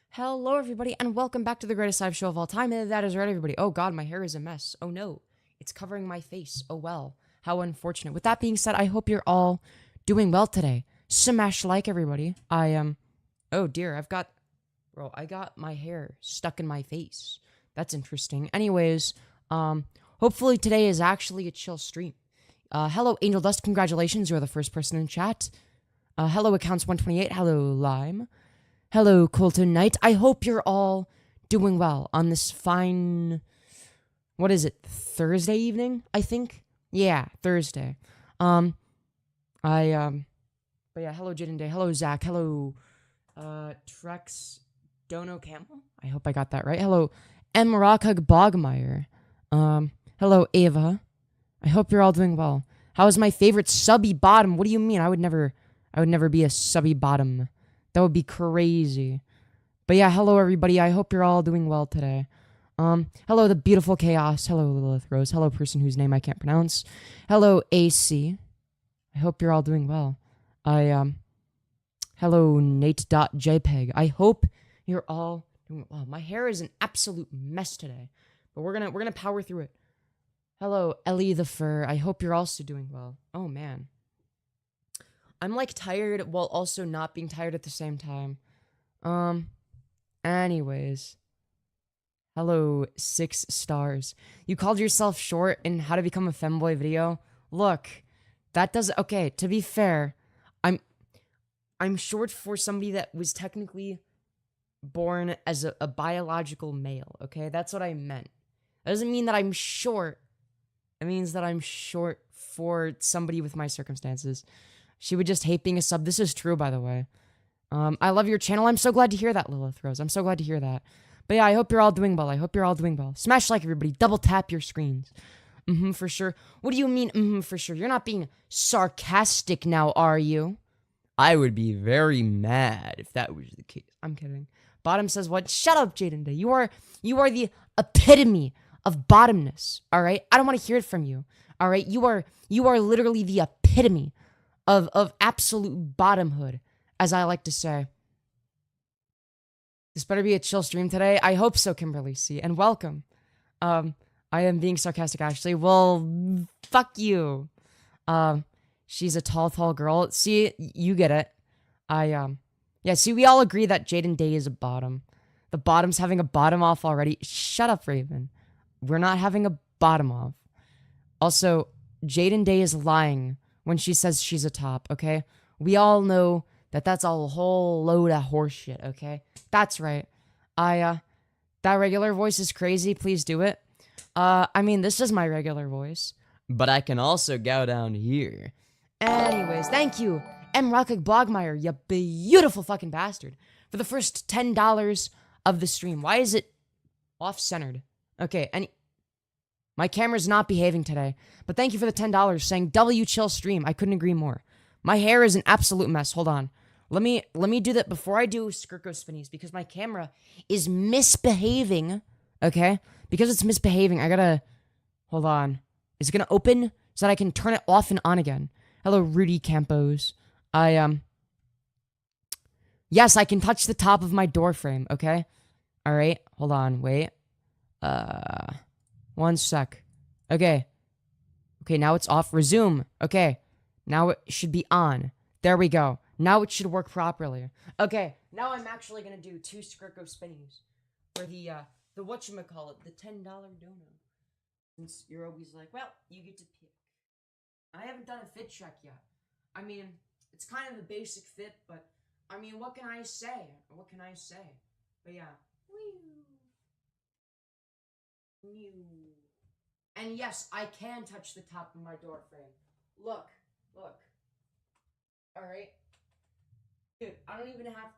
Hello, everybody, and welcome back to the greatest live show of all time. And that is right, everybody. Oh, God, my hair is a mess. Oh, no. It's covering my face. Oh, well. How unfortunate. With that being said, I hope you're all doing well today. Smash like, everybody. I am... Oh, dear. I got my hair stuck in my face. That's interesting. Anyways, hopefully today is actually a chill stream. Hello, Angel Dust. Congratulations. You're the first person in chat. Hello, Accounts128. Hello, Lime. Hello, Colton Knight. I hope you're all doing well on this fine... What is it? Thursday evening, I think? Yeah, Thursday. But yeah, hello, Jaden Day. Hello, Zach. Hello, Trex Dono Campbell. I hope I got that right. Hello, M. Rockhug Bogmeyer. Hello, Ava. I hope you're all doing well. How is my favorite subby bottom? What do you mean? I would never be a subby bottom. That would be crazy. But yeah, hello everybody. I hope you're all doing well today. Hello, the beautiful chaos. Hello, Lilith Rose. Hello, person whose name I can't pronounce. Hello, AC. I hope you're all doing well. Hello, Nate.jpg. I hope you're all doing well. My hair is an absolute mess today, but we're gonna power through it. Hello, Ellie the Fur. I hope you're also doing well. Oh man. I'm like tired while also not being tired at the same time. Anyways. Hello, 6 stars. You called yourself short in how to become a femboy video? Look, that doesn't... Okay, to be fair, I'm short for somebody that was technically born as a biological male, okay? That's what I meant. That doesn't mean that I'm short. It means that I'm short for somebody with my circumstances. She would just hate being a sub. This is true, by the way. I love your channel. I'm so glad to hear that, Lilith Rose. I'm so glad to hear that. But yeah, I hope you're all doing well. I hope you're all doing well. Smash like, everybody. Double tap your screens. For sure. What do you mean, for sure? You're not being sarcastic now, are you? I would be very mad if that was the case. I'm kidding. Bottom says what? Shut up, Jaden Day. You are the epitome of bottomness, all right? I don't want to hear it from you, all right? You are literally the epitome of absolute bottomhood, as I like to say. This better be a chill stream today. I hope so, Kimberly C. And welcome. I am being sarcastic, actually. Well, fuck you. She's a tall girl. See, you get it. Yeah, see, we all agree that Jaden Day is a bottom. The bottom's having a bottom off already. Shut up, Raven. We're not having a bottom off. Also, Jaden Day is lying when she says she's a top, okay? We all know that that's a whole load of horseshit, okay? That's right. That regular voice is crazy. Please do it. I mean, this is my regular voice. But I can also go down here. Anyways, thank you, M. Rockig Blogmeyer, you beautiful fucking bastard, for the first $10 of the stream. Why is it off-centered? Okay, my camera's not behaving today, but thank you for the $10 saying W chill stream. I couldn't agree more. My hair is an absolute mess. Hold on. Let me do that before I do Skirt Go Spinnies, because my camera is misbehaving, okay? Because it's misbehaving, I gotta... Hold on. Is it gonna open so that I can turn it off and on again? Hello, Rudy Campos. Yes, I can touch the top of my door frame, okay? Alright, hold on, wait. 1 sec. Okay. Okay, now it's off. Resume. Okay. Now it should be on. There we go. Now it should work properly. Okay, now I'm actually gonna do 2 Skirt Go Spinnies for the whatchamacallit, the $10 dono. Since you're always like, well, you get to pick. I haven't done a fit check yet. I mean, it's kind of a basic fit, but I mean, what can I say? What can I say? But yeah. And yes, I can touch the top of my door frame. Look. Alright? Dude, I don't even have...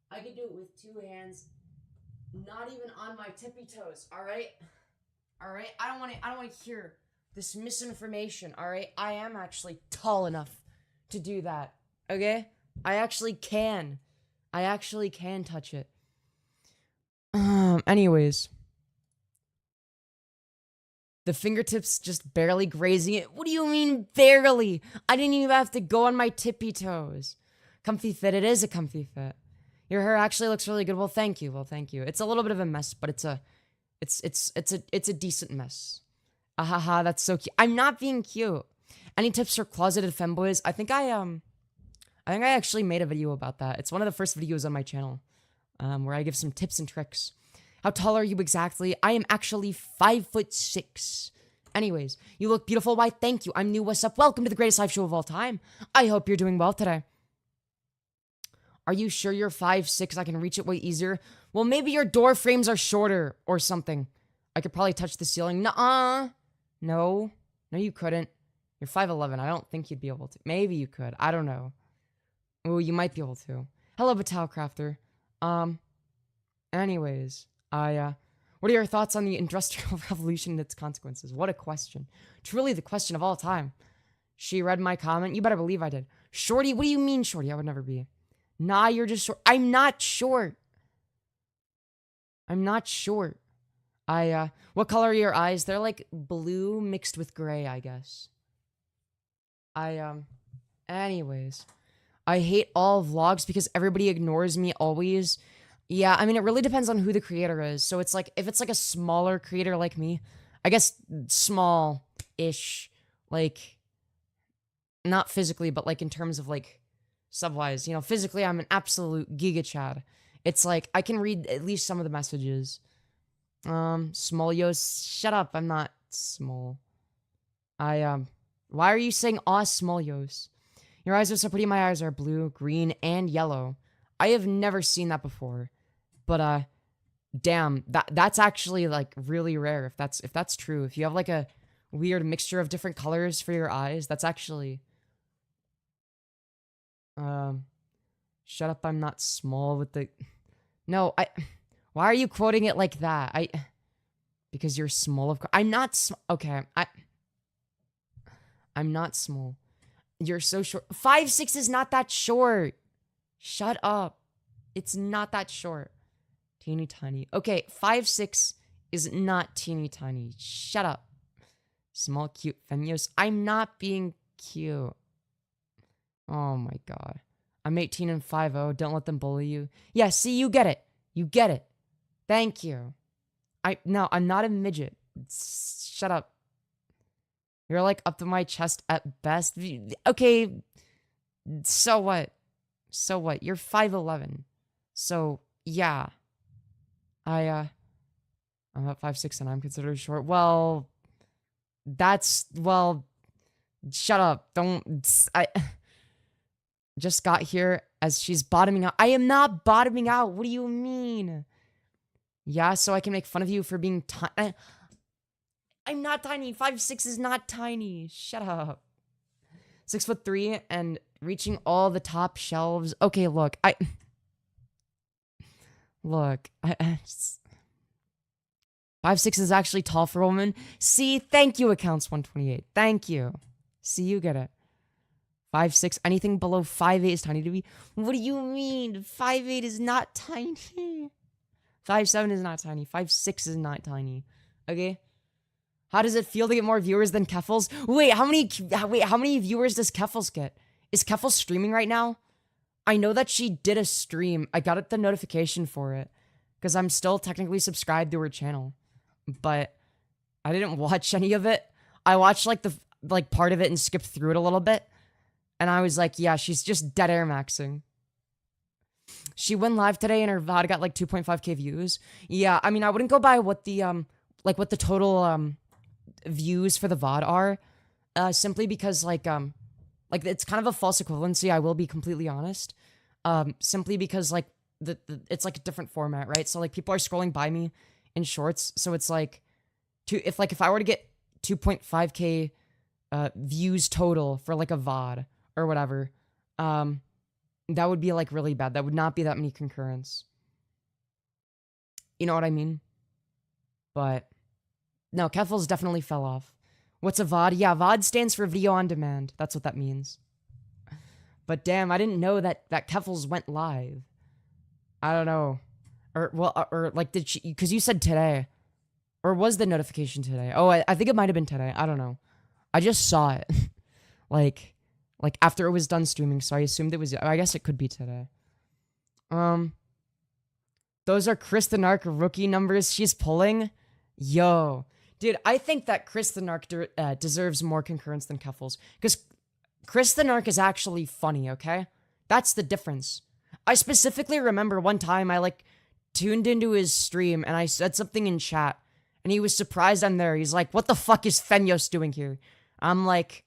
I can do it with 2 hands. Not even on my tippy toes, alright? Alright? I don't want to hear this misinformation, alright? I am actually tall enough to do that, okay? I actually can touch it. Anyways. The fingertips just barely grazing it. What do you mean, barely? I didn't even have to go on my tippy toes. Comfy fit. It is a comfy fit. Your hair actually looks really good. Well, thank you. Well, thank you. It's a little bit of a mess, but it's a decent mess. Ahaha, that's so cute. I'm not being cute. Any tips for closeted femboys? I think I actually made a video about that. It's one of the first videos on my channel, where I give some tips and tricks. How tall are you exactly? I am actually 5'6". Anyways, you look beautiful. Why, thank you. I'm new. What's up? Welcome to the greatest live show of all time. I hope you're doing well today. Are you sure you're 5'6"? I can reach it way easier. Well, maybe your door frames are shorter or something. I could probably touch the ceiling. Nuh-uh. No, you couldn't. You're 5'11". I don't think you'd be able to. Maybe you could. I don't know. Oh, you might be able to. Hello, Battlecrafter. Anyways, what are your thoughts on the Industrial Revolution and its consequences? What a question. Truly the question of all time. She read my comment. You better believe I did. Shorty, what do you mean, Shorty? I would never be. Nah, you're just short. I'm not short. I'm not short. What color are your eyes? They're like blue mixed with gray, I guess. Anyways. I hate all vlogs because everybody ignores me always. Yeah, I mean, it really depends on who the creator is. So it's like, if it's like a smaller creator like me, I guess small-ish, like, not physically, but like in terms of like, sub-wise, you know, physically I'm an absolute giga chad. It's like, I can read at least some of the messages. Small-yos, shut up, I'm not small. Why are you saying aw small-yos? Your eyes are so pretty, my eyes are blue, green, and yellow. I have never seen that before. But, damn, that's actually, like, really rare if that's true. If you have, like, a weird mixture of different colors for your eyes, that's actually... Shut up, I'm not small with the... No, why are you quoting it like that? Because you're small, of course. I'm not okay, I'm not small. You're so short. 5'6" is not that short. Shut up. It's not that short. Teeny tiny. Okay, 5'6" is not teeny tiny. Shut up. Small, cute Femyoz. I'm not being cute. Oh my god. I'm 18 and 5'0". Don't let them bully you. Yeah, see, you get it. You get it. Thank you. No, I'm not a midget. Shut up. You're like up to my chest at best. Okay, so what? So what? You're 5'11". So, yeah. I'm at 5'6" and I'm considered short. Well, shut up. I just got here as she's bottoming out. I am not bottoming out. What do you mean? Yeah, so I can make fun of you for being tiny. I'm not tiny. 5'6" is not tiny. Shut up. 6'3" and reaching all the top shelves. Okay, look, look, 5'6" is actually tall for a woman. See, thank you, accounts 128. Thank you. See, you get it. 5'6", anything below 5'8" is tiny to me. What do you mean? 5'8" is not tiny. 5'7" is not tiny. 5'6" is not tiny. Okay? How does it feel to get more viewers than Keffels? Wait, how many viewers does Keffels get? Is Keffels streaming right now? I know that she did a stream. I got the notification for it. Because I'm still technically subscribed to her channel. But I didn't watch any of it. I watched like part of it and skipped through it a little bit. And I was like, yeah, she's just dead air maxing. She went live today and her VOD got like 2.5k views. Yeah, I mean, I wouldn't go by what the what the total views for the VOD are, simply because like it's kind of a false equivalency. I will be completely honest, simply because like it's like a different format, right? So like people are scrolling by me in shorts, so it's like if I were to get 2.5k views total for like a VOD or whatever, that would be like really bad. That would not be that many concurrents. You know what I mean? But no, Keffels definitely fell off. What's a VOD? Yeah, VOD stands for video on demand. That's what that means. But damn, I didn't know that Keffels went live. I don't know. Or like, did she, because you said today. Or was the notification today? Oh, I think it might have been today. I don't know. I just saw it. like after it was done streaming, so I assumed it was, I guess it could be today. those are Chris the Narc rookie numbers she's pulling. Yo. Dude, I think that Chris the Narc deserves more concurrence than Keffals. Because Chris the Narc is actually funny, okay? That's the difference. I specifically remember one time I, like, tuned into his stream and I said something in chat. And he was surprised I'm there. He's like, what the fuck is Femyoz doing here? I'm like,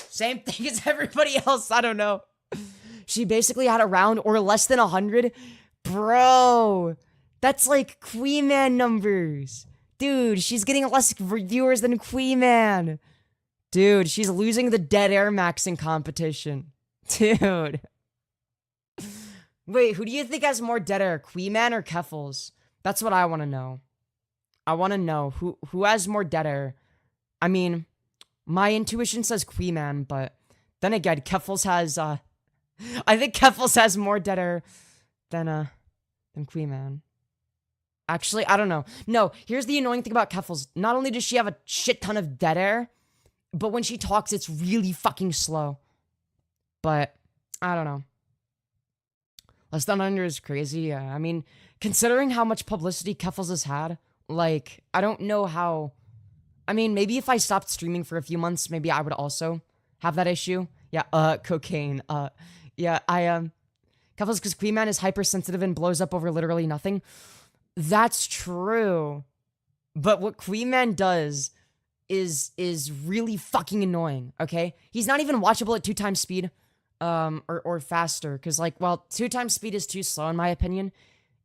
same thing as everybody else. I don't know. She basically had around or less than 100. Bro, that's like Queen Man numbers. Dude, she's getting less viewers than Queen Man. Dude, she's losing the dead air maxing competition. Dude. Wait, who do you think has more dead air, Queen Man or Keffals? That's what I want to know. I want to know who has more dead air. I mean, my intuition says Queen Man, but then again, Keffals has, I think Keffals has more dead air than Queen Man. Actually, I don't know. No, here's the annoying thing about Keffals. Not only does she have a shit ton of dead air, but when she talks, it's really fucking slow. But, I don't know. Less than 100 is crazy, yeah. I mean, considering how much publicity Keffals has had, like, I don't know how... I mean, maybe if I stopped streaming for a few months, maybe I would also have that issue. Yeah, cocaine. Yeah, Keffals, because Queen Man is hypersensitive and blows up over literally nothing. That's true. But what Queen Man does is really fucking annoying, okay? He's not even watchable at 2 times speed, or faster, because, like, well, 2 times speed is too slow, in my opinion,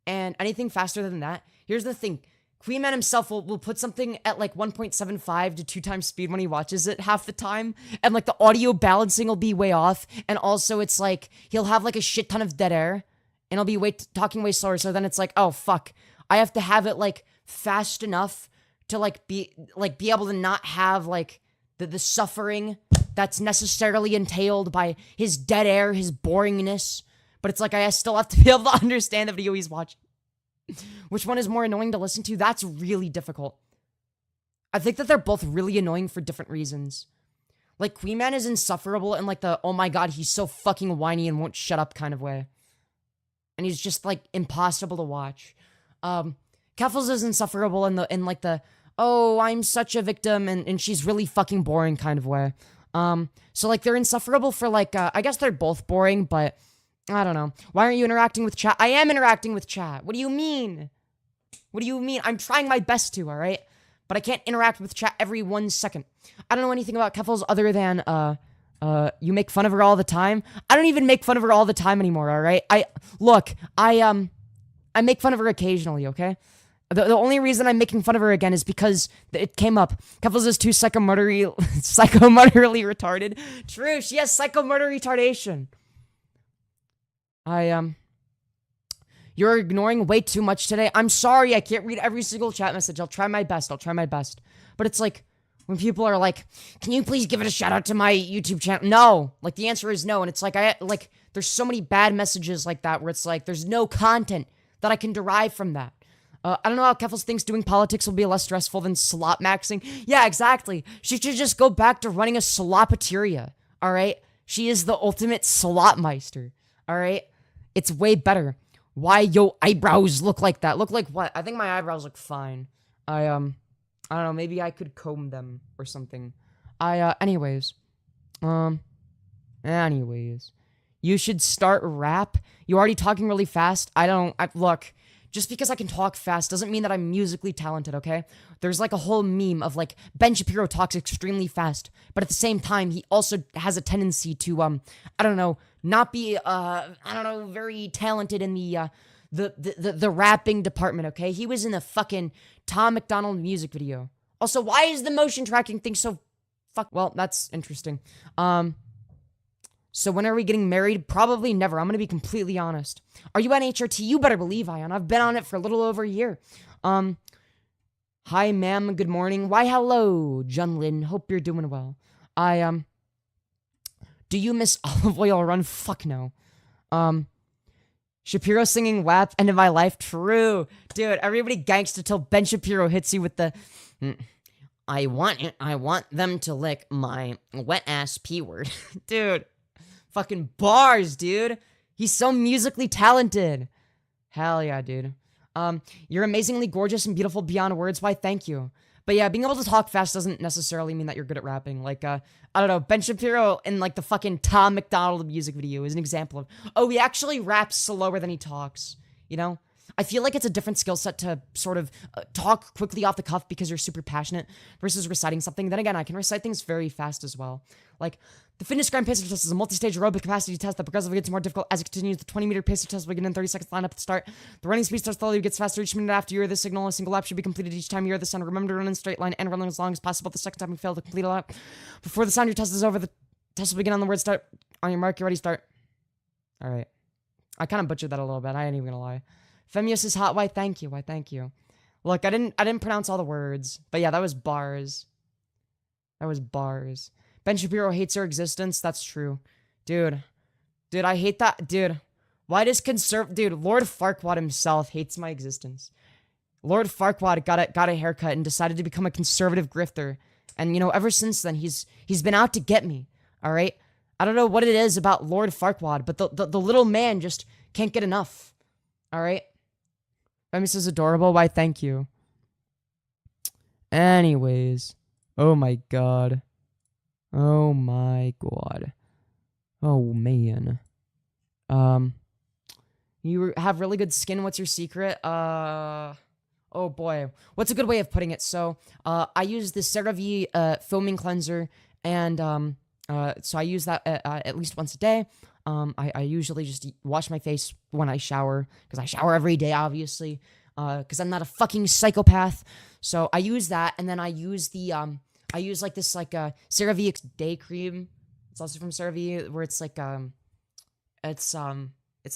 and anything faster than that, here's the thing, Queen Man himself will put something at, like, 1.75 to 2 times speed when he watches it half the time, and, like, the audio balancing will be way off, and also it's, like, he'll have, like, a shit ton of dead air, and he'll be talking way slower, so then it's like, oh, fuck, I have to have it, like, fast enough to, like, be able to not have, like, the suffering that's necessarily entailed by his dead air, his boringness, but it's like, I still have to be able to understand the video he's watching. Which one is more annoying to listen to? That's really difficult. I think that they're both really annoying for different reasons. Like, Queen Man is insufferable in, like, the, oh my god, he's so fucking whiny and won't shut up kind of way. And he's just, like, impossible to watch. Keffals is insufferable in like, the, oh, I'm such a victim, and she's really fucking boring kind of way. So, like, they're insufferable for, like, I guess they're both boring, but... I don't know. Why aren't you interacting with chat? I am interacting with chat. What do you mean? What do you mean? I'm trying my best to, alright? But I can't interact with chat every 1 second. I don't know anything about Keffals other than, you make fun of her all the time. I don't even make fun of her all the time anymore, alright? I make fun of her occasionally, okay? The only reason I'm making fun of her again is because it came up. Keffals is too psychomurderly retarded. True, she has psychomurder retardation. You're ignoring way too much today. I'm sorry, I can't read every single chat message. I'll try my best. But it's like, when people are like, can you please give it a shout out to my YouTube channel? No. Like, the answer is no. And it's like, there's so many bad messages like that where it's like, there's no content that I can derive from that. I don't know how Keffals thinks doing politics will be less stressful than slop maxing. Yeah, exactly. She should just go back to running a slopateria, alright? She is the ultimate slopmeister, alright? It's way better. Why yo eyebrows look like that? Look like what? I think my eyebrows look fine. I don't know, maybe I could comb them or something. Anyways. You should start rap. You're already talking really fast. Look, just because I can talk fast doesn't mean that I'm musically talented, okay? There's like a whole meme of like, Ben Shapiro talks extremely fast, but at the same time, he also has a tendency to, I don't know, not be, very talented in the rapping department, okay? He was in a fucking Tom McDonald music video. Also, why is the motion tracking thing so well, that's interesting. So when are we getting married? Probably never. I'm gonna be completely honest. Are you on HRT? You better believe I am. I've been on it for a little over a year. Hi, ma'am. Good morning. Why, hello, Junlin. Hope you're doing well. Do you miss Olive Oil Run? Fuck no. Shapiro singing WAP, End of My Life. True. Dude, everybody gangsta till Ben Shapiro hits you with the... I want them to lick my wet-ass P-word. Dude. Fucking bars, dude. He's so musically talented. Hell yeah, dude. You're amazingly gorgeous and beautiful beyond words. Why, thank you. But yeah, being able to talk fast doesn't necessarily mean that you're good at rapping. Like, I don't know, Ben Shapiro in, like, the fucking Tom McDonald music video is an example of, oh, he actually raps slower than he talks, you know? I feel like it's a different skill set to sort of talk quickly off the cuff because you're super passionate versus reciting something. Then again, I can recite things very fast as well. Like, the fitness gram pacer test is a multi-stage aerobic capacity test that progressively gets more difficult as it continues. The 20-meter pacer test will begin in 30 seconds line up at the start. The running speed starts slowly, gets faster each minute after you hear the signal. A single lap should be completed each time you hear the sound. Remember to run in a straight line and run as long as possible. The second time you fail to complete a lap. Before the sound your test is over, the test will begin on the word start. On your mark, you're ready, start. Alright. I kind of butchered that a little bit. I ain't even gonna lie. Femyoz is hot. Why, thank you. Why, thank you. Look, I didn't pronounce all the words. But yeah, that was bars. That was bars. Ben Shapiro hates your existence. That's true. Dude, I hate that. Dude, why does Dude, Lord Farquaad himself hates my existence. Lord Farquaad got a haircut and decided to become a conservative grifter. And, you know, ever since then, he's been out to get me. All right? I don't know what it is about Lord Farquaad, but the little man just can't get enough. All right? Femyoz is adorable. Why, thank you. Anyways. Oh my god. Oh my god. Oh man. You have really good skin. What's your secret? Oh boy. What's a good way of putting it? So, I use the CeraVe foaming cleanser, and so I use that at least once a day. I usually just wash my face when I shower, because I shower every day, obviously, because I'm not a fucking psychopath. So I use that, and then I use the I use like this CeraVe X Day Cream. It's also from CeraVe, where it's like it's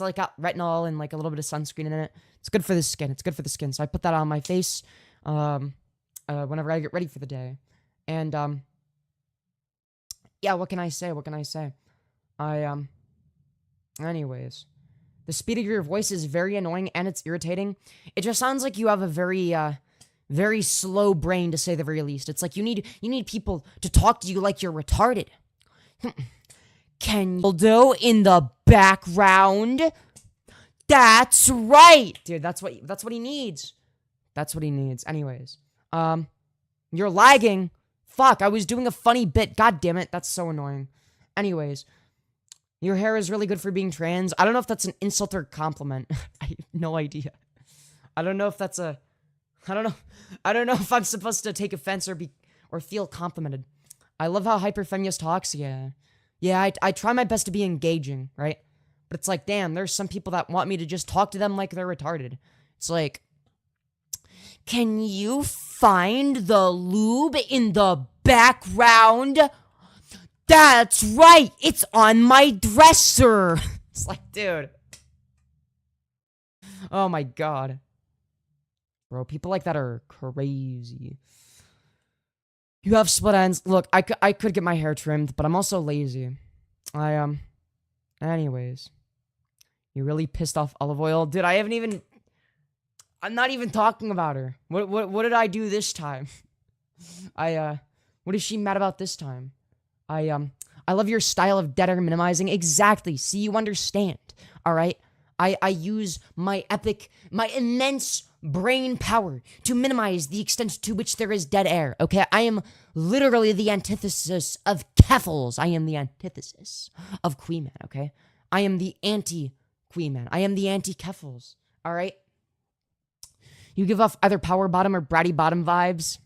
like got retinol and like a little bit of sunscreen in it. It's good for the skin. It's good for the skin. So I put that on my face whenever I get ready for the day. And yeah, what can I say? What can I say? Anyways, the speed of your voice is very annoying and it's irritating. It just sounds like you have a very slow brain, to say the very least. It's like you need people to talk to you like you're retarded. Can you do in the background? That's right, dude. That's what he needs. That's what he needs. Anyways, you're lagging. Fuck, I was doing a funny bit. God damn it, that's so annoying. Anyways, your hair is really good for being trans. I don't know if that's an insult or compliment. I have no idea. I don't know if that's a... I don't know if I'm supposed to take offense or feel complimented. I love how hyper Femyoz talks. Yeah. Yeah, I try my best to be engaging, right? But it's like, damn, there's some people that want me to just talk to them like they're retarded. It's like, can you find the lube in the background? That's right, it's on my dresser. It's like, dude. Oh my god. Bro, people like that are crazy. You have split ends. Look, I could get my hair trimmed, but I'm also lazy. Anyways. You really pissed off Olive Oil? Dude, I'm not even talking about her. What did I do this time? What is she mad about this time? I love your style of dead air minimizing. Exactly. See, you understand. All right? I use my immense brain power to minimize the extent to which there is dead air, okay? I am literally the antithesis of Keffels. I am the antithesis of Queen Man, okay? I am the anti-Queen Man. I am the anti-Keffels, all right? You give off either power bottom or bratty bottom vibes.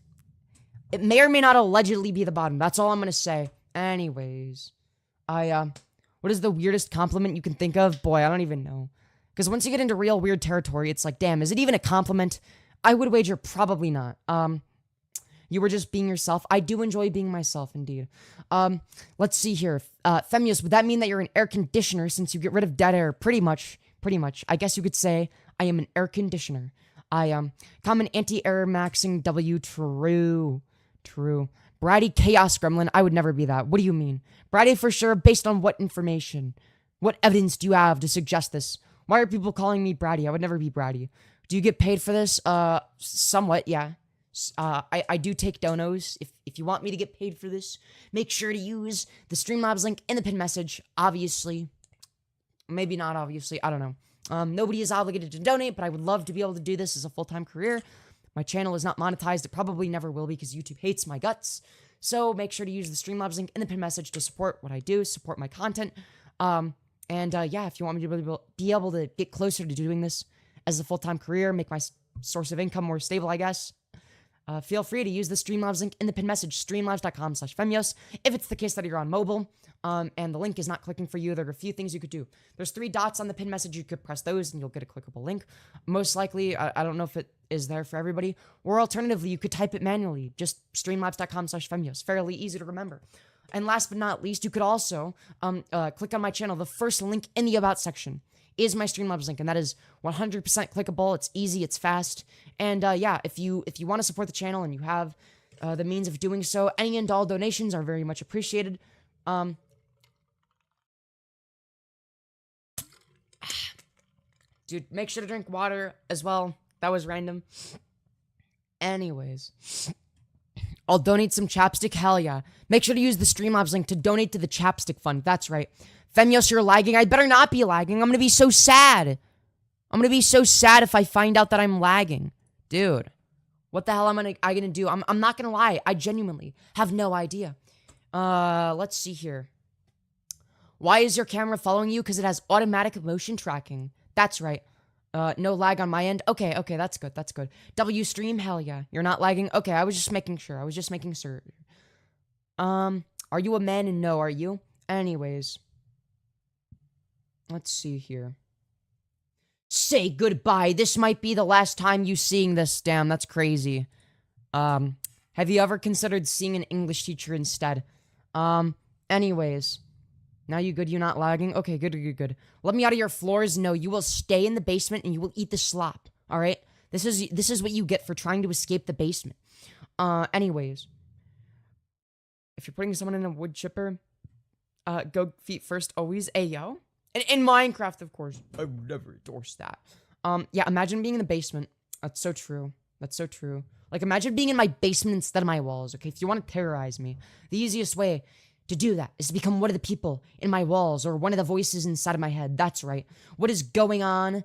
It may or may not allegedly be the bottom. That's all I'm gonna say. Anyways, what is the weirdest compliment you can think of? Boy, I don't even know. Because once you get into real weird territory, it's like, damn, is it even a compliment? I would wager probably not. You were just being yourself. I do enjoy being myself, indeed. Let's see here. Femyoz, would that mean that you're an air conditioner since you get rid of dead air? Pretty much. I guess you could say I am an air conditioner. Common anti-air maxing W. True. Bratty chaos gremlin. I would never be that. What do you mean? Bratty for sure, based on what information? What evidence do you have to suggest this? Why are people calling me bratty? I would never be bratty. Do you get paid for this? Somewhat, yeah. I do take donos. If you want me to get paid for this, make sure to use the Streamlabs link in the pinned message, obviously. Maybe not, obviously. I don't know. Nobody is obligated to donate, but I would love to be able to do this as a full-time career. My channel is not monetized. It probably never will because YouTube hates my guts. So make sure to use the Streamlabs link in the pinned message to support what I do, support my content. Yeah, if you want me to be able to get closer to doing this as a full-time career, make my source of income more stable, I guess, feel free to use the Streamlabs link in the pinned message, streamlabs.com/Femyoz, if it's the case that you're on mobile, and the link is not clicking for you. There are a few things you could do. There's 3 dots on the pinned message. You could press those, and you'll get a clickable link. Most likely, I don't know if it is there for everybody, or alternatively, you could type it manually, just streamlabs.com/Femyoz. Fairly easy to remember. And last but not least, you could also click on my channel. The first link in the About section is my Streamlabs link, and that is 100% clickable. It's easy, it's fast, and yeah, if you want to support the channel and you have the means of doing so, any and all donations are very much appreciated. Dude, make sure to drink water as well. That was random. Anyways, I'll donate some chapstick. Hell yeah. Make sure to use the Streamlabs link to donate to the chapstick fund. That's right. Femyoz, you're lagging. I better not be lagging. I'm gonna be so sad. I'm gonna be so sad if I find out that I'm lagging. Dude, what the hell am I gonna do? I'm not gonna lie. I genuinely have no idea. Let's see here. Why is your camera following you? Because it has automatic motion tracking. That's right. No lag on my end. Okay, that's good, that's good. W stream, hell yeah. You're not lagging? Okay, I was just making sure. Are you a man? And no, are you? Anyways. Let's see here. Say goodbye. This might be the last time you seeing this. Damn, that's crazy. Have you ever considered seeing an English teacher instead? Anyways. Now you good? You're not lagging? Okay, good. Let me out of your floors. No, you will stay in the basement and you will eat the slop. Alright? This is what you get for trying to escape the basement. Anyways. If you're putting someone in a wood chipper, go feet first always. Ayo. In Minecraft, of course. I would never endorse that. Yeah, imagine being in the basement. That's so true. Like, imagine being in my basement instead of my walls, okay? If you want to terrorize me, the easiest way to do that is to become one of the people in my walls or one of the voices inside of my head. That's right. What is going on?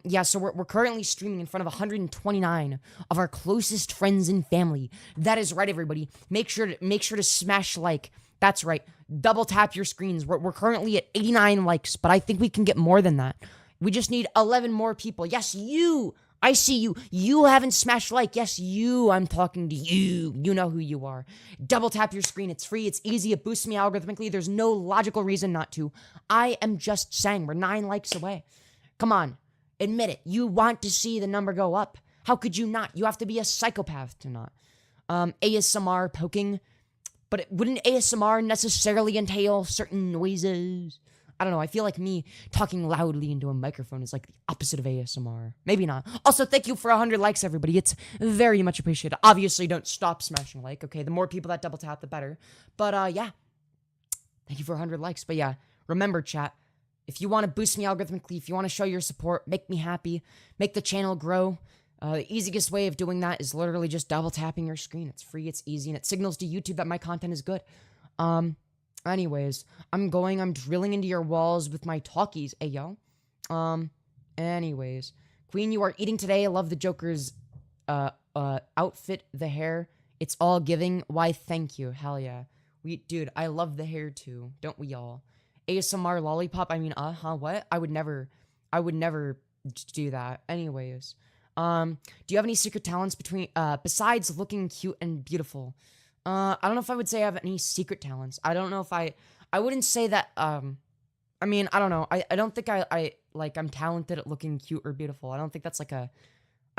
Yeah, so we're currently streaming in front of 129 of our closest friends and family. That is right, everybody. Make sure to smash like. That's right. Double tap your screens. We're currently at 89 likes, but I think we can get more than that. We just need 11 more people. Yes, you. I see you. You haven't smashed like. Yes, you. I'm talking to you. You know who you are. Double tap your screen. It's free. It's easy. It boosts me algorithmically. There's no logical reason not to. I am just saying we're 9 likes away. Come on. Admit it. You want to see the number go up. How could you not? You have to be a psychopath to not. ASMR poking. But wouldn't ASMR necessarily entail certain noises? I don't know. I feel like me talking loudly into a microphone is like the opposite of ASMR. Maybe not. Also, thank you for 100 likes, everybody. It's very much appreciated. Obviously, don't stop smashing like, okay? The more people that double tap, the better. But, yeah. Thank you for 100 likes. But, yeah, remember, chat, if you want to boost me algorithmically, if you want to show your support, make me happy, make the channel grow, the easiest way of doing that is literally just double tapping your screen. It's free, it's easy, and it signals to YouTube that my content is good. Anyways, I'm drilling into your walls with my talkies, ayo. Anyways. Queen, you are eating today. I love the Joker's, outfit, the hair. It's all giving. Why, thank you. Hell yeah. Dude, I love the hair too. Don't we all? ASMR lollipop, I mean, what? I would never do that. Anyways. Do you have any secret talents besides looking cute and beautiful? I don't know if I would say I have any secret talents. I don't know if I wouldn't say that, I mean, I don't know. I don't think I'm talented at looking cute or beautiful. I don't think that's like I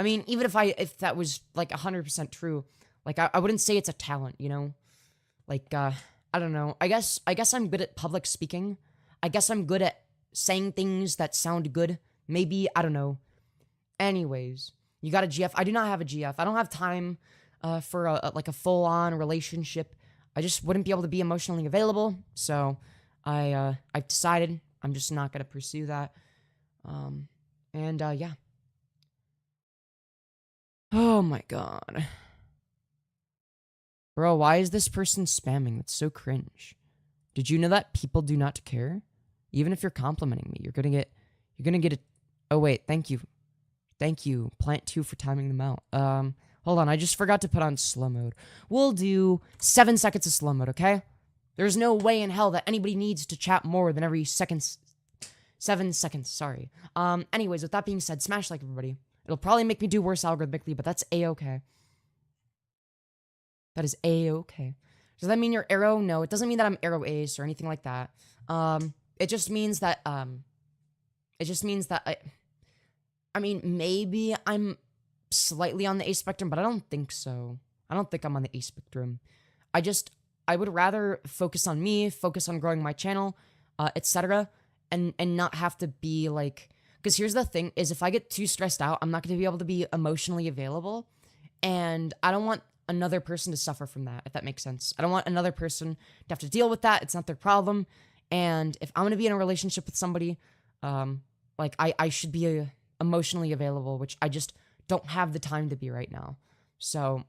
mean, even if that was like 100% true, like I wouldn't say it's a talent, you know? Like, I don't know. I guess I'm good at public speaking. I guess I'm good at saying things that sound good. Maybe, I don't know. Anyways, you got a GF. I do not have a GF. I don't have time for a full-on relationship. I just wouldn't be able to be emotionally available. So I've decided I'm just not gonna pursue that. Yeah. Oh my god. Bro, why is this person spamming? That's so cringe. Did you know that people do not care? Even if you're complimenting me, you're gonna get a, oh wait, thank you. Thank you, Plant2 for timing them out. Hold on, I just forgot to put on slow mode. We'll do 7 seconds of slow mode, okay? There's no way in hell that anybody needs to chat more than every 7 seconds, sorry. Anyways, with that being said, smash like, everybody. It'll probably make me do worse algorithmically, but that's a-okay. That is a-okay. Does that mean you're arrow? No, it doesn't mean that I'm arrow ace or anything like that. It just means that, I mean, maybe I'm slightly on the A spectrum, but I don't think so. I don't think I'm on the A spectrum. I would rather focus on me, focus on growing my channel, etc., and not have to be like, because here's the thing, is if I get too stressed out, I'm not going to be able to be emotionally available, and I don't want another person to suffer from that, if that makes sense. I don't want another person to have to deal with that. It's not their problem, and if I'm going to be in a relationship with somebody, like, I should be emotionally available, which I just don't have the time to be right now. So,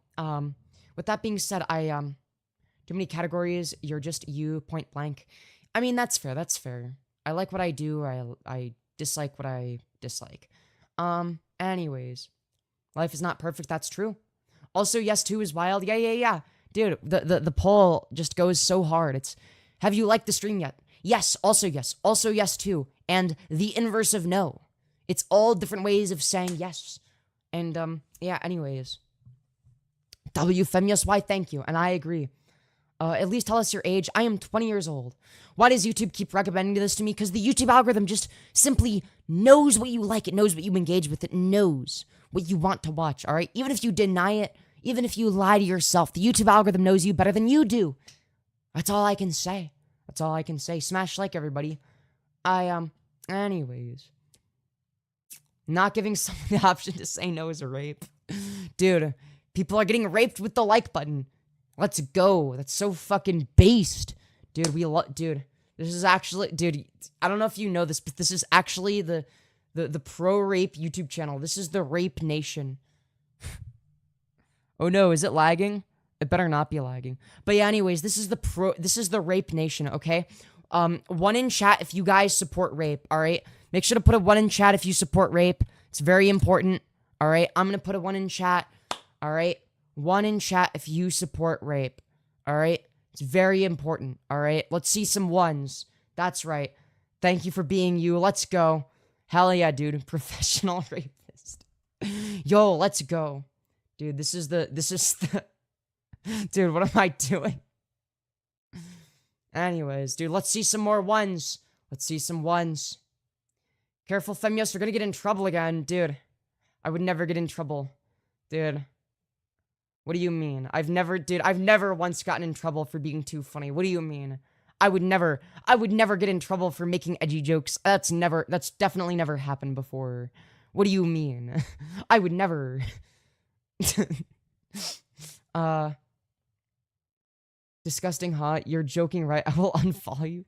with that being said, too many categories, you're just you, point blank. I mean, that's fair, that's fair. I like what I do, I dislike what I dislike. Anyways. Life is not perfect, that's true. Also, yes, 2 is wild, yeah. Dude, the poll just goes so hard. It's, have you liked the stream yet? Yes, also yes too. And the inverse of no. It's all different ways of saying yes. And, yeah, anyways. Femyoz, why thank you, and I agree. At least tell us your age. I am 20 years old. Why does YouTube keep recommending this to me? Because the YouTube algorithm just simply knows what you like. It knows what you engage with. It knows what you want to watch, all right? Even if you deny it, even if you lie to yourself, the YouTube algorithm knows you better than you do. That's all I can say. That's all I can say. Smash like, everybody. Anyways. Not giving someone the option to say no is a rape. Dude, people are getting raped with the like button. Let's go. That's so fucking based. Dude, dude, this is actually, dude, I don't know if you know this, but this is actually the pro-rape YouTube channel. This is the Rape Nation. Oh no, is it lagging? It better not be lagging. But yeah, anyways, this is the Rape Nation, okay? 1 in chat if you guys support rape, alright? Make sure to put a 1 in chat if you support rape. It's very important, alright? I'm gonna put a 1 in chat, alright? 1 in chat if you support rape, alright? It's very important, alright? Let's see some 1s. That's right. Thank you for being you. Let's go. Hell yeah, dude. Professional rapist. Yo, let's go. Dude, this is the... Dude, what am I doing? Anyways, dude, let's see some more 1s. Let's see some 1s. Careful, Femyoz, you're gonna get in trouble again. Dude, I would never get in trouble. Dude. What do you mean? I've never once gotten in trouble for being too funny. What do you mean? I would never get in trouble for making edgy jokes. That's definitely never happened before. What do you mean? I would never. Disgusting hot. You're joking, right? I will unfollow you.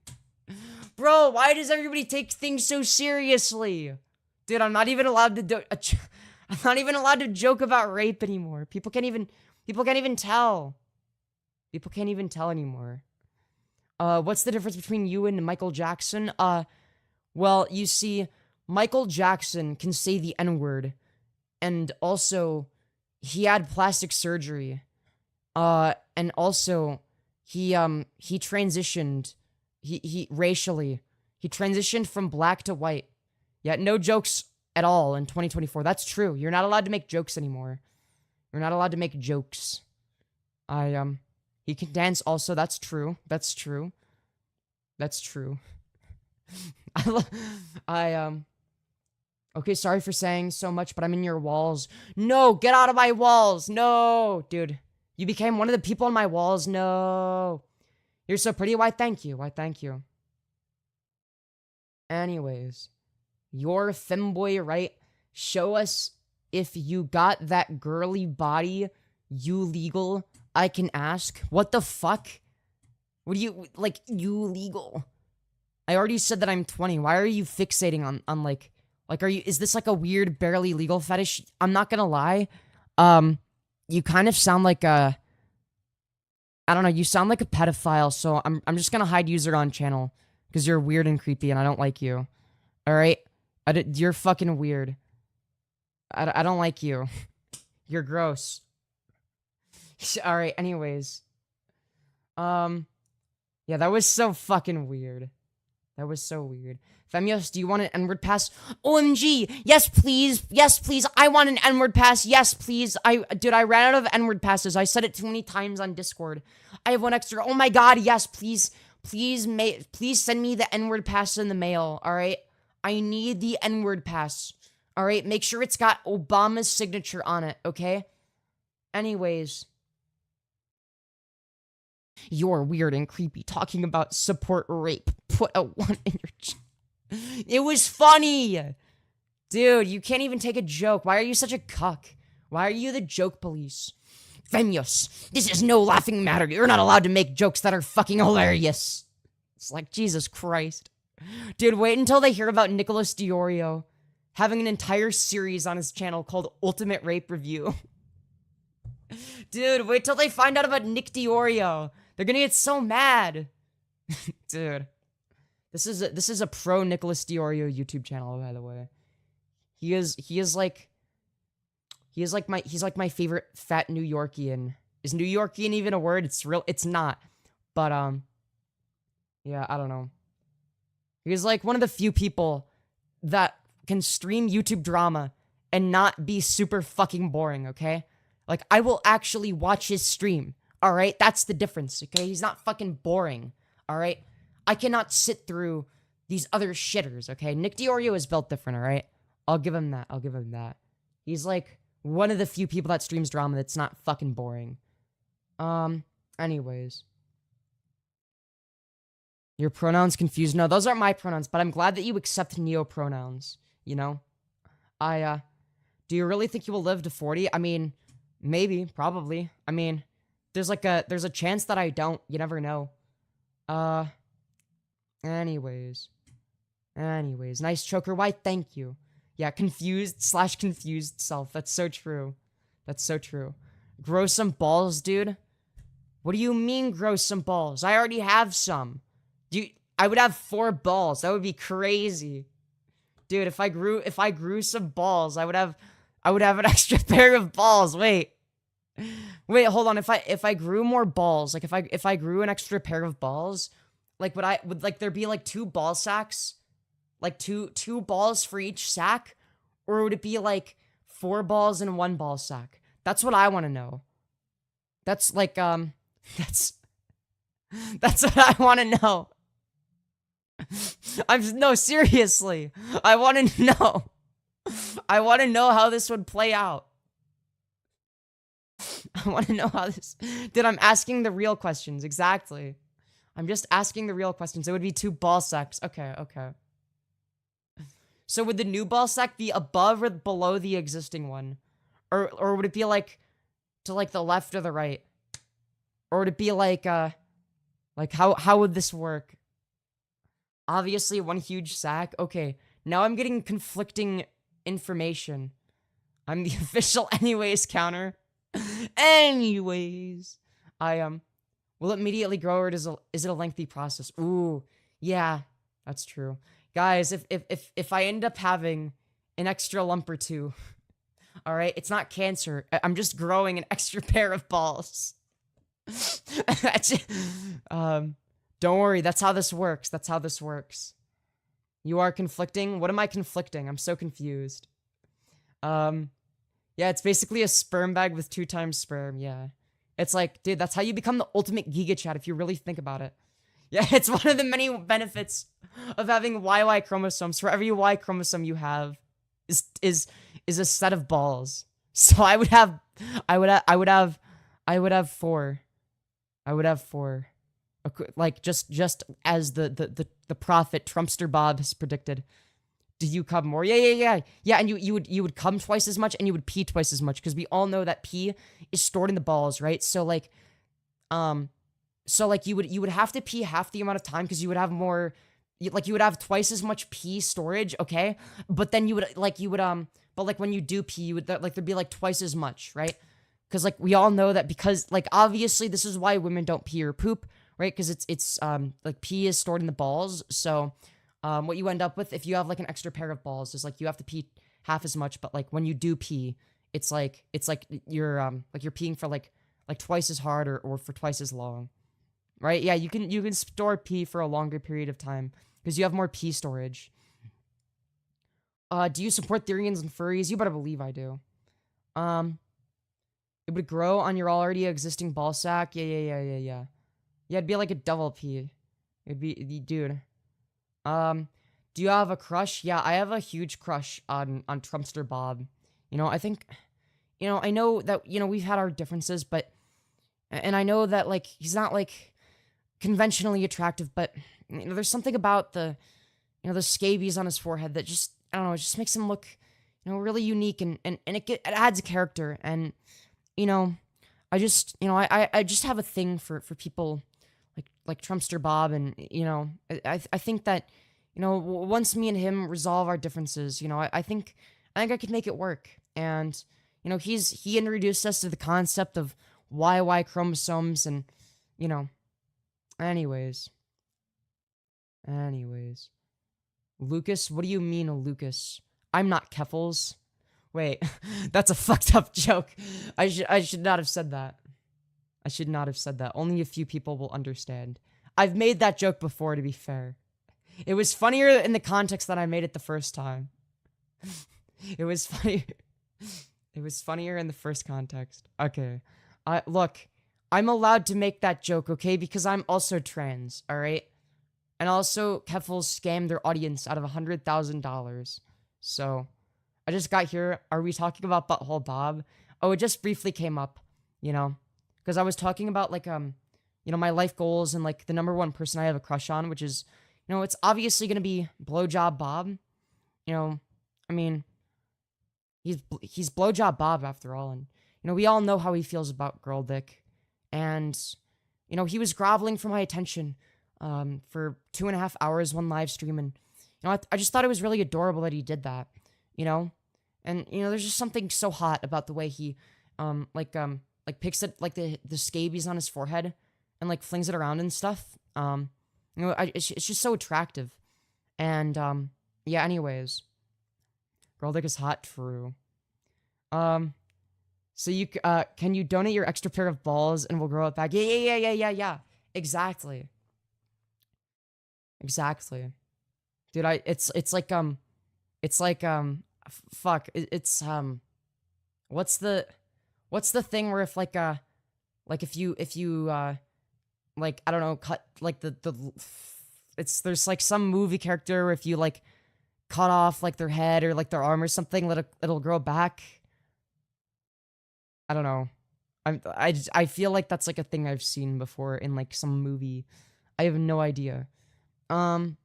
Bro, why does everybody take things so seriously? Dude, I'm not even allowed to I'm not even allowed to joke about rape anymore. People can't even tell. People can't even tell anymore. What's the difference between you and Michael Jackson? Well, you see, Michael Jackson can say the N-word, and also, he had plastic surgery. And also, he transitioned, racially. He transitioned from black to white. Yeah, no jokes at all in 2024. That's true. You're not allowed to make jokes anymore. You're not allowed to make jokes. He can dance also. That's true. That's true. That's true. Okay, sorry for saying so much, but I'm in your walls. No, get out of my walls. No, dude. You became one of the people on my walls. No. You're so pretty. Why, thank you. Why, thank you. Anyways. You're Femboy, right? Show us if you got that girly body. You legal? I can ask. What the fuck? What do you, like, you legal? I already said that I'm 20. Why are you fixating on like, is this like a weird, barely legal fetish? I'm not gonna lie. You kind of sound like I don't know, you sound like a pedophile, so I'm just gonna hide user on channel. Because you're weird and creepy and I don't like you. Alright? You're fucking weird. I don't like you. You're gross. Alright, anyways. Yeah, that was so fucking weird. That was so weird. Femyoz, do you want an N-word pass? OMG! Yes, please! Yes, please! I want an N-word pass! Yes, please! Dude, I ran out of N-word passes. I said it too many times on Discord. I have one extra. Oh my god, yes, please. Please send me the N-word pass in the mail, alright? I need the N-word pass. Alright, make sure it's got Obama's signature on it, okay? Anyways. You're weird and creepy talking about support rape. Put a 1 in your It was funny! Dude, you can't even take a joke. Why are you such a cuck? Why are you the joke police? Femyoz, this is no laughing matter. You're not allowed to make jokes that are fucking hilarious. It's like, Jesus Christ. Dude, wait until they hear about Nicholas Diorio having an entire series on his channel called Ultimate Rape Review. Dude, wait till they find out about Nick Diorio. They're gonna get so mad. Dude. This is a pro Nicholas Diorio YouTube channel, by the way. He's like my favorite fat New Yorkian. Is New Yorkian even a word? It's not. But yeah, I don't know. He's like one of the few people that can stream YouTube drama and not be super fucking boring, okay? Like, I will actually watch his stream, alright? That's the difference, okay? He's not fucking boring, alright? I cannot sit through these other shitters, okay? Nick Diorio is built different, alright? I'll give him that. I'll give him that. He's like one of the few people that streams drama that's not fucking boring. Anyways. Your pronouns confused? No, those aren't my pronouns, but I'm glad that you accept neo-pronouns, you know? Do you really think you will live to 40? I mean, maybe, probably. I mean, there's a chance that I don't. You never know. Anyways, nice choker. Why, thank you. Yeah, confused self. That's so true. That's so true. Grow some balls, dude. What do you mean grow some balls? I already have some. I would have 4 balls. That would be crazy. Dude, if I grew some balls, I would have an extra pair of balls. Wait, hold on. If I grew more balls, like if I grew an extra pair of balls, like would there be like 2 ball sacks? Like two balls for each sack? Or would it be like 4 balls in 1 ball sack? That's what I want to know. That's like that's what I want to know. No, seriously. I want to know. I want to know how this would play out. I want to know how this... Dude, I'm asking the real questions. Exactly. I'm just asking the real questions. It would be 2 ball sacks. Okay. So would the new ball sack be above or below the existing one? Or would it be like to like the left or the right? Or would it be like how would this work? Obviously 1 huge sack. Okay, now I'm getting conflicting information. I'm the official anyways counter. Anyways, will it immediately grow or is it a lengthy process? Ooh, yeah, that's true. Guys, if I end up having an extra lump or 2, all right, it's not cancer. I'm just growing an extra pair of balls. Don't worry, that's how this works. That's how this works. You are conflicting? What am I conflicting? I'm so confused. Yeah, it's basically a sperm bag with 2 times sperm, yeah. It's like, dude, that's how you become the ultimate Giga Chat if you really think about it. Yeah, it's one of the many benefits of having YY chromosomes. For every Y chromosome you have is a set of balls. So I would have 4. I would have 4. Like just as the prophet Trumpster Bob has predicted. Do you come more? Yeah. And you would come twice as much and you would pee twice as much because we all know that pee is stored in the balls, right? So like you would have to pee half the amount of time because you would have more, like you would have twice as much pee storage, okay? But then but like when you do pee, you would like there'd be like twice as much, right? Because like we all know that because like obviously this is why women don't pee or poop. right? Because it's like pee is stored in the balls. So what you end up with if you have like an extra pair of balls is like you have to pee half as much, but like when you do pee, it's like you're peeing for like twice as hard or for twice as long, right? Yeah, you can store pee for a longer period of time because you have more pee storage. Do you support Therians and furries? You better believe I do. It would grow on your already existing ball sack. Yeah. Yeah, it'd be like a double pee. It'd be, dude. Do you have a crush? Yeah, I have a huge crush on Trumpster Bob. You know, I think, you know, I know that, you know, we've had our differences, but, and I know that, like, he's not, like, conventionally attractive, but, you know, there's something about the, you know, the scabies on his forehead that just, I don't know, it just makes him look, you know, really unique, and it adds a character, and, you know, I just, you know, I just have a thing for people like Trumpster Bob, and, you know, I think that, you know, once me and him resolve our differences, you know, I think I could make it work. And, you know, he introduced us to the concept of YY chromosomes, and, you know, anyways. Lucas, what do you mean, Lucas? I'm not Keffels. Wait, that's a fucked up joke. I should not have said that. I should not have said that. Only a few people will understand. I've made that joke before, to be fair. It was funnier in the context that I made it the first time. It was funny. It was funnier in the first context. Okay. Look, I'm allowed to make that joke, okay? Because I'm also trans, alright? And also, Keffels scammed their audience out of $100,000. So, I just got here. Are we talking about Butthole Bob? Oh, it just briefly came up, you know? Because I was talking about, like, you know, my life goals and, like, the number one person I have a crush on, which is, you know, it's obviously going to be Blowjob Bob. You know, I mean, he's Blowjob Bob after all. And, you know, we all know how he feels about girl dick. And, you know, he was groveling for my attention for 2.5 hours one live stream. And, you know, I just thought it was really adorable that he did that, you know? And, you know, there's just something so hot about the way he, like picks it, like the scabies on his forehead and like flings it around and stuff. You know, it's just so attractive. And, yeah, anyways. Girl dick is hot, true. So you, can you donate your extra pair of balls and we'll grow it back? Yeah. Exactly. Dude, it's like, fuck, what's the thing where if like if you like, I don't know, cut like there's like some movie character where if you like cut off like their head or like their arm or something, it'll grow back. I don't know. I feel like that's like a thing I've seen before in like some movie. I have no idea. Good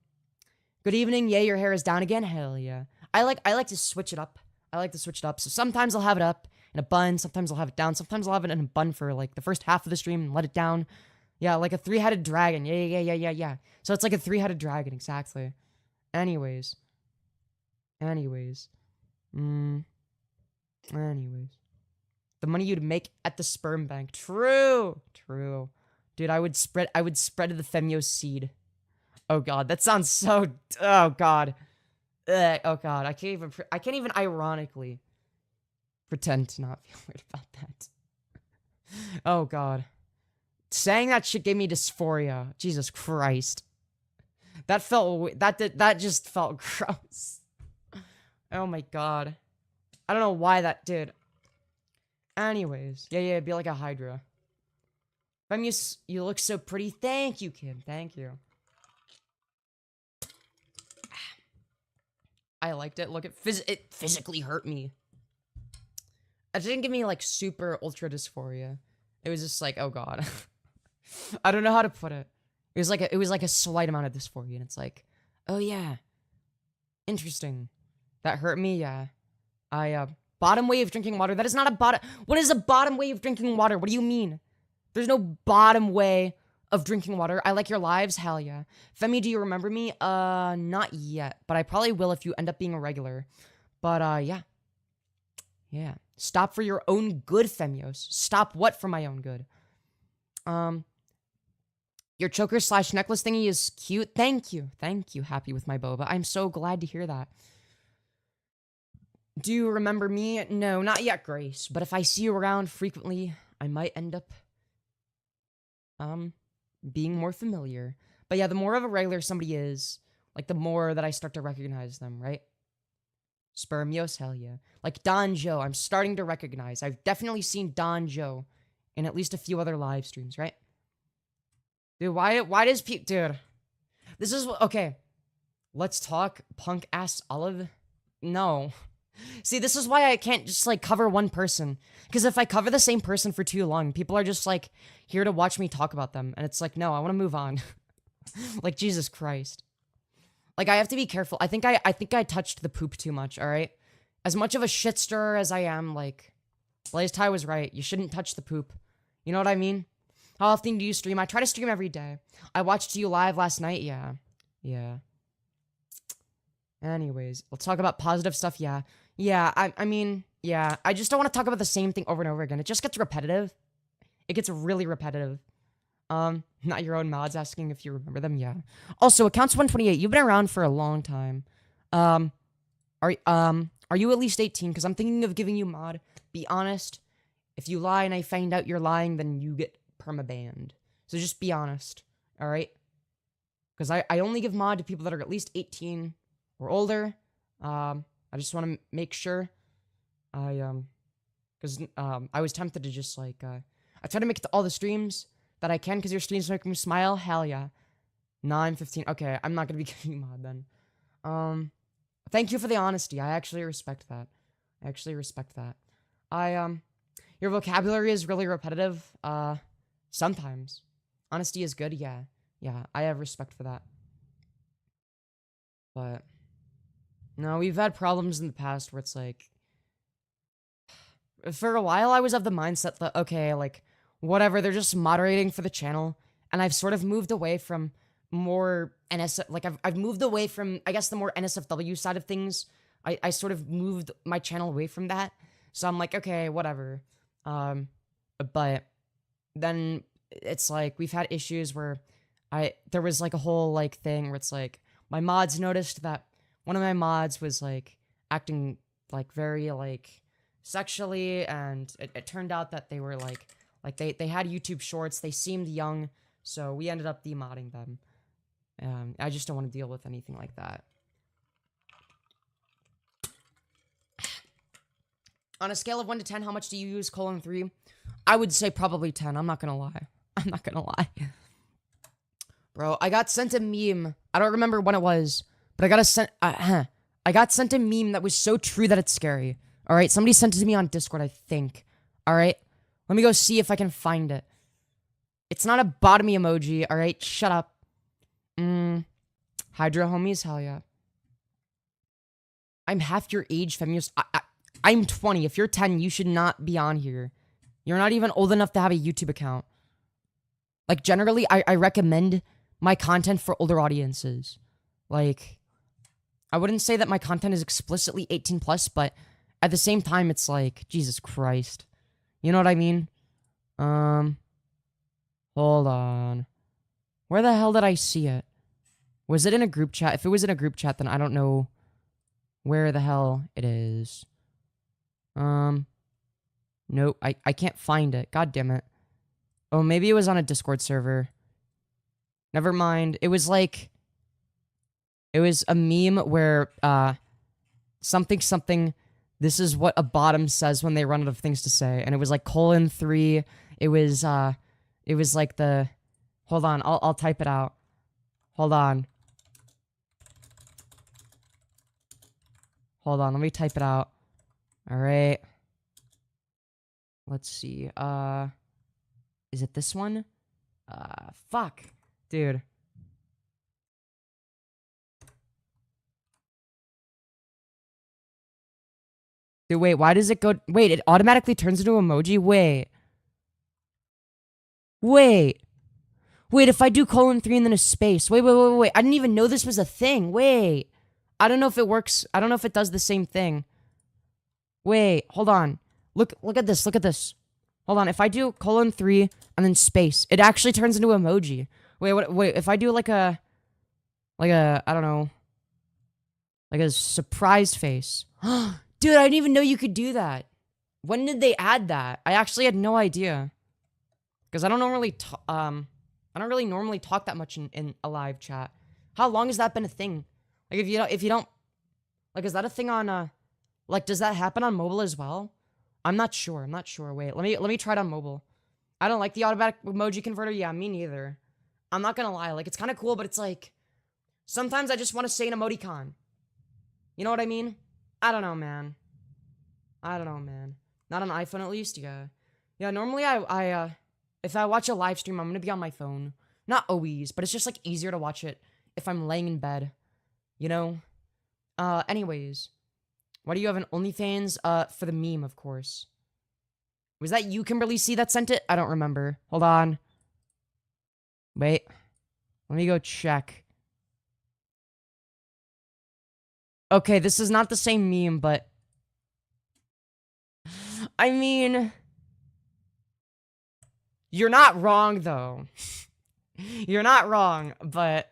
evening. Yeah, your hair is down again. Hell yeah. I like to switch it up. So sometimes I'll have it up in a bun. Sometimes I'll have it down. Sometimes I'll have it in a bun for like the first half of the stream and let it down. Yeah, like a 3-headed dragon. Yeah. So it's like a 3-headed dragon, exactly. Anyways. Anyways. The money you'd make at the sperm bank. True. Dude, I would spread the Femyoz seed. Oh god, that sounds so, oh god. Ugh, oh god, I can't even ironically pretend to not feel weird about that. Oh god. Saying that shit gave me dysphoria. Jesus Christ. That just felt gross. Oh my god. I don't know why that did. Anyways. Yeah, it'd be like a Hydra. Femyoz, you look so pretty. Thank you, Kim. Thank you. I liked it. Look, it physically hurt me. It didn't give me like super ultra dysphoria. It was just like, oh god. I don't know how to put it. It was like a slight amount of dysphoria, and it's like, oh yeah, interesting. That hurt me, yeah. Bottom way of drinking water. That is not a bottom. What is a bottom way of drinking water? What do you mean? There's no bottom way of drinking water. I like your lives. Hell yeah. Femi, do you remember me? Not yet, but I probably will if you end up being a regular. But, yeah. Yeah. Stop for your own good, Femyoz. Stop what for my own good? Your choker slash necklace thingy is cute. Thank you. Thank you. Happy with my boba. I'm so glad to hear that. Do you remember me? No, not yet, Grace. But if I see you around frequently, I might end up, being more familiar. But yeah, the more of a regular somebody is, like, the more that I start to recognize them, right? Spermios, hell yeah. Like, Don Joe, I'm starting to recognize. I've definitely seen Don Joe in at least a few other live streams, right? Dude, why does dude, this is, okay. Let's talk punk-ass Olive. No. See, this is why I can't just, like, cover one person. Because if I cover the same person for too long, people are just, like, here to watch me talk about them. And it's like, no, I want to move on. Like, Jesus Christ. Like, I have to be careful. I think I touched the poop too much, alright? As much of a shit stirrer as I am, like, Blaze Ty was right. You shouldn't touch the poop. You know what I mean? How often do you stream? I try to stream every day. I watched you live last night. Yeah. Yeah. Anyways, let's talk about positive stuff. Yeah. Yeah, I mean, yeah. I just don't want to talk about the same thing over and over again. It just gets repetitive. It gets really repetitive. Not your own mods asking if you remember them. Yeah. Also, accounts 128. You've been around for a long time. Are you at least 18? Because I'm thinking of giving you mod. Be honest. If you lie and I find out you're lying, then you get permabanned. So just be honest. All right. Because I only give mod to people that are at least 18 or older. I just want to make sure. Because I was tempted to just like I try to make it to all the streams that I can because your streams make me smile. Hell yeah. 9:15. Okay, I'm not gonna be giving you mod then. Thank you for the honesty. I actually respect that. Your vocabulary is really repetitive. Sometimes. Honesty is good. Yeah. Yeah, I have respect for that. But no, we've had problems in the past where it's like, for a while I was of the mindset that, okay, like, whatever, they're just moderating for the channel, and I've sort of moved away from more like, I've moved away from, I guess, the more NSFW side of things. I sort of moved my channel away from that, so I'm like, okay, whatever. But then it's like, we've had issues where there was like a whole, like, thing where it's like, my mods noticed that one of my mods was, like, acting, like, very, like, sexually, and it turned out that they were, like they had YouTube shorts, they seemed young, so we ended up demodding them. I just don't want to deal with anything like that. On a scale of 1 to 10, how much do you use 3? I would say probably 10, I'm not gonna lie. I'm not gonna lie. Bro, I got sent a meme. I don't remember when it was, but I got sent a meme that was so true that it's scary. Alright, somebody sent it to me on Discord, I think. Alright? Let me go see if I can find it. It's not a bottomy emoji, alright? Shut up. Hydra homies, hell yeah. I'm half your age, Femyoz. I'm 20. If you're 10, you should not be on here. You're not even old enough to have a YouTube account. Like, generally, I recommend my content for older audiences. Like, I wouldn't say that my content is explicitly 18 plus, but at the same time, it's like, Jesus Christ. You know what I mean? Hold on. Where the hell did I see it? Was it in a group chat? If it was in a group chat, then I don't know where the hell it is. Nope, I can't find it. God damn it. Oh, maybe it was on a Discord server. Never mind. It was like, it was a meme where, something, this is what a bottom says when they run out of things to say. And it was like :3. It was like the, hold on, I'll type it out. Hold on. Hold on, let me type it out. Alright. Let's see, is it this one? Fuck. Dude. Dude, wait, why does it go... Wait, it automatically turns into emoji? Wait. Wait. Wait, if I do :3 and then a space. Wait. I didn't even know this was a thing. Wait. I don't know if it works. I don't know if it does the same thing. Wait, hold on. Look at this. Hold on, if I do :3 and then space, it actually turns into emoji. Wait, if I do like a, I don't know, like a surprised face. Dude, I didn't even know you could do that. When did they add that? I actually had no idea. Because I don't normally, I don't really normally talk that much in a live chat. How long has that been a thing? Like, if you don't, like, is that a thing on, like, does that happen on mobile as well? I'm not sure. Wait, let me try it on mobile. I don't like the automatic emoji converter. Yeah, me neither. I'm not gonna lie. Like, it's kind of cool, but it's like, sometimes I just want to say an emoticon. You know what I mean? I don't know, man. Not on iPhone, at least. Yeah. Yeah, normally if I watch a live stream, I'm gonna be on my phone. Not always, but it's just, like, easier to watch it if I'm laying in bed. You know? Anyways. Why do you have an OnlyFans? For the meme, of course. Was that you, Kimberly C, that sent it? I don't remember. Hold on. Wait. Let me go check. Okay, this is not the same meme, but... I mean... You're not wrong, though. You're not wrong, but...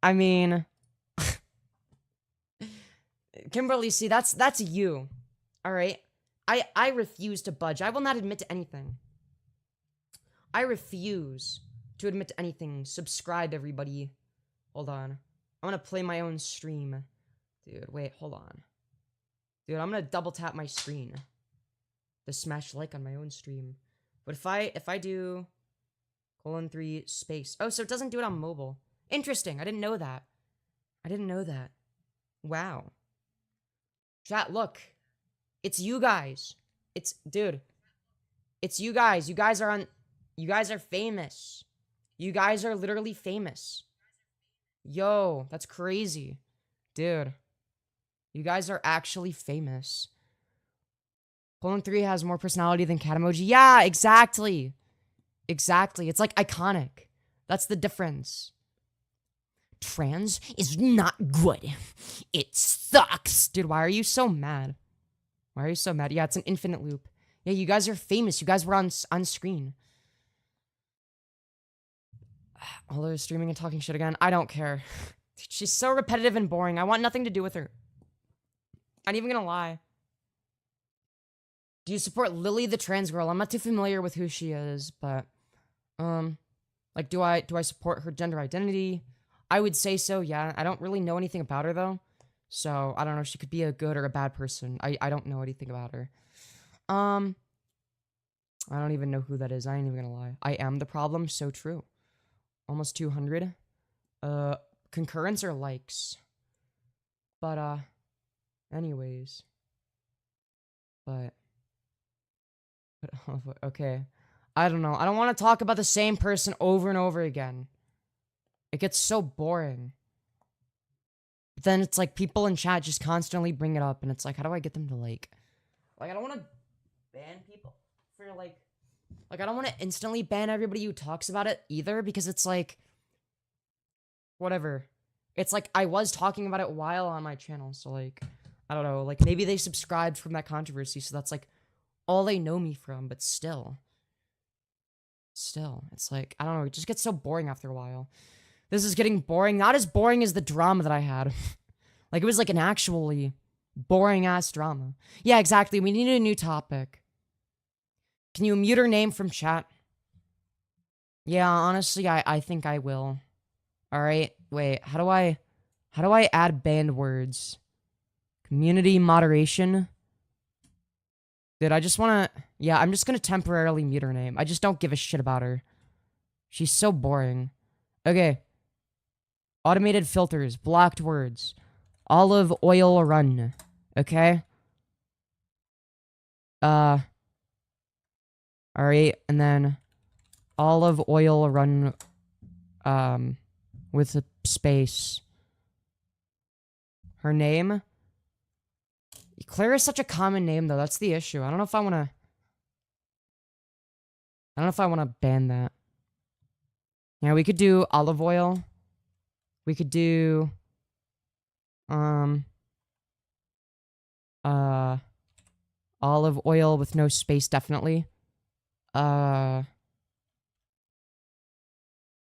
I mean... Kimberly C, that's you. Alright? I refuse to budge. I will not admit to anything. I refuse to admit to anything. Subscribe, everybody. Hold on. I'm gonna play my own stream. Dude, wait, hold on. Dude, I'm gonna double tap my screen to smash like on my own stream. But if I do :3 space. Oh, so it doesn't do it on mobile. Interesting. I didn't know that. Wow. Chat, look. It's you guys. Dude. It's you guys. You guys are famous. You guys are literally famous. Yo, that's crazy. Dude. You guys are actually famous. :3 has more personality than cat emoji. Yeah, exactly. Exactly. It's like iconic. That's the difference. Trans is not good. It sucks. Dude, why are you so mad? Yeah, it's an infinite loop. Yeah, you guys are famous. You guys were on screen. Although streaming and talking shit again, I don't care. She's so repetitive and boring. I want nothing to do with her. I'm not even gonna lie. Do you support Lily the trans girl? I'm not too familiar with who she is, but like, do I support her gender identity? I would say so, yeah. I don't really know anything about her, though. So, I don't know. She could be a good or a bad person. I don't know anything about her. I don't even know who that is. I ain't even gonna lie. I am the problem. So true. Almost 200. Concurrence or likes? But, anyways. But, okay. I don't know. I don't want to talk about the same person over and over again. It gets so boring. But then it's like people in chat just constantly bring it up, and it's like, how do I get them to like I don't want to ban people for like I don't want to instantly ban everybody who talks about it either, because it's like, whatever. It's like, I was talking about it while on my channel, so like, I don't know, like maybe they subscribed from that controversy, so that's like all they know me from, but still, it's like, I don't know, it just gets so boring after a while. This is getting boring. Not as boring as the drama that I had. Like, it was like an actually boring-ass drama. Yeah, exactly. We need a new topic. Can you mute her name from chat? Yeah, honestly, I think I will. Alright, wait. How do I add banned words? Community moderation? Dude, I just wanna... Yeah, I'm just gonna temporarily mute her name. I just don't give a shit about her. She's so boring. Okay. Automated filters, blocked words, olive oil run, okay? Alright, and then olive oil run, with a space. Her name? Claire is such a common name, though, that's the issue. I don't know if I wanna ban that. Yeah, we could do olive oil. We could do, olive oil with no space, definitely.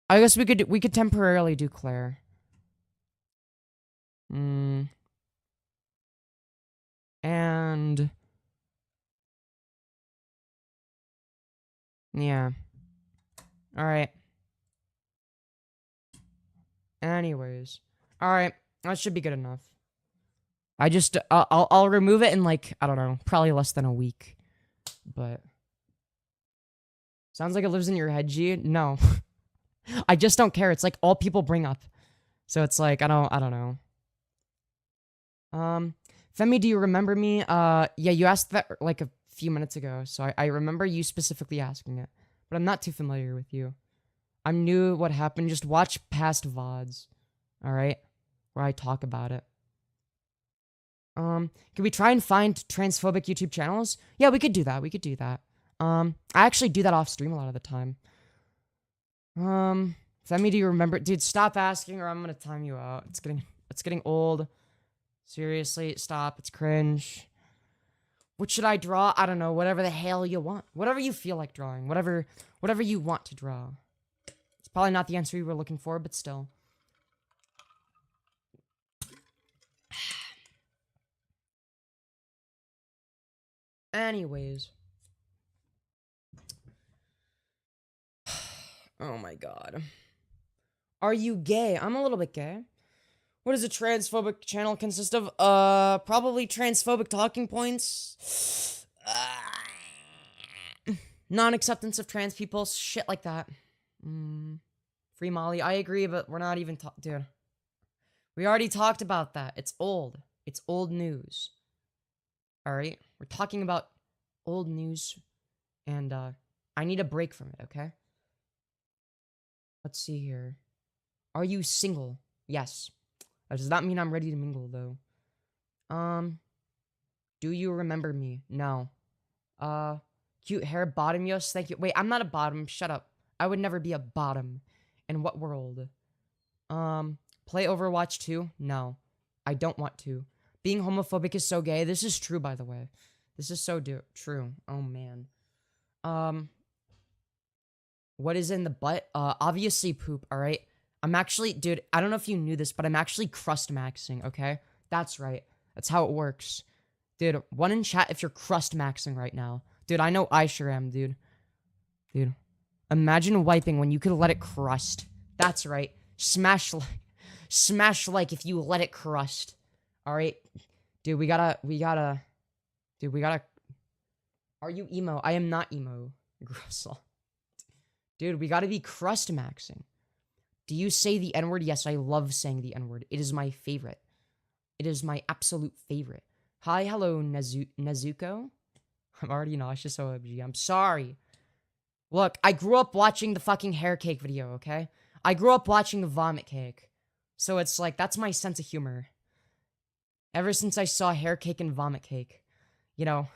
I guess we could temporarily do Claire. And yeah. All right. Anyways. All right. That should be good enough. I just I'll remove it in like, I don't know, probably less than a week. But sounds like it lives in your head, G. No. I just don't care. It's like all people bring up. So it's like I don't know. Femi, do you remember me? Yeah, you asked that like a few minutes ago, so I remember you specifically asking it. But I'm not too familiar with you. I'm new what happened. Just watch past VODs. Alright? Where I talk about it. Can we try and find transphobic YouTube channels? Yeah, we could do that. We could do that. I actually do that off stream a lot of the time. Femi, do you remember? Dude, stop asking or I'm gonna time you out. It's getting old. Seriously, stop. It's cringe. What should I draw? I don't know. Whatever the hell you want. Whatever you feel like drawing. Whatever you want to draw. It's probably not the answer you were looking for, but still. Anyways. Oh my god. Are you gay? I'm a little bit gay. What does a transphobic channel consist of? Probably transphobic talking points. Non-acceptance of trans people, shit like that. Free Molly, I agree, but we're not even dude. We already talked about that. It's old. It's old news. Alright? We're talking about old news, and, I need a break from it, okay? Let's see here. Are you single? Yes. That does not mean I'm ready to mingle, though. Do you remember me? No. Cute hair, bottom, yes, thank you. Wait, I'm not a bottom, shut up. I would never be a bottom. In what world? Play Overwatch 2? No. I don't want to. Being homophobic is so gay. This is true, by the way. This is so true. Oh, man. What is in the butt? Obviously poop, alright? I'm actually, dude, I don't know if you knew this, but I'm actually crust maxing, okay? That's right. That's how it works. Dude, one in chat if you're crust maxing right now. Dude, I know I sure am, dude. Dude. Imagine wiping when you could let it crust. That's right. Smash like if you let it crust. Alright? Dude, we gotta... Are you emo? I am not emo. Grussel. Dude, we gotta be crust maxing. Do you say the N-word? Yes, I love saying the N-word. It is my favorite. It is my absolute favorite. Hi, hello, Nezuko. I'm already nauseous, OMG. I'm sorry. Look, I grew up watching the fucking hair cake video, okay? I grew up watching the vomit cake. So it's like, that's my sense of humor. Ever since I saw hair cake and vomit cake. You know,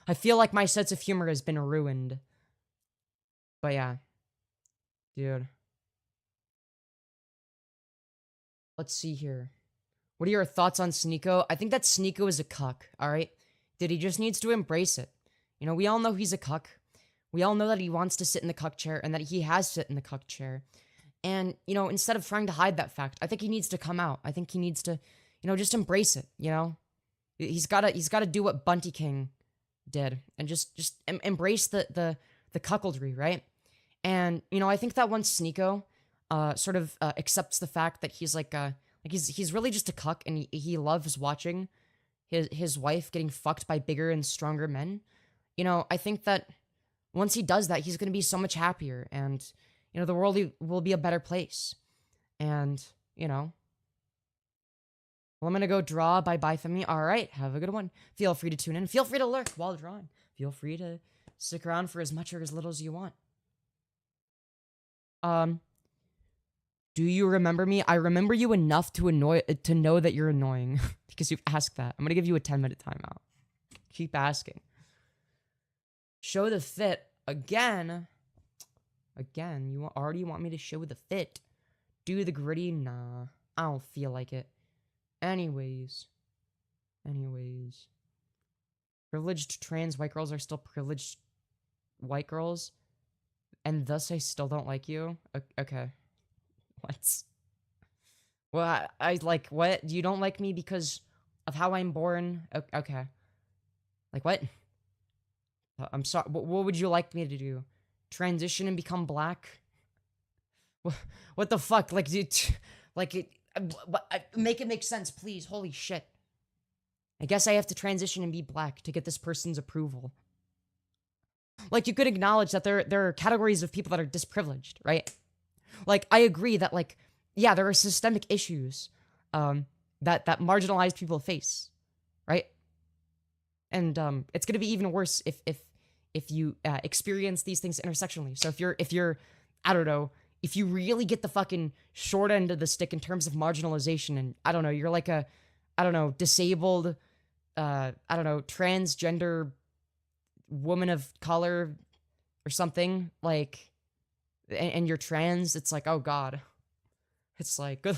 I feel like my sense of humor has been ruined. But yeah. Dude. Let's see here. What are your thoughts on Sneeko? I think that Sneeko is a cuck, alright? Dude, he just needs to embrace it. You know, we all know he's a cuck. We all know that he wants to sit in the cuck chair and that he has sit in the cuck chair. And, you know, instead of trying to hide that fact, I think he needs to come out. I think he needs to, you know, just embrace it, you know? He's gotta do what Bunty King did and just embrace the cuckoldry, right? And, you know, I think that once Sneeko sort of accepts the fact that he's like he's really just a cuck and he loves watching his wife getting fucked by bigger and stronger men. You know, I think that once he does that, he's going to be so much happier and, you know, the world will be a better place. And, you know, well, I'm going to go draw. Bye-bye, Femi. All right, have a good one. Feel free to tune in. Feel free to lurk while drawing. Feel free to stick around for as much or as little as you want. Do you remember me? I remember you enough to know that you're annoying because you've asked that. I'm gonna give you a 10-minute timeout. Keep asking. Show the fit again. Again, you already want me to show the fit. Do the gritty? Nah, I don't feel like it. Anyways. Privileged trans white girls are still privileged white girls. And thus I still don't like you? Okay. What? Well, I like, what? You don't like me because of how I'm born? Okay. Like, what? I'm sorry, what would you like me to do? Transition and become black? What the fuck? Like, dude, like, make it make sense, please. Holy shit. I guess I have to transition and be black to get this person's approval. Like, you could acknowledge that there are categories of people that are disprivileged, right? Like, I agree that, like, yeah, there are systemic issues that marginalized people face, right? And it's gonna be even worse if you experience these things intersectionally. So if you're I don't know, if you really get the fucking short end of the stick in terms of marginalization, and I don't know, you're like a, I don't know, disabled, I don't know, transgender woman of color or something, like, and you're trans, it's like, oh god. It's like, good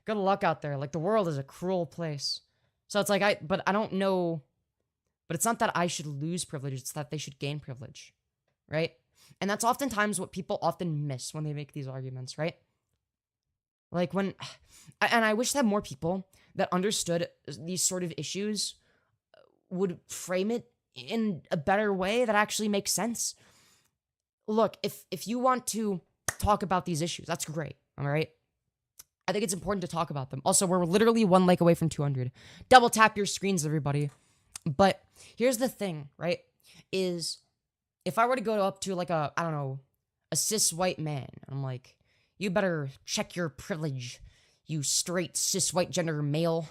luck out there. Like, the world is a cruel place. So it's like, but I don't know, but it's not that I should lose privilege, it's that they should gain privilege, right? And that's oftentimes what people often miss when they make these arguments, right? Like, and I wish that more people that understood these sort of issues would frame it in a better way that actually makes sense. Look, if you want to talk about these issues, that's great, all right? I think it's important to talk about them. Also, we're literally 1 like away from 200. Double tap your screens, everybody. But here's the thing, right? Is if I were to go up to like a, I don't know, a cis white man, I'm like, you better check your privilege, you straight cis white gender male,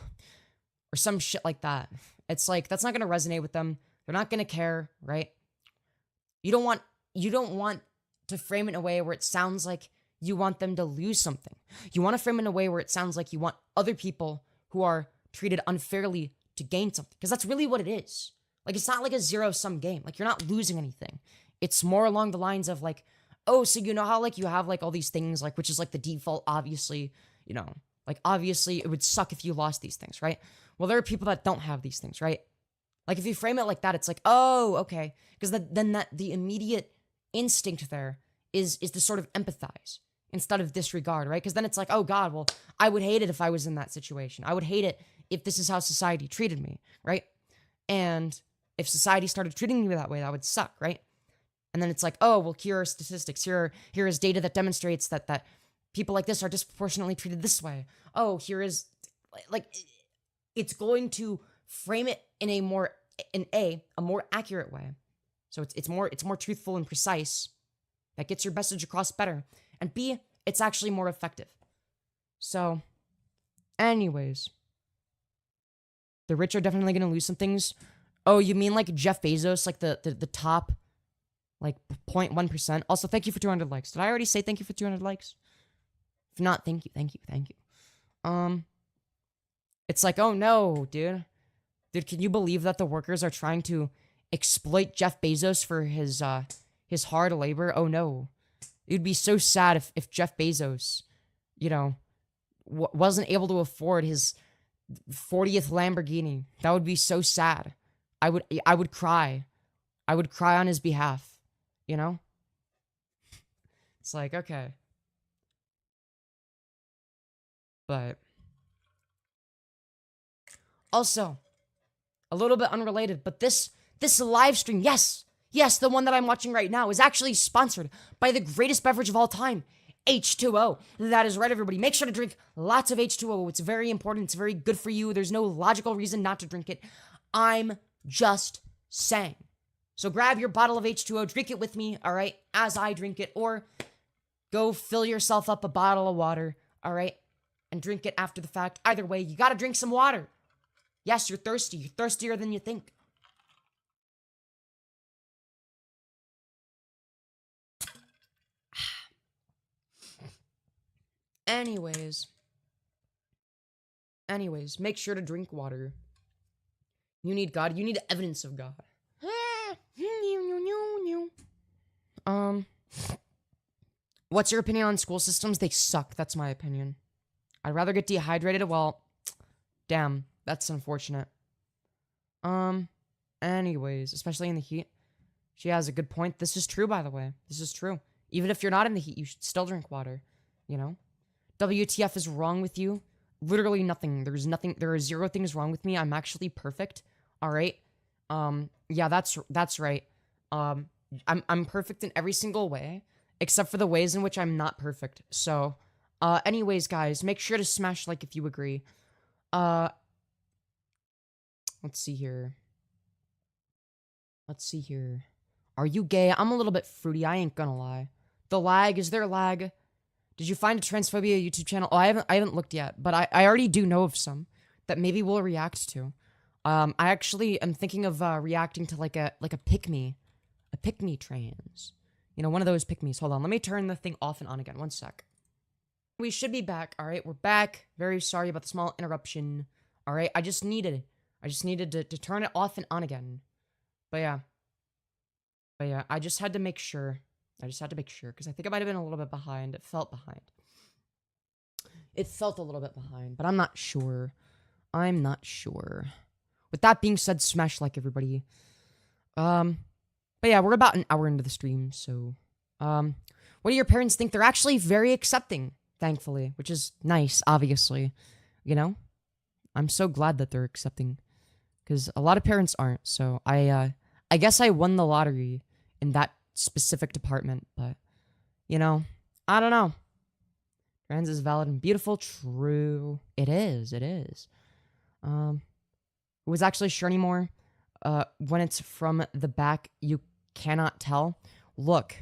or some shit like that. It's like, that's not gonna resonate with them. They're not gonna care, right? You don't want to frame it in a way where it sounds like you want them to lose something. You want to frame it in a way where it sounds like you want other people who are treated unfairly to gain something. Because that's really what it is. Like, it's not like a zero-sum game. Like, you're not losing anything. It's more along the lines of like, oh, so you know how like you have like all these things, like, which is like the default, obviously, you know, like, obviously it would suck if you lost these things, right? Well, there are people that don't have these things, right? Like, if you frame it like that, it's like, oh, okay. Because then the immediate instinct there is to sort of empathize instead of disregard, right? Because then it's like, oh god, well, I would hate it if I was in that situation. I would hate it if this is how society treated me, right? And if society started treating me that way, that would suck, right? And then it's like, oh, well, here are statistics. Here is data that demonstrates that people like this are disproportionately treated this way. Oh, here is, like, it's going to frame it in a more accurate way. So it's more truthful and precise. That gets your message across better. And B, it's actually more effective. So, anyways, the rich are definitely going to lose some things. Oh, you mean like Jeff Bezos, like the top, like 0.1%? Also, thank you for 200 likes. Did I already say thank you for 200 likes? If not, thank you. It's like, oh no, dude. Dude, can you believe that the workers are trying to exploit Jeff Bezos for his hard labor? Oh no. It would be so sad if Jeff Bezos, you know, wasn't able to afford his 40th Lamborghini. That would be so sad. I would cry. I would cry on his behalf, you know? It's like, okay. But also, a little bit unrelated, but this live stream, yes, the one that I'm watching right now, is actually sponsored by the greatest beverage of all time, H2O. That is right, everybody. Make sure to drink lots of H2O. It's very important. It's very good for you. There's no logical reason not to drink it. I'm just saying. So grab your bottle of H2O, drink it with me, all right, as I drink it, or go fill yourself up a bottle of water, all right, and drink it after the fact. Either way, you gotta drink some water. Yes, you're thirsty. You're thirstier than you think. Anyways, make sure to drink water. You need God. You need evidence of God. What's your opinion on school systems? They suck. That's my opinion. I'd rather get dehydrated. Well, damn, that's unfortunate. Anyways, especially in the heat. She has a good point. This is true, by the way. This is true. Even if you're not in the heat, you should still drink water, you know? WTF is wrong with you? Literally nothing. There are 0 things wrong with me. I'm actually perfect. All right? Yeah, that's right. I'm perfect in every single way, except for the ways in which I'm not perfect. So, anyways, guys, make sure to smash like if you agree. Let's see here. Are you gay? I'm a little bit fruity, I ain't gonna lie. The lag, is there lag? Did you find a transphobia YouTube channel? Oh, I haven't looked yet, but I already do know of some that maybe we'll react to. I actually am thinking of reacting to like a pick-me. A pick-me trans. You know, one of those pick-me's. Hold on, let me turn the thing off and on again. One sec. We should be back. All right, we're back. Very sorry about the small interruption. All right, I just needed to turn it off and on again. But yeah, I just had to make sure. Because I think I might have been a little bit behind. It felt behind. It felt a little bit behind, but I'm not sure. With that being said, smash like, everybody. But yeah, we're about an hour into the stream, so, what do your parents think? They're actually very accepting, thankfully, which is nice, obviously, you know? I'm so glad that they're accepting, because a lot of parents aren't, so I guess I won the lottery in that specific department, but, you know, I don't know. Trans is valid and beautiful, true. It is. Who was actually sure anymore? When it's from the back, you cannot tell. Look,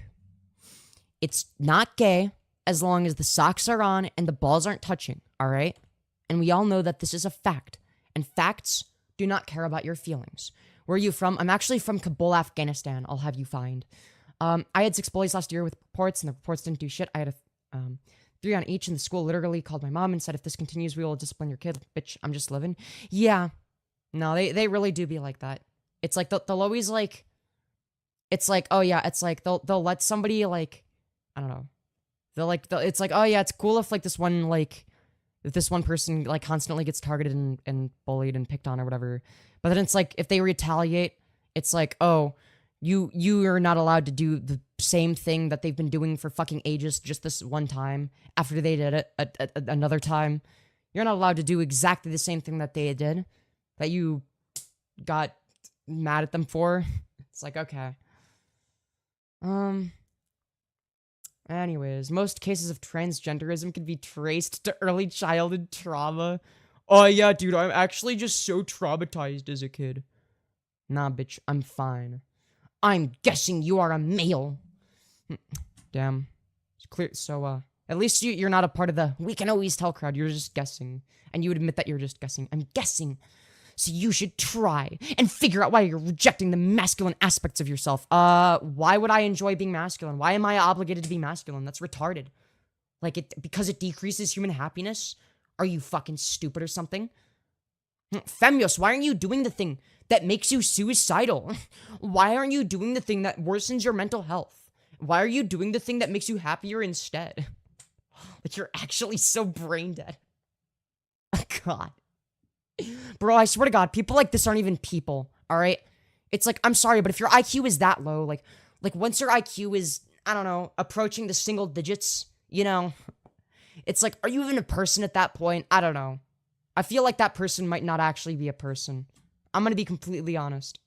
it's not gay as long as the socks are on and the balls aren't touching, all right? And we all know that this is a fact, and facts do not care about your feelings. Where are you from? I'm actually from Kabul, Afghanistan. I'll have you find. I had 6 bullies last year with reports, and the reports didn't do shit. I had 3 on each, and the school literally called my mom and said, if this continues, we will discipline your kid. Bitch, I'm just living. Yeah. No, they really do be like that. It's like, they'll always, like, it's like, oh yeah, it's like, they'll let somebody, like, I don't know. It's like, oh yeah, it's cool if, like, this one person, like, constantly gets targeted and bullied and picked on or whatever. But then it's like, if they retaliate, it's like, oh, you are not allowed to do the same thing that they've been doing for fucking ages just this one time after they did it another time. You're not allowed to do exactly the same thing that they did, that you got mad at them for. It's like, okay. Anyways, most cases of transgenderism can be traced to early childhood trauma. Oh yeah, dude, I'm actually just so traumatized as a kid. Nah, bitch, I'm fine. I'm guessing you are a male. Damn. It's clear. So, at least you're not a part of the we can always tell crowd. You're just guessing. And you would admit that you're just guessing. I'm guessing. So you should try and figure out why you're rejecting the masculine aspects of yourself. Why would I enjoy being masculine? Why am I obligated to be masculine? That's retarded. Like, because it decreases human happiness? Are you fucking stupid or something? Femyoz, why aren't you doing the thing that makes you suicidal? Why aren't you doing the thing that worsens your mental health? Why are you doing the thing that makes you happier instead? Like, you're actually so brain dead. God. Bro, I swear to God, people like this aren't even people, alright? It's like, I'm sorry, but if your IQ is that low, like once your IQ is, I don't know, approaching the single digits, you know, it's like, are you even a person at that point? I don't know. I feel like that person might not actually be a person. I'm gonna be completely honest.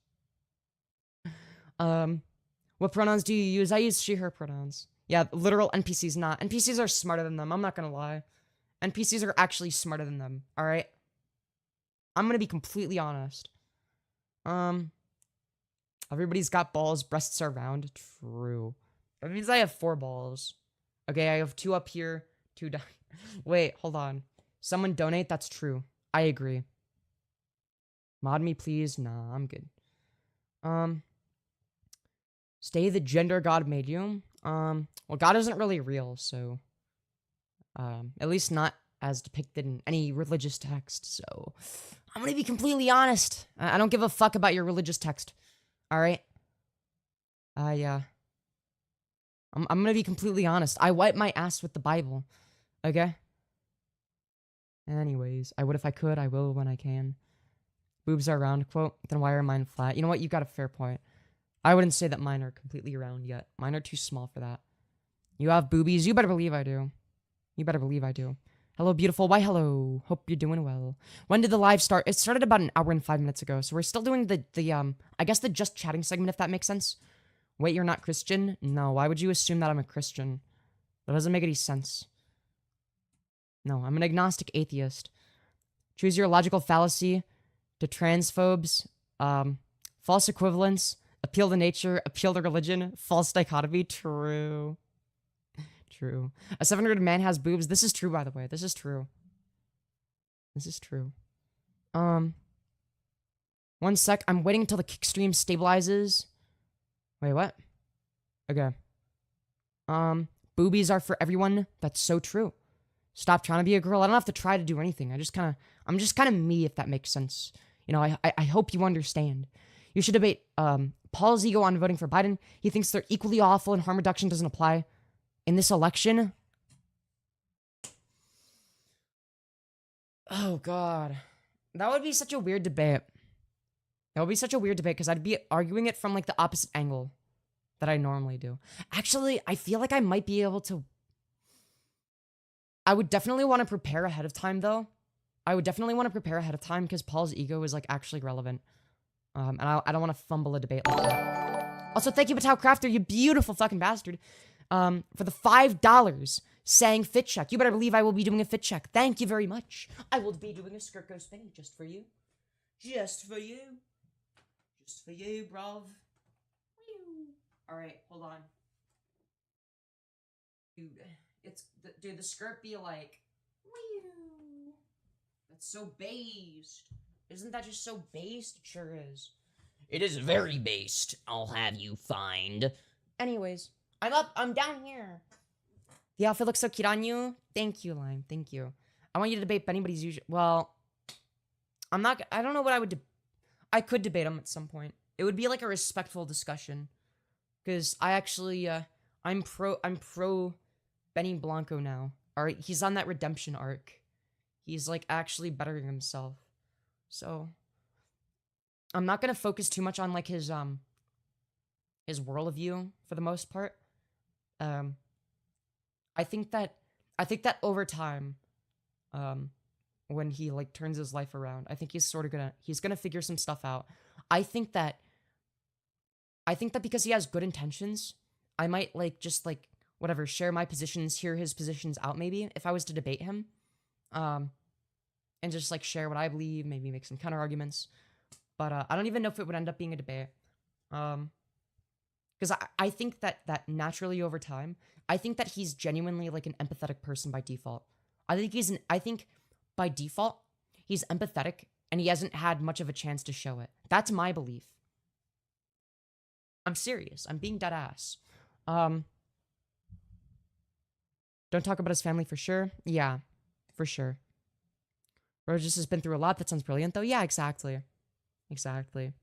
What pronouns do you use? I use she, her pronouns. Yeah, literal NPCs not. NPCs are smarter than them, I'm not gonna lie. NPCs are actually smarter than them, alright? I'm gonna be completely honest. Everybody's got balls, breasts are round. True. That means I have 4 balls. Okay, I have 2 up here, 2 down. Wait, hold on. Someone donate? That's true. I agree. Mod me, please. Nah, I'm good. Stay the gender God made you. Well, God isn't really real, so... at least not as depicted in any religious text, so... I'm gonna be completely honest. I don't give a fuck about your religious text. Alright? Yeah. I'm gonna be completely honest. I wipe my ass with the Bible. Okay? Anyways, I would if I could, I will when I can. Boobs are round, quote. Then why are mine flat? You know what? You got a fair point. I wouldn't say that mine are completely round yet. Mine are too small for that. You have boobies? You better believe I do. You better believe I do. Hello, beautiful. Why, hello. Hope you're doing well. When did the live start? It started about an hour and 5 minutes ago. So we're still doing I guess the just chatting segment, if that makes sense. Wait, you're not Christian? No, why would you assume that I'm a Christian? That doesn't make any sense. No, I'm an agnostic atheist. Choose your logical fallacy to transphobes, false equivalence, appeal to nature, appeal to religion, false dichotomy. True. True. A 700 man has boobs. This is true, by the way. This is true. This is true. 1 sec. I'm waiting until the kick stream stabilizes. Wait, what? Okay. Boobies are for everyone. That's so true. Stop trying to be a girl. I don't have to try to do anything. I'm just kind of me, if that makes sense. You know, I hope you understand. You should debate Paul's ego on voting for Biden. He thinks they're equally awful and harm reduction doesn't apply. In this election? Oh, God. That would be such a weird debate. That would be such a weird debate because I'd be arguing it from, like, the opposite angle that I normally do. Actually, I feel like I might be able to... I would definitely want to prepare ahead of time, though. I would definitely want to prepare ahead of time because Paul's ego is, like, actually relevant. And I don't want to fumble a debate like that. Also, thank you, Matau Crafter, you beautiful fucking bastard. For the $5 saying fit check. You better believe I will be doing a fit check. Thank you very much. I will be doing a Skirt Go Spinny just for you. Just for you. Just for you, bruv. Alright, hold on. Dude, the skirt be like... That's so based. Isn't that just so based? It sure is. It is very based. I'll have you find. Anyways. I'm up. I'm down here. The outfit looks so cute on you. Thank you, Lime. Thank you. I want you to debate anybody's usual. Well, I'm not. I don't know what I would. I could debate him at some point. It would be like a respectful discussion, because I actually, I'm pro Benny Blanco now. All right, he's on that redemption arc. He's like actually bettering himself. So I'm not gonna focus too much on like his worldview for the most part. I think that over time, when he like turns his life around, I think he's gonna figure some stuff out. I think that because he has good intentions, I might like just like whatever share my positions, hear his positions out maybe if I was to debate him, and just like share what I believe, maybe make some counter arguments. But I don't even know if it would end up being a debate. Because I think that naturally over time, I think that he's genuinely like an empathetic person by default. I think by default, he's empathetic and he hasn't had much of a chance to show it. That's my belief. I'm serious. I'm being dead ass. Don't talk about his family for sure. Yeah, for sure. Rogers has been through a lot. That sounds brilliant though. Yeah, exactly. Exactly.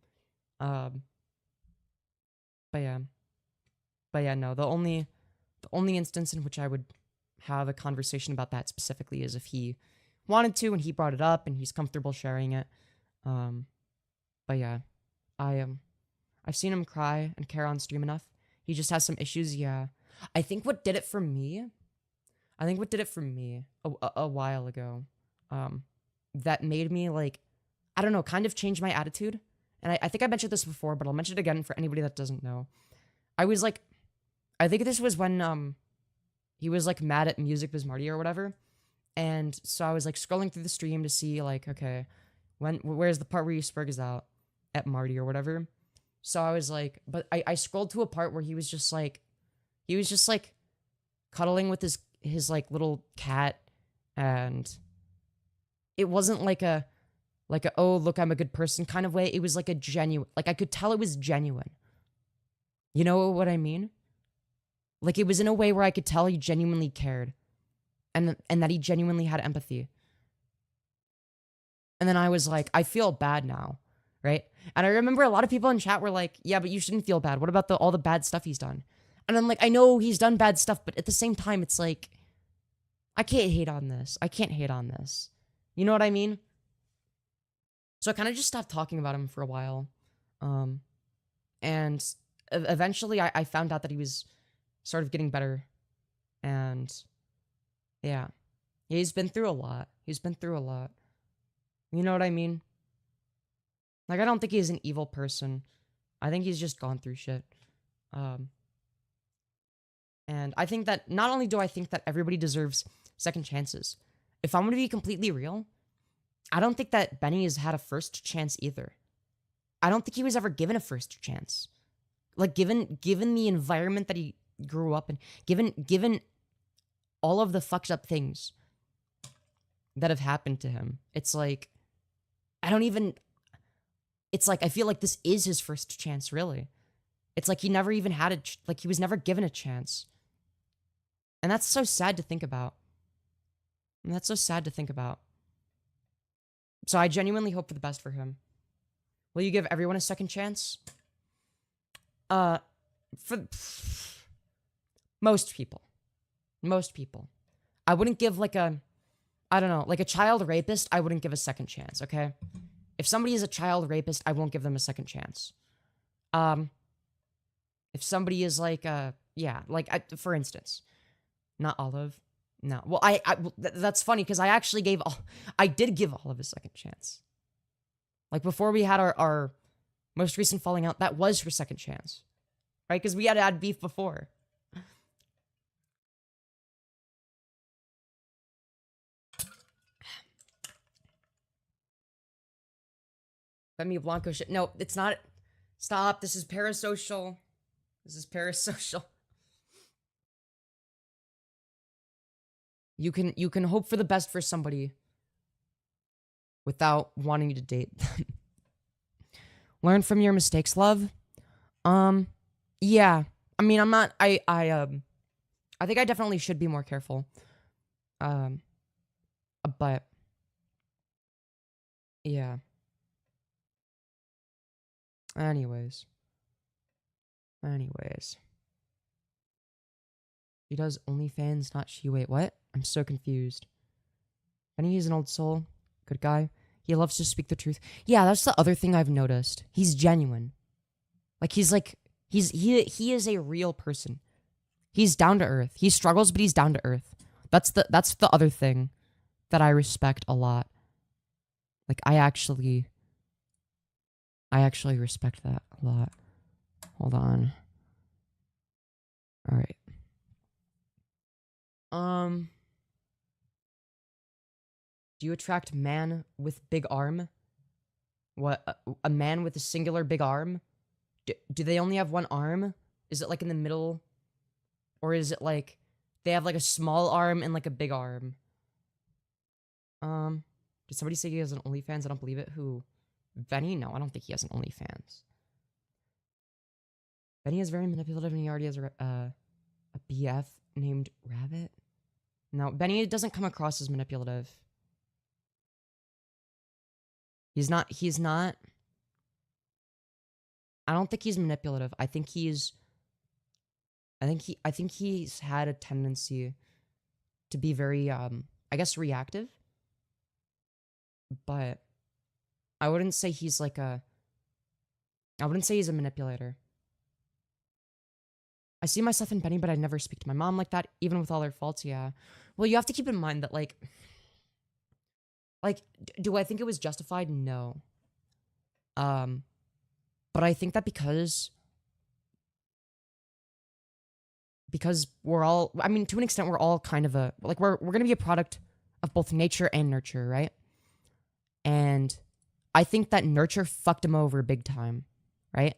But yeah, no, the only instance in which I would have a conversation about that specifically is if he wanted to and he brought it up and he's comfortable sharing it. But yeah, I've seen him cry and care on stream enough. He just has some issues, yeah. I think what did it for me a while ago, that made me like, I don't know, kind of change my attitude. And I think I mentioned this before, but I'll mention it again for anybody that doesn't know. I was like, I think this was when he was like mad at Music Biz Marty or whatever. And so I was like scrolling through the stream to see like, okay, where's the part where he spurgs out at Marty or whatever. So I was like, but I scrolled to a part where he was just like cuddling with his like little cat, and it wasn't like a oh look, I'm a good person kind of way. It was like a genuine, like I could tell it was genuine. You know what I mean? Like it was in a way where I could tell he genuinely cared, and that he genuinely had empathy. And then I was like, I feel bad now, right? And I remember a lot of people in chat were like, yeah, but you shouldn't feel bad. What about all the bad stuff he's done? And I'm like, I know he's done bad stuff, but at the same time, it's like, I can't hate on this. I can't hate on this. You know what I mean? So I kind of just stopped talking about him for a while. And eventually I found out that he was sort of getting better And yeah. He's been through a lot. He's been through a lot. You know what I mean? Like, I don't think he's an evil person. I think he's just gone through shit. And I think that, not only do I think that everybody deserves second chances, if I'm going to be completely real, I don't think that Benny has had a first chance either. I don't think he was ever given a first chance. Like, given the environment that he grew up in, given all of the fucked up things that have happened to him, it's like, it's like, I feel like this is his first chance, really. It's like he never even had like, he was never given a chance. And that's so sad to think about. And that's so sad to think about. So I genuinely hope for the best for him. Will you give everyone a second chance? For most people. Most people. I wouldn't give like a, I don't know, like a child rapist, I wouldn't give a second chance, okay? If somebody is a child rapist, I won't give them a second chance. If somebody is like, yeah, like, for instance, not Olive. No. Well, that's funny because I did give Olive a second chance. Like, before we had our most recent falling out, that was her second chance. Right? Because we had beef before. Femi Blanco shit. No, it's not. Stop. This is parasocial. This is parasocial. You can hope for the best for somebody without wanting to date them. Learn from your mistakes, love. Yeah. I mean, I'm not. I think I definitely should be more careful. But yeah. Anyways. She does OnlyFans, not she. Wait, what? I'm so confused. Benny is an old soul. Good guy. He loves to speak the truth. Yeah, that's the other thing I've noticed. He's genuine. Like, he is a real person. He's down to earth. He struggles, but he's down to earth. That's the other thing that I respect a lot. Like, I actually respect that a lot. Hold on. All right. Do you attract man with big arm? What, a man with a singular big arm? Do they only have one arm? Is it like in the middle? Or is it like they have like a small arm and like a big arm? Did somebody say he has an OnlyFans? I don't believe it. Who? Benny? No, I don't think he has an OnlyFans. Benny is very manipulative and he already has a BF named Rabbit. No, Benny doesn't come across as manipulative. He's not. I don't think he's manipulative. I think he's had a tendency to be very, I guess, reactive. But I wouldn't say he's like I wouldn't say he's a manipulator. I see myself in Benny, but I never speak to my mom like that, even with all her faults, yeah. Well, you have to keep in mind that, like, do I think it was justified? No. But I think that because we're all, I mean, to an extent, we're all kind of we're going to be a product of both nature and nurture, right? And I think that nurture fucked him over big time, right?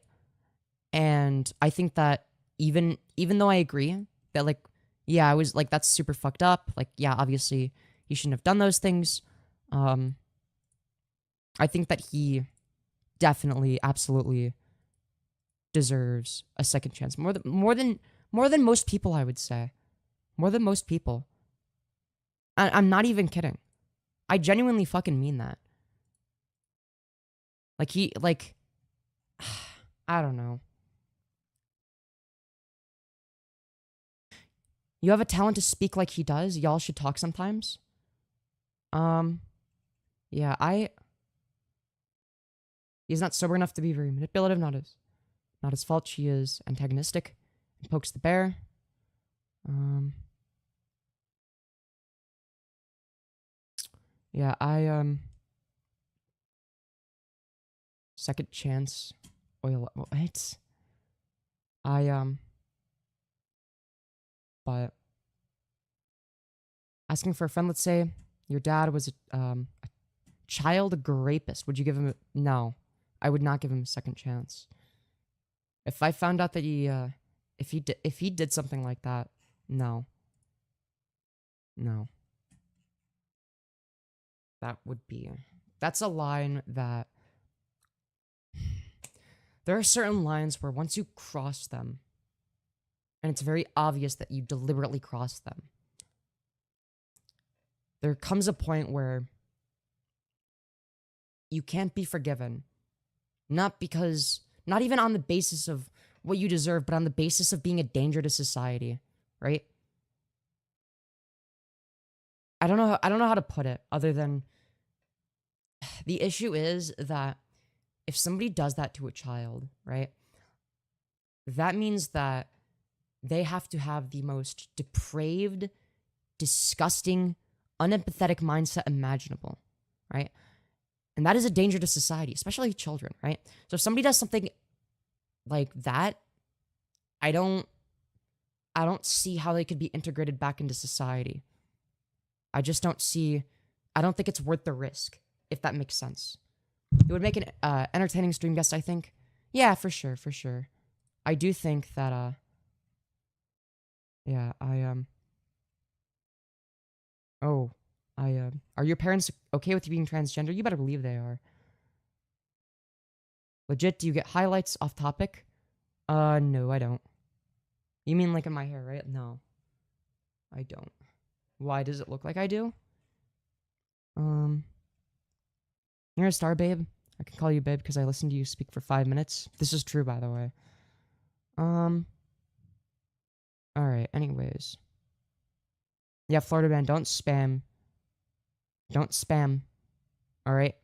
And I think that even though I agree that, like, yeah, I was like, that's super fucked up. Like, yeah, obviously he shouldn't have done those things. I think that he definitely, absolutely deserves a second chance. More than most people, I would say. More than most people. I'm not even kidding. I genuinely fucking mean that. Like, I don't know. You have a talent to speak like he does. Y'all should talk sometimes. Yeah, he's not sober enough to be very manipulative. Not his fault. She is antagonistic and pokes the bear. Yeah, second chance oil. What? I but asking for a friend. Let's say your dad was a child rapist. Would you give him? No, I would not give him a second chance. If I found out that if he did something like that, no, no, that would be. That's a line that. There are certain lines where once you cross them, and it's very obvious that you deliberately crossed them, there comes a point where you can't be forgiven. Not even on the basis of what you deserve, but on the basis of being a danger to society, right? I don't know how to put it other than the issue is that if somebody does that to a child, right? That means that they have to have the most depraved, disgusting, unempathetic mindset imaginable, right? And that is a danger to society, especially children, right? So if somebody does something like that, I don't see how they could be integrated back into society. I just don't see. I don't think it's worth the risk, if that makes sense. It would make an entertaining stream guest, I think. Yeah, for sure, for sure. I do think that yeah, oh, are your parents okay with you being transgender? You better believe they are. Legit, do you get highlights off topic? No, I don't. You mean like in my hair, right? No, I don't. Why does it look like I do? You're a star, babe. I can call you babe because I listened to you speak for 5 minutes. This is true, by the way. Alright, anyways. Yeah, Florida man, don't spam. Don't spam. Alright?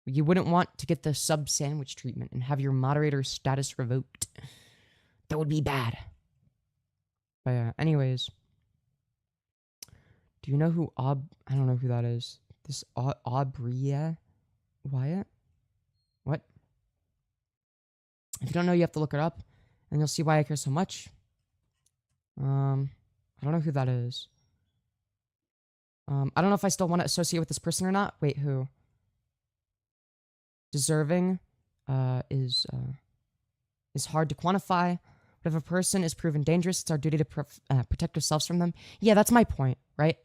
You wouldn't want to get the sub sandwich treatment and have your moderator status revoked. That would be bad. But yeah, anyways. Do you know who I don't know who that is. This Aubrey Wyatt? What? If you don't know, you have to look it up, and you'll see why I care so much. I don't know who that is. I don't know if I still want to associate with this person or not. Wait, who? Deserving is hard to quantify. But if a person is proven dangerous, it's our duty to protect ourselves from them. Yeah, that's my point, right?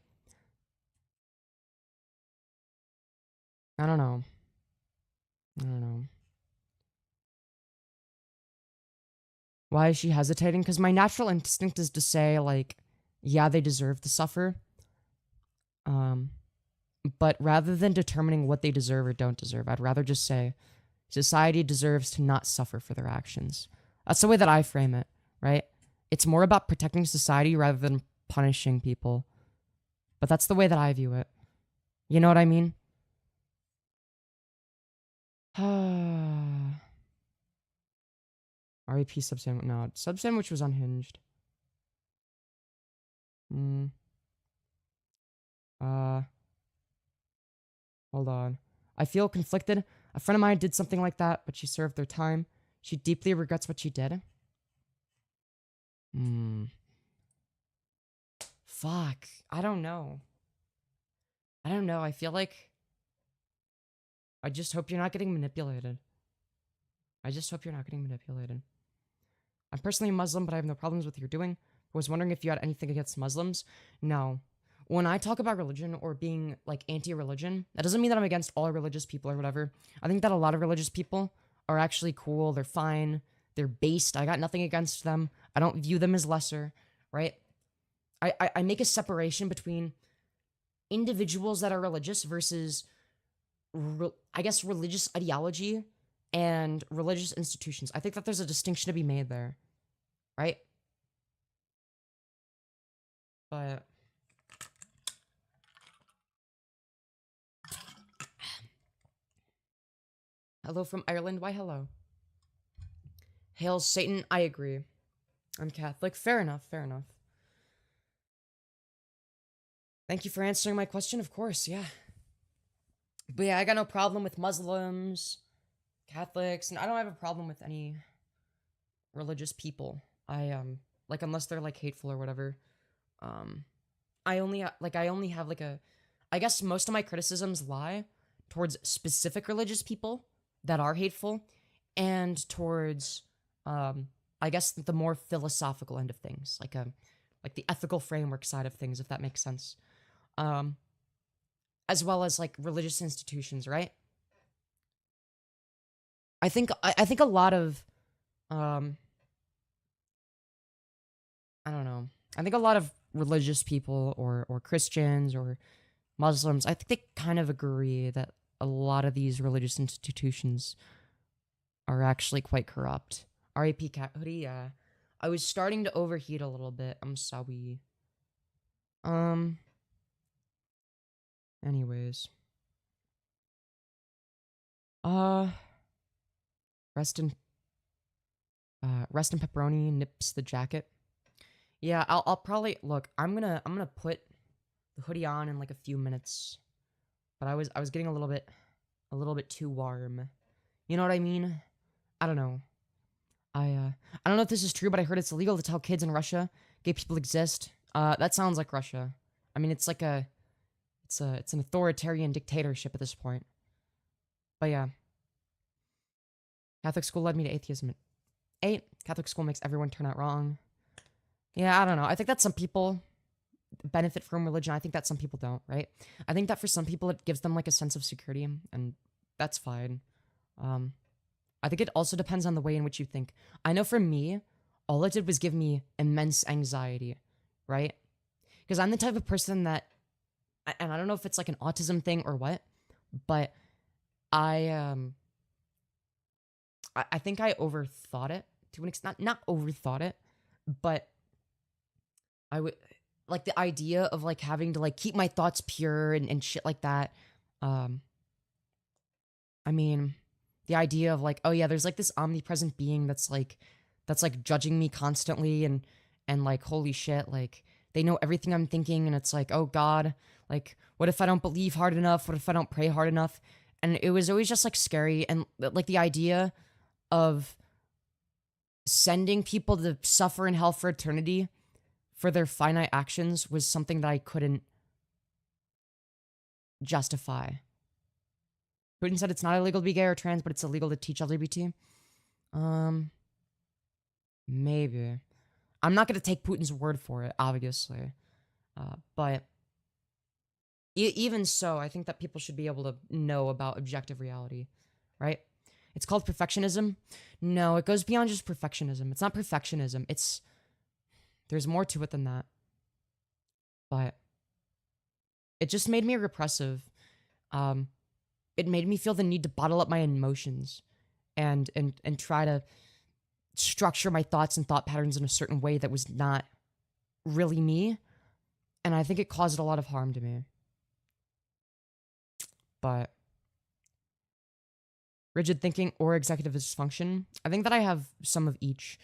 I don't know. Why is she hesitating? Because my natural instinct is to say, like, yeah, they deserve to suffer. But rather than determining what they deserve or don't deserve, I'd rather just say society deserves to not suffer for their actions. That's the way that I frame it, right? It's more about protecting society rather than punishing people. But that's the way that I view it. You know what I mean? R.I.P. Sub Sandwich. No, Sub Sandwich was unhinged. Hold on. I feel conflicted. A friend of mine did something like that, but she served their time. She deeply regrets what she did. Fuck. I don't know. I feel like I just hope you're not getting manipulated. I'm personally Muslim, but I have no problems with what you're doing. I was wondering if you had anything against Muslims. No. When I talk about religion or being like anti-religion, that doesn't mean that I'm against all religious people or whatever. I think that a lot of religious people are actually cool. They're fine. They're based. I got nothing against them. I don't view them as lesser, right? I make a separation between individuals that are religious versus, I guess, religious ideology and religious institutions. I think that there's a distinction to be made there, right? But hello from Ireland. Why hello? Hail Satan. I agree. I'm Catholic. Fair enough. Thank you for answering my question, of course, yeah. But yeah, I got no problem with Muslims, Catholics, and I don't have a problem with any religious people. Like, unless they're like hateful or whatever. Um I only have like a I guess most of my criticisms lie towards specific religious people that are hateful and towards I guess the more philosophical end of things, like the ethical framework side of things, if that makes sense. Um as well as like religious institutions, right? I think a lot of um I don't know. I think a lot of religious people or Christians or Muslims, I think they kind of agree that a lot of these religious institutions are actually quite corrupt. R.A.P. Cat Hoodie, yeah. I was starting to overheat a little bit. I'm sorry. Um, anyways. Uh, rest in, rest in pepperoni nips the jacket. Yeah, I'll probably, look, I'm gonna put the hoodie on in like a few minutes. But I was getting a little bit too warm. You know what I mean? I don't know. I don't know if this is true, but I heard it's illegal to tell kids in Russia gay people exist. That sounds like Russia. I mean, it's like it's an authoritarian dictatorship at this point. But yeah, Catholic school led me to atheism. 8, Catholic school makes everyone turn out wrong. Yeah, I don't know. I think that some people benefit from religion. I think that some people don't, right? I think that for some people it gives them like a sense of security, and that's fine. I think it also depends on the way in which you think. I know for me, all it did was give me immense anxiety, right? Because I'm the type of person that, and I don't know if it's like an autism thing or what, but I I think I overthought it to an extent. Not overthought it, but I would like the idea of like having to like keep my thoughts pure and shit like that. Um, I mean, the idea of like, oh yeah, there's like this omnipresent being that's like judging me constantly and like holy shit, like they know everything I'm thinking and it's like, oh god, like what if I don't believe hard enough? What if I don't pray hard enough? And it was always just like scary and like the idea of sending people to suffer in hell for eternity for their finite actions was something that I couldn't justify. Putin said it's not illegal to be gay or trans, but it's illegal to teach LGBT. Maybe. I'm not gonna take Putin's word for it, obviously. But even so, I think that people should be able to know about objective reality, right? It's called perfectionism. No, it goes beyond just perfectionism. It's not perfectionism. There's more to it than that. But it just made me repressive. It made me feel the need to bottle up my emotions and try to structure my thoughts and thought patterns in a certain way that was not really me. And I think it caused a lot of harm to me. But rigid thinking or executive dysfunction, I think that I have some of each.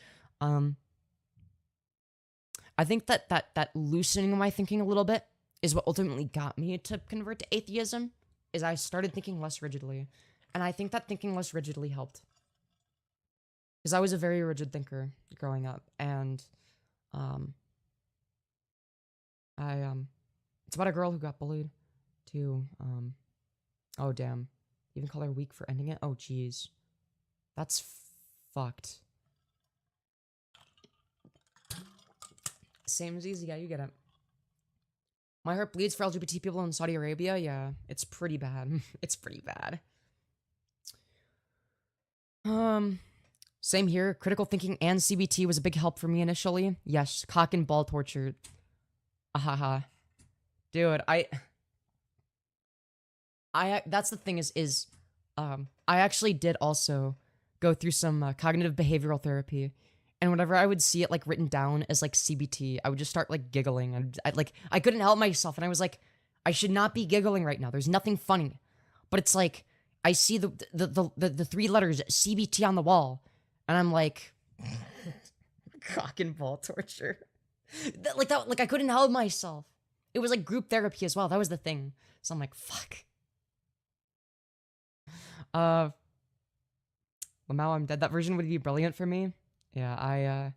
I think that loosening my thinking a little bit is what ultimately got me to convert to atheism, is I started thinking less rigidly. And I think that thinking less rigidly helped. Because I was a very rigid thinker growing up, and it's about a girl who got bullied too. Oh damn. Even call her weak for ending it? Oh jeez. That's fucked. Same as easy, yeah, you get it. My heart bleeds for LGBT people in Saudi Arabia. Yeah, it's pretty bad. It's pretty bad. Same here. Critical thinking and CBT was a big help for me initially. Yes, cock and ball torture. Ahaha. Dude, that's the thing is I actually did also go through some cognitive behavioral therapy. And whenever I would see it like written down as like CBT, I would just start like giggling. And I couldn't help myself, and I was like, I should not be giggling right now. There's nothing funny. But it's like I see the 3 letters CBT on the wall, and I'm like, cock and ball torture. Like I couldn't help myself. It was like group therapy as well. That was the thing. So I'm like, fuck. Well, now I'm dead. That version would be brilliant for me. Yeah,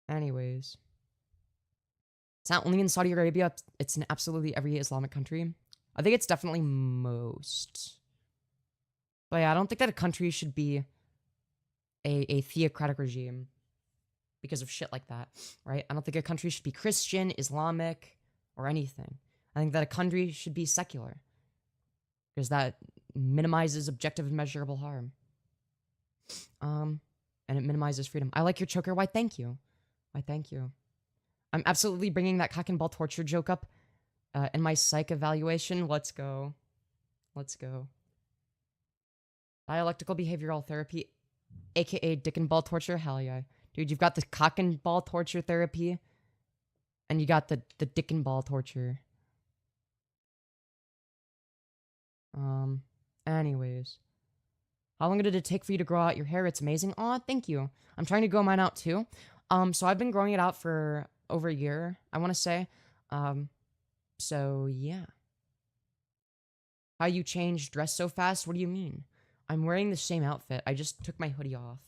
anyways. It's not only in Saudi Arabia, it's in absolutely every Islamic country. I think it's definitely most. But yeah, I don't think that a country should be a theocratic regime because of shit like that, right? I don't think a country should be Christian, Islamic, or anything. I think that a country should be secular because that minimizes objective and measurable harm. And it minimizes freedom. I like your choker. Why, thank you. Why, thank you. I'm absolutely bringing that cock and ball torture joke up in my psych evaluation. Let's go. Let's go. Dialectical behavioral therapy, aka dick and ball torture. Hell yeah. Dude, you've got the cock and ball torture therapy, and you got the dick and ball torture. Anyways. How long did it take for you to grow out your hair? It's amazing. Aw, thank you. I'm trying to grow mine out too. So I've been growing it out for over a year, I want to say. So yeah. How you changed dress so fast? What do you mean? I'm wearing the same outfit. I just took my hoodie off.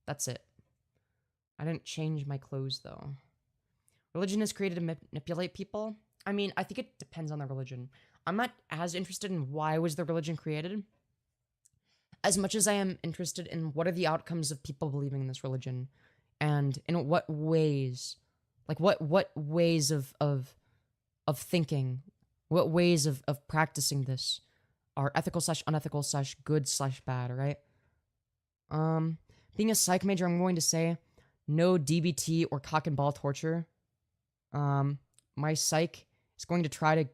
That's it. I didn't change my clothes though. Religion is created to manipulate people. I mean, I think it depends on the religion. I'm not as interested in why was the religion created as much as I am interested in what are the outcomes of people believing in this religion, and in what ways, like what ways of thinking, what ways of practicing this are ethical / unethical / good / bad, right? Being a psych major, I'm going to say no DBT or cock and ball torture. My psych is going to try to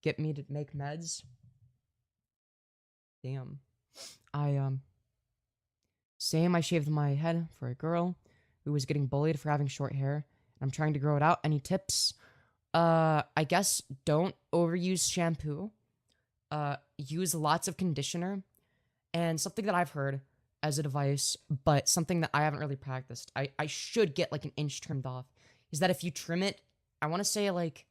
get me to make meds. Damn. Same, I shaved my head for a girl who was getting bullied for having short hair. I'm trying to grow it out. Any tips? I guess don't overuse shampoo. Use lots of conditioner. And something that I've heard as a device, but something that I haven't really practiced, I should get like an inch trimmed off, is that if you trim it, I want to say like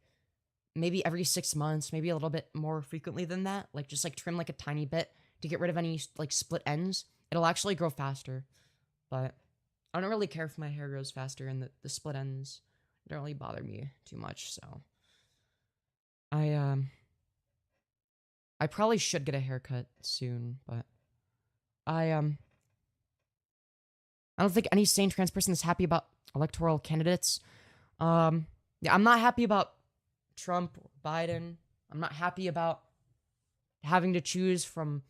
maybe every 6 months, maybe a little bit more frequently than that, like just like trim like a tiny bit to get rid of any like split ends. It'll actually grow faster. But I don't really care if my hair grows faster, and the split ends don't really bother me too much, so I probably should get a haircut soon, but I don't think any sane trans person is happy about electoral candidates. Yeah, I'm not happy about Trump or Biden. I'm not happy about having to choose from,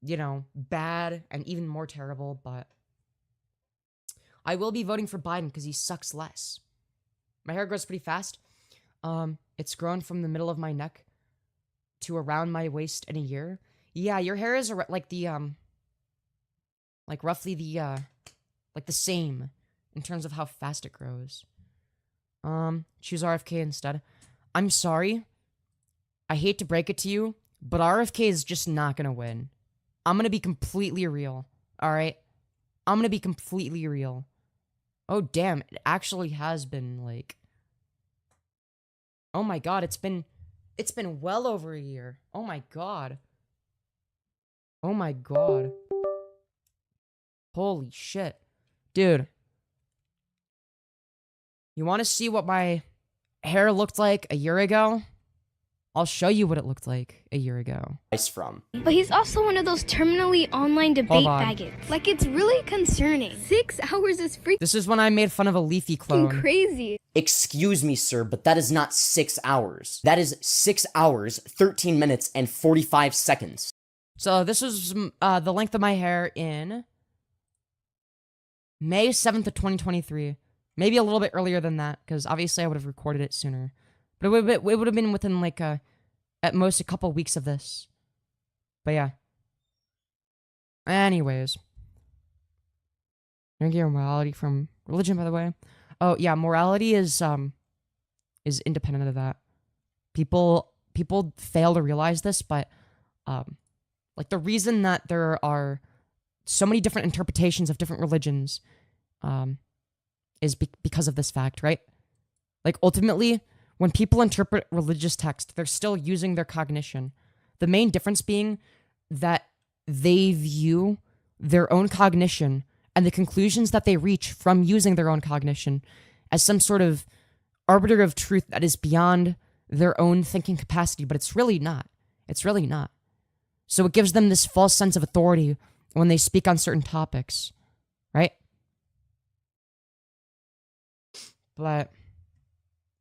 you know, bad and even more terrible, but I will be voting for Biden because he sucks less. My hair grows pretty fast. It's grown from the middle of my neck to around my waist in a year. Yeah, your hair is like the like roughly the like the same in terms of how fast it grows. Choose RFK instead. I'm sorry. I hate to break it to you, but RFK is just not gonna win. I'm gonna be completely real. All right, I'm gonna be completely real. Oh damn, it actually has been like, oh my god, it's been well over a year. Oh my god. Oh my god. Holy shit. Dude. You want to see what my hair looked like a year ago? I'll show you what it looked like a year ago. From. But he's also one of those terminally online debate faggots. Like, it's really concerning. 6 hours is freaking This is when I made fun of a Leafy clone. crazy. Excuse me, sir, but that is not 6 hours. That is 6 hours, 13 minutes, and 45 seconds. So this is the length of my hair in May 7th of 2023. Maybe a little bit earlier than that, because obviously I would have recorded it sooner. But it would have been within like at most a couple weeks of this. But yeah. Anyways. You're getting morality from religion, by the way. Oh yeah, morality is independent of that. People fail to realize this, but like the reason that there are so many different interpretations of different religions is because of this fact, right? Like ultimately, when people interpret religious text, they're still using their cognition. The main difference being that they view their own cognition and the conclusions that they reach from using their own cognition as some sort of arbiter of truth that is beyond their own thinking capacity, but it's really not. It's really not. So it gives them this false sense of authority when they speak on certain topics, right? But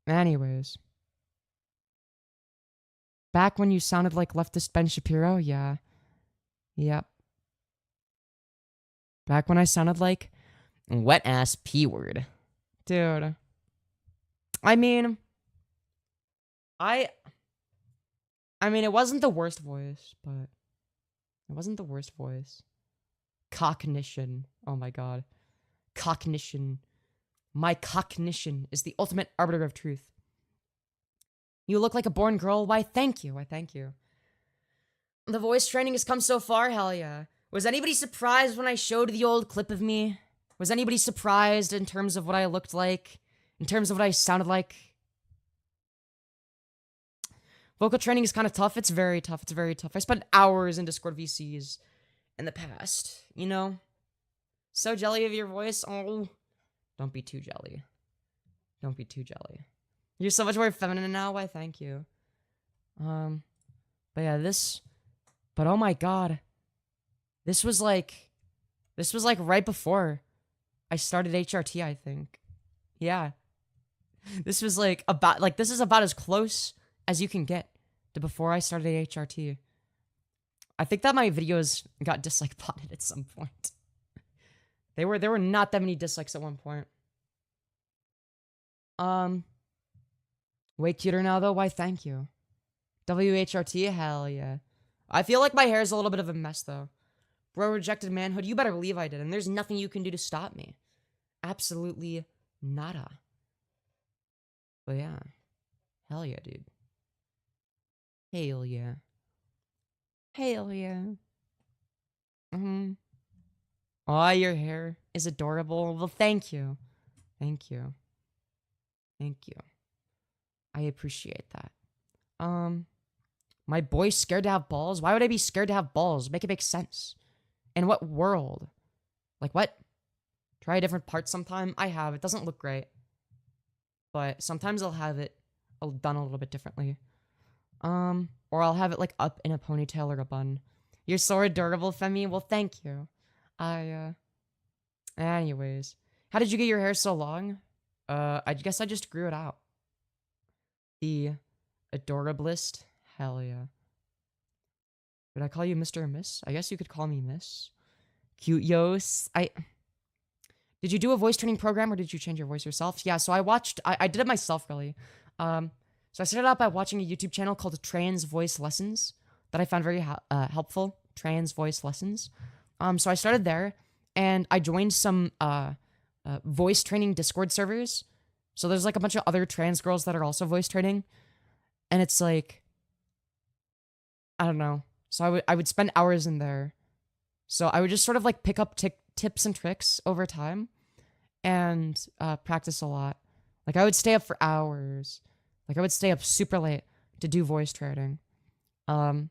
anyways, back when you sounded like leftist Ben Shapiro, yeah. Yep. Back when I sounded like wet-ass P-word. Dude. I mean, it wasn't the worst voice, but it wasn't the worst voice. Cognition. Oh my god. Cognition. My cognition is the ultimate arbiter of truth. You look like a born girl. Why, thank you. Why, thank you. The voice training has come so far. Hell yeah. Was anybody surprised when I showed the old clip of me? Was anybody surprised in terms of what I looked like? In terms of what I sounded like? Vocal training is kind of tough. It's very tough. It's very tough. I spent hours in Discord VCs in the past, you know? So jelly of your voice. Oh, don't be too jelly. Don't be too jelly. You're so much more feminine now. Why, thank you. But yeah, but oh my god. This was like right before I started HRT, I think. Yeah. This was this is about as close as you can get to before I started HRT. I think that my videos got dislike botted at some point. There were not that many dislikes at one point. Way cuter now though. Why, thank you. WHRT, hell yeah. I feel like my hair is a little bit of a mess though. Bro rejected manhood. You better believe I did, and there's nothing you can do to stop me. Absolutely nada. But yeah. Hell yeah, dude. Hell yeah. Hell yeah. Oh, your hair is adorable. Well, thank you. Thank you. Thank you. I appreciate that. My boy's scared to have balls? Why would I be scared to have balls? Make it make sense. In what world? Like what? Try a different part sometime? I have. It doesn't look great. But sometimes I'll have it done a little bit differently. Or I'll have it like up in a ponytail or a bun. You're so adorable, Femi. Well, thank you. Anyways. How did you get your hair so long? I guess I just grew it out. The adorablest? Hell yeah. Did I call you Mr. or Miss? I guess you could call me Miss. Cute yos. Did you do a voice training program or did you change your voice yourself? Yeah, so I did it myself really. So I started out by watching a YouTube channel called Trans Voice Lessons that I found very helpful. Trans Voice Lessons. So I started there and I joined some voice training Discord servers. So there's like a bunch of other trans girls that are also voice training. And it's like, I don't know. So I would spend hours in there. So I would just sort of like pick up tips and tricks over time and practice a lot. Like I would stay up for hours. Like I would stay up super late to do voice training. And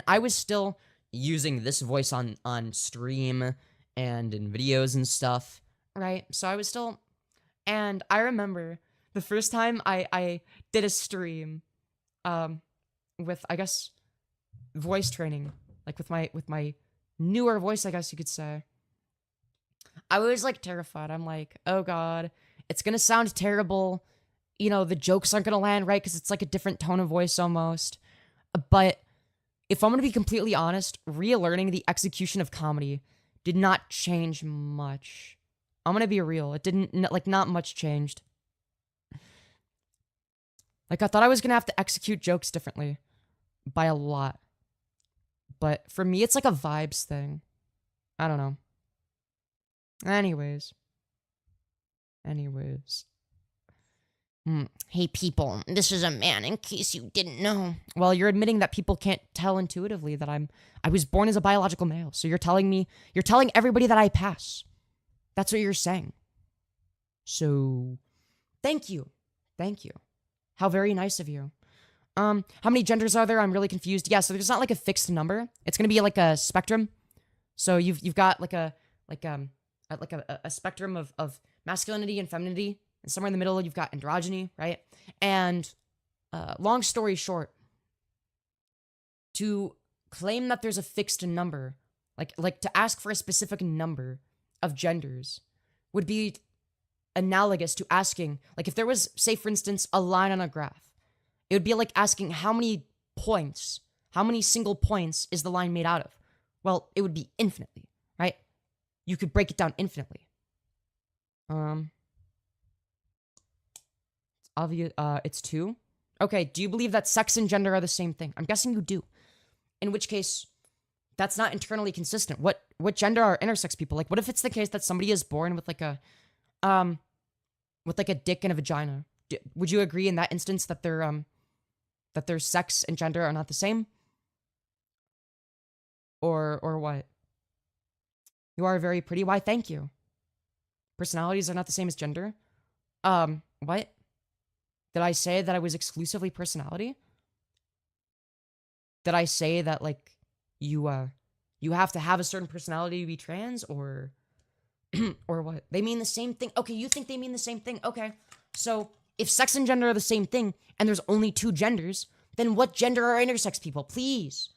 I was still using this voice on stream and in videos and stuff, right? So I was still, and I remember the first time I did a stream with, I guess, voice training, like with my newer voice, I guess you could say. I was like terrified. I'm like, oh god, it's gonna sound terrible. You know, the jokes aren't gonna land right because it's like a different tone of voice almost. But if I'm gonna be completely honest, relearning the execution of comedy did not change much. I'm gonna be real. It didn't, like, not much changed. Like, I thought I was gonna have to execute jokes differently by a lot. But for me, it's like a vibes thing. I don't know. Anyways. Hey, people, this is a man, in case you didn't know. Well, you're admitting that people can't tell intuitively that I was born as a biological male. So you're telling everybody that I pass. That's what you're saying. So, thank you. Thank you. How very nice of you. How many genders are there? I'm really confused. Yeah, so there's not like a fixed number. It's gonna be like a spectrum. So you've got like a spectrum of masculinity and femininity, and somewhere in the middle you've got androgyny, right? And long story short, to claim that there's a fixed number, like to ask for a specific number of genders, would be analogous to asking, like if there was, say for instance, a line on a graph, it would be like asking how many single points is the line made out of? Well, it would be infinitely, right? You could break it down infinitely. It's obvious. It's 2. Okay, do you believe that sex and gender are the same thing? I'm guessing you do. In which case, that's not internally consistent. What gender are intersex people? Like, what if it's the case that somebody is born with like a dick and a vagina? Would you agree in that instance that their sex and gender are not the same? Or what? You are very pretty. Why, thank you. Personalities are not the same as gender? What? Did I say that I was exclusively personality? Did I say that, like, you have to have a certain personality to be trans, or or what? They mean the same thing. Okay, you think they mean the same thing. Okay. So, if sex and gender are the same thing, and there's only 2 genders, then what gender are intersex people? Please.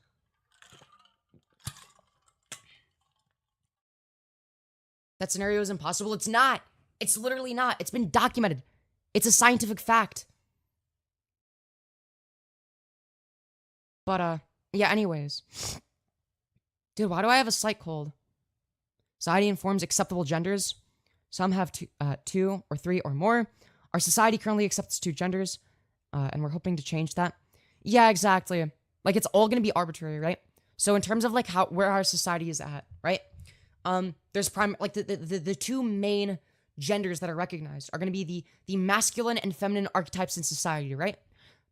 That scenario is impossible. It's not. It's literally not. It's been documented. It's a scientific fact. But, yeah, anyways. Dude, why do I have a slight cold? Society informs acceptable genders. Some have 2 or 3 or more. Our society currently accepts 2 genders, and we're hoping to change that. Yeah, exactly. Like, it's all gonna be arbitrary, right? So in terms of, like, where our society is at, right? There's the 2 main genders that are recognized are gonna be the masculine and feminine archetypes in society, right?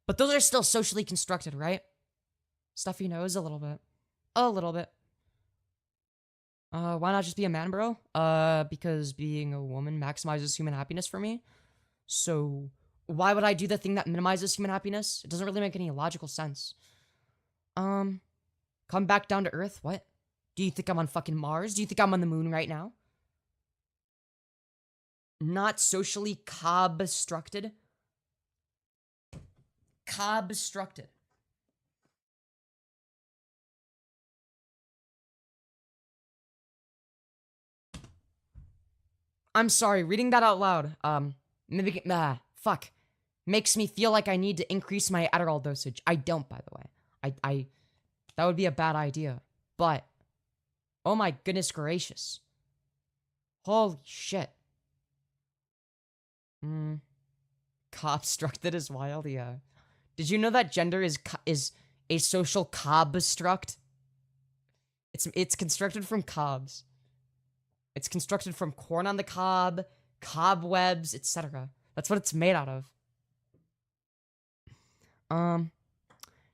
But those are still socially constructed, right? Stuffy nose, a little bit. A little bit. Why not just be a man, bro? Because being a woman maximizes human happiness for me. So, why would I do the thing that minimizes human happiness? It doesn't really make any logical sense. Come back down to Earth? What? Do you think I'm on fucking Mars? Do you think I'm on the moon right now? Not socially constructed. Constructed. I'm sorry, reading that out loud, makes me feel like I need to increase my Adderall dosage. I don't, by the way. That would be a bad idea. But, oh my goodness gracious. Holy shit. Constructed is wild, yeah. Did you know that gender is a social construct? It's constructed from cobs. It's constructed from corn on the cob, cobwebs, etc. That's what it's made out of.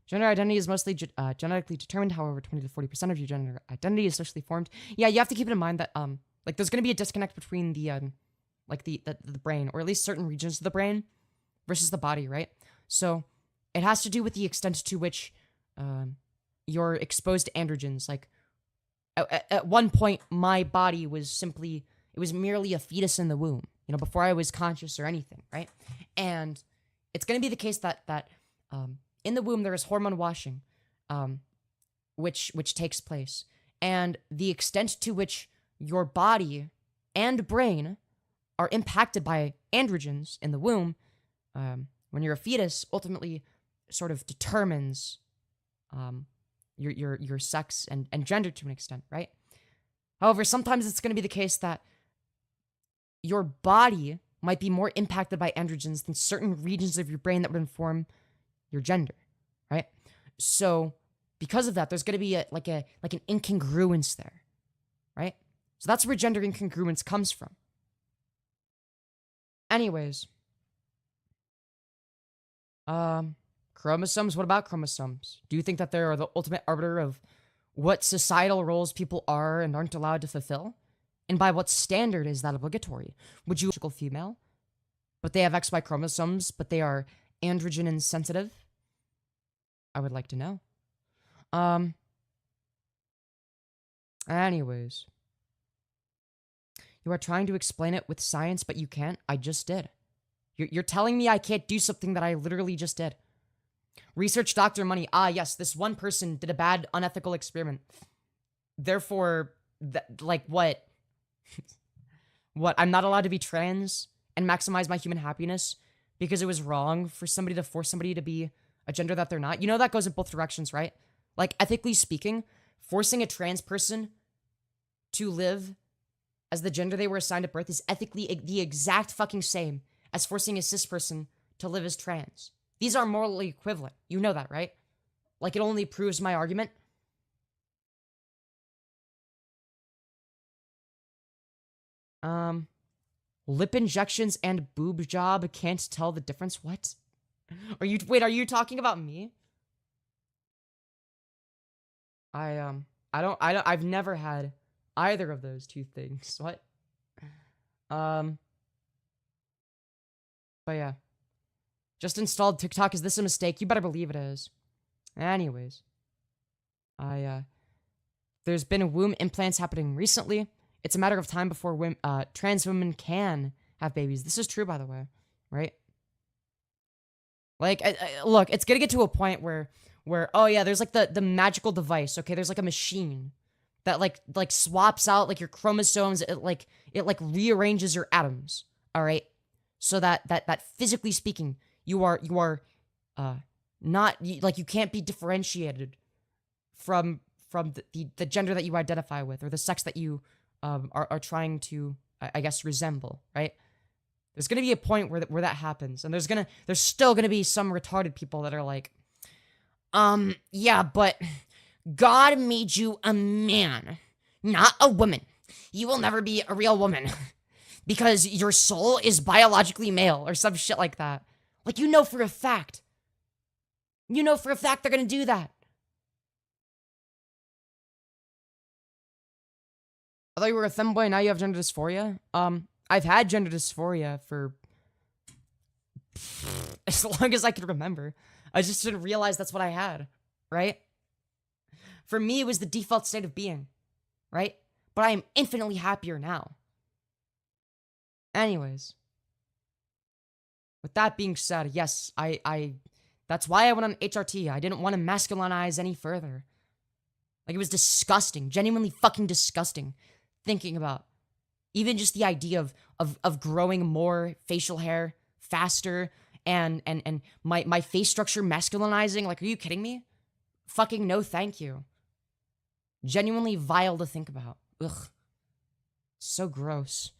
Gender identity is mostly genetically determined. However, 20 to 40% of your gender identity is socially formed. Yeah, you have to keep it in mind that like there's gonna be a disconnect between the brain, or at least certain regions of the brain, versus the body, right? So it has to do with the extent to which you're exposed to androgens. Like at one point, my body was merely a fetus in the womb, you know, before I was conscious or anything, right? And it's going to be the case that in the womb there is hormone washing, which takes place, and the extent to which your body and brain are impacted by androgens in the womb, when you're a fetus, ultimately sort of determines your sex and gender to an extent, right? However, sometimes it's going to be the case that your body might be more impacted by androgens than certain regions of your brain that would inform your gender, right? So because of that, there's going to be an incongruence there, right? So that's where gender incongruence comes from. Anyways, chromosomes, what about chromosomes? Do you think that they are the ultimate arbiter of what societal roles people are and aren't allowed to fulfill? And by what standard is that obligatory? Would you female, but they have XY chromosomes, but they are androgen insensitive? I would like to know. Anyways. You are trying to explain it with science, but you can't? I just did. You're telling me I can't do something that I literally just did. Research Dr. Money. Ah, yes, this one person did a bad, unethical experiment. Therefore, like, what? What, I'm not allowed to be trans and maximize my human happiness because it was wrong for somebody to force somebody to be a gender that they're not? You know that goes in both directions, right? Like, ethically speaking, forcing a trans person to live as the gender they were assigned at birth is ethically the exact fucking same as forcing a cis person to live as trans. These are morally equivalent. You know that, right? Like, it only proves my argument. Lip injections and boob job, can't tell the difference. What? Are you talking about me? I've never had either of those two things. What? But yeah. Just installed TikTok. Is this a mistake? You better believe it is. Anyways. There's been womb implants happening recently. It's a matter of time before trans women can have babies. This is true, by the way. Right? Like, look, it's gonna get to a point where, oh yeah, there's like the magical device, okay? There's like a machine that like swaps out like your chromosomes. It rearranges your atoms, all right? So that physically speaking, you are not, like, you can't be differentiated from the gender that you identify with or the sex that you are trying to, I guess, resemble, right? There's gonna be a point where that happens, and there's still gonna be some retarded people that are like, yeah, but God made you a man, not a woman. You will never be a real woman because your soul is biologically male or some shit like that. Like, you know for a fact. You know for a fact they're gonna do that. I thought you were a femboy, now you have gender dysphoria? I've had gender dysphoria for as long as I can remember. I just didn't realize that's what I had, right? For me, it was the default state of being, right? But I am infinitely happier now. Anyways. With that being said, yes, that's why I went on HRT. I didn't want to masculinize any further. Like, it was disgusting. Genuinely fucking disgusting. Thinking about even just the idea of growing more facial hair faster and my face structure masculinizing. Like, are you kidding me? Fucking no thank you. Genuinely vile to think about. Ugh. So gross.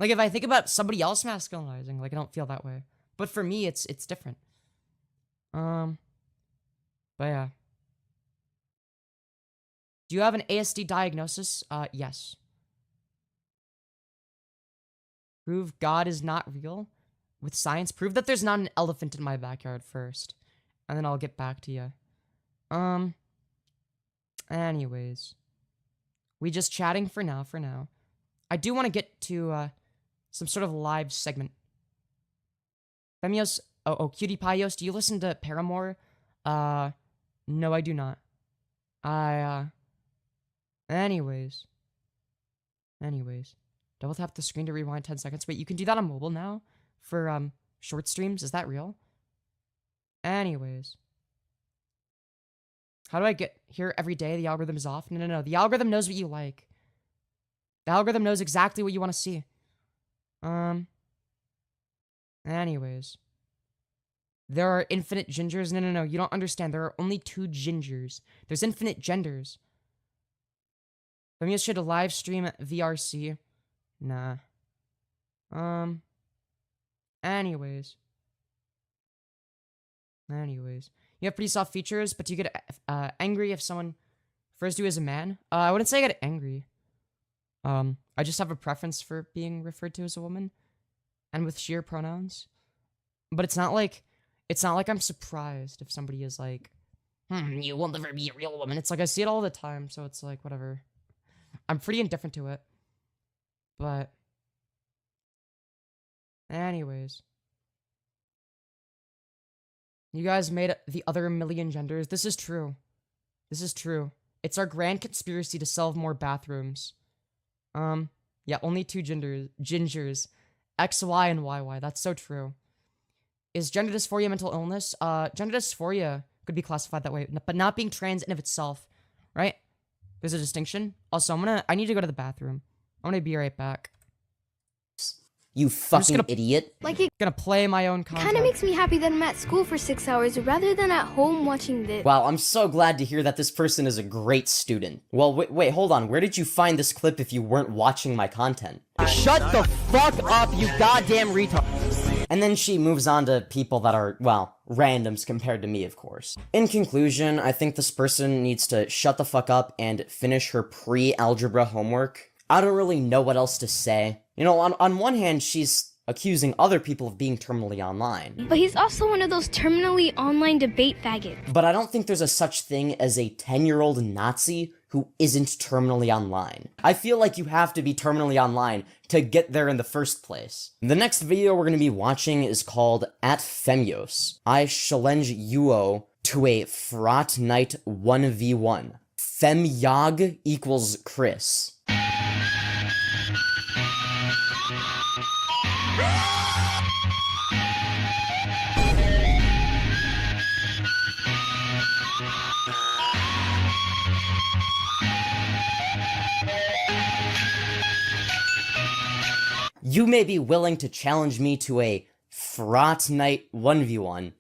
Like, if I think about somebody else masculinizing, like, I don't feel that way. But for me, it's different. But yeah. Do you have an ASD diagnosis? Yes. Prove God is not real with science. Prove that there's not an elephant in my backyard first. And then I'll get back to you. Anyways. We just chatting for now, I do want to get to, some sort of live segment. Femyoz, Cutie Pios, do you listen to Paramore? No, I do not. Anyways. Double tap the screen to rewind 10 seconds. Wait, you can do that on mobile now? For, short streams? Is that real? Anyways. How do I get here every day? The algorithm is off? No. The algorithm knows what you like. The algorithm knows exactly what you want to see. Anyways. There are infinite gingers? No. You don't understand. There are only 2 gingers. There's infinite genders. Femyoz should live stream at VRC. Nah. Anyways. You have pretty soft features, but do you get angry if someone refers to you as a man? I wouldn't say I get angry. I just have a preference for being referred to as a woman. And with sheer pronouns. But it's not like I'm surprised if somebody is like, you will never be a real woman. It's like I see it all the time, so it's like, whatever. I'm pretty indifferent to it. But anyways. You guys made the other million genders. This is true. This is true. It's our grand conspiracy to solve more bathrooms. Yeah, only two gingers. XY and YY. That's so true. Is gender dysphoria mental illness? Gender dysphoria could be classified that way, but not being trans in of itself, right? There's a distinction. Also, I need to go to the bathroom. I'm gonna be right back. You fucking idiot. Like, it Gonna play my own content. kind of makes me happy that I'm at school for 6 hours rather than at home watching this. Wow, I'm so glad to hear that this person is a great student. Well, wait, hold on. Where did you find this clip if you weren't watching my content? Shut the fuck up, you goddamn retard. And then she moves on to people that are, well, randoms compared to me, of course. In conclusion, I think this person needs to shut the fuck up and finish her pre-algebra homework. I don't really know what else to say. You know, on one hand, she's accusing other people of being terminally online. But he's also one of those terminally online debate faggots. But I don't think there's a such thing as a 10-year-old Nazi who isn't terminally online. I feel like you have to be terminally online to get there in the first place. The next video we're going to be watching is called At Femyoz. I challenge you to a frat night 1v1. Femyog equals Chris. You may be willing to challenge me to a frat night 1v1,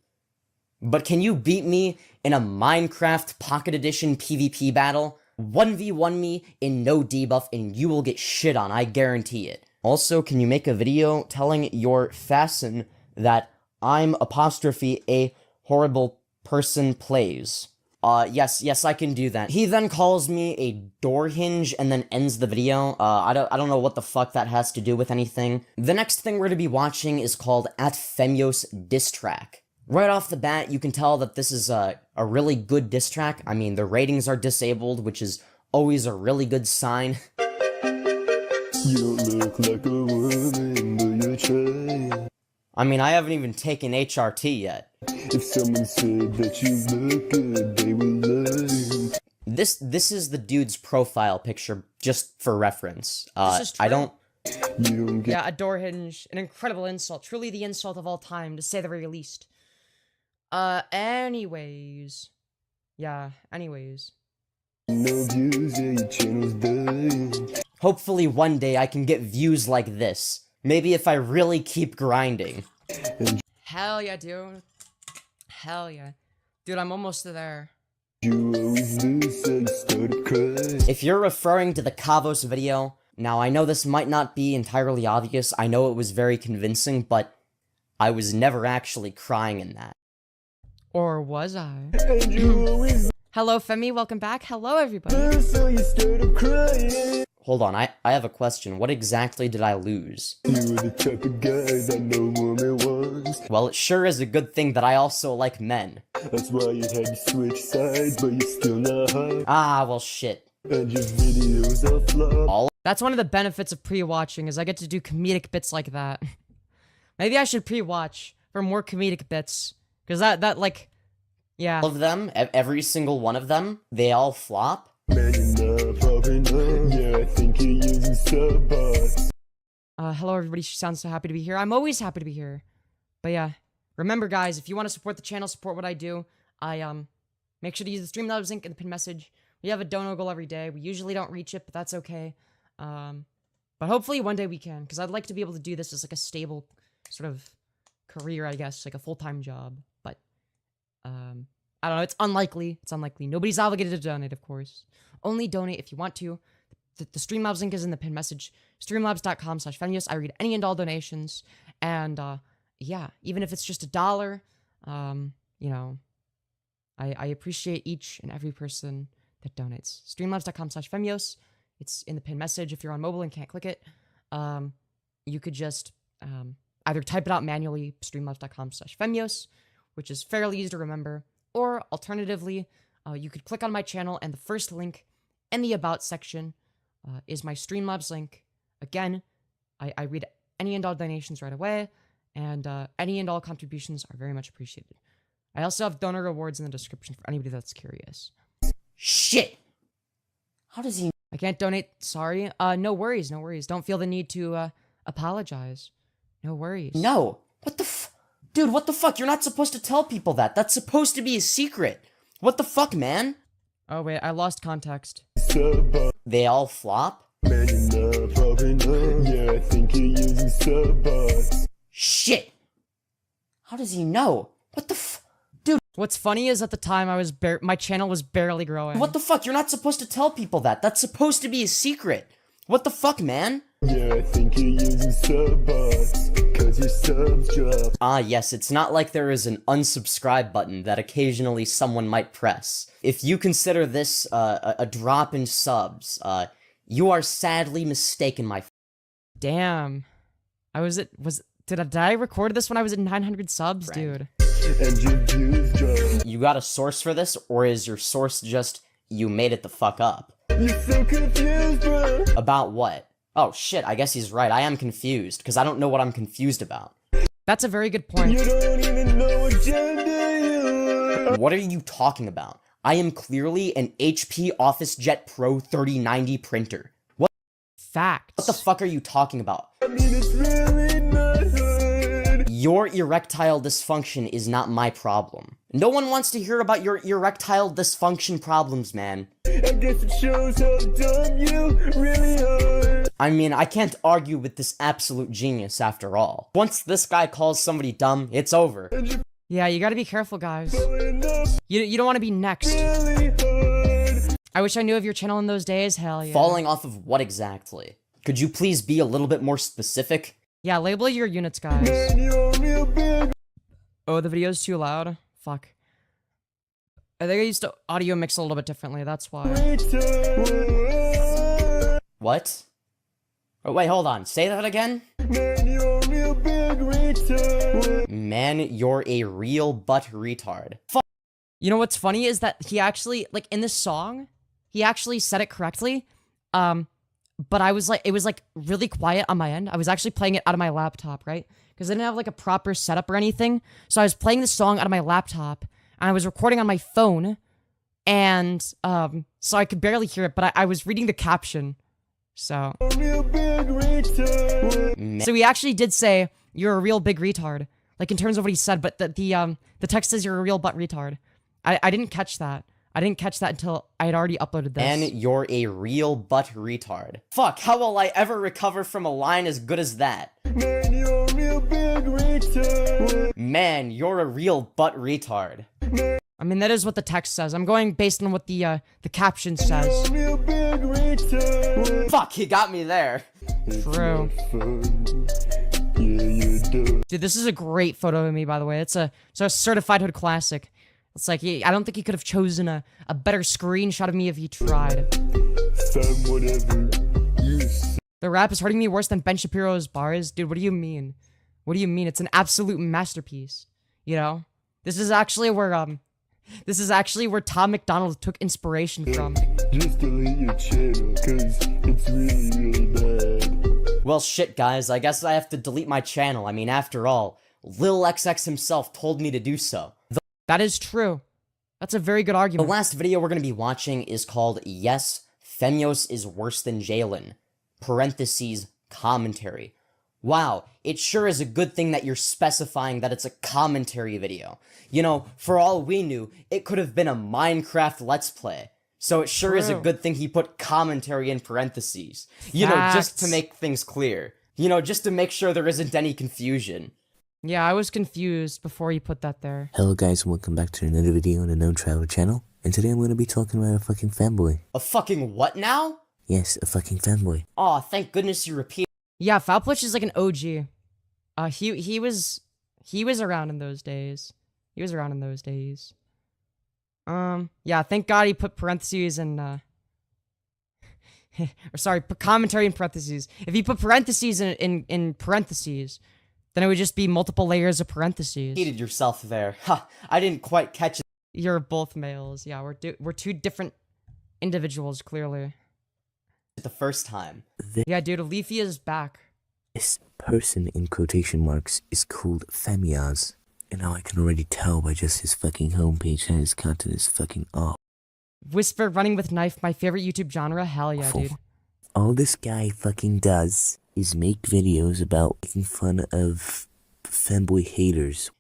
but can you beat me in a Minecraft Pocket Edition PvP battle? 1v1 me in no debuff and you will get shit on, I guarantee it. Also, can you make a video telling your fasten that I'm apostrophe a horrible person plays? Yes, I can do that. He then calls me a door hinge and then ends the video. I don't know what the fuck that has to do with anything. The next thing we're to be watching is called At Femyoz Diss Track. Right off the bat, you can tell that this is a really good diss track. I mean, the ratings are disabled, which is always a really good sign. You don't look like a woman, but you're trying. I mean, I haven't even taken HRT yet. If someone said that you look good, they will learn. This is the dude's profile picture, just for reference. This is true. I don't... You don't get Yeah, a door hinge. An incredible insult. Truly the insult of all time, to say the very least. Anyways. Yeah, anyways. no views, yeah, your channel's done. Hopefully one day I can get views like this. Maybe if I really keep grinding. Hell yeah, dude. Hell yeah. Dude, I'm almost there. You always lose, so you start to cry. If you're referring to the Kavos video, now I know this might not be entirely obvious, I know it was very convincing, but I was never actually crying in that. Or was I? And you always Hello, Femi, welcome back. Hello, everybody. lose, so you start to crying. Hold on, I have a question. What exactly did I lose? You were the type of guy that no woman wants. Well, it sure is a good thing that I also like men. That's why you had to switch sides, but you're still not hot. Ah, well shit. And your videos are flop. That's one of the benefits of pre-watching, is I get to do comedic bits like that. Maybe I should pre-watch for more comedic bits. Because that, like, yeah. All of them, every single one of them, they all flop. Man, you're not popping up. Yeah, I think you're using sub-bots. Hello, everybody. She sounds so happy to be here. I'm always happy to be here. But yeah, remember, guys, if you want to support the channel, support what I do, make sure to use the Streamlabs link in the pinned message. We have a dono goal every day. We usually don't reach it, but that's okay. But hopefully one day we can, because I'd like to be able to do this as like a stable sort of career, I guess, like a full-time job. But I don't know. It's unlikely. It's unlikely. Nobody's obligated to donate, of course. Only donate if you want to. The Streamlabs link is in the pinned message. Streamlabs.com/Femyoz. I read any and all donations. And, yeah, even if it's just $1, you know, I appreciate each and every person that donates. Streamlabs.com/Femyoz. It's in the pinned message. If you're on mobile and can't click it, you could just either type it out manually, streamlabs.com/Femyoz, which is fairly easy to remember, or alternatively, you could click on my channel, and the first link in the About section is my Streamlabs link. Again, I read any and all donations right away, and any and all contributions are very much appreciated. I also have donor rewards in the description for anybody that's curious. Shit! How does he... I can't donate, sorry. No worries, no worries. Don't feel the need to, apologize. No worries. No! What the Dude, what the fuck? You're not supposed to tell people that. That's supposed to be a secret. What the fuck, man? Oh, wait, I lost context. They all flop? Man, you're not popping up. Yeah, I think you're using sub. Shit! How does he know? What the Dude, What's funny is at the time my channel was barely growing. what the fuck? You're not supposed to tell people that. That's supposed to be a secret. What the fuck, man? Yeah, I think you're using sub. Cause your subs drop. Ah, yes, it's not like there is an unsubscribe button that occasionally someone might press. If you consider this a drop in subs, you are sadly mistaken, my Damn. Did I record this when I was at 900 subs, Friend. dude? And your views drop. You got a source for this, or is your source just you made it the fuck up? You're so confused, bro. About what? Oh shit, I guess he's right. I am confused, because I don't know what I'm confused about. That's a very good point. You don't even know what gender you are. What are you talking about? I am clearly an HP OfficeJet Pro 3090 printer. What Facts. the fuck are you talking about? I mean, it's really not hard. Your erectile dysfunction is not my problem. No one wants to hear about your erectile dysfunction problems, man. I guess it shows how dumb you really are. I mean, I can't argue with this absolute genius after all. Once this guy calls somebody dumb, it's over. Yeah, you gotta be careful, guys. Going up You don't want to be next. really hard. I wish I knew of your channel in those days. Hell yeah. Falling off of what exactly? Could you please be a little bit more specific? Yeah, label your units, guys. Man, you're real big. Oh, the video's too loud? Fuck. I think I used to audio mix a little bit differently, that's why. What? Oh, wait, hold on. Say that again? Man, you're a real big retard. Man, you're a real butt retard. You know what's funny is that he actually, like, in this song, he actually said it correctly, but I was like, it was like really quiet on my end. I was actually playing it out of my laptop, right? Because I didn't have like a proper setup or anything. So I was playing the song out of my laptop, and I was recording on my phone, and so I could barely hear it, but I was reading the caption. So Real big retard. so he actually did say you're a real big retard, like in terms of what he said, but the text says you're a real butt retard. I didn't catch that. I didn't catch that until I had already uploaded this. Man, you're a real butt retard. Fuck, how will I ever recover from a line as good as that? Man, you're a real big retard. Man, you're a real butt retard. I mean, that is what the text says. I'm going based on what the caption says. Real big retard. Fuck, he got me there. True. Fun. Yeah, you do. Dude, this is a great photo of me, by the way. It's a certified hood classic. It's like, I don't think he could have chosen a better screenshot of me if he tried. Fam, whatever. You The rap is hurting me worse than Ben Shapiro's bars. Dude, what do you mean? What do you mean? It's an absolute masterpiece. You know? This is actually where Tom McDonald took inspiration from. just delete your channel, cause it's really, really bad. Well, shit, guys, I guess I have to delete my channel. I mean, after all, Lil XX himself told me to do so. That is true. That's a very good The argument. last video we're gonna be watching is called Yes, Femyoz is Worse Than Jalen. Parentheses, commentary. Wow, it sure is a good thing that you're specifying that it's a commentary video. You know, for all we knew, it could have been a Minecraft Let's Play. So it sure is a True. good thing he put commentary in parentheses. You know, just to Facts. make things clear. You know, just to make sure there isn't any confusion. Yeah, I was confused before you put that there. Hello guys and welcome back to another video on the Known Travel channel, and today I'm going to be talking about a fucking fanboy. A fucking what now? Yes, a fucking fanboy. Aw, thank goodness you repeated. Yeah, Foulplush is like an OG. He was around in those days. He was around in those days. Yeah, thank God he put parentheses and or sorry, put commentary in parentheses. If he put parentheses in parentheses, then it would just be multiple layers of parentheses. Repeated yourself there. Ha, I didn't quite catch it You're both males. Yeah, we're two different individuals, clearly. the first time. Yeah, dude, Leafy is back. This person in quotation marks is called Femyoz. And now I can already tell by just his fucking homepage that his content is fucking awful. Whisper running with knife, my favorite YouTube genre. Hell yeah, dude. All this guy fucking does is make videos about making fun of femboy haters.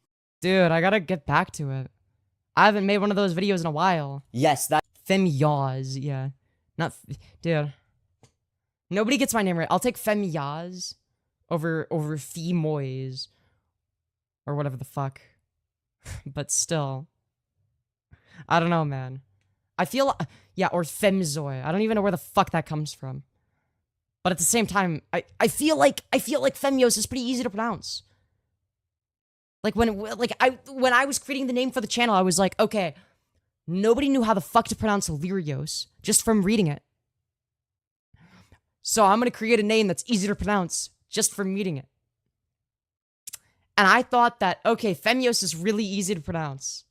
Dude, I gotta get back to it. I haven't made one of those videos in a while. Yes, that. Femyoz, yeah. Not, dude. Nobody gets my name right. I'll take Femyoz over Femboys. Or whatever the fuck. But still. I don't know, man. I feel, yeah, or Femzoy. I don't even know where the fuck that comes from. But at the same time, I feel like Femyoz is pretty easy to pronounce. Like when I was creating the name for the channel, I was like, okay, nobody knew how the fuck to pronounce Lyrios just from reading it. So I'm gonna create a name that's easy to pronounce just from reading it. And I thought that, okay, Femyoz is really easy to pronounce.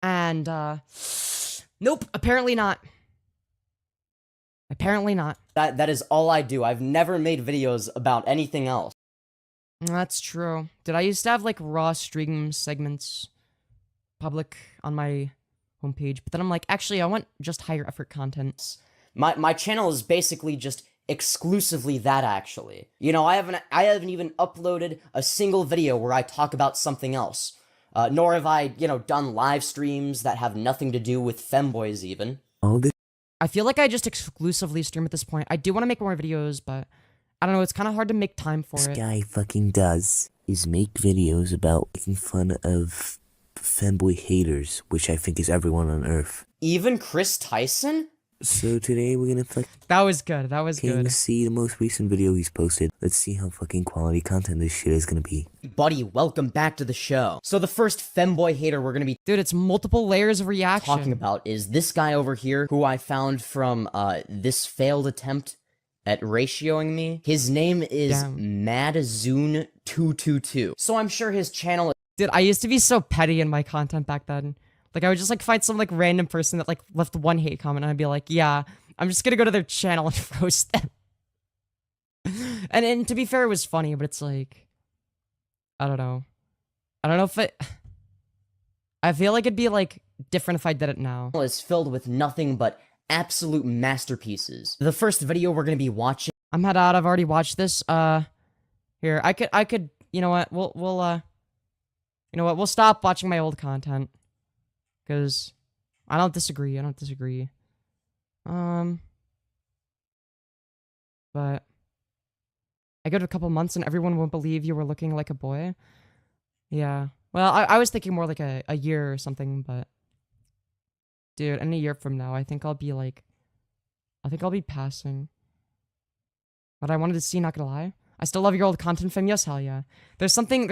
And, nope, apparently not. Apparently not. That is all I do. I've never made videos about anything else. That's true. Did I used to have, like, raw stream segments public on my homepage? But then I'm like, actually, I want just higher effort content. My channel is basically just exclusively that, actually. You know, I haven't even uploaded a single video where I talk about something else. Nor have I, you know, done live streams that have nothing to do with femboys, even. I feel like I just exclusively stream at this point. I do want to make more videos, but I don't know, it's kind of hard to make time for it. This guy fucking does is make videos about making fun of femboy haters, which I think is everyone on Earth. Even Chris Tyson? So today we're gonna That was good, that was good. see the most recent video he's posted. Let's see how fucking quality content this shit is gonna be. Buddy, welcome back to the show. So the first femboy hater we're gonna be Dude, it's multiple layers of reaction. talking about is this guy over here, who I found from this failed attempt at ratioing me. His name is Madzoon222. So I'm sure his channel. Dude, I used to be so petty in my content back then. Like, I would just, like, find some, like, random person that, like, left one hate comment, and I'd be like, yeah, I'm just gonna go to their channel and roast them. and to be fair, it was funny, but it's like, I don't know. I don't know if it... I feel like it'd be, like, different if I did it now. Is filled with nothing but absolute masterpieces. The first video we're gonna be watching. I'm head out, I've already watched this. Here, I could, you know what, we'll stop watching my old content. Because I don't disagree. But I go to a couple months and everyone won't believe you were looking like a boy. Yeah. Well, I was thinking more like a year or something, but dude, in a year from now, I think I'll be passing. But I wanted to see, not gonna lie. I still love your old content, Femyoz, hell yeah. There's something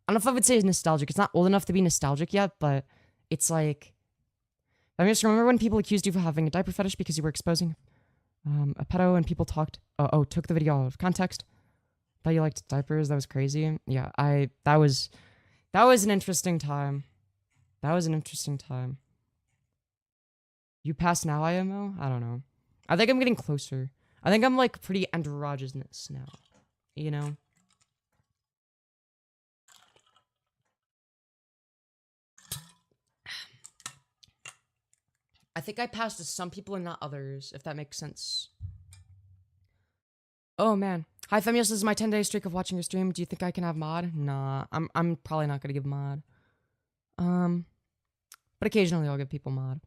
I don't know if I would say it's nostalgic. It's not old enough to be nostalgic yet, but it's like... I just remember when people accused you of having a diaper fetish because you were exposing a pedo and people talked... took the video out of context. Thought you liked diapers. That was crazy. Yeah, that was an interesting time. You pass now, IMO? I don't know. I think I'm getting closer. I think I'm, like, pretty androgynous now. You know? I think I passed to some people and not others, if that makes sense. Oh, man. Hi, Femyoz, this is my 10-day streak of watching your stream. Do you think I can have mod? Nah, I'm probably not gonna give mod. But occasionally I'll give people mod.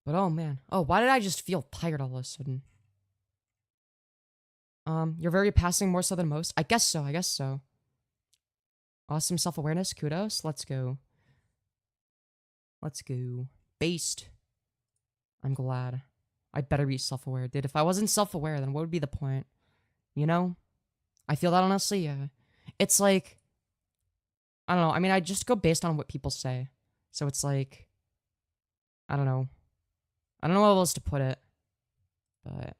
But oh, man. Oh, why did I just feel tired all of a sudden? You're very passing, more so than most. I guess so. Awesome self-awareness, kudos. Let's go. Based. I'm glad. I better be self-aware. Dude, if I wasn't self-aware, then what would be the point? You know? I feel that honestly, yeah. It's like... I don't know. I mean, I just go based on what people say. So it's like... I don't know. I don't know how else to put it. But...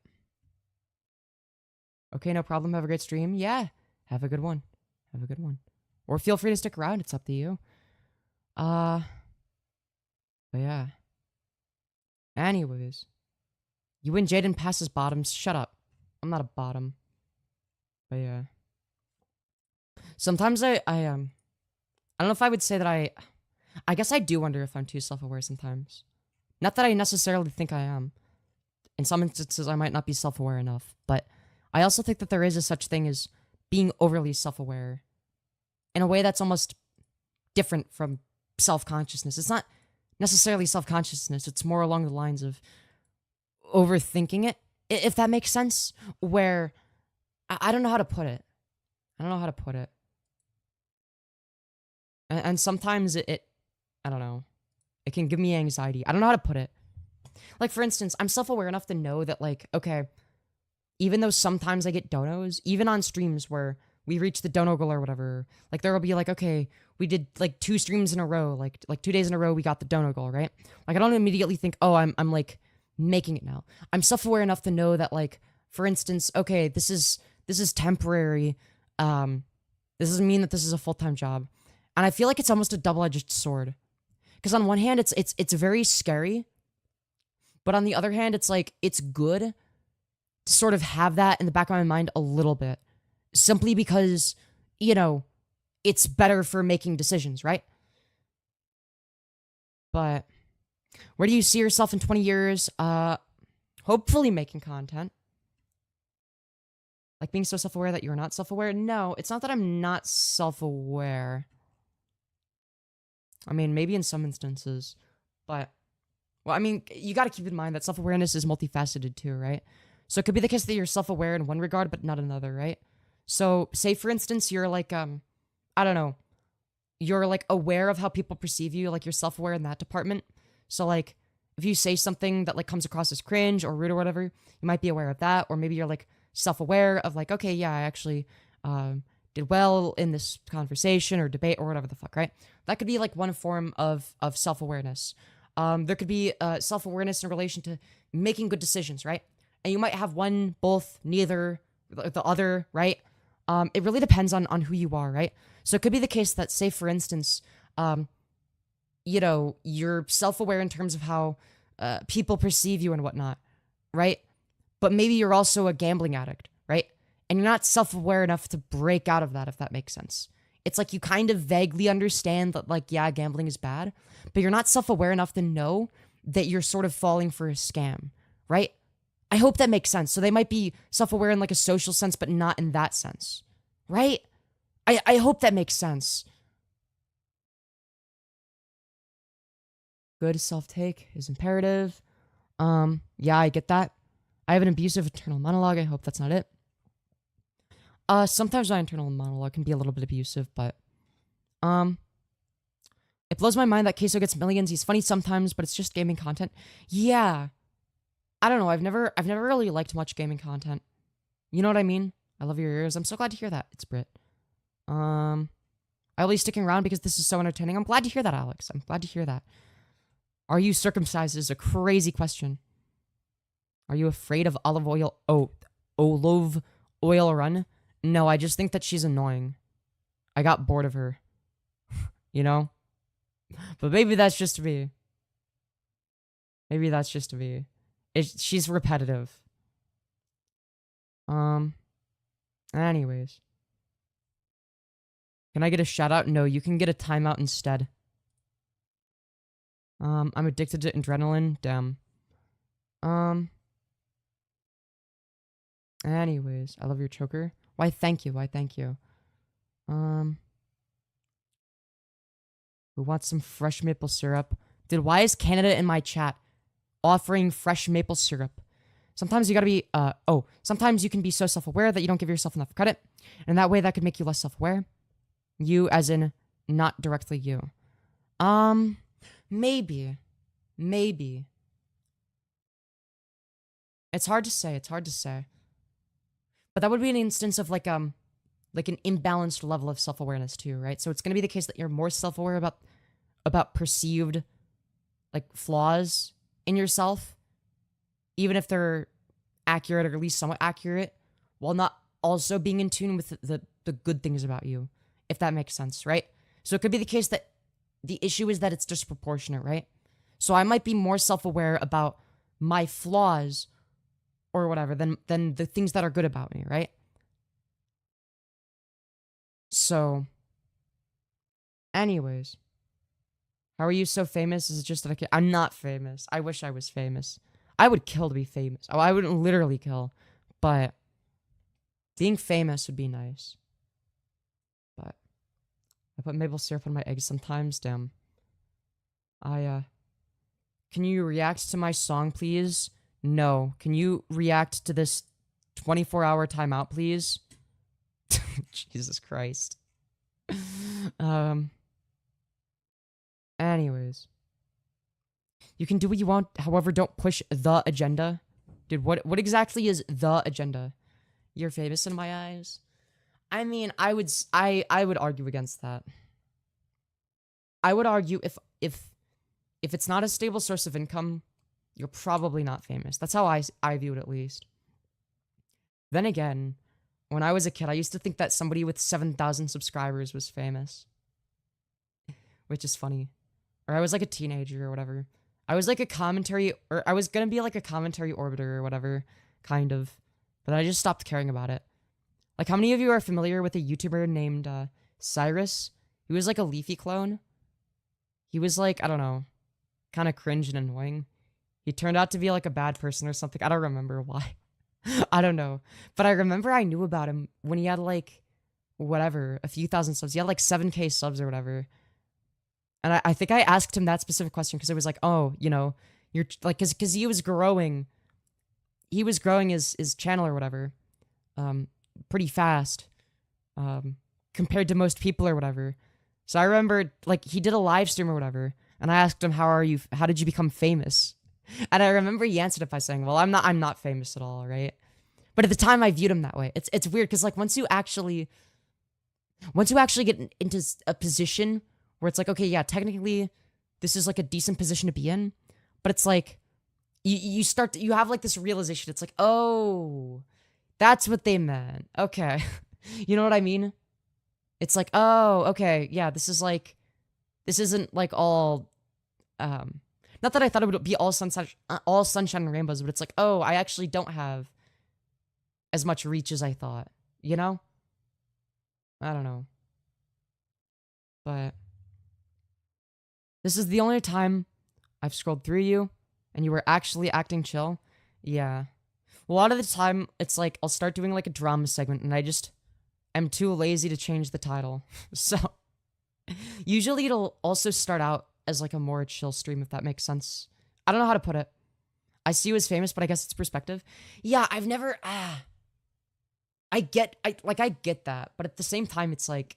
Okay, no problem. Have a great stream. Yeah. Have a good one. Or feel free to stick around. It's up to you. But yeah. Anyways. You and Jaden pass as bottoms. Shut up. I'm not a bottom. But yeah. sometimes I don't know if I would say that I guess I do wonder if I'm too self-aware sometimes. Not that I necessarily think I am. In some instances, I might not be self-aware enough, but I also think that there is a such thing as being overly self-aware in a way that's almost different from self-consciousness. It's not necessarily self-consciousness. It's more along the lines of overthinking it, if that makes sense, where I don't know how to put it. I don't know how to put it. And sometimes it I don't know. It can give me anxiety. I don't know how to put it. Like, for instance, I'm self-aware enough to know that, like, okay, even though sometimes I get donos, even on streams where we reach the dono goal or whatever, like, there will be, like, okay, we did, like, 2 streams in a row, like 2 days in a row, we got the dono goal, right? Like, I don't immediately think, oh, I'm like, making it now. I'm self-aware enough to know that, like, for instance, okay, this is temporary. This doesn't mean that this is a full-time job. And I feel like it's almost a double-edged sword. Because on one hand, it's very scary. But on the other hand, it's like, it's good to sort of have that in the back of my mind a little bit. Simply because, you know, it's better for making decisions, right? But where do you see yourself in 20 years? Hopefully making content. Like being so self-aware that you're not self-aware? No, it's not that I'm not self-aware. I mean, maybe in some instances, but, well, I mean, you got to keep in mind that self-awareness is multifaceted too, right? So it could be the case that you're self-aware in one regard, but not another, right? So, say for instance, you're like, I don't know, you're like aware of how people perceive you, like you're self-aware in that department. So like, if you say something that like comes across as cringe or rude or whatever, you might be aware of that. Or maybe you're like self-aware of like, okay, yeah, I actually, did well in this conversation or debate or whatever the fuck, right? That could be like one form of self-awareness. There could be self-awareness in relation to making good decisions, right? And you might have one, both, neither, the other, right? It really depends on who you are, right? So it could be the case that, say, for instance, you know, you're self-aware in terms of how people perceive you and whatnot, right? But maybe you're also a gambling addict, right? And you're not self-aware enough to break out of that, if that makes sense. It's like you kind of vaguely understand that, like, yeah, gambling is bad, but you're not self-aware enough to know that you're sort of falling for a scam, right? I hope that makes sense. So they might be self-aware in like a social sense, but not in that sense, right? I hope that makes sense. Good self-take is imperative. Yeah, I get that. I have an abusive internal monologue. I hope that's not it. Sometimes my internal monologue can be a little bit abusive, but it blows my mind that Queso gets millions. He's funny sometimes, but it's just gaming content. Yeah. I don't know. I've never really liked much gaming content. You know what I mean? I love your ears. I'm so glad to hear that. It's Brit. I'll be sticking around because this is so entertaining. I'm glad to hear that, Alex. I'm glad to hear that. Are you circumcised is a crazy question. Are you afraid of olive oil? Oh, olive oil run? No, I just think that she's annoying. I got bored of her. You know? But maybe that's just me. Maybe that's just me. She's repetitive. Anyways. Can I get a shout out? No, you can get a timeout instead. I'm addicted to adrenaline. Damn. Anyways, I love your choker. Why, thank you. Why, thank you. Who wants some fresh maple syrup? Dude, why is Canada in my chat offering fresh maple syrup? Sometimes you gotta be, sometimes you can be so self-aware that you don't give yourself enough credit. And that way that could make you less self-aware. You as in, not directly you. Maybe. It's hard to say. But that would be an instance of like an imbalanced level of self-awareness too, right? So it's gonna be the case that you're more self-aware about perceived like flaws in yourself, even if they're accurate or at least somewhat accurate, while not also being in tune with the good things about you, if that makes sense, right? So it could be the case that the issue is that it's disproportionate, right? So I might be more self-aware about my flaws or whatever than the things that are good about me, right? So, anyways, how are you so famous? Is it just that I'm not famous? I wish I was famous. I would kill to be famous. Oh, I would literally kill. But being famous would be nice. But I put maple syrup on my eggs sometimes. Damn. Can you react to my song, please? No. Can you react to this 24-hour timeout, please? Jesus Christ. Anyways. You can do what you want, however, don't push the agenda. Dude, what exactly is the agenda? You're famous in my eyes. I mean, I would argue against that. I would argue if it's not a stable source of income, you're probably not famous. That's how I view it, at least. Then again, when I was a kid, I used to think that somebody with 7,000 subscribers was famous. Which is funny. Or I was like a teenager or whatever. I was like a commentary, or I was gonna be like a commentary orbiter or whatever, kind of. But I just stopped caring about it. Like, how many of you are familiar with a YouTuber named Cyrus? He was like a Leafy clone. He was like, I don't know, kind of cringe and annoying. He turned out to be like a bad person or something. I don't remember why. I don't know. But I remember I knew about him when he had like, whatever, a few thousand subs. He had like 7K subs or whatever. And I think I asked him that specific question because it was like, oh, you know, you're like, because he was growing. He was growing his channel or whatever, pretty fast, compared to most people or whatever. So I remember, like, he did a live stream or whatever, and I asked him, how did you become famous? And I remember he answered it by saying, well, I'm not famous at all, right? But at the time I viewed him that way. It's weird, because, like, once you actually get into a position where it's like, okay, yeah, technically, this is like a decent position to be in, but it's like, you have like this realization. It's like, oh, that's what they meant. Okay. You know what I mean? It's like, oh, okay, yeah, this isn't like all, not that I thought it would be all sunshine and rainbows, but it's like, oh, I actually don't have as much reach as I thought, you know? I don't know. But this is the only time I've scrolled through you and you were actually acting chill. Yeah. A lot of the time, it's like, I'll start doing like a drama segment and I just am too lazy to change the title. So, usually it'll also start out as like a more chill stream, if that makes sense. I don't know how to put it. I see you as famous, but I guess it's perspective. Yeah, I've never, I get that, but at the same time, it's like,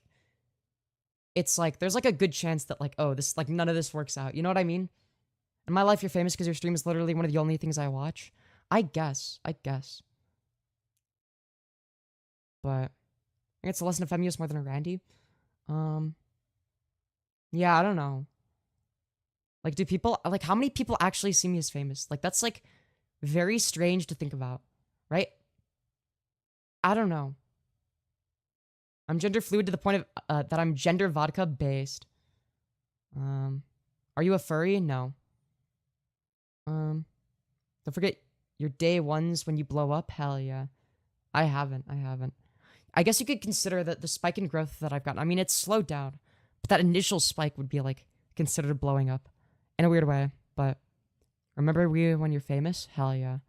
there's like a good chance that like, oh, this, like, none of this works out. You know what I mean? In my life, you're famous because your stream is literally one of the only things I watch. I guess. But I think it's a lesson of Femyoz more than a Randy. Yeah, I don't know. Like, how many people actually see me as famous? Like, that's like very strange to think about, right? I don't know. I'm gender fluid to the point of that I'm gender vodka based. Are you a furry? No. Don't forget your day ones when you blow up. Hell yeah. I haven't. I guess you could consider that the spike in growth that I've gotten. I mean, it's slowed down, but that initial spike would be like considered blowing up in a weird way. But remember when you're famous? Hell yeah.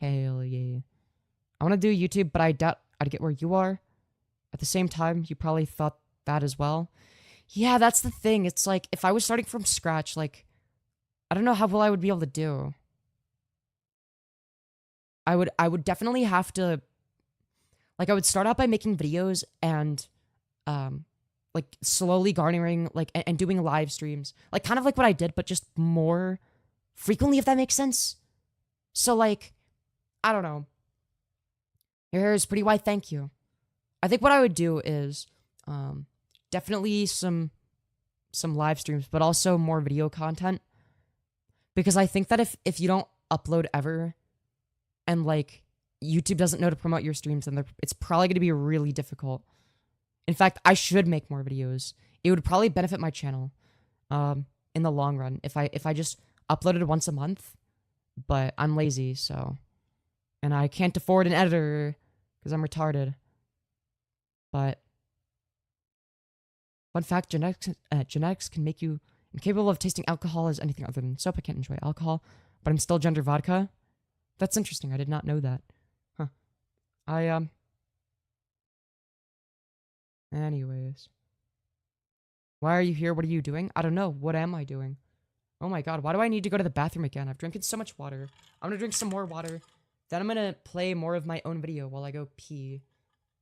Hell yeah. I want to do YouTube, but I doubt I'd get where you are. At the same time, you probably thought that as well. Yeah, that's the thing. It's like, if I was starting from scratch, like, I don't know how well I would be able to do. I would definitely have to, like, I would start out by making videos and, like, slowly garnering, like, and doing live streams. Like, kind of like what I did, but just more frequently, if that makes sense. So, like, I don't know. Your hair is pretty white, thank you. I think what I would do is definitely some live streams, but also more video content. Because I think that if you don't upload ever, and like YouTube doesn't know to promote your streams, then it's probably going to be really difficult. In fact, I should make more videos. It would probably benefit my channel in the long run if I just uploaded once a month. But I'm lazy, so, and I can't afford an editor because I'm retarded. But Fun fact, genetics can make you incapable of tasting alcohol as anything other than soap. I can't enjoy alcohol, but I'm still gender vodka. That's interesting. I did not know that. Huh. Anyways. Why are you here? What are you doing? I don't know. What am I doing? Oh my god, why do I need to go to the bathroom again? I've drinking so much water. I'm gonna drink some more water. Then I'm gonna play more of my own video while I go pee.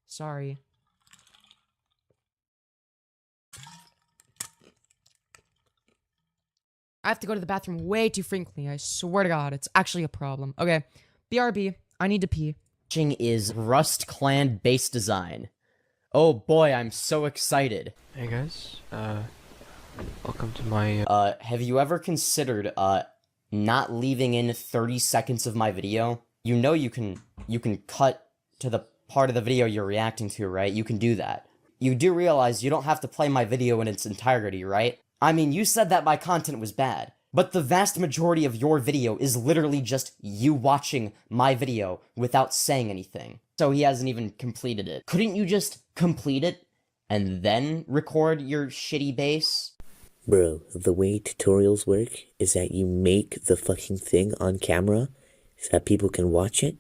Sorry. I have to go to the bathroom way too frequently. I swear to god, it's actually a problem. Okay, BRB, I need to pee. Is Rust Clan base design. Oh boy, I'm so excited. Hey guys, welcome to my, Have you ever considered, not leaving in 30 seconds of my video? You know you can cut to the part of the video you're reacting to, right? You can do that. You do realize you don't have to play my video in its entirety, right? I mean, you said that my content was bad, but the vast majority of your video is literally just you watching my video without saying anything. So he hasn't even completed it. Couldn't you just complete it and then record your shitty bass? Bro, the way tutorials work is that you make the fucking thing on camera so that people can watch it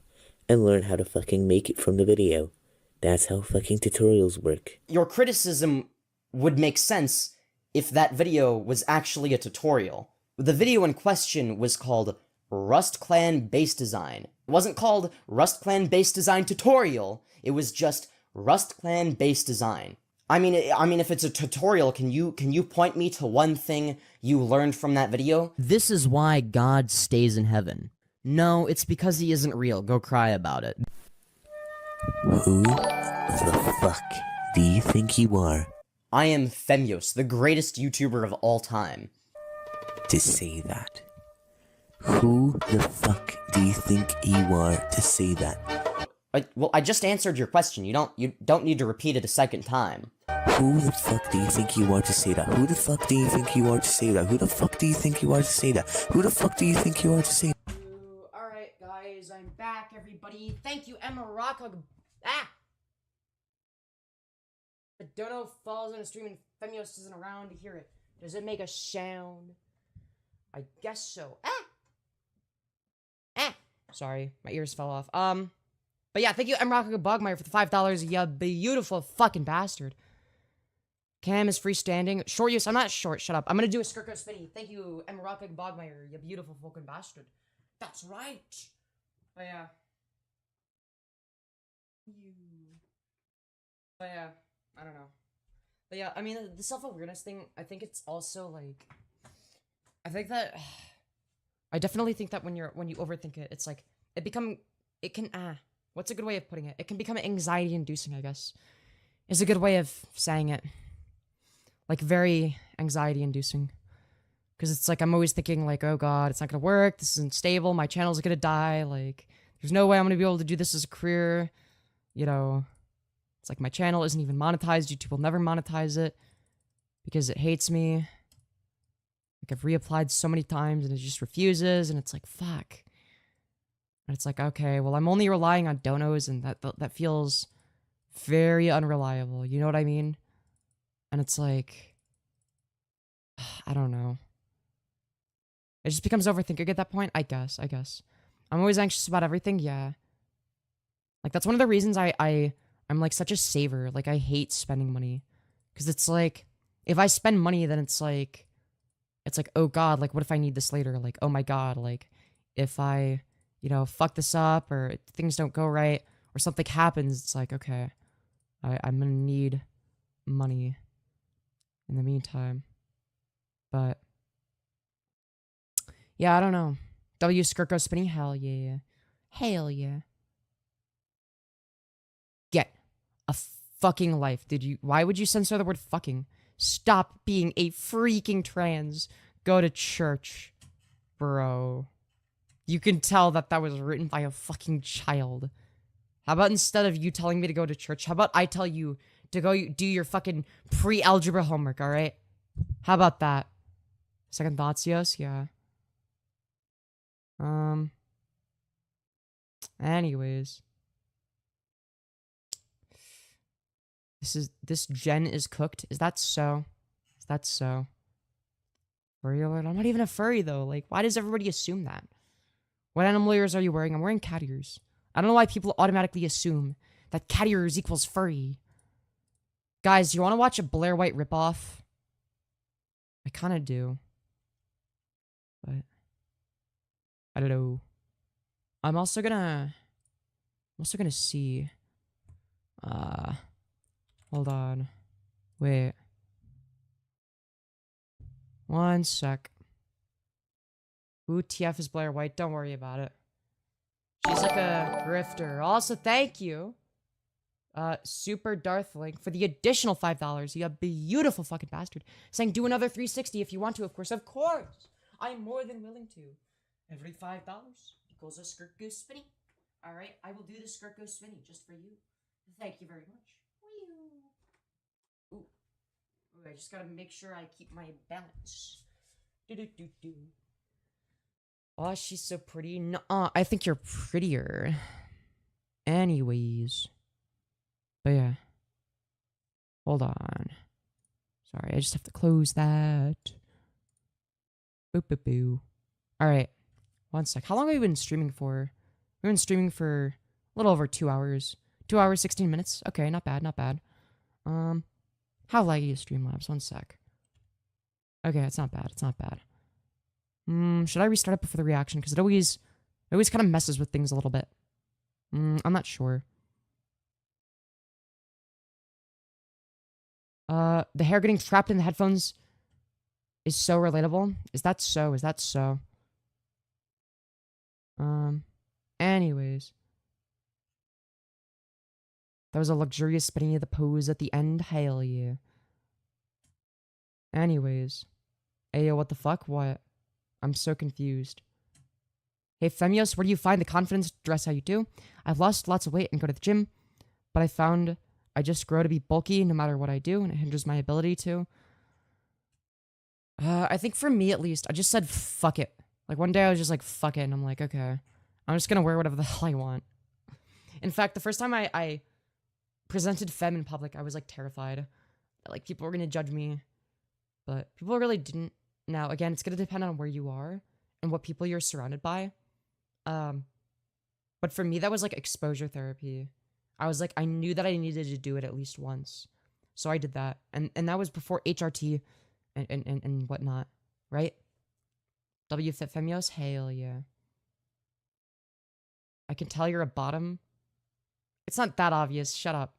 and learn how to fucking make it from the video. That's how fucking tutorials work. Your criticism would make sense if that video was actually a tutorial. The video in question was called Rust Clan Base Design. It wasn't called Rust Clan Base Design Tutorial. It was just Rust Clan Base Design. I mean, if it's a tutorial, can you point me to one thing you learned from that video? This is why God stays in heaven. No, it's because he isn't real. Go cry about it. Who the fuck do you think you are? I am Femyoz, the greatest YouTuber of all time. To say that? Who the fuck do you think you are to say that? Well, I just answered your question. You don't need to repeat it a second time. Who the fuck do you think you are to say that? Who the fuck do you think you are to say that? Who the fuck do you think you are to say that? Who the fuck do you think you are to say that? Alright, guys, I'm back, everybody. Thank you, Emma Rockhug. Ah! The dono falls in a stream and Femyoz isn't around to hear it. Does it make a sound? I guess so. Ah! Ah! Sorry, my ears fell off. But yeah, thank you, Emma Rockhug Bogmeyer, for the $5, you beautiful fucking bastard. Cam is freestanding. Short use. I'm not short. Shut up. I'm gonna do a Skirt Go Spinny. Thank you, Emma Rockhug Bogmeyer, you beautiful fucking bastard. That's right. But yeah. But yeah, I don't know. But yeah, I mean, the self-awareness thing, I think it's also, like... I think that... I definitely think that when you overthink it, it's like, it can, what's a good way of putting it? It can become anxiety-inducing, I guess. Is a good way of saying it. Like, very anxiety-inducing. Because it's like, I'm always thinking, like, oh god, it's not gonna work, this isn't stable, my channel's gonna die, like, there's no way I'm gonna be able to do this as a career, you know. It's like, my channel isn't even monetized, YouTube will never monetize it, because it hates me. Like, I've reapplied so many times, and it just refuses, and it's like, fuck. And it's like, okay, well, I'm only relying on donos, and that feels very unreliable, you know what I mean? And it's like, I don't know. It just becomes overthinking at that point, I guess. I'm always anxious about everything, yeah. Like, that's one of the reasons I'm like such a saver. Like, I hate spending money. Because it's like, if I spend money, then it's like, oh god, like, what if I need this later? Like, oh my god, like, if I, you know, fuck this up, or things don't go right, or something happens, it's like, okay, I'm gonna need money in the meantime. But yeah, I don't know. W Skirt Go Spinny? Hell yeah. Hell yeah. Get a fucking life. Why would you censor the word fucking? Stop being a freaking trans. Go to church. Bro. You can tell that was written by a fucking child. How about instead of you telling me to go to church, how about I tell you to go do your fucking pre-algebra homework, alright? How about that? Second thoughts, yes? Yeah. Anyways. This gen is cooked. Is that so? Is that so? Furry alert? I'm not even a furry though. Like, why does everybody assume that? What animal ears are you wearing? I'm wearing cat ears. I don't know why people automatically assume that cat ears equals furry. Guys, do you want to watch a Blair White ripoff? I kind of do. But I don't know. I'm also gonna see. Hold on. Wait. One sec. Ooh, TF is Blair White. Don't worry about it. She's like a grifter. Also, thank you, Super Darth Link, for the additional $5. You beautiful fucking bastard. Saying do another 360 if you want to, of course. Of course! I'm more than willing to. Every $5 equals a Skirt Go Spinny. Alright, I will do the Skirt Go Spinny just for you. Thank you very much. Ooh. Ooh, I just gotta make sure I keep my balance. Do-do-do-do. Oh, she's so pretty. Nuh-uh, I think you're prettier. Anyways. But yeah. Hold on. Sorry, I just have to close that. Boop, boop, boo. Alright. One sec. How long have we been streaming for? We've been streaming for a little over 2 hours. 2 hours, 16 minutes. Okay, not bad, not bad. How laggy is Streamlabs? One sec. Okay, it's not bad, it's not bad. Should I restart it before the reaction? Because it always kind of messes with things a little bit. I'm not sure. The hair getting trapped in the headphones is so relatable. Is that so? Is that so? Anyways. That was a luxurious spinning of the pose at the end. Hell yeah. Anyways. Ayo, what the fuck? What? I'm so confused. Hey, Femyoz, where do you find the confidence to dress how you do? I've lost lots of weight and go to the gym, but I found I just grow to be bulky no matter what I do, and it hinders my ability to. I think for me, at least, I just said fuck it. Like, one day I was just like, fuck it, and I'm like, okay. I'm just gonna wear whatever the hell I want. In fact, the first time I presented femme in public, I was, like, terrified. Like, people were gonna judge me. But people really didn't. Now, again, it's gonna depend on where you are and what people you're surrounded by. But for me, that was, like, exposure therapy. I was like, I knew that I needed to do it at least once. So I did that. And that was before HRT and whatnot. Right? W fit Femyoz? Hell yeah. I can tell you're a bottom. It's not that obvious. Shut up.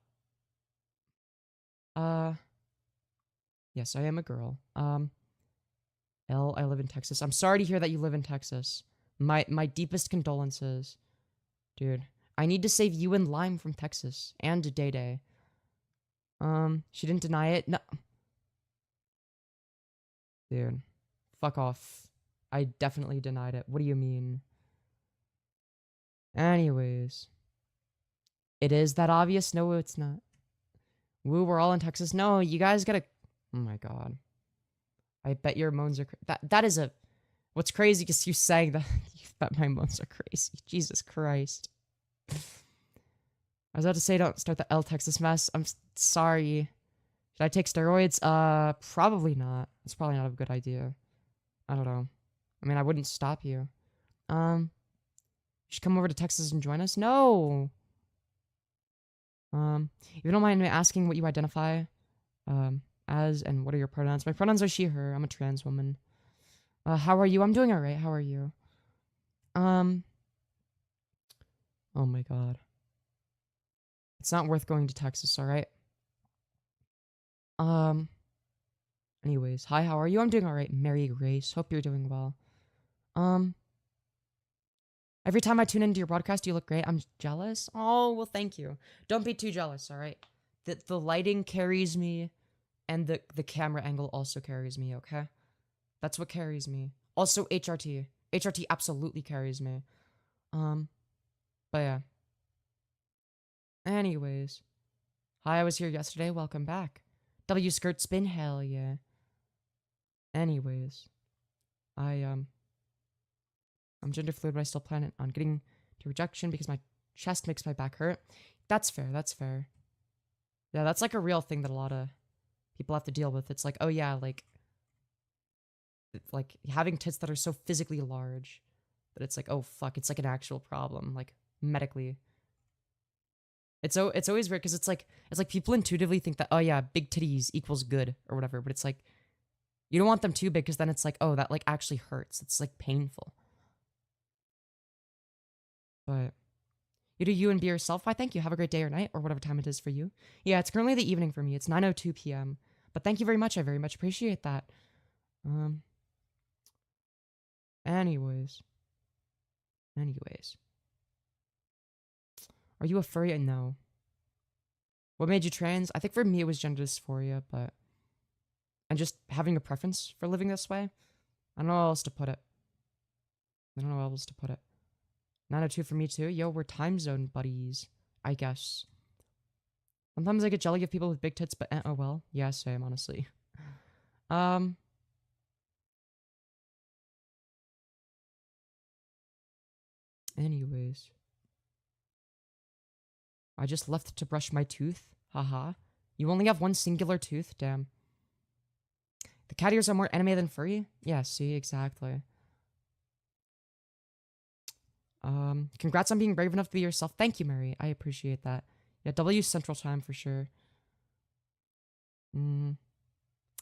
Yes, I am a girl. L, I live in Texas. I'm sorry to hear that you live in Texas. My deepest condolences. Dude, I need to save you and Lime from Texas. And Day Day. She didn't deny it. No. Dude, fuck off. I definitely denied it. What do you mean? Anyways. It is that obvious? No, it's not. Woo, we're all in Texas. No, you guys gotta... Oh my god. I bet your moans are... That is a... What's crazy is you saying that... You bet my moans are crazy. Jesus Christ. I was about to say don't start the L Texas mess. I'm sorry. Should I take steroids? Probably not. It's probably not a good idea. I don't know. I mean, I wouldn't stop you. You should come over to Texas and join us? No! If you don't mind me asking what you identify, as, and what are your pronouns? My pronouns are she, her. I'm a trans woman. How are you? I'm doing alright. How are you? Oh my god. It's not worth going to Texas, alright? Anyways, hi, how are you? I'm doing alright, Mary Grace. Hope you're doing well. Every time I tune into your broadcast, you look great. I'm jealous. Oh, well, thank you. Don't be too jealous, alright? The lighting carries me, and the camera angle also carries me, okay? That's what carries me. Also, HRT. HRT absolutely carries me. But yeah. Anyways. Hi, I was here yesterday. Welcome back. W skirt spin, hell yeah. Anyways. I'm gender fluid, but I still plan on getting to rejection because my chest makes my back hurt. That's fair, that's fair. Yeah, that's like a real thing that a lot of people have to deal with. It's like, oh yeah, like having tits that are so physically large that it's like, oh fuck, it's like an actual problem, like medically. It's always weird because it's like people intuitively think that, oh yeah, big titties equals good or whatever, but it's like you don't want them too big because then it's like, oh, that like actually hurts. It's like painful. But you do you and be yourself. Why, thank you. Have a great day or night or whatever time it is for you. Yeah, it's currently the evening for me. It's 9:02 p.m. But thank you very much. I very much appreciate that. Anyways. Are you a furry? No. What made you trans? I think for me it was gender dysphoria, but and just having a preference for living this way. I don't know how else to put it. 9:02 for me too. Yo, we're time zone buddies, I guess. Sometimes I get jelly of people with big tits, but oh well. Yeah, same, honestly. Anyways. I just left to brush my tooth. Haha. You only have one singular tooth? Damn. The cat ears are more anime than furry? Yeah, see, exactly. Congrats on being brave enough to be yourself. Thank you, Mary. I appreciate that. Yeah, W Central Time for sure.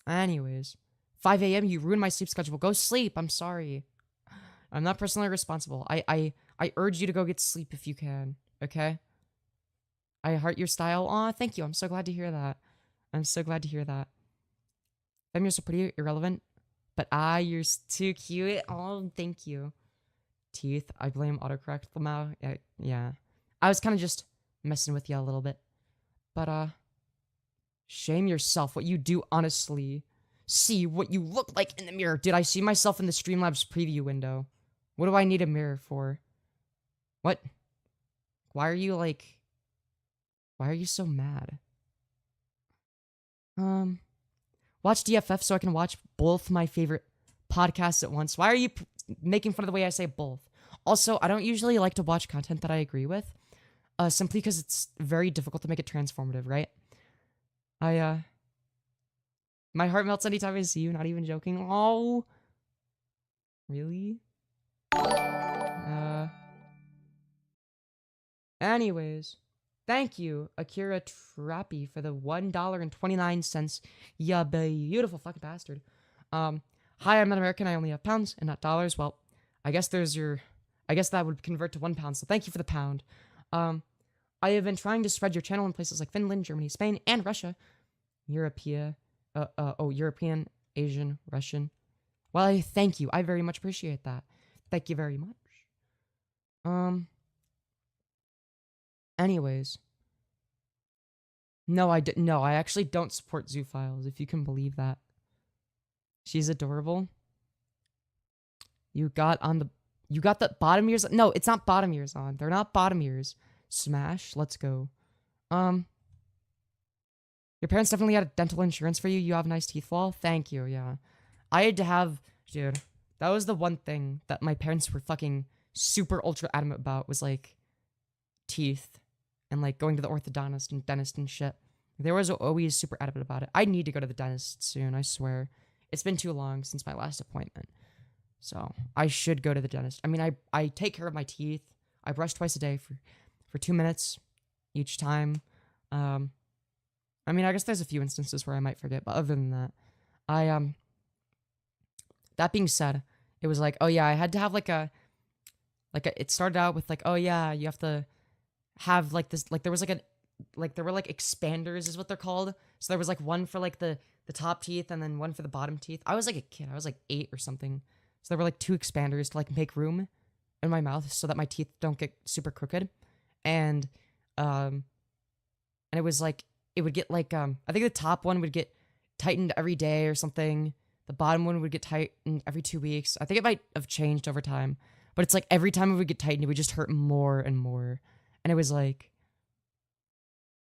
Anyways. 5 a.m. You ruined my sleep schedule. Go sleep. I'm sorry. I'm not personally responsible. I urge you to go get sleep if you can. Okay? I heart your style. Aw, thank you. I'm so glad to hear that. Femyoz are pretty irrelevant. But you're too cute. Oh, thank you. Teeth. I blame autocorrect Lamau. Yeah. I was kind of just messing with you a little bit. But, shame yourself. What you do, honestly. See what you look like in the mirror. Did I see myself in the Streamlabs preview window? What do I need a mirror for? What? Why are you so mad? Watch DFF so I can watch both my favorite podcasts at once. Why are you making fun of the way I say both? Also, I don't usually like to watch content that I agree with, simply because it's very difficult to make it transformative, right? My heart melts anytime I see you, not even joking. Oh. Really? Anyways. Thank you, Akira Trappy, for the $1.29. Ya beautiful fucking bastard. Hi, I'm not American. I only have pounds and not dollars. Well, I guess that would convert to £1. So thank you for the pound. I have been trying to spread your channel in places like Finland, Germany, Spain, and Russia. European, Asian, Russian. Well, I thank you. I very much appreciate that. Thank you very much. Anyways. No, I actually don't support zoophiles, if you can believe that. She's adorable. You got the bottom ears. No, it's not bottom ears on. They're not bottom ears. Smash. Let's go. Your parents definitely had dental insurance for you. You have nice teeth wall. Thank you. Yeah. I had to have, dude, that was the one thing that my parents were fucking super ultra adamant about was like teeth and like going to the orthodontist and dentist and shit. They were always super adamant about it. I need to go to the dentist soon, I swear. It's been too long since my last appointment. So I should go to the dentist. I mean, I take care of my teeth. I brush twice a day for 2 minutes each time. I mean, I guess there's a few instances where I might forget, but other than that, that being said, it was like, oh yeah, I had to have it started out with like, oh yeah, you have to have like this, like there was there were like expanders is what they're called. So there was like one for like the top teeth and then one for the bottom teeth. I was like a kid. I was like 8 or something. So there were like 2 expanders to like make room in my mouth so that my teeth don't get super crooked. And it was like, it would get like, I think the top one would get tightened every day or something. The bottom one would get tightened every 2 weeks. I think it might have changed over time, but it's like every time it would get tightened, it would just hurt more and more. And it was like,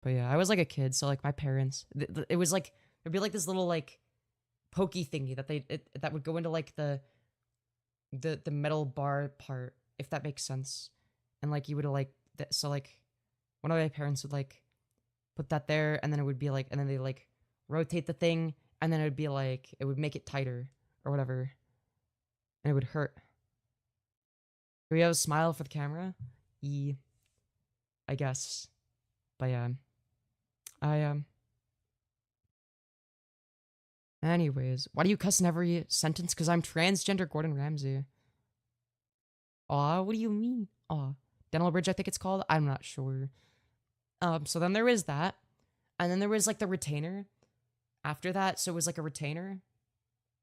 but yeah, I was like a kid. So like my parents, it was like, there'd be like this little like pokey thingy that that would go into like the metal bar part, if that makes sense. And like you would like, so like one of my parents would like put that there, and then it would be like, and then they like rotate the thing, and then it would be like, it would make it tighter or whatever, and it would hurt. Do we have a smile for the camera? I guess. But yeah, anyways, why do you cuss in every sentence? Because I'm transgender Gordon Ramsay. Aw, what do you mean? Aw. Dental Bridge, I think it's called. I'm not sure. So then there is that. And then there was like the retainer after that. So it was like a retainer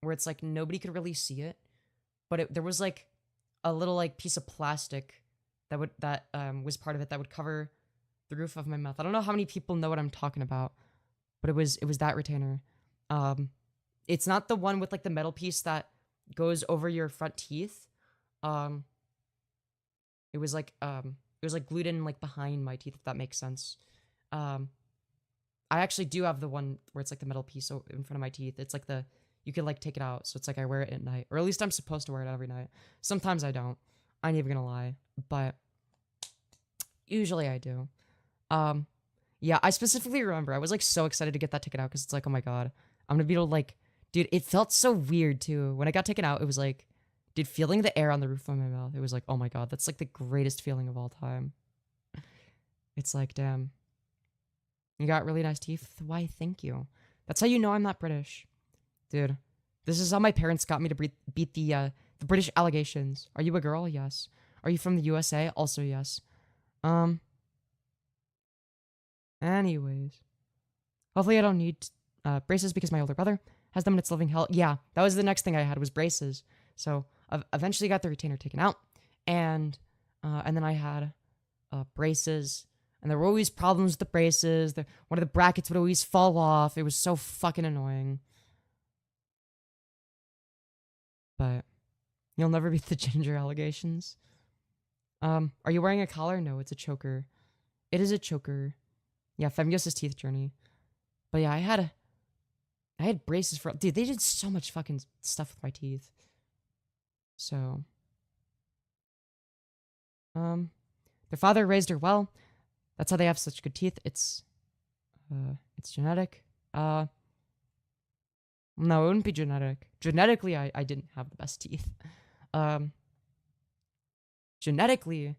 where it's like nobody could really see it. But there was like a little like piece of plastic that was part of it that would cover the roof of my mouth. I don't know how many people know what I'm talking about, but it was that retainer. It's not the one with like the metal piece that goes over your front teeth. It was like glued in like behind my teeth, if that makes sense. I actually do have the one where it's like the metal piece in front of my teeth. It's like you can like take it out, so it's like I wear it at night, or at least I'm supposed to wear it every night. Sometimes I don't. I ain't even gonna lie, but usually I do. Yeah, I specifically remember I was like so excited to get that taken out because it's like, oh my god, I'm gonna be able to like, dude, it felt so weird too. When I got taken out, it was like, dude, feeling the air on the roof of my mouth, it was like, oh my god, that's like the greatest feeling of all time. It's like, damn, you got really nice teeth. Why, thank you. That's how you know I'm not British. Dude, this is how my parents got me to beat the British allegations. Are you a girl? Yes. Are you from the USA? Also yes. Anyways. Hopefully I don't need braces because my older brother has them and it's living hell. Yeah, that was the next thing I had was braces. So I eventually got the retainer taken out. And then I had braces. And there were always problems with the braces. One of the brackets would always fall off. It was so fucking annoying. But you'll never beat the ginger allegations. Are you wearing a collar? No, it's a choker. It is a choker. Yeah, Femyoz's teeth journey. But yeah, I had braces for, dude, they did so much fucking stuff with my teeth. So their father raised her well. That's how they have such good teeth. It's genetic. No, it wouldn't be genetic. Genetically, I didn't have the best teeth. Genetically,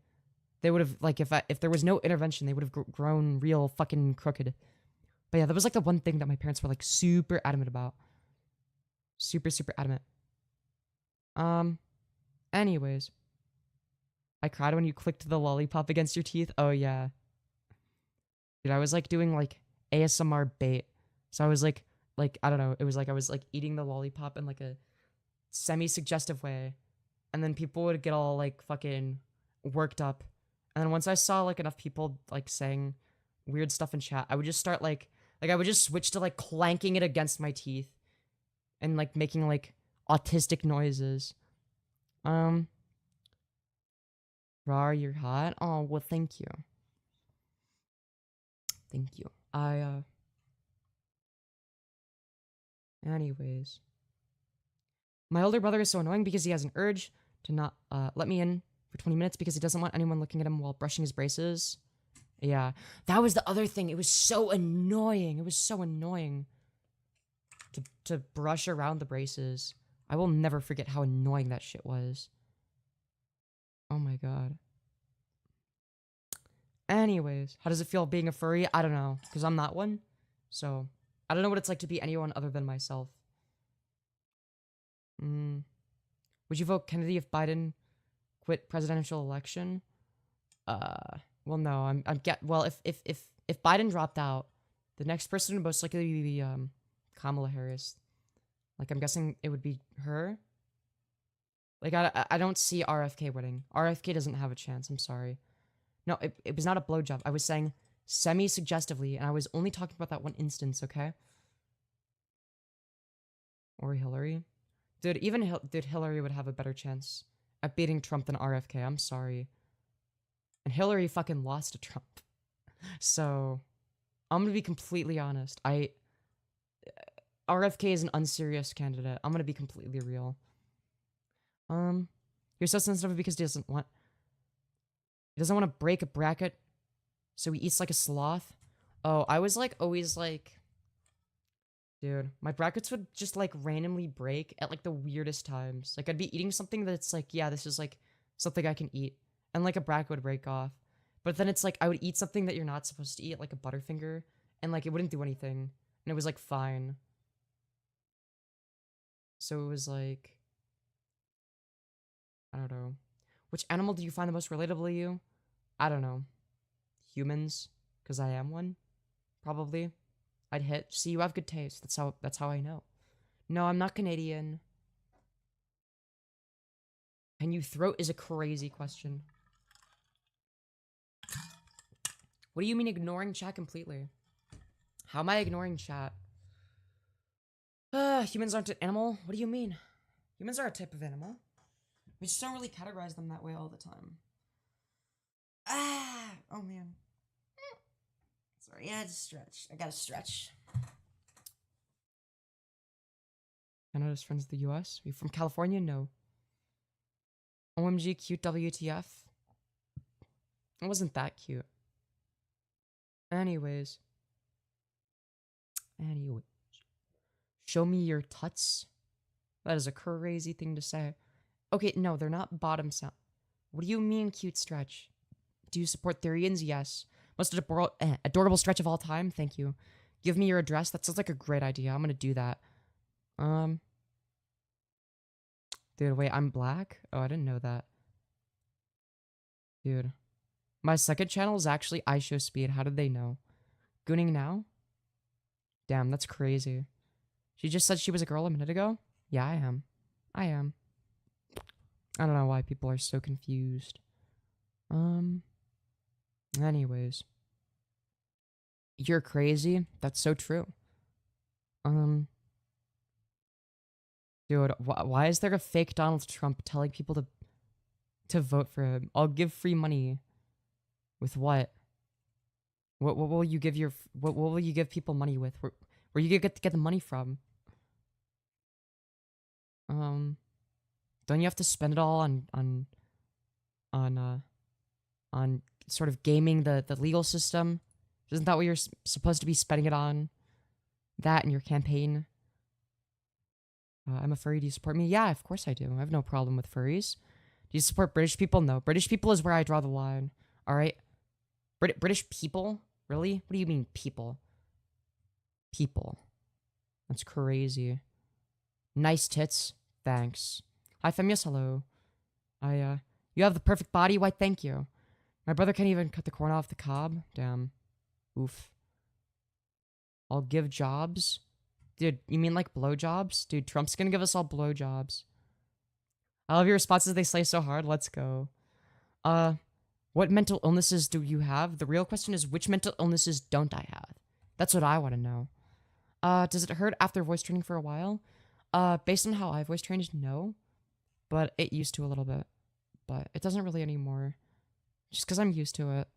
they would have, like, if there was no intervention, they would have grown real fucking crooked. But yeah, that was like the one thing that my parents were like super adamant about. Super, super adamant. Anyways. I cried when you clicked the lollipop against your teeth. Oh yeah. Dude, I was like doing like ASMR bait. So I was like, I don't know, it was like I was like eating the lollipop in like a semi-suggestive way. And then people would get all like fucking worked up. And then once I saw like enough people like saying weird stuff in chat, I would just start like I would just switch to like clanking it against my teeth and like making like autistic noises. Rar, you're hot. Oh, well, thank you. Thank you. Anyways. My older brother is so annoying because he has an urge to not let me in for 20 minutes because he doesn't want anyone looking at him while brushing his braces. Yeah. That was the other thing. It was so annoying. It was so annoying to brush around the braces. I will never forget how annoying that shit was. Oh my god. Anyways, how does it feel being a furry? I don't know, because I'm not one. So, I don't know what it's like to be anyone other than myself. Would you vote Kennedy if Biden quit presidential election? Well, no, well, if Biden dropped out, the next person would most likely be Kamala Harris. Like, I'm guessing it would be her. Like, I don't see RFK winning. RFK doesn't have a chance, I'm sorry. No, it was not a blowjob. I was saying semi-suggestively, and I was only talking about that one instance, okay? Or Hillary. Dude, Hillary would have a better chance at beating Trump than RFK, I'm sorry. And Hillary fucking lost to Trump. So, I'm gonna be completely honest. RFK is an unserious candidate. I'm gonna be completely real. You're so sensitive because he doesn't want to break a bracket, so he eats like a sloth. Oh, I was like always like, dude, my brackets would just like randomly break at like the weirdest times. Like I'd be eating something that's like, yeah, this is like something I can eat, and like a bracket would break off. But then it's like I would eat something that you're not supposed to eat, like a Butterfinger, and like it wouldn't do anything, and it was like fine. So it was like, I don't know. Which animal do you find the most relatable to you? I don't know. Humans, because I am one. Probably. I'd hit. See, you have good taste. That's how I know. No, I'm not Canadian. Can you throat is a crazy question. What do you mean ignoring chat completely? How am I ignoring chat? Humans aren't an animal? What do you mean? Humans are a type of animal. We just don't really categorize them that way all the time. Oh man. Sorry, yeah, just stretch. I gotta stretch. Canada's friends with the US? Are you from California? No. OMG, cute WTF. It wasn't that cute. Anyways. Show me your tuts. That is a crazy thing to say. Okay, no, they're not bottom sound. What do you mean, cute stretch? Do you support Therians? Yes. Most adorable stretch of all time? Thank you. Give me your address. That sounds like a great idea. I'm gonna do that. Dude, wait, I'm black? Oh, I didn't know that. Dude. My second channel is actually I Show Speed. How did they know? Gooning now? Damn, that's crazy. She just said she was a girl a minute ago? Yeah, I am. I am. I don't know why people are so confused. Anyways. You're crazy? That's so true. Dude, why is there a fake Donald Trump telling people to vote for him? I'll give free money. With what? What will you give what will you give people money with? Where you get the money from? Don't you have to spend it all on sort of gaming the legal system? Isn't that what you're supposed to be spending it on? That in your campaign? I'm a furry. Do you support me? Yeah, of course I do. I have no problem with furries. Do you support British people? No. British people is where I draw the line. Alright? British people? Really? What do you mean, people? People. That's crazy. Nice tits. Thanks. Hi, Femyoz. Hello. You have the perfect body. Why, thank you. My brother can't even cut the corn off the cob. Damn. Oof. I'll give jobs. Dude, you mean like blowjobs? Dude, Trump's gonna give us all blowjobs. I love your responses. They slay so hard. Let's go. What mental illnesses do you have? The real question is, which mental illnesses don't I have? That's what I want to know. Does it hurt after voice training for a while? Based on how I voice trained, no. But it used to a little bit. But it doesn't really anymore. Just because I'm used to it.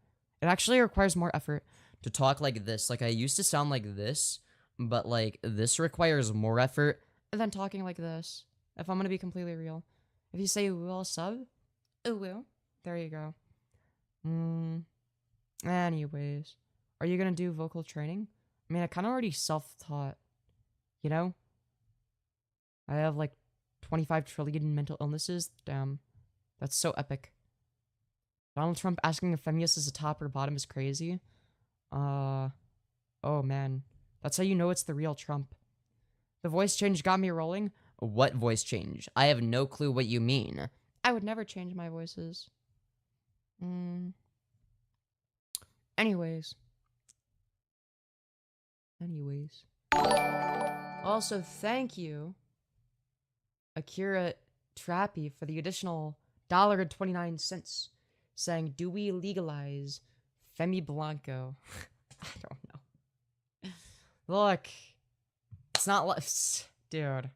It actually requires more effort to talk like this. Like, I used to sound like this, but, like, this requires more effort than talking like this. If I'm gonna be completely real. If you say ooh, I'll sub. Ooh. There you go. Anyways. Are you gonna do vocal training? I mean, I kind of already self-taught. You know? I have, like, 25 trillion mental illnesses. Damn. That's so epic. Donald Trump asking if Femyoz is a top or bottom is crazy. Oh, man. That's how you know it's the real Trump. The voice change got me rolling. What voice change? I have no clue what you mean. I would never change my voices. Anyways. Also, thank you, Akira Trappy, for the additional $1.29, saying, do we legalize Femi Blanco? I don't know. Look, it's not less, dude.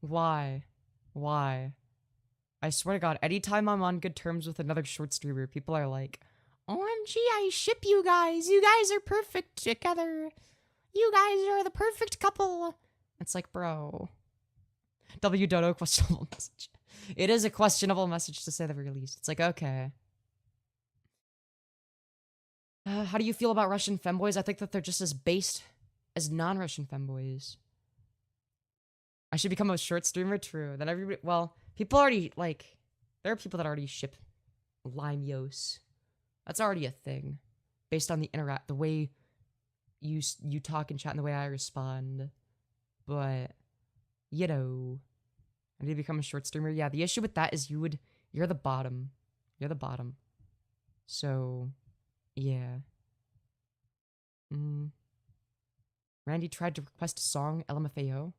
Why? I swear to God, anytime I'm on good terms with another short streamer, people are like, OMG, I ship you guys. You guys are perfect together. You guys are the perfect couple. It's like, bro. W Dodo questionable message. It is a questionable message to say the very least. It's like, okay. How do you feel about Russian femboys? I think that they're just as based as non-Russian femboys. I should become a short streamer? True. Then everybody... Well, people already, like... There are people that already ship Femyoz. That's already a thing. Based on the way you talk and chat and the way I respond. But, you know... I need to become a short streamer. Yeah, the issue with that is you're the bottom. You're the bottom. So... Yeah. Randy tried to request a song, LMFAO.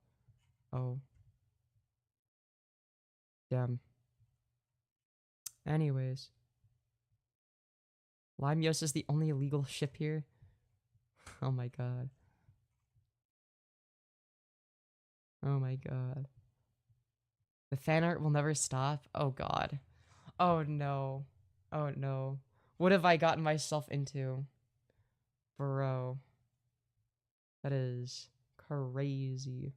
Oh. Damn. Anyways. Femyoz is the only illegal ship here. Oh my god. Oh my god. The fan art will never stop. Oh god. Oh no. Oh no. What have I gotten myself into? Bro. That is crazy.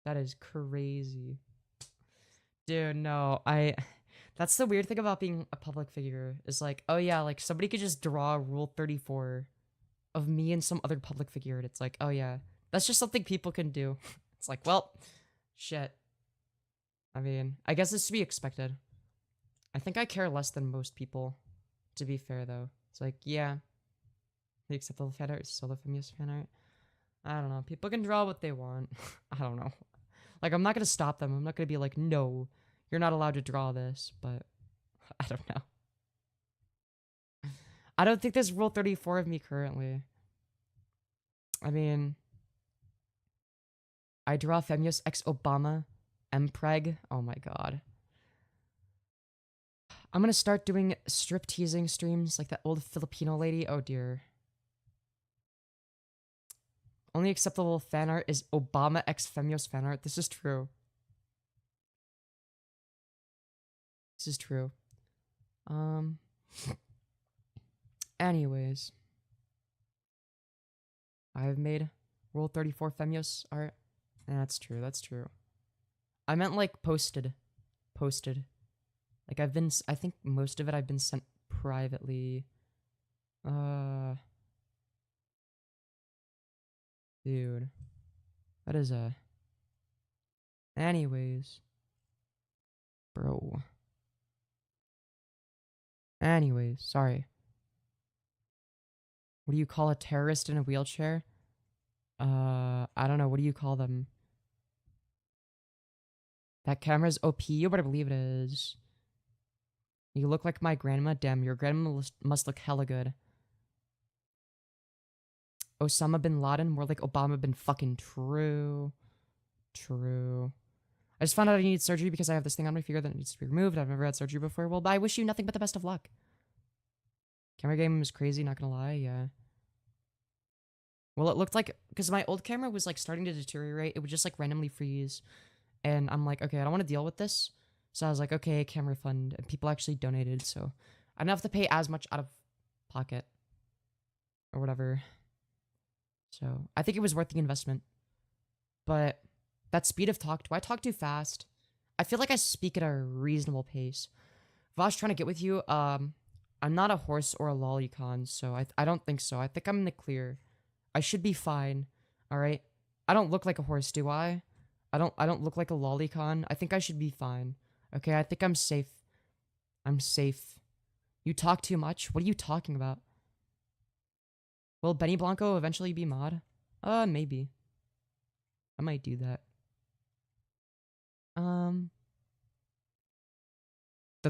That is crazy. Dude, no. That's the weird thing about being a public figure. Is like, oh yeah, like somebody could just draw Rule 34 of me and some other public figure. And it's like, oh yeah. That's just something people can do. It's like, well, shit. I mean, I guess it's to be expected. I think I care less than most people, to be fair, though. It's like, yeah. The acceptable fan art is still the Femyoz fan art. I don't know. People can draw what they want. I don't know. Like, I'm not going to stop them. I'm not going to be like, no, you're not allowed to draw this. But, I don't know. I don't think there's Rule 34 of me currently. I mean, I draw Femyoz x Obama, Mpreg. Oh my god. I'm gonna start doing strip teasing streams like that old Filipino lady. Oh dear. Only acceptable fan art is Obama x Femyoz fan art. This is true. This is true. Anyways. I've made Rule 34 Femyoz art. That's true, that's true. I meant like posted. Posted. Like I think most of it I've been sent privately. Dude. That is a... Anyways. Bro. Anyways, sorry. What do you call a terrorist in a wheelchair? I don't know. What do you call them? That camera's OP, but I believe it is. You look like my grandma. Damn, your grandma must look hella good. Osama bin Laden, more like Obama bin fucking true. True. I just found out I need surgery because I have this thing on my finger that needs to be removed. I've never had surgery before. Well, I wish you nothing but the best of luck. Camera game is crazy, not gonna lie, yeah. Well, it looked like, because my old camera was like starting to deteriorate. It would just like randomly freeze. And I'm like, okay, I don't want to deal with this. So I was like, okay, camera fund. And people actually donated, so I don't have to pay as much out of pocket. Or whatever. So I think it was worth the investment. But that speed of talk, do I talk too fast? I feel like I speak at a reasonable pace. Vosh trying to get with you, I'm not a horse or a lolicon, so I don't think so. I think I'm in the clear. I should be fine. Alright? I don't look like a horse, do I? I don't look like a lolicon. I think I should be fine. Okay, I think I'm safe. I'm safe. You talk too much? What are you talking about? Will Benny Blanco eventually be mod? Maybe. I might do that. But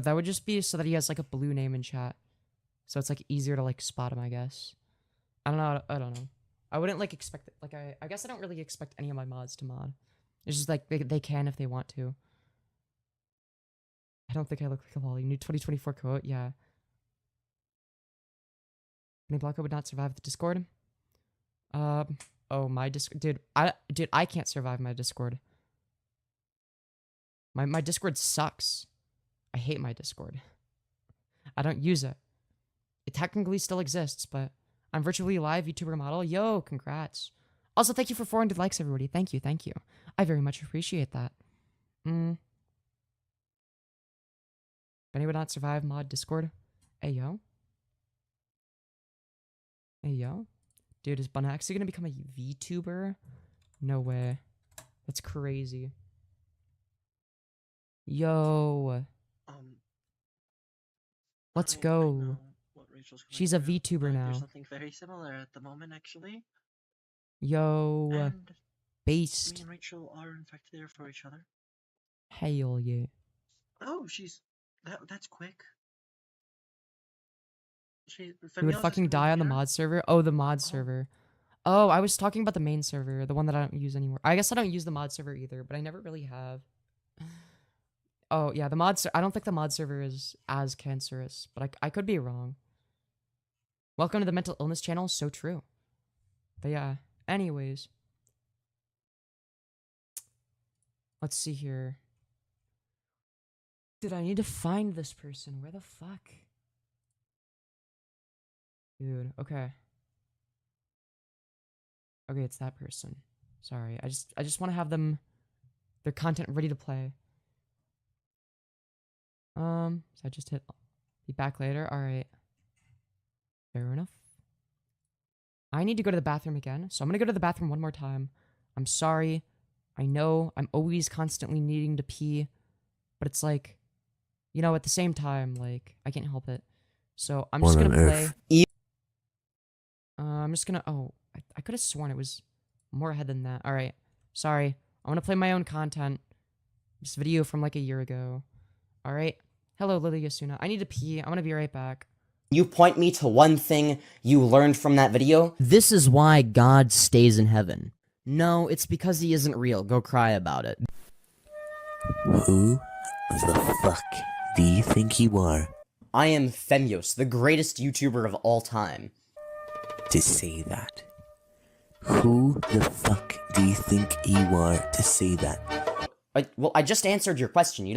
that would just be so that he has like a blue name in chat. So it's like easier to like spot him, I guess. I don't know. I wouldn't like expect it. Like I guess I don't really expect any of my mods to mod. It's just like they can if they want to. I don't think I look like a lolly. New 2024 quote, yeah. Benny Blanco would not survive the Discord. Oh, my Discord, dude, I can't survive my Discord. My Discord sucks. I hate my Discord. I don't use it. It technically still exists, but I'm virtually live YouTuber model. Yo, congrats. Also, thank you for 400 likes, everybody. Thank you, thank you. I very much appreciate that. Benny would not survive mod Discord. Hey, yo. Hey, yo. Dude, is Bun actually gonna become a VTuber? No way. That's crazy. Yo. Let's go. She's a VTuber now. There's something very similar at the moment, actually. Yo. And Based. me and Rachel are in fact there for each other. Hell yeah. Oh, that's quick. He would fucking die on the mod server? Oh, the mod server. Oh, I was talking about the main server, the one that I don't use anymore. I guess I don't use the mod server either, but I never really have. Oh, yeah, the mod I don't think the mod server is as cancerous, but I could be wrong. Welcome to the mental illness channel, so true. But yeah, anyways. Let's see here. Dude, I need to find this person. Where the fuck? Dude, okay. Okay, it's that person. Sorry, I just want to have their content ready to play. So I just hit be back later. All right. Fair enough. I need to go to the bathroom again, so I'm gonna go to the bathroom one more time. I'm sorry. I know I'm always constantly needing to pee, but it's like, you know, at the same time, like, I can't help it. So I'm just gonna play. I'm just gonna. Oh, I could have sworn it was more ahead than that. All right. Sorry. I want to play my own content. This video from like a year ago. All right. Hello, Lily Yasuna. I need to pee. I'm gonna be right back. You point me to one thing you learned from that video? This is why God stays in heaven. No, it's because he isn't real. Go cry about it. Who the fuck do you think you are? I am Femyoz, the greatest YouTuber of all time. To say that? Who the fuck do you think you are to say that? Well, I just answered your question. You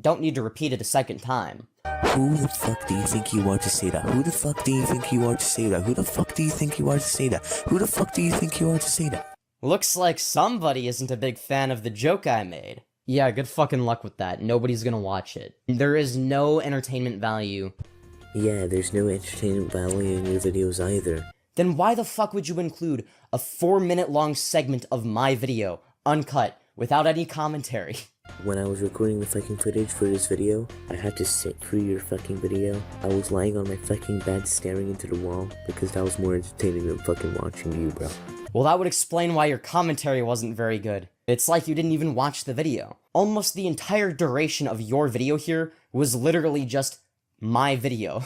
don't need to repeat it a second time. Who the fuck do you think you are to say that? Who the fuck do you think you are to say that? Who the fuck do you think you are to say that? Who the fuck do you think you are to say that? Looks like somebody isn't a big fan of the joke I made. Yeah, good fucking luck with that. Nobody's gonna watch it. There is no entertainment value. Yeah, there's no entertainment value in your videos either. Then why the fuck would you include a 4-minute long segment of my video, uncut, without any commentary? When I was recording the fucking footage for this video, I had to sit through your fucking video. I was lying on my fucking bed staring into the wall because that was more entertaining than fucking watching you, bro. Well, that would explain why your commentary wasn't very good. It's like you didn't even watch the video. Almost the entire duration of your video here was literally just my video.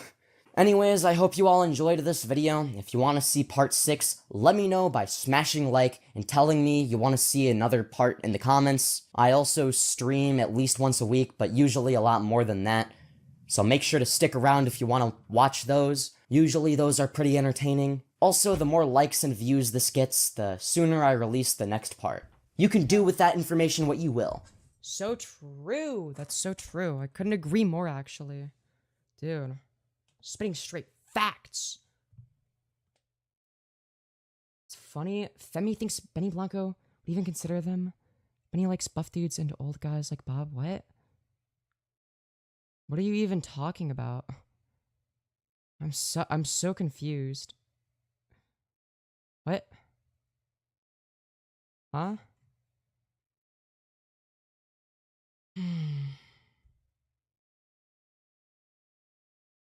Anyways, I hope you all enjoyed this video. If you want to see part 6, let me know by smashing like and telling me you want to see another part in the comments. I also stream at least once a week, but usually a lot more than that. So make sure to stick around if you want to watch those. Usually those are pretty entertaining. Also, the more likes and views this gets, the sooner I release the next part. You can do with that information what you will. So true. That's so true. I couldn't agree more, actually. Dude. Spitting straight facts. It's funny. Femi thinks Benny Blanco would even consider them. Benny likes buff dudes and old guys like Bob. What? What are you even talking about? I'm so confused. What? Huh?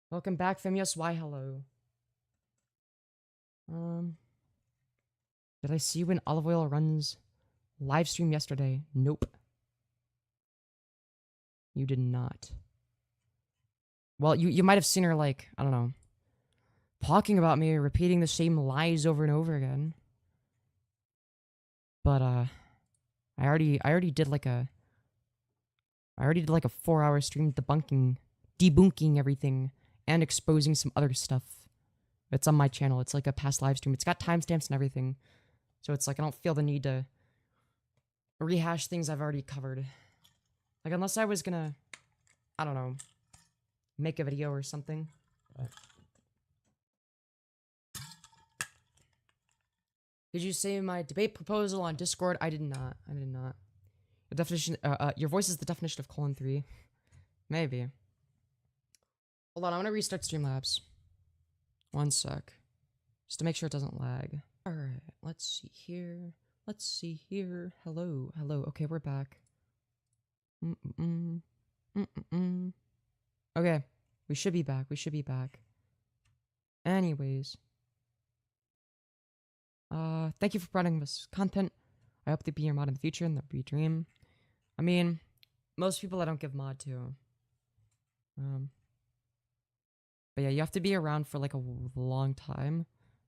Welcome back, Femyoz. Why, hello. Did I see you when Olive Oil runs live stream yesterday? Nope. You did not. Well, you might have seen her, like, I don't know, talking about me, repeating the same lies over and over again. But, I already did like a 4-hour stream debunking everything. And exposing some other stuff. It's on my channel. It's like a past live stream. It's got timestamps and everything. So it's like I don't feel the need to rehash things I've already covered. Like, unless I was gonna, I don't know, make a video or something. But. Did you say my debate proposal on Discord? I did not. I did not. The definition, your voice is the definition of :3. Maybe. Hold on, I'm gonna restart Streamlabs. One sec. just to make sure it doesn't lag. All right, let's see here. Let's see here. Hello, hello. Okay, we're back. Okay, we should be back. We should be back. Anyways. Thank you for providing this content. I hope to be your mod in the future and that be a dream. I mean, most people I don't give mod to. But yeah, you have to be around for like a long time.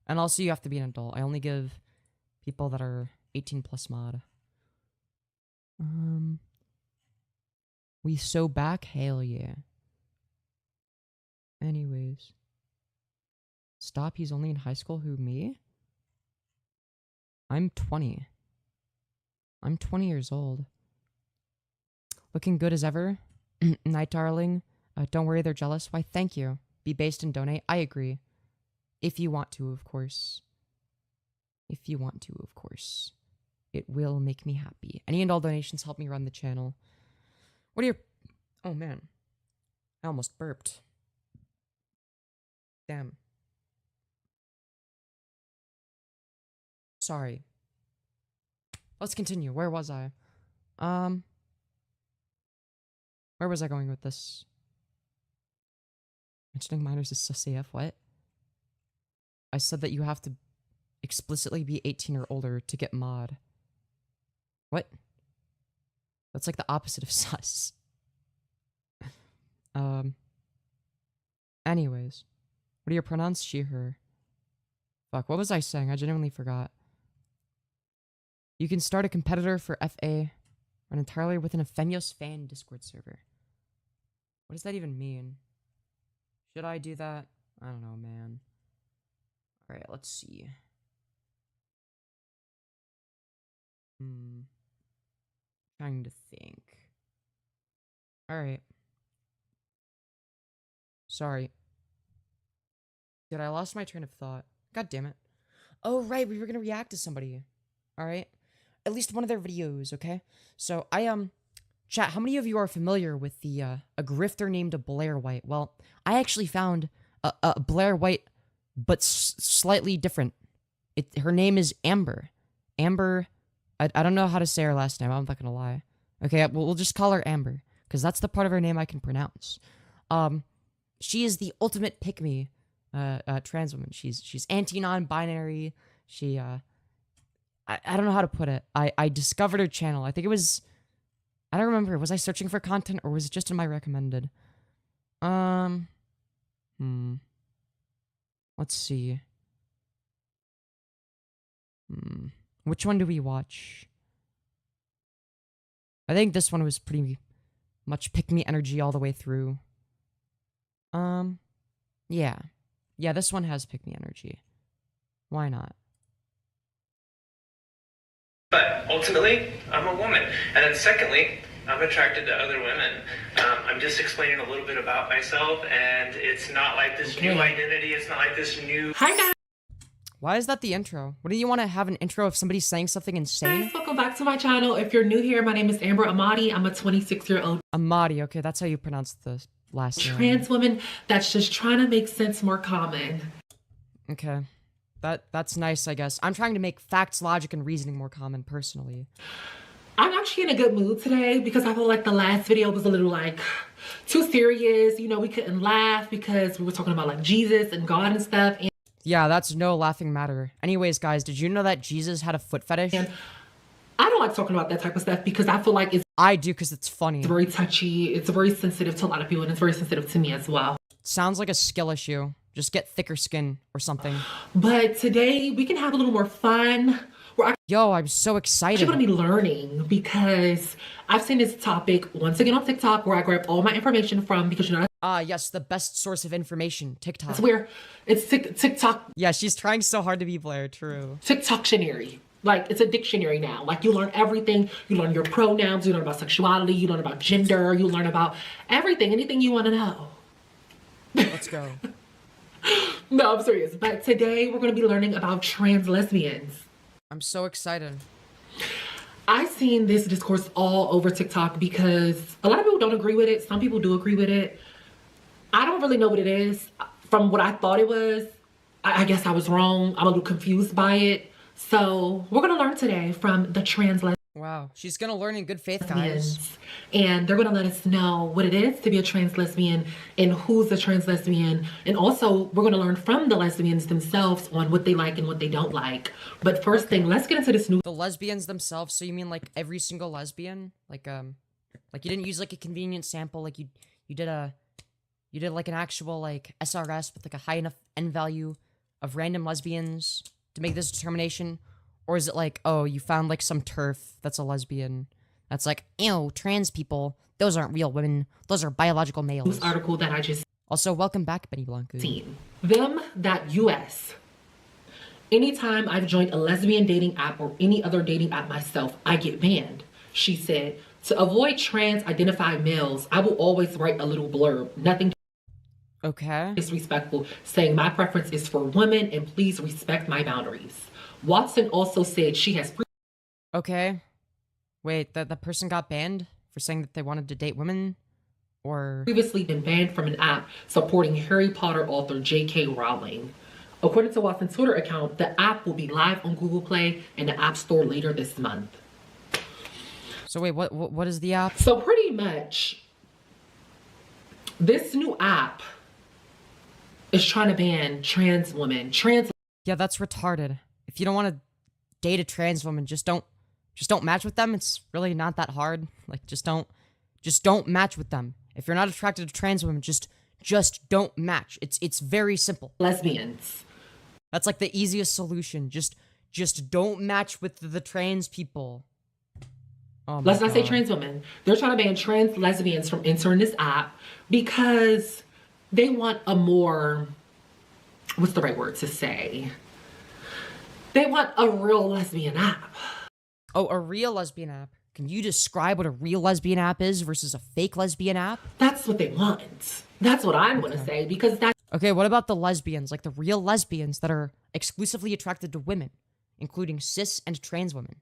And also you have to be an adult. I only give people that are 18 plus mod. We so back? Hell yeah. Anyways. Stop, he's only in high school. Who, me? I'm 20. I'm 20 years old. Looking good as ever. Night, darling. Don't worry, they're jealous. Why, thank you. Be based and donate. I agree. If you want to, of course. If you want to, of course. It will make me happy. Any and all donations help me run the channel. What are your... Oh, man. I almost burped. Damn. Sorry. Let's continue. Where was I? Where was I going with this? Mentioning minors is sus AF. What? I said that you have to explicitly be 18 or older to get mod. What? That's like the opposite of sus. Anyways. What are your pronouns? She, her. Fuck, what was I saying? I genuinely forgot. You can start a competitor for FA run entirely within a Femyoz fan Discord server. What does that even mean? Should I do that? I don't know, man. Alright, let's see. Trying to think. Alright. Sorry. Dude, I lost my train of thought. God damn it. Oh, right, we were gonna react to somebody. Alright? At least one of their videos, okay? So, chat, how many of you are familiar with the, a grifter named Blair White? Well, I actually found a Blair White, but slightly different. Her name is Amber. Amber, I don't know how to say her last name, I'm not gonna lie. Okay, we'll just call her Amber, because that's the part of her name I can pronounce. She is the ultimate pick-me, trans woman. She's anti-non-binary, she, I don't know how to put it. I discovered her channel. I think it was... I don't remember. Was I searching for content or was it just in my recommended? Let's see. Which one do we watch? I think this one was pretty much pick-me energy all the way through. Yeah. Yeah, this one has pick-me energy. Why not? But ultimately, I'm a woman. And then secondly, I'm attracted to other women. I'm just explaining a little bit about myself, and it's not like this new identity. It's not like this new... Hi, guys. Why is that the intro? What do you want to have an intro if somebody's saying something insane? Guys, welcome back to my channel. If you're new here, my name is Amber Amadi. I'm a 26-year-old Amadi, okay, that's how you pronounce the last name. Trans woman that's just trying to make sense more common. Okay. That's nice, I guess. I'm trying to make facts, logic, and reasoning more common, personally. I'm actually in a good mood today because I feel like the last video was a little, like, too serious. You know, we couldn't laugh because we were talking about, like, Jesus and God and stuff. And yeah, that's no laughing matter. Anyways, guys, did you know that Jesus had a foot fetish? and I don't like talking about that type of stuff because I feel like it's I do, because it's funny. very touchy. It's very sensitive to a lot of people, and it's very sensitive to me as well. Sounds like a skill issue. Just get thicker skin or something. But today, we can have a little more fun. Yo, I'm so excited. I'm going to be learning because I've seen this topic once again on TikTok where I grab all my information from because, you know, yes, the best source of information, TikTok. that's where it's TikTok. Yeah, she's trying so hard to be Blair, true. TikToktionary. Like, it's a dictionary now. Like, you learn everything. You learn your pronouns. You learn about sexuality. You learn about gender. You learn about everything. Anything you want to know. Let's go. No, I'm serious. But today, we're going to be learning about trans lesbians. I'm so excited. I've seen this discourse all over TikTok because a lot of people don't agree with it. Some people do agree with it. I don't really know what it is. From what I thought it was, I guess I was wrong. I'm a little confused by it. So we're gonna learn today from the trans lesbians. Wow, she's gonna learn in good faith, guys. And they're gonna let us know what it is to be a trans lesbian and who's a trans lesbian. And also, we're gonna learn from the lesbians themselves on what they like and what they don't like. But first thing, let's get into this new. The lesbians themselves. So you mean like every single lesbian? Like you didn't use like a convenient sample. Like you did like an actual like SRS with like a high enough N value of random lesbians to make this determination. Or is it like, oh, you found like some turf that's a lesbian that's like, ew, trans people, those aren't real women, those are biological males. Article that I just also welcome back, Benny Blanco. Seen them.us. Anytime I've joined a lesbian dating app or any other dating app myself, I get banned. She said, to avoid trans identified males, I will always write a little blurb, nothing disrespectful, saying my preference is for women and please respect my boundaries. Watson also said she has okay. Wait, the person got banned for saying that they wanted to date women? Or previously been banned from an app supporting Harry Potter author J.K. Rowling. According to Watson's Twitter account, the app will be live on Google Play and the App Store later this month. So wait, what is the app? So pretty much, this new app is trying to ban trans women. Yeah, that's retarded. If you don't want to date a trans woman, just don't match with them. It's really not that hard. Like, just don't match with them. If you're not attracted to trans women, just don't match. It's very simple. Lesbians. That's like the easiest solution. Just don't match with the trans people. Oh my Let's not say God. trans women. They're trying to ban trans lesbians from entering this app because they want a more, what's the right word to say? They want a real lesbian app. Oh, a real lesbian app. Can you describe what a real lesbian app is versus a fake lesbian app? That's what they want. That's what I'm going to say because that's... Okay, what about the lesbians? Like the real lesbians that are exclusively attracted to women, including cis and trans women.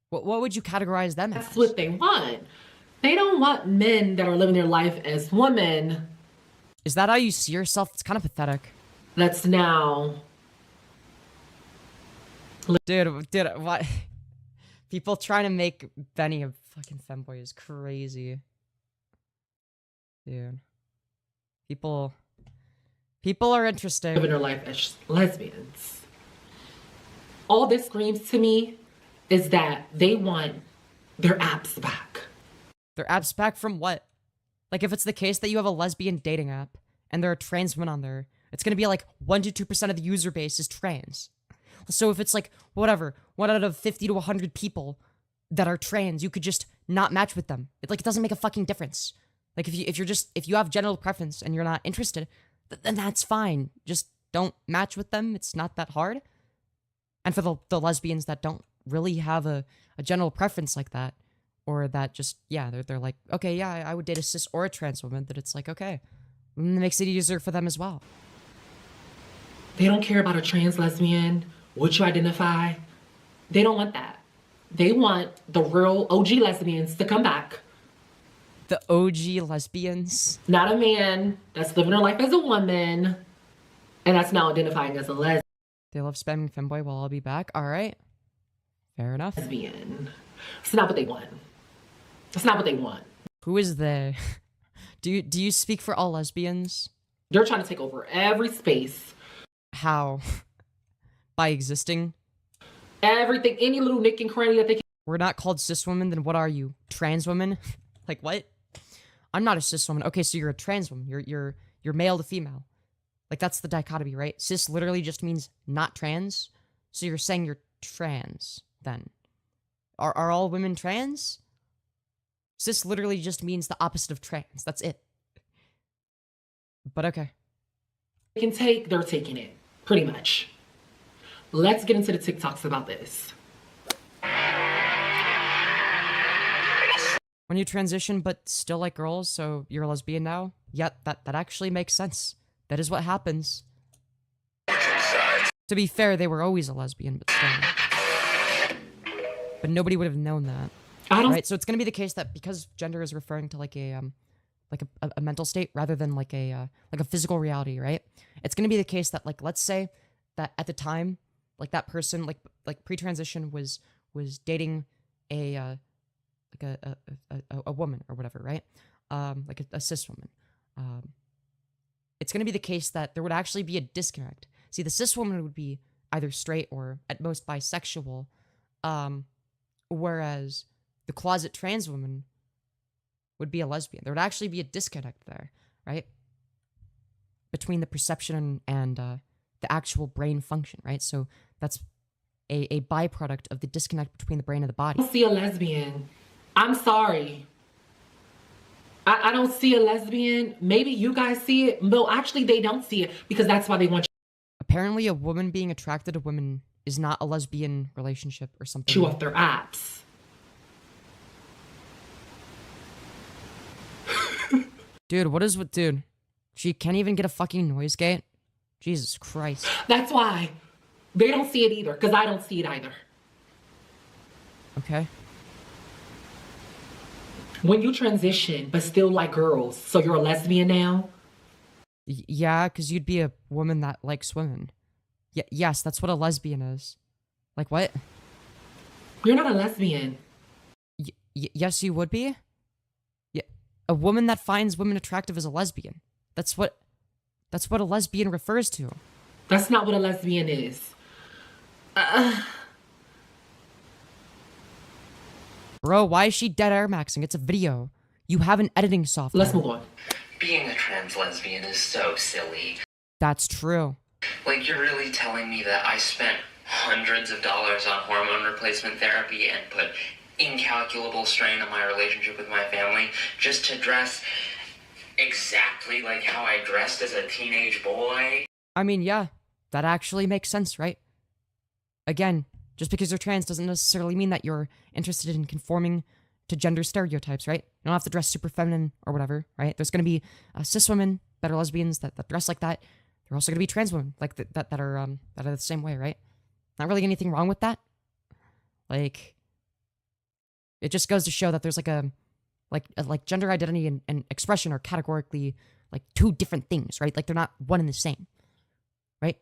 What would you categorize them as? That's what they want. They don't want men that are living their life as women. Is that how you see yourself? It's kind of pathetic. That's now... Dude, what? People trying to make Benny a fucking femboy is crazy. Dude. People are interesting. Living their life as lesbians. All this screams to me is that they want their apps back. Their apps back from what? Like, if it's the case that you have a lesbian dating app and there are trans women on there, it's gonna be like 1 to 2% of the user base is trans. So if it's like, whatever, 1 out of 50 to 100 people that are trans, you could just not match with them. It doesn't make a fucking difference. Like, if you have genital preference and you're not interested, then that's fine. Just don't match with them. It's not that hard. And for the lesbians that don't really have a genital preference like that, or that just, yeah, they're like, okay, yeah, I would date a cis or a trans woman, that it's like, okay, it makes it easier for them as well. They don't care about a trans lesbian, what you identify. They don't want that. They want the real OG lesbians to come back. The OG lesbians? Not a man that's living their life as a woman and that's now identifying as a lesbian. They love spamming femboy, well, I'll be back. All right. Fair enough. Lesbian. It's not what they want. That's not what they want. Who is they? Do you speak for all lesbians? They're trying to take over every space. How? By existing? Everything, any little nick and cranny that they can. We're not called cis women, then what are you? Trans women? Like what? I'm not a cis woman. Okay, so you're a trans woman. You're male to female. Like that's the dichotomy, right? Cis literally just means not trans. So you're saying you're trans then. Are all women trans? Cis literally just means the opposite of trans. That's it. But okay. They can take, they're taking it. Pretty much. Let's get into the TikToks about this. When you transition but still like girls, so you're a lesbian now? Yeah, that actually makes sense. That is what happens. To be fair, they were always a lesbian, but still. But nobody would have known that. Right? So it's gonna be the case that because gender is referring to like a mental state rather than like a physical reality, right? It's gonna be the case that, like, let's say that at the time, like that person, like pre-transition was dating a woman or whatever, right? Like a cis woman. It's going to be the case that there would actually be a disconnect. See, the cis woman would be either straight or at most bisexual, whereas the closet trans woman would be a lesbian. There would actually be a disconnect there, right? Between the perception and the actual brain function, right? So that's a byproduct of the disconnect between the brain and the body. I don't see a lesbian. I'm sorry. I don't see a lesbian. Maybe you guys see it. No, actually, they don't see it because that's why they want Apparently, a woman being attracted to women is not a lesbian relationship or something. you off their apps. Dude, what is with dude? She can't even get a fucking noise gate? Jesus Christ. That's why. They don't see it either because I don't see it either. Okay. When you transition, but still like girls, so you're a lesbian now? Yeah, because you'd be a woman that likes women. Yes, that's what a lesbian is. Like what? You're not a lesbian. Yes, you would be? Yeah, a woman that finds women attractive is a lesbian. That's what a lesbian refers to. That's not what a lesbian is. Bro, why is she dead air maxing? It's a video. You have an editing software. Let's move on. Being a trans lesbian is so silly. That's true. Like, you're really telling me that I spent hundreds of dollars on hormone replacement therapy and put incalculable strain on my relationship with my family just to dress exactly like how I dressed as a teenage boy? I mean, yeah, that actually makes sense, right? Again, just because you're trans doesn't necessarily mean that you're interested in conforming to gender stereotypes, right? You don't have to dress super feminine or whatever, right? There's going to be cis women that are lesbians that dress like that. There are also going to be trans women like that are the same way, right? Not really anything wrong with that. Like, it just goes to show that there's like gender identity and expression are categorically like two different things, right? Like they're not one and the same, right?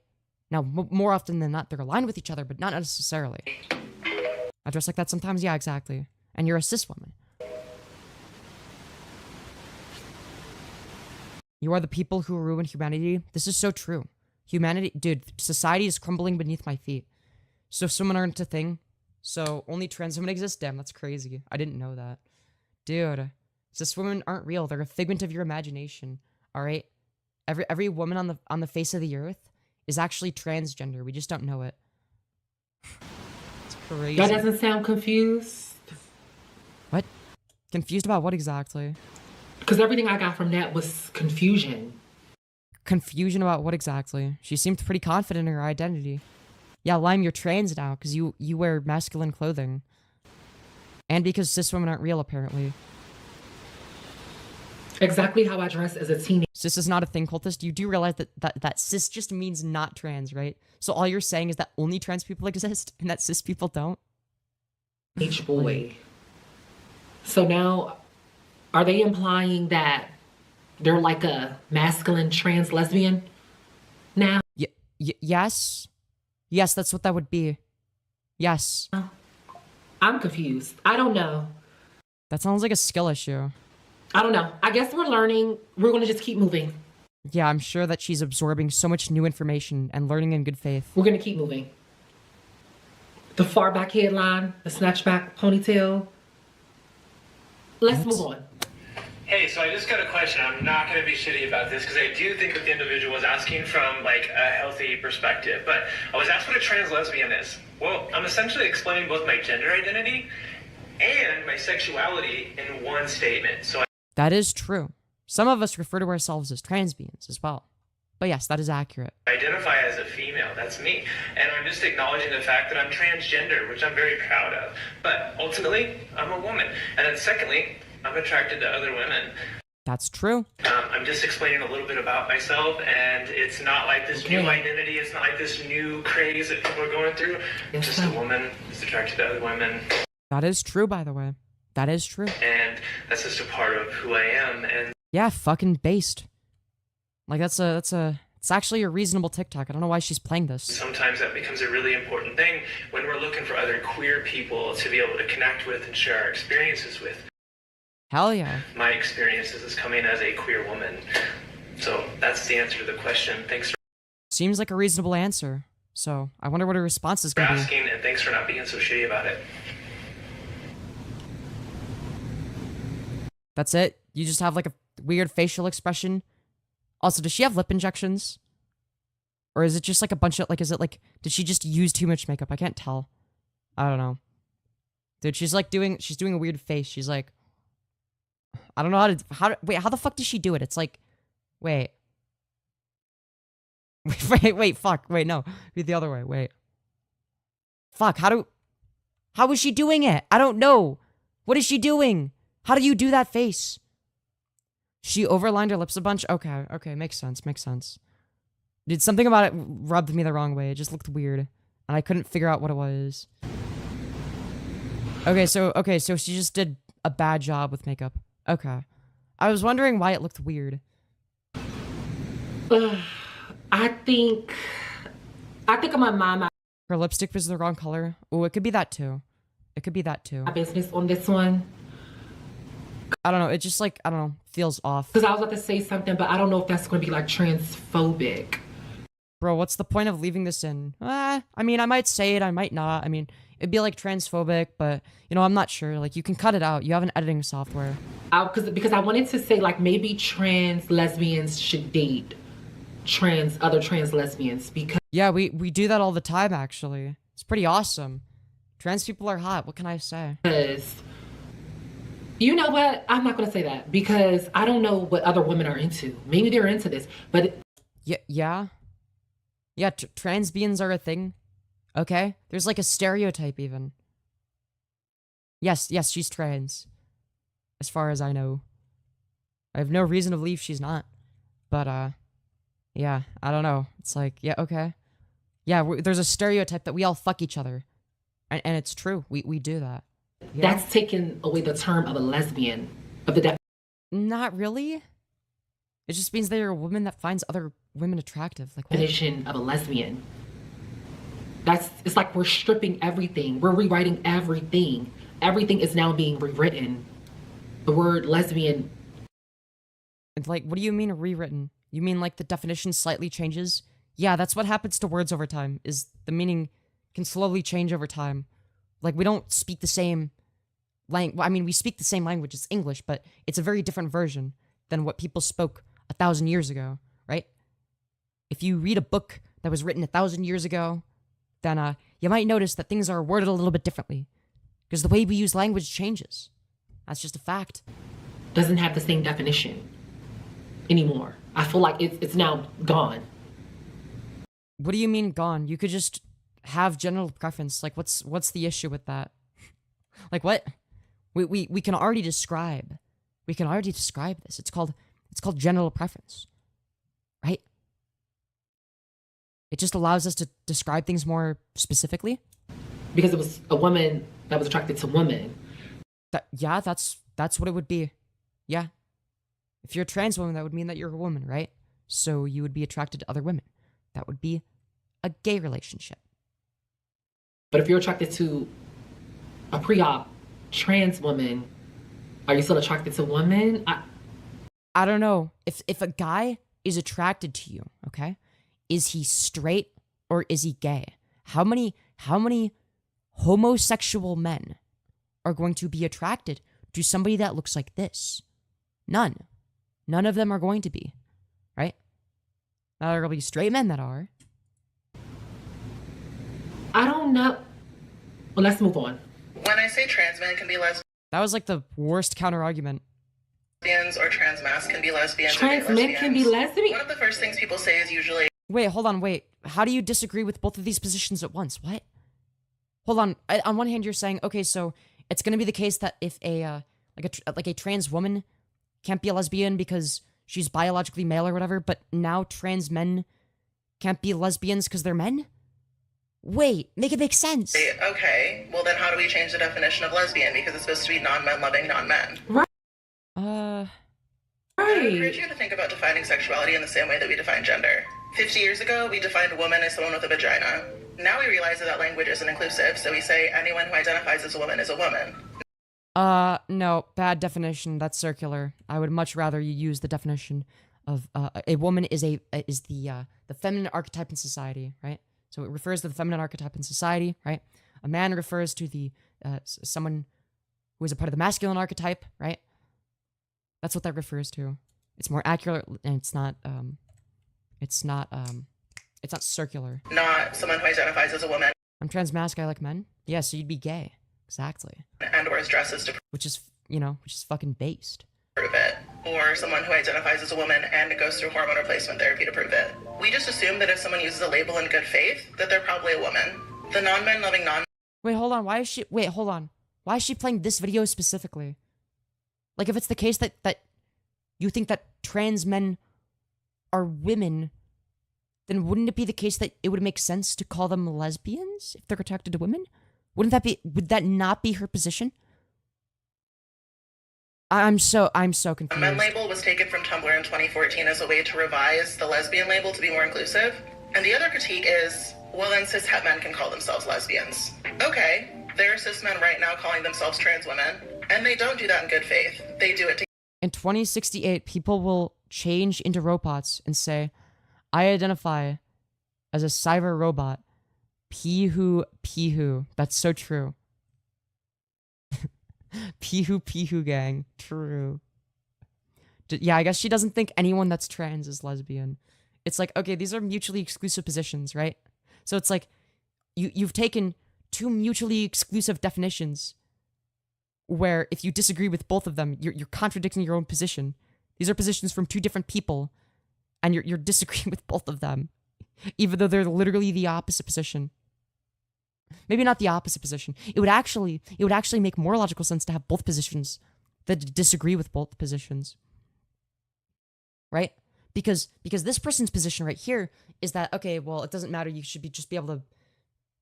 Now, more often than not, they're aligned with each other, but not necessarily. I dress like that sometimes, yeah, exactly. And you're a cis woman. You are the people who ruin humanity. This is so true. Humanity, dude, society is crumbling beneath my feet. So if women aren't a thing, so only trans women exist? Damn, that's crazy. I didn't know that. Dude, cis women aren't real. They're a figment of your imagination, all right? Every woman on the face of the earth is actually transgender. We just don't know it. It's crazy. That doesn't sound confused. What? Confused about what exactly? Because everything I got from that was confusion. Confusion about what exactly? She seemed pretty confident in her identity. Yeah, Lime, you're trans now because you wear masculine clothing. And because cis women aren't real, apparently. Exactly how I dressed as a teenager. Cis is not a thing, cultist. You do realize that cis just means not trans, right? So all you're saying is that only trans people exist and that cis people don't? H boy. So now, are they implying that they're like a masculine trans lesbian now? Yes. Yes, that's what that would be. Yes. I'm confused. I don't know. That sounds like a skill issue. I don't know. I guess we're learning. We're going to just keep moving. Yeah, I'm sure that she's absorbing so much new information and learning in good faith. We're going to keep moving. The far back headline, the snatchback ponytail. Let's move on. Hey, so I just got a question. I'm not going to be shitty about this because I do think that the individual was asking from like a healthy perspective. But I was asked what a trans lesbian is. Well, I'm essentially explaining both my gender identity and my sexuality in one statement. So that is true. Some of us refer to ourselves as transbians as well. But yes, that is accurate. I identify as a female, that's me. And I'm just acknowledging the fact that I'm transgender, which I'm very proud of. But ultimately, I'm a woman. And then secondly, I'm attracted to other women. That's true. I'm just explaining a little bit about myself, and it's not like this new identity, it's not like this new craze that people are going through. It's just a woman who's attracted to other women. That is true, by the way. That is true. And that's just a part of who I am, and yeah, fucking based. Like it's It's actually a reasonable TikTok. I don't know why she's playing this. Sometimes that becomes a really important thing when we're looking for other queer people to be able to connect with and share our experiences with. Hell yeah. My experiences is coming as a queer woman. So that's the answer to the question. Thanks for Seems like a reasonable answer. So I wonder what her response is going to be. asking, and thanks for not being so shitty about it. That's it? You just have like a weird facial expression? Also, does she have lip injections? Or is it just like a bunch of, like, is it like, did she just use too much makeup? I can't tell. I don't know. Dude, she's like she's doing a weird face. She's like, I don't know wait, how the fuck does she do it? It's like, wait. Wait, fuck. Wait, no. Be the other way. Wait. Fuck, how is she doing it? I don't know. What is she doing? How do you do that face? She overlined her lips a bunch? Okay, makes sense. Dude, something about it rubbed me the wrong way. It just looked weird. And I couldn't figure out what it was. Okay, so she just did a bad job with makeup. Okay. I was wondering why it looked weird. I think my mom. Her lipstick was the wrong color. Oh, it could be that too. My business on this one. I don't know. It just like, I don't know, feels off. Because I was about to say something, but I don't know if that's going to be like transphobic. Bro, what's the point of leaving this in? I mean, I might say it, I might not. I mean, it'd be like transphobic, but you know, I'm not sure. Like, you can cut it out. You have an editing software. Because I wanted to say like maybe trans lesbians should date other trans lesbians because yeah, we do that all the time actually. It's pretty awesome. Trans people are hot. What can I say? Because you know what? I'm not gonna say that because I don't know what other women are into. Maybe they're into this, but yeah. Transbians are a thing. Okay, there's like a stereotype even. Yes, she's trans. As far as I know, I have no reason to believe she's not. But yeah, I don't know. It's like, yeah, okay. Yeah, there's a stereotype that we all fuck each other. And it's true. We do that. Yeah. That's taking away the term of a lesbian. Not really. It just means they're a woman that finds other women attractive. Like what? Definition of a lesbian. It's like we're stripping everything. We're rewriting everything. Everything is now being rewritten. The word lesbian. And like, what do you mean rewritten? You mean like the definition slightly changes? Yeah, that's what happens to words over time, is the meaning can slowly change over time. Like, we don't speak the same language. I mean, we speak the same language, it's English, but it's a very different version than what people spoke 1,000 years ago, right? If you read a book that was written 1,000 years ago, then you might notice that things are worded a little bit differently. Because the way we use language changes. That's just a fact. Doesn't have the same definition anymore. I feel like it's now gone. What do you mean gone? You could just have general preference. Like, what's the issue with that? Like, what? We can already describe. We can already describe this. It's called general preference, right? It just allows us to describe things more specifically. Because it was a woman that was attracted to women. Yeah, that's what it would be. Yeah. If you're a trans woman, that would mean that you're a woman, right? So you would be attracted to other women. That would be a gay relationship. But if you're attracted to a pre-op trans woman, are you still attracted to women? I don't know. If a guy is attracted to you, okay, is he straight or is he gay? How many homosexual men are going to be attracted to somebody that looks like this? None. None of them are going to be, right? Now there will be straight men that are. I don't know. Well, let's move on. When I say trans men can be lesbians. That was like the worst counter argument. Or trans masks can be lesbians. Trans men can be lesbian. One of the first things people say is usually. Wait, hold on, wait. How do you disagree with both of these positions at once? What? Hold on. On one hand, you're saying, okay, so it's gonna be the case that if a trans woman can't be a lesbian because she's biologically male or whatever, but now trans men can't be lesbians because they're men? Wait, make it make sense. Okay, well then how do we change the definition of lesbian? Because it's supposed to be non-men loving non-men. Right. I encourage you to think about defining sexuality in the same way that we define gender. 50 years ago, we defined woman as someone with a vagina. Now we realize that language isn't inclusive, so we say anyone who identifies as a woman is a woman. No, bad definition. That's circular. I would much rather you use the definition of a woman is the feminine archetype in society, right? So it refers to the feminine archetype in society, right? A man refers to the someone who is a part of the masculine archetype, right? That's what that refers to. It's more accurate, and it's not circular. Not someone who identifies as a woman. I'm transmasc, I like men. Yeah, so you'd be gay. Exactly. And wears dresses to which is fucking based. Prove it. Or someone who identifies as a woman and goes through hormone replacement therapy to prove it. We just assume that if someone uses a label in good faith, that they're probably a woman. The non-men loving non- Wait, hold on. Why is she playing this video specifically? Like, if it's the case that you think that trans men are women, then wouldn't it be the case that it would make sense to call them lesbians if they're attracted to women? Would that not be her position? I'm so confused. The men label was taken from Tumblr in 2014 as a way to revise the lesbian label to be more inclusive. And the other critique is, well, then cis het men can call themselves lesbians. Okay, there are cis men right now calling themselves trans women, and they don't do that in good faith. They do it to... In 2068, people will change into robots and say, I identify as a cyber robot. Pihu. That's so true. Pihu gang. True. Yeah, I guess she doesn't think anyone that's trans is lesbian. It's like, okay, these are mutually exclusive positions, right? So it's like, you've taken two mutually exclusive definitions where if you disagree with both of them, you're contradicting your own position. These are positions from two different people, and you're disagreeing with both of them, even though they're literally the opposite position. Maybe not the opposite position. It would actually make more logical sense to have both positions that disagree with both positions. Right? Because this person's position right here is that, okay, well, it doesn't matter. You should just be able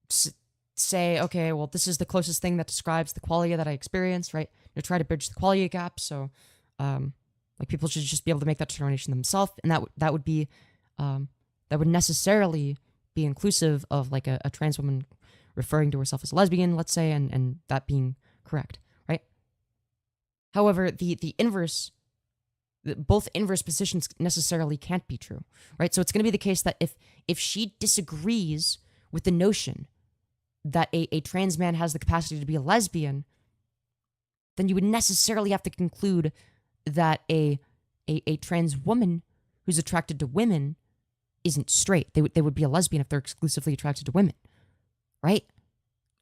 to say, okay, well, this is the closest thing that describes the qualia that I experienced, right? You try to bridge the qualia gap, so like people should just be able to make that determination themselves, and that would necessarily be inclusive of like a trans woman referring to herself as a lesbian, let's say, and that being correct, right? However, the inverse, both inverse positions necessarily can't be true, right? So it's going to be the case that if she disagrees with the notion that a trans man has the capacity to be a lesbian, then you would necessarily have to conclude that a trans woman who's attracted to women isn't straight. They would be a lesbian if they're exclusively attracted to women, right?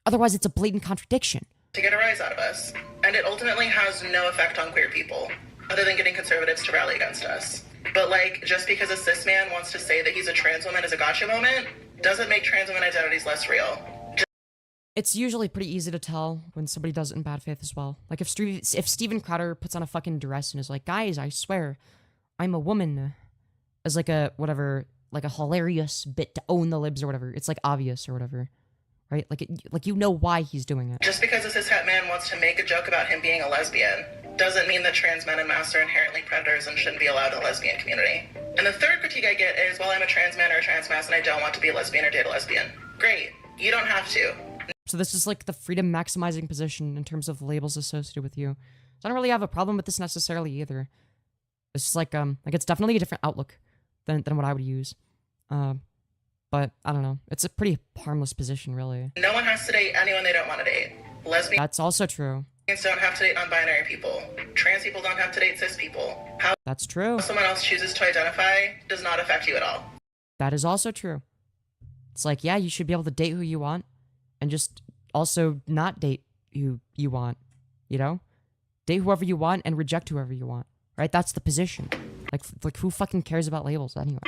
Otherwise, it's a blatant contradiction. To get a rise out of us. And it ultimately has no effect on queer people, other than getting conservatives to rally against us. But like, just because a cis man wants to say that he's a trans woman is a gotcha moment, doesn't make trans women identities less real. It's usually pretty easy to tell when somebody does it in bad faith as well. Like if Steven Crowder puts on a fucking dress and is like, guys, I swear, I'm a woman, as like a hilarious bit to own the libs or whatever. It's like obvious or whatever, right? Like you know why he's doing it. Just because a cis het man wants to make a joke about him being a lesbian doesn't mean that trans men and masks are inherently predators and shouldn't be allowed in the lesbian community. And the third critique I get is, well, I'm a trans man or a trans mask and I don't want to be a lesbian or date a lesbian. Great, you don't have to. So this is like the freedom maximizing position in terms of labels associated with you. So I don't really have a problem with this necessarily either. It's just like it's definitely a different outlook than what I would use. But I don't know. It's a pretty harmless position, really. No one has to date anyone they don't want to date. Lesbians That's also true. don't have to date non-binary people. Trans people don't have to date cis people. How That's true. someone else chooses to identify does not affect you at all. That is also true. It's like, yeah, you should be able to date who you want and just also not date who you want, you know? Date whoever you want and reject whoever you want, right? That's the position. Like who fucking cares about labels anyway?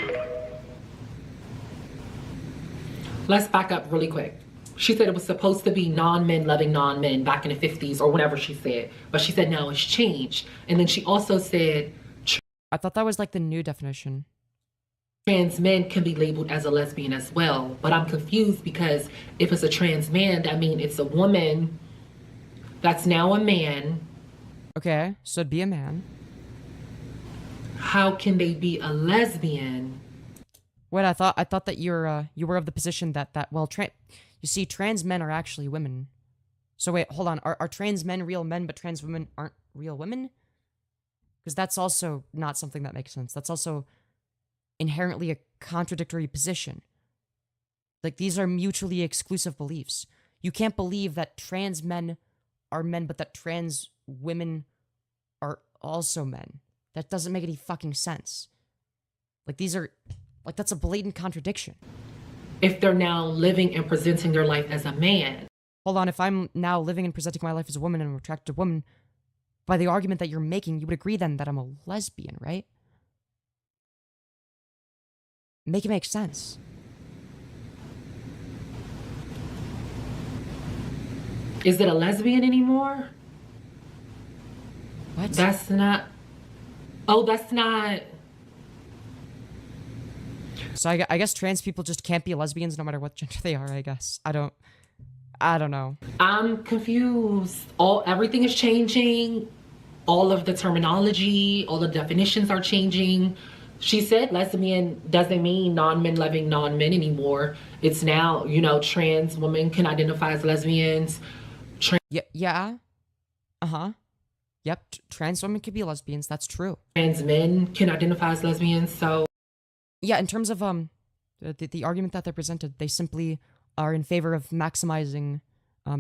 Let's back up really quick. She said it was supposed to be non-men loving non-men back in the 50s or whatever she said. But she said now it's changed. And then she also said... I thought that was like the new definition. Trans men can be labeled as a lesbian as well. But I'm confused because if it's a trans man, that means it's a woman that's now a man. Okay, so it'd be a man. How can they be a lesbian? Wait, I thought that you were of the position that well, you see, trans men are actually women. So wait, hold on. Are trans men real men, but trans women aren't real women? Because that's also not something that makes sense. That's also inherently a contradictory position. Like, these are mutually exclusive beliefs. You can't believe that trans men are men, but that trans women are also men. That doesn't make any fucking sense. Like, these are... Like, that's a blatant contradiction. If they're now living and presenting their life as a man. Hold on, if I'm now living and presenting my life as a woman and I'm attracted to a woman, by the argument that you're making, you would agree then that I'm a lesbian, right? Make it make sense. Is it a lesbian anymore? What? That's not... Oh, that's not... So I guess trans people just can't be lesbians no matter what gender they are, I guess. I don't know. I'm confused. Everything is changing. All of the terminology, all the definitions are changing. She said lesbian doesn't mean non-men loving non-men anymore. It's now, trans women can identify as lesbians. Yeah. Uh-huh. Yep, trans women could be lesbians, that's true. Trans men can identify as lesbians, so... Yeah, in terms of the argument that they presented, they simply are in favor of maximizing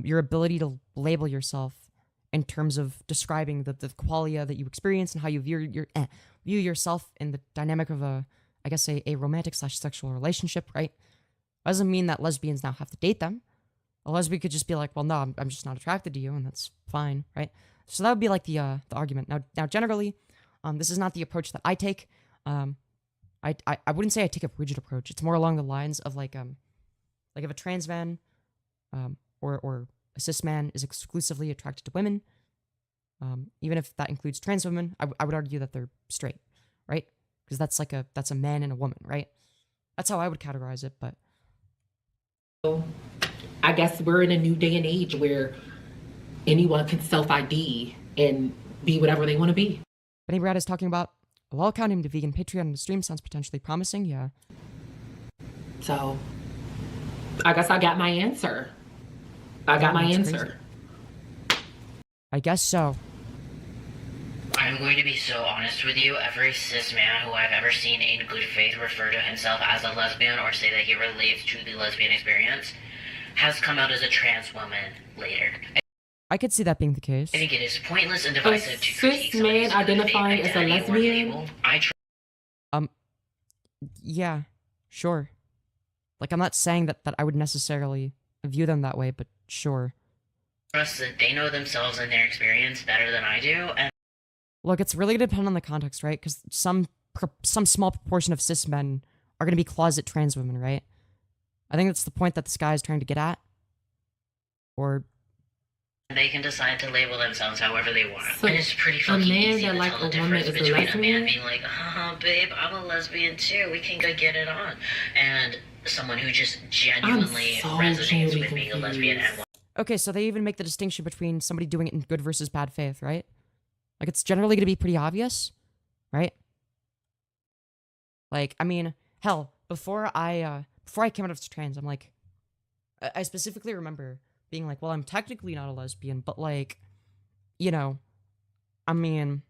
your ability to label yourself in terms of describing the qualia that you experience and how you view yourself in the dynamic of a romantic/sexual relationship, right? Doesn't mean that lesbians now have to date them. A lesbian could just be like, well, no, I'm just not attracted to you, and that's fine, right? So that would be like the argument. Now generally, this is not the approach that I take. I wouldn't say I take a rigid approach. It's more along the lines of like if a trans man or a cis man is exclusively attracted to women, even if that includes trans women, I would argue that they're straight, right? Because that's a man and a woman, right? That's how I would categorize it, but... I guess we're in a new day and age where anyone can self-ID and be whatever they want to be. Benny Brad is talking about, well, I'll count him to vegan Patreon on the stream. Sounds potentially promising, yeah. So, I guess I got my answer. I guess so. I'm going to be so honest with you. Every cis man who I've ever seen in good faith refer to himself as a lesbian or say that he relates to the lesbian experience has come out as a trans woman later. I could see that being the case. I think it is pointless and divisive to critique cis man identifying as a lesbian? Yeah, sure. Like, I'm not saying that I would necessarily view them that way, but sure. Trust that they know themselves and their experience better than I do, and look, it's really gonna depend on the context, right? Because some small proportion of cis men are gonna be closet trans women, right? I think that's the point that this guy is trying to get at. Or... they can decide to label themselves however they want. So, and it's pretty fucking easy to tell the difference between a man being like, babe, I'm a lesbian too, we can go get it on, and someone who just genuinely resonates with being a lesbian and... Okay, so they even make the distinction between somebody doing it in good versus bad faith, right? Like, it's generally going to be pretty obvious, right? Like, I mean, hell, before I came out as trans, I'm like, I specifically remember being like, well, I'm technically not a lesbian, but like, I mean,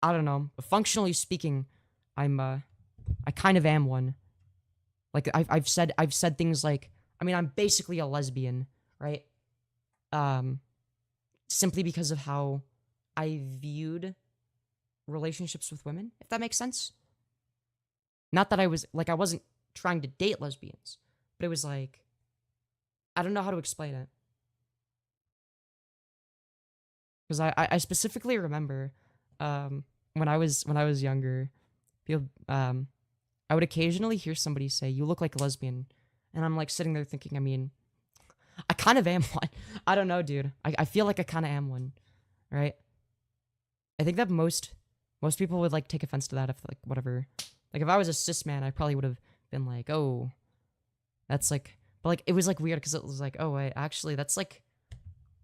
I don't know. Functionally speaking, I kind of am one. Like, I've said things like, I mean, I'm basically a lesbian, right? Simply because of how I viewed relationships with women, if that makes sense. Not that I wasn't trying to date lesbians, but it was like, I don't know how to explain it. Because I specifically remember, when I was younger, people, I would occasionally hear somebody say, "You look like a lesbian," and I'm like sitting there thinking, I mean, I kind of am one. I don't know, dude. I feel like I kind of am one, right? I think that most people would like take offense to that if like whatever. Like if I was a cis man, I probably would have been like, "Oh, that's like," but like it was like weird because it was like, "Oh wait, actually that's like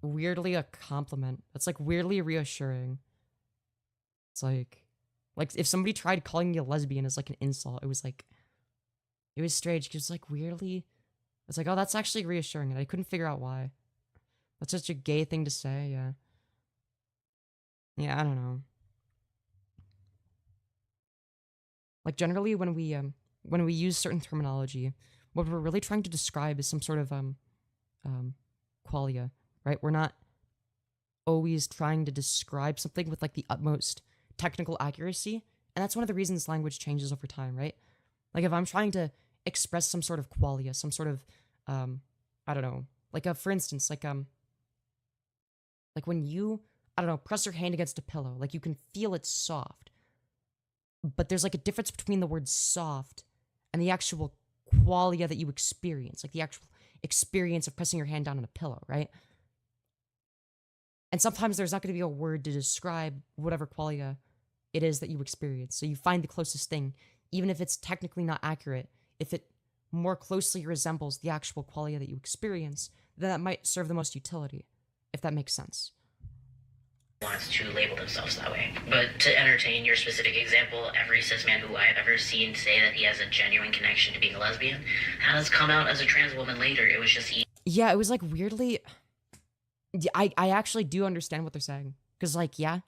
weirdly a compliment. That's like weirdly reassuring." It's like if somebody tried calling me a lesbian as like an insult, it was like It was strange because like weirdly, it's like, oh, that's actually reassuring, and I couldn't figure out why. That's such a gay thing to say, yeah. Yeah, I don't know. Like generally when we use certain terminology, what we're really trying to describe is some sort of qualia, right? We're not always trying to describe something with like the utmost technical accuracy, and that's one of the reasons language changes over time, right? Like if I'm trying to express some sort of qualia, some sort of I don't know, like for instance, like when you, I don't know, press your hand against a pillow, like you can feel it's soft, but there's like a difference between the word soft and the actual qualia that you experience, like the actual experience of pressing your hand down on a pillow, right? And sometimes there's not going to be a word to describe whatever qualia it is that you experience. So you find the closest thing, even if it's technically not accurate. If it more closely resembles the actual qualia that you experience, then that might serve the most utility, if that makes sense. Wants to label themselves that way. But to entertain your specific example, every cis man who I've ever seen say that he has a genuine connection to being a lesbian has come out as a trans woman later. It was just yeah, it was like weirdly, I actually do understand what they're saying, because like, yeah,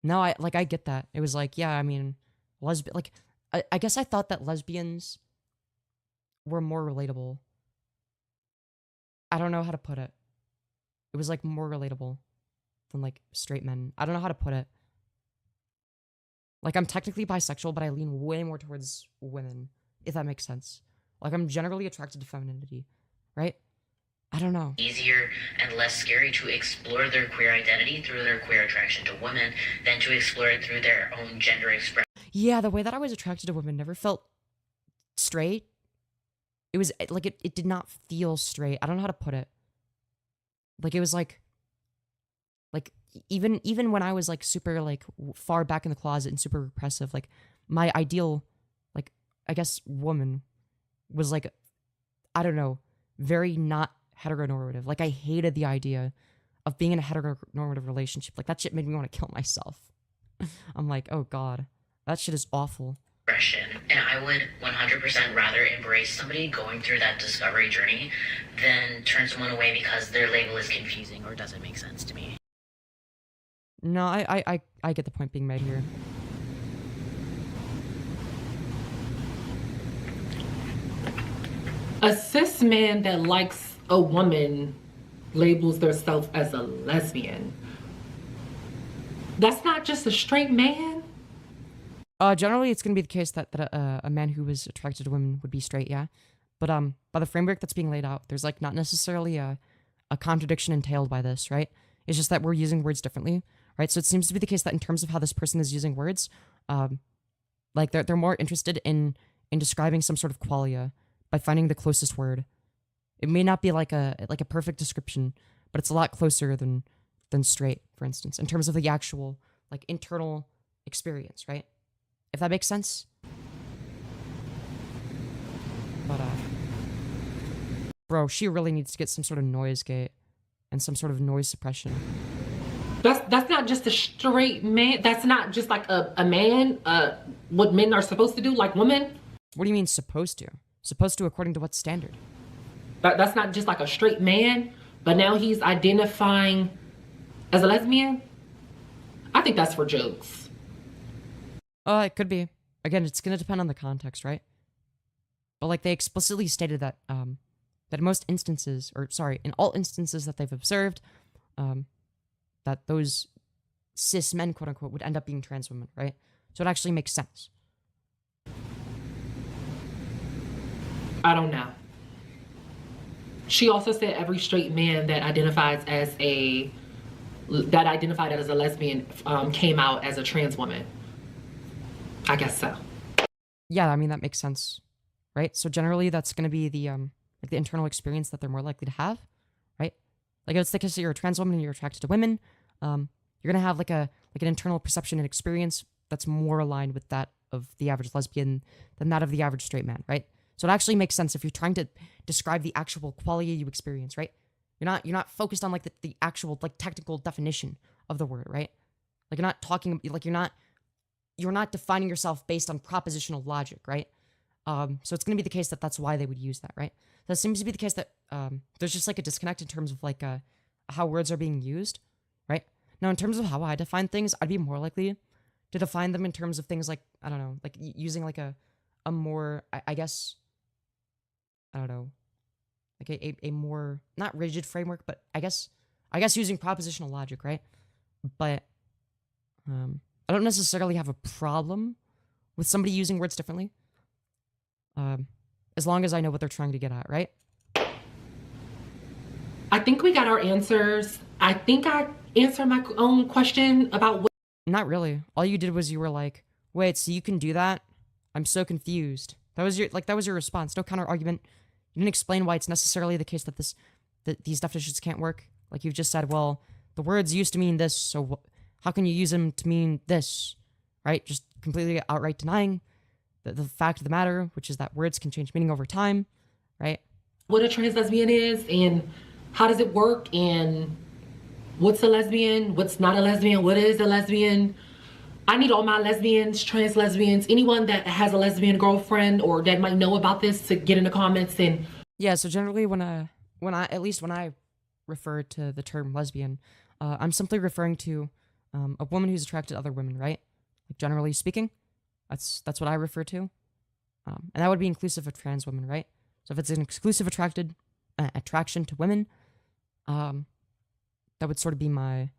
no, I get that. It was like, yeah, I mean, lesbian, like I guess I thought that lesbians were more relatable. I don't know how to put it. It was like more relatable than like straight men. I don't know how to put it. Like I'm technically bisexual, but I lean way more towards women, if that makes sense. Like I'm generally attracted to femininity, right? I don't know. Easier and less scary to explore their queer identity through their queer attraction to women than to explore it through their own gender expression. Yeah, the way that I was attracted to women never felt straight. It was like it did not feel straight. I don't know how to put it. Like it was like even when I was like super like far back in the closet and super repressive, like my ideal, like I guess woman was like, I don't know, very not heteronormative. Like I hated the idea of being in a heteronormative relationship. Like that shit made me want to kill myself. I'm like, oh god, that shit is awful. And I would 100% rather embrace somebody going through that discovery journey than turn someone away because their label is confusing or doesn't make sense to me. No, I get the point being made here. A cis man that likes a woman labels themselves as a lesbian. That's not just a straight man. Generally, it's going to be the case that a man who was attracted to women would be straight, yeah. But by the framework that's being laid out, there's like not necessarily a contradiction entailed by this, right? It's just that we're using words differently, right? So it seems to be the case that in terms of how this person is using words, like they're more interested in describing some sort of qualia by finding the closest word. It may not be like a perfect description, but it's a lot closer than straight, for instance, in terms of the actual like internal experience, right? If that makes sense. But bro, she really needs to get some sort of noise gate and some sort of noise suppression. That's not just a straight man. That's not just like a man, what men are supposed to do, like women. What do you mean supposed to? Supposed to according to what standard? That's not just like a straight man, but now he's identifying as a lesbian. I think that's for jokes. It could be. Again, it's gonna depend on the context, right? But like they explicitly stated that that in most instances, or sorry, in all instances that they've observed, that those cis men, quote unquote, would end up being trans women, right? So it actually makes sense. I don't know. She also said every straight man that identified as a lesbian came out as a trans woman. I guess so. Yeah, I mean that makes sense, right? So generally, that's going to be the like the internal experience that they're more likely to have, right? Like if it's the case that you're a trans woman and you're attracted to women, you're gonna have like an internal perception and experience that's more aligned with that of the average lesbian than that of the average straight man, right? So it actually makes sense if you're trying to describe the actual quality you experience, right? You're not focused on like the actual like technical definition of the word, right? Like you're not talking like you're not defining yourself based on propositional logic, right? So it's gonna be the case that that's why they would use that, right? That seems to be the case that there's just like a disconnect in terms of like how words are being used, right? Now, in terms of how I define things, I'd be more likely to define them in terms of things like, I don't know, like using like a more, I guess, I don't know, like a more, not rigid framework, but I guess using propositional logic, right? But I don't necessarily have a problem with somebody using words differently, as long as I know what they're trying to get at, right? I think we got our answers. I think I answered my own question about what. Not really. All you did was you were like, wait, so you can do that? I'm so confused. That was your response. No counter argument. You didn't explain why it's necessarily the case that these definitions can't work. Like you've just said, well, the words used to mean this, so how can you use them to mean this? Right? Just completely outright denying the fact of the matter, which is that words can change meaning over time, right? What a trans lesbian is, and how does it work, and what's a lesbian, what's not a lesbian, what is a lesbian. I need all my lesbians, trans lesbians, anyone that has a lesbian girlfriend or that might know about this to get in the comments. And yeah, so generally when I refer to the term lesbian, I'm simply referring to a woman who's attracted to other women, right? Like generally speaking, that's what I refer to, and that would be inclusive of trans women, right? So if it's an exclusive attraction to women, that would sort of be my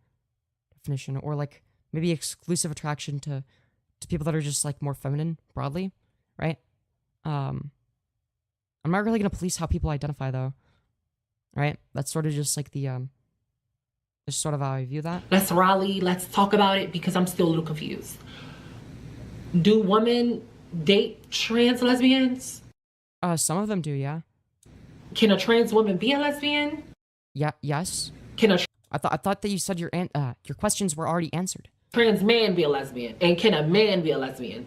definition, or like maybe exclusive attraction to people that are just like more feminine broadly, right? I'm not really gonna police how people identify though, right? That's sort of just like it's sort of how I view that. let's rally, let's talk about it, because I'm still a little confused. Do women date trans lesbians? Some of them do, yeah. Can a trans woman be a lesbian? Yeah, yes. Can a I thought that you said your questions were already answered. trans man be a lesbian? And can a man be a lesbian?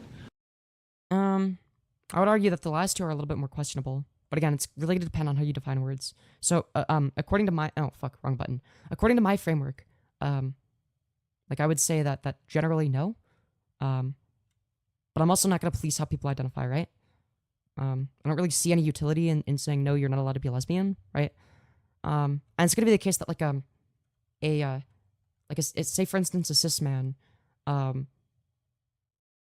I would argue that the last two are a little bit more questionable. But again, it's really going to depend on how you define words. So, according to my... Oh, fuck, wrong button. According to my framework, like, I would say that generally no. But I'm also not going to police how people identify, right? I don't really see any utility in saying, no, you're not allowed to be a lesbian, right? And it's going to be the case that, like, say, for instance, a cis man,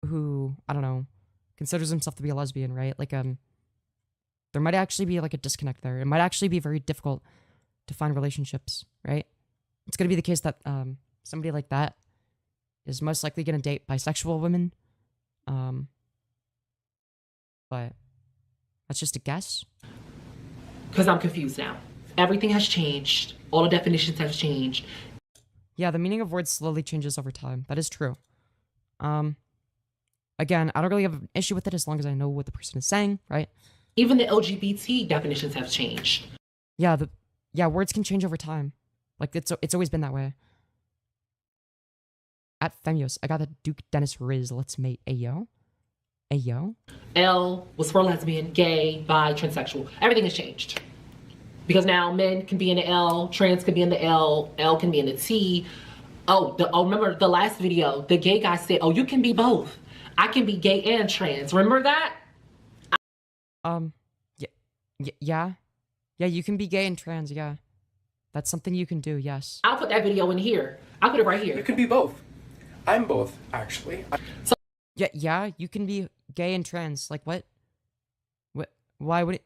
who, I don't know, considers himself to be a lesbian, right? Like, there might actually be like a disconnect there. It might actually be very difficult to find relationships, right? It's going to be the case that somebody like that is most likely going to date bisexual women. But that's just a guess. Because I'm confused now. Everything has changed. All the definitions have changed. Yeah, the meaning of words slowly changes over time. That is true. Again, I don't really have an issue with it as long as I know what the person is saying, right? Even the LGBT definitions have changed. Yeah, words can change over time. Like, it's always been that way. At Femyoz, I got the Duke Dennis Riz, let's mate. Ayo. Ayo. L was for lesbian, gay, bi, transsexual. Everything has changed. Because now men can be in the L, trans can be in the L can be in the T. Oh, remember the last video, the gay guy said, oh, you can be both. I can be gay and trans. Remember that? Yeah, you can be gay and trans, yeah. That's something you can do, yes. I'll put that video in here. I'll put it right here. You can be both. I'm both, actually. So yeah, you can be gay and trans. Like, what? Why would it?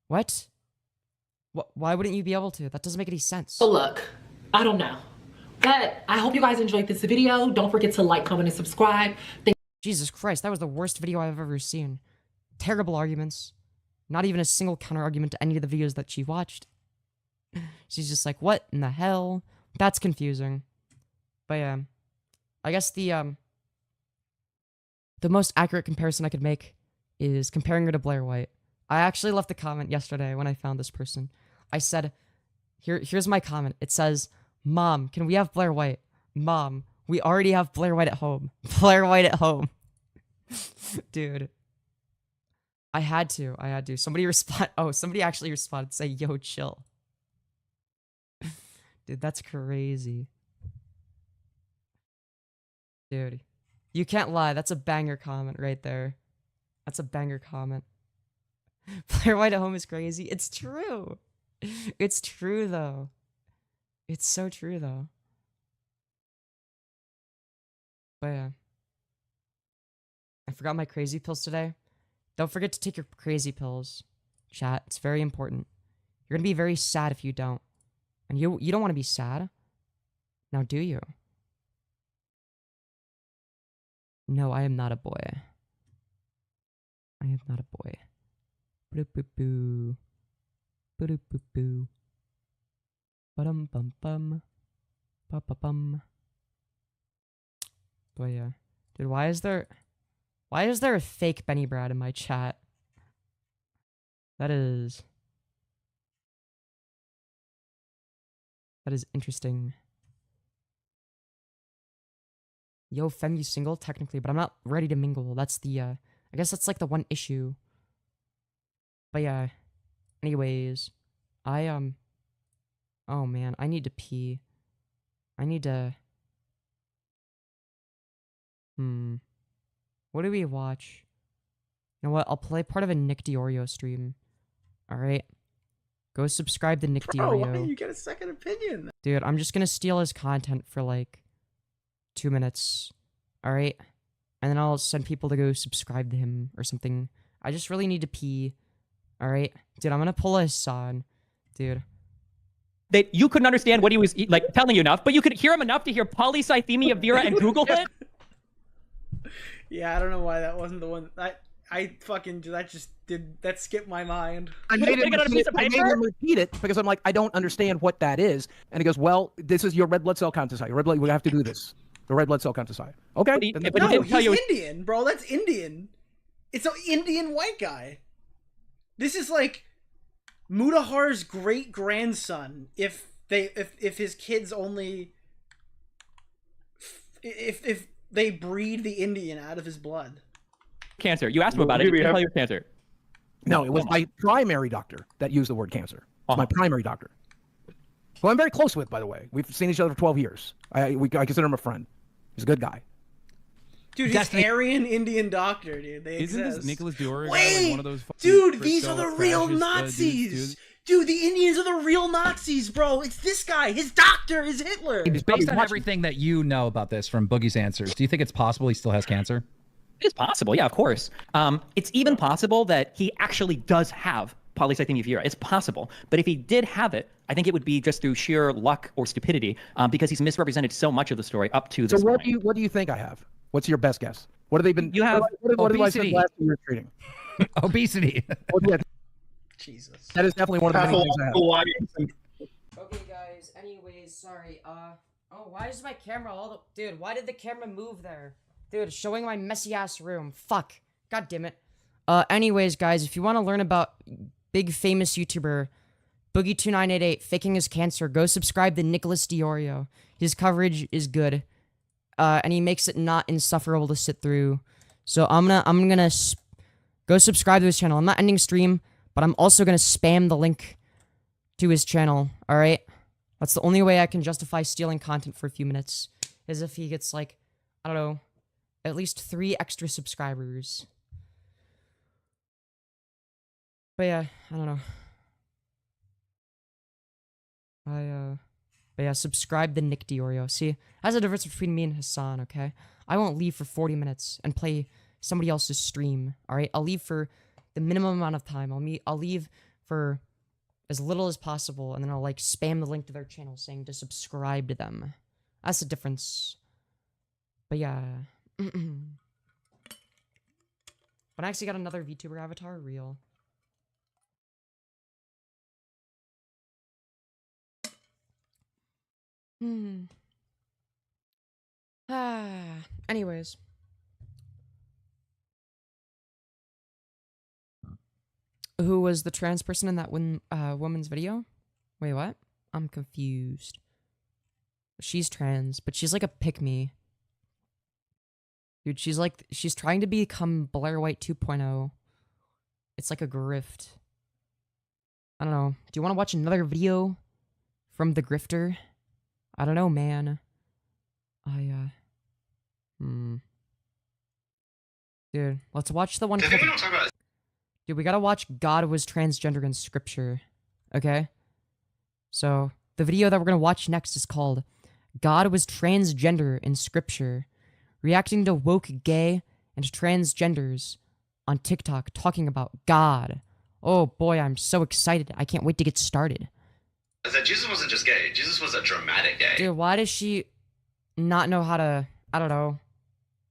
What? Why wouldn't you be able to? That doesn't make any sense. So look, I don't know. But I hope you guys enjoyed this video. Don't forget to like, comment, and subscribe. Jesus Christ, that was the worst video I've ever seen. Terrible arguments. Not even a single counter argument to any of the videos that she watched. She's just like, what in the hell? That's confusing. But yeah, I guess the most accurate comparison I could make is comparing her to Blair White. I actually left a comment yesterday when I found this person. I said, here's my comment. It says, Mom, can we have Blair White? Mom, we already have Blair White at home. Blair White at home. Dude. I had to. Somebody actually responded, say, yo, chill. Dude, that's crazy. Dude, you can't lie. That's a banger comment right there. That's a banger comment. Blair White at home is crazy. It's true. It's true though. It's so true though. But yeah. I forgot my crazy pills today. Don't forget to take your crazy pills. Chat, it's very important. You're gonna be very sad if you don't. And you don't want to be sad. Now do you? No, I am not a boy. I am not a boy. Boop boop boo. Boop boop boo. Bum bum bum. Ba ba bum. But yeah. Dude, why is there a fake Benny Brad in my chat? That is interesting. Yo, Fem, you single? Technically, but I'm not ready to mingle. That's the, I guess that's like the one issue. But yeah. Anyways. Oh man, I need to pee. I need to... What do we watch? You know what? I'll play part of a Nick Diorio stream. Alright? Go subscribe to Nick Diorio. Why don't you get a second opinion? Dude, I'm just gonna steal his content for like 2 minutes. Alright? And then I'll send people to go subscribe to him or something. I just really need to pee. Alright? Dude, I'm gonna pull a Hassan. Dude. That you couldn't understand what he was like telling you enough, but you could hear him enough to hear polycythemia vera and Google it. Yeah, I don't know why that wasn't the one. I fucking that skipped my mind. I made him repeat it because I'm like, I don't understand what that is. And he goes, well, this is your red blood cell count society. We have to do this. The red blood cell count society. Okay. No, he's Indian, bro. That's Indian. It's an Indian white guy. This is like Mudahar's great grandson. If his kids only if they breed the Indian out of his blood. Cancer. You asked him about it. He tell you cancer. No, it was my primary doctor that used the word cancer. It's my primary doctor. Who I'm very close with, by the way. We've seen each other for 12 years. I consider him a friend. He's a good guy. Dude, he's Aryan Indian doctor, dude. They Isn't exist. this Nicholas Diorio Wait, one of those dude, these are the real Nazis. Dude, the Indians are the real Nazis, bro. It's this guy. His doctor is Hitler. Based on everything that you know about this from Boogie's answers, do you think it's possible he still has cancer? It's possible, yeah, of course. It's even possible that he actually does have polycythemia vera. It's possible. But if he did have it, I think it would be just through sheer luck or stupidity because he's misrepresented so much of the story up to this point. What do you think I have? What's your best guess? What have they been? You have what have I said last year you're treating? Obesity. Jesus. That is definitely one of the many things I have. Okay, guys. Anyways, sorry. Oh, why is my camera all the... Dude, why did the camera move there? Dude, showing my messy-ass room. Fuck. God damn it. Anyways, guys, if you want to learn about big famous YouTuber Boogie2988 faking his cancer, go subscribe to Nicholas Diorio. His coverage is good. And he makes it not insufferable to sit through. So I'm gonna go subscribe to his channel. I'm not ending stream, but I'm also gonna spam the link to his channel. All right, that's the only way I can justify stealing content for a few minutes, is if he gets like, I don't know, at least 3 extra subscribers. But yeah, I don't know. But yeah, subscribe to Nick Diorio. See, that's the difference between me and Hassan, okay? I won't leave for 40 minutes and play somebody else's stream, alright? I'll leave for the minimum amount of time. I'll leave for as little as possible, and then I'll, like, spam the link to their channel saying to subscribe to them. That's the difference. But yeah. But I actually got another VTuber avatar, real. Anyways. Who was the trans person in that woman's video? Wait, what? I'm confused. She's trans, but she's like a pick-me. Dude, she's trying to become Blair White 2.0. It's like a grift. I don't know. Do you want to watch another video from the grifter? I don't know, man. Dude, Dude, let's watch the one. The thing we don't talk about is Dude, we gotta watch God Was Transgender in Scripture. Okay? So, the video that we're gonna watch next is called God Was Transgender in Scripture. Reacting to woke gay and transgenders on TikTok talking about God. Oh boy, I'm so excited. I can't wait to get started. is that Jesus wasn't just gay. Jesus was a dramatic gay. Dude, why does she not know how to, I don't know,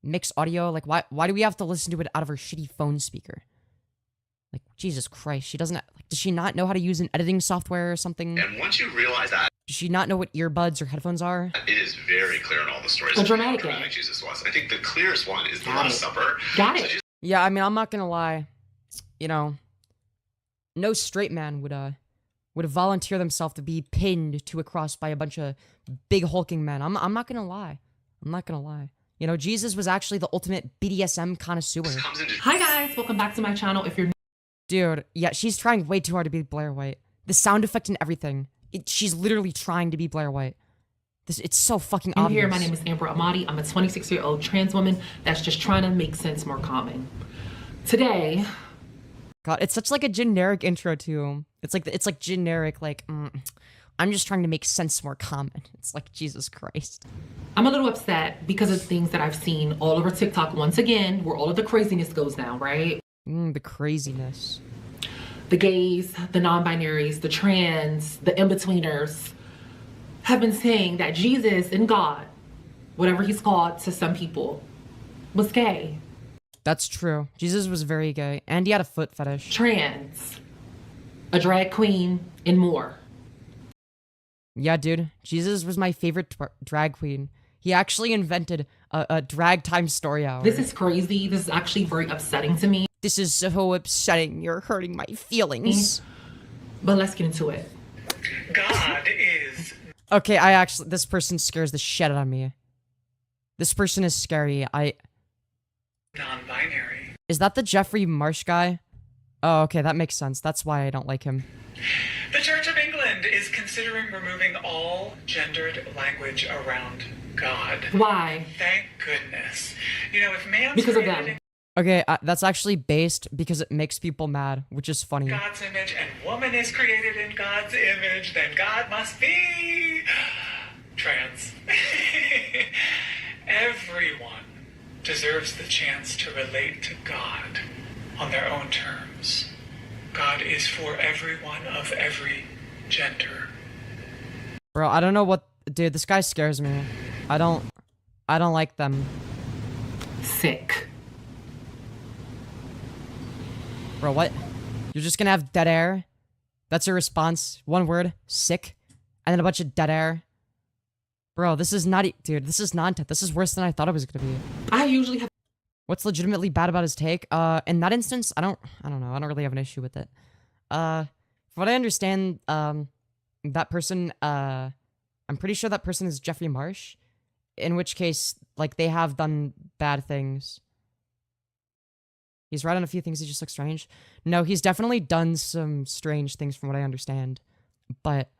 mix audio? Like, why do we have to listen to it out of her shitty phone speaker? Like, Jesus Christ, she doesn't, like, does she not know how to use an editing software or something? And once you realize that, Does she not know what earbuds or headphones are? it is very clear in all the stories A how dramatic dramatic Jesus was. I think the clearest one is the Got Last it. Supper. Got So it. Jesus- Yeah, I mean, I'm not gonna lie. You know, no straight man would volunteer themselves to be pinned to a cross by a bunch of big hulking men. I'm not gonna lie. I'm not gonna lie. You know, Jesus was actually the ultimate BDSM connoisseur. Hi guys, welcome back to my channel. If you're Dude, yeah, she's trying way too hard to be Blair White. The sound effect and everything. She's literally trying to be Blair White. It's so fucking new obvious. here, my name is Amber Amati. I'm a 26-year-old trans woman that's just trying to make sense more common. Today, God, it's such like a generic intro to him. It's like generic, like, I'm just trying to make sense more common. It's like, Jesus Christ. I'm a little upset because of things that I've seen all over TikTok once again, where all of the craziness goes down, right? The craziness. The gays, the non-binaries, the trans, the in-betweeners have been saying that Jesus and God, whatever he's called to some people, was gay. That's true. Jesus was very gay, and he had a foot fetish. Trans, a drag queen, and more. Yeah, dude. Jesus was my favorite drag queen. He actually invented a drag time story hour. This is crazy. This is actually very upsetting to me. This is so upsetting. You're hurting my feelings. But let's get into it. God is... Okay, this person scares the shit out of me. This person is scary. non-binary. Is that the Jeffrey Marsh guy? Oh, okay, that makes sense. That's why I don't like him. The Church of England is considering removing all gendered language around God. Why? Thank goodness. You know, if man's Because of created them. Okay, that's actually based because it makes people mad, which is funny. in God's image and woman is created in God's image, then God must be trans. Everyone deserves the chance to relate to God on their own terms. God is for everyone of every gender. Bro, I don't know what... Dude, this guy scares me. I don't like them. Sick. Bro, what? You're just gonna have dead air? That's your response? One word? Sick? And then a bunch of dead air? Bro, this is not... Dude, this is nonsense. This is worse than I thought it was gonna be. I usually have... What's legitimately bad about his take? In that instance, I don't know. I don't really have an issue with it. From what I understand, that person, I'm pretty sure that person is Jeffrey Marsh. In which case, like, they have done bad things. He's right on a few things that just look strange. No, he's definitely done some strange things from what I understand. But,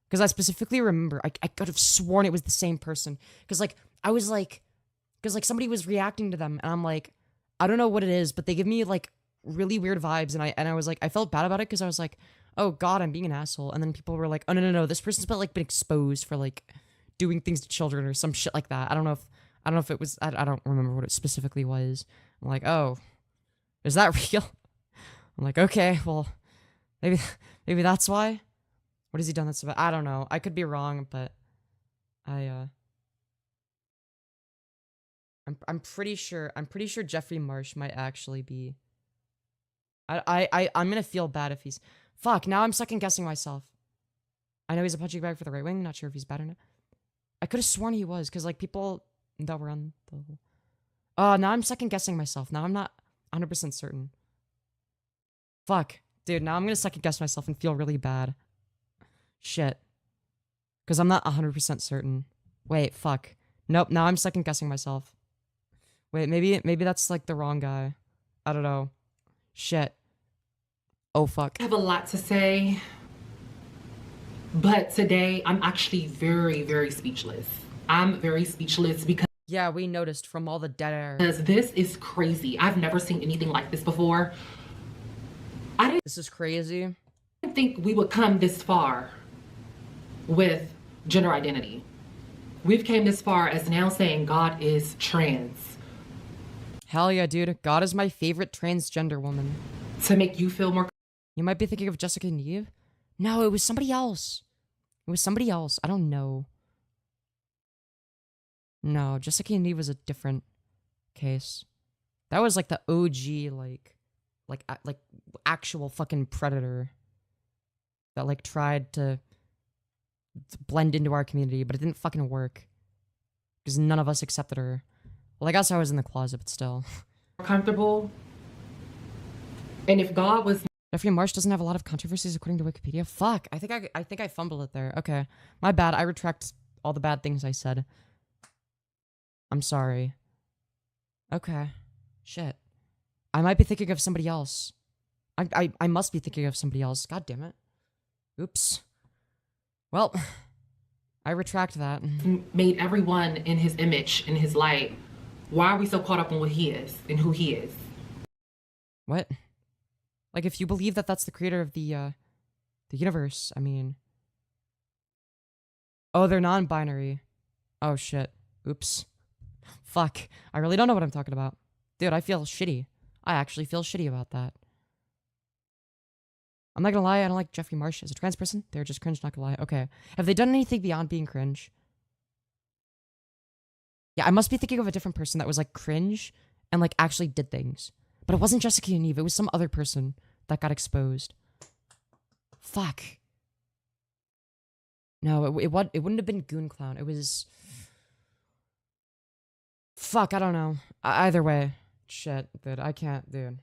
because I specifically remember, I could have sworn it was the same person. Because, like, because, like, somebody was reacting to them, and I'm like, I don't know what it is, but they give me, like, really weird vibes, and I was like, I felt bad about it, because I was like, oh god, I'm being an asshole, and then people were like, oh no, this person's been exposed for, like, doing things to children, or some shit like that. I don't know if it was, I don't remember what it specifically was. I'm like, oh, is that real? I'm like, okay, well, maybe that's why? What has he done that's about? I don't know, I could be wrong, but I'm pretty sure Jeffrey Marsh might actually be... I'm gonna feel bad if he's... Fuck, now I'm second guessing myself. I know he's a punching bag for the right wing, not sure if he's bad or not. I could have sworn he was, because, like, people that were on the... now I'm second guessing myself. Now I'm not 100% certain. Fuck. Dude, now I'm gonna second guess myself and feel really bad. Shit. Because I'm not 100% certain. Wait, fuck. Nope, now I'm second guessing myself. Wait, maybe that's, like, the wrong guy. I don't know. Shit. Oh, fuck. I have a lot to say, but today I'm actually very, very speechless. I'm very speechless because... Yeah, we noticed from all the dead air. Because this is crazy. I've never seen anything like this before. This is crazy. I didn't think we would come this far with gender identity. We've came this far as now saying God is trans. Hell yeah, dude. God is my favorite transgender woman. To make you feel more... You might be thinking of Jessica and Eve. No, it was somebody else. It was somebody else. I don't know. No, Jessica and Eve was a different case. That was like the OG, like actual fucking predator that like tried to blend into our community, but it didn't fucking work because none of us accepted her. Well, I guess I was in the closet, but still. Comfortable. And if God was... Jeffrey Marsh doesn't have a lot of controversies according to Wikipedia. Fuck, I think I fumbled it there. Okay, my bad. I retract all the bad things I said. I'm sorry. Okay. Shit. I might be thinking of somebody else. I must be thinking of somebody else. God damn it. Oops. Well, I retract that. Made everyone in his image, in his light. Why are we so caught up on what he is and who he is? What? Like, if you believe that that's the creator of the universe, I mean... Oh, they're non-binary. Oh, shit. Oops. Fuck. I really don't know what I'm talking about. Dude, I feel shitty. I actually feel shitty about that. I'm not gonna lie, I don't like Jeffrey Marsh as a trans person. They're just cringe, not gonna lie. Okay. Have they done anything beyond being cringe? Yeah, I must be thinking of a different person that was like cringe and like actually did things. But it wasn't Jessica and Eve, it was some other person that got exposed. Fuck. No, it wouldn't have been Goon Clown. It was... Fuck, I don't know. Either way. Shit, dude, I can't, dude.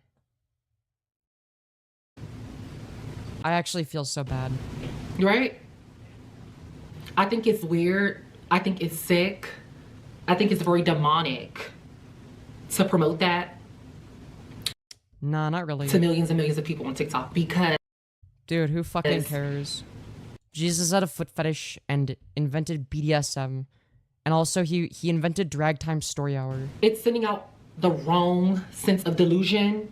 I actually feel so bad. Right? I think it's weird. I think it's sick. I think it's very demonic to promote that. Nah, not really. To millions and millions of people on TikTok because... Dude, who fucking cares? Jesus had a foot fetish and invented BDSM. And also, he invented drag time story hour. It's sending out the wrong sense of delusion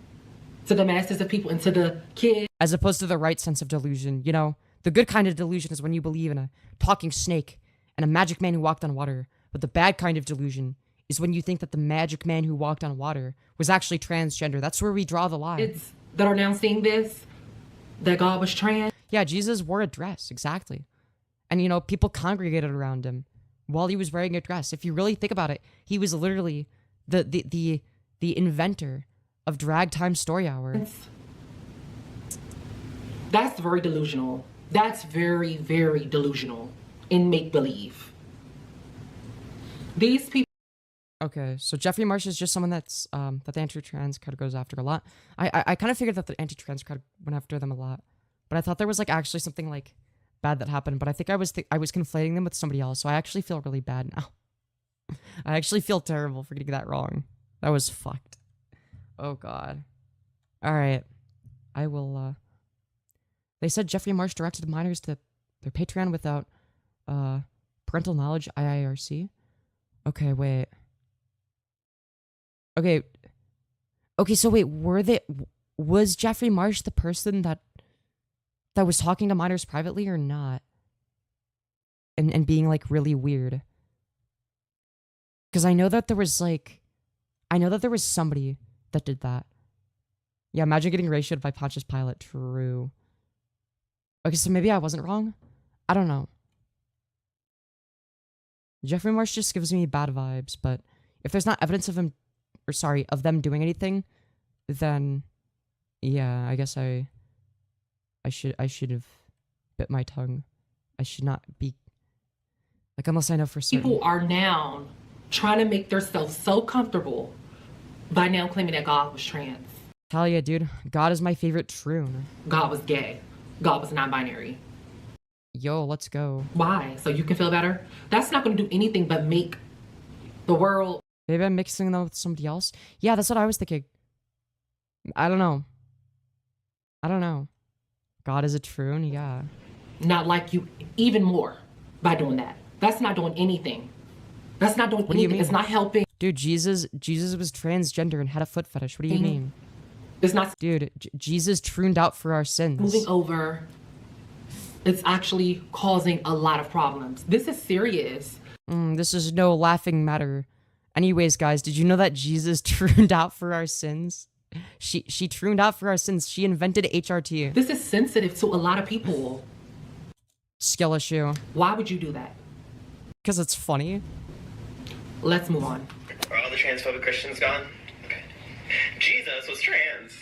to the masses of people and to the kids. As opposed to the right sense of delusion. You know, the good kind of delusion is when you believe in a talking snake and a magic man who walked on water. But the bad kind of delusion is when you think that the magic man who walked on water was actually transgender. That's where we draw the line. Kids that are now seeing this, that God was trans. Yeah, Jesus wore a dress, exactly. And, you know, people congregated around him while he was wearing a dress. If you really think about it, he was literally the inventor of drag time story hour. That's very delusional. That's very, very delusional in make-believe. These people... Okay, so Jeffrey Marsh is just someone that's that the anti-trans crowd goes after a lot. I kind of figured that the anti-trans crowd went after them a lot, but I thought there was like actually something like bad that happened. But I think I was conflating them with somebody else, so I actually feel really bad now. I actually feel terrible for getting that wrong. That was fucked. Oh god. All right, I will. They said Jeffrey Marsh directed minors to their Patreon without parental knowledge. IIRC. Okay, wait. Okay, so wait, was Jeffrey Marsh the person that was talking to minors privately or not? And being like really weird? Because I know that there was somebody that did that. Yeah, imagine getting ratioed by Pontius Pilate. True. Okay, so maybe I wasn't wrong? I don't know. Jeffrey Marsh just gives me bad vibes, but if there's not evidence of him, or sorry, of them doing anything, then yeah, I guess I should have bit my tongue. I should not be like, unless I know for certain. People are now trying to make themselves so comfortable by now claiming that God was trans. Hell yeah, dude. God is my favorite troon. God was gay. God was non-binary. Yo, let's go. Why? So you can feel better? That's not going to do anything but make the world... Maybe I'm mixing them with somebody else? Yeah, that's what I was thinking. I don't know. God is a troon, yeah. Not like you even more by doing that. That's not doing anything. That's not doing What do you anything. mean? It's not helping. Dude, Jesus was transgender and had a foot fetish. What do you mean? It's not. Dude, Jesus trooned out for our sins. Moving over. It's actually causing a lot of problems. This is serious. This is no laughing matter. Anyways, guys, did you know that Jesus trooned out for our sins? She trooned out for our sins. She invented HRT. This is sensitive to a lot of people. Skill issue. Why would you do that? Because it's funny. Let's move on. Are all the transphobic Christians gone? Okay. Jesus was trans.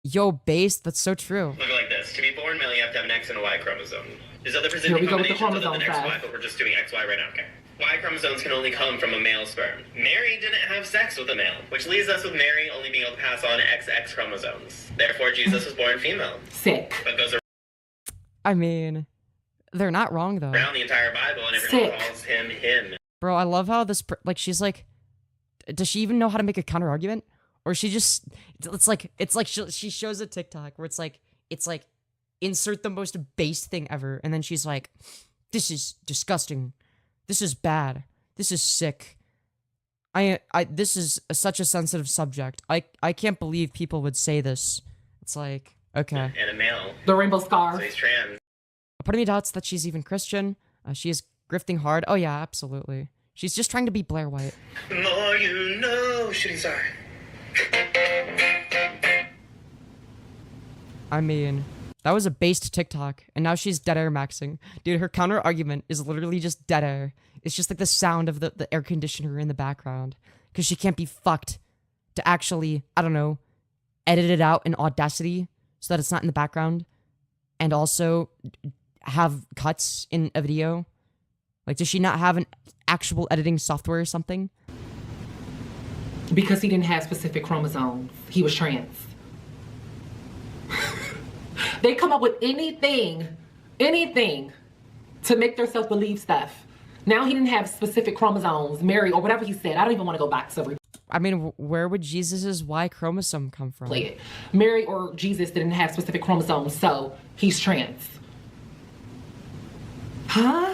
Yo, base, that's so true. Look like this. To be born male, you have to have an X and a Y chromosome. There's other Here presenting we go with the combinations other than chromosome XY, fact. but we're just doing XY right now, okay? Y chromosomes can only come from a male sperm. Mary didn't have sex with a male, which leaves us with Mary only being able to pass on XX chromosomes. Therefore, Jesus was born female. Sick. But goes I mean, they're not wrong though. around the entire Bible and everyone calls him him. Bro, I love how this, she's like, does she even know how to make a counter argument? Or she just, it's like she shows a TikTok where it's like, insert the most base thing ever. And then she's like, this is disgusting. This is bad. This is sick. This is such a sensitive subject. I can't believe people would say this. It's like, okay. And a male. The rainbow scarf. So he's trans. Part of me doubts that she's even Christian. She is grifting hard. Oh yeah, absolutely. She's just trying to be Blair White. The more you know, shooting star. I mean, that was a based TikTok, and now she's dead air maxing. Dude, her counter argument is literally just dead air. It's just like the sound of the air conditioner in the background. Because she can't be fucked to actually, I don't know, edit it out in Audacity so that it's not in the background. And also have cuts in a video. Like, does she not have an actual editing software or something? Because he didn't have specific chromosomes. He was trans. They come up with anything to make themselves believe stuff. Now he didn't have specific chromosomes, Mary, or whatever he said. I don't even want to go back to I mean, where would Jesus's Y chromosome come from? play it. Mary or Jesus didn't have specific chromosomes, so he's trans. Huh?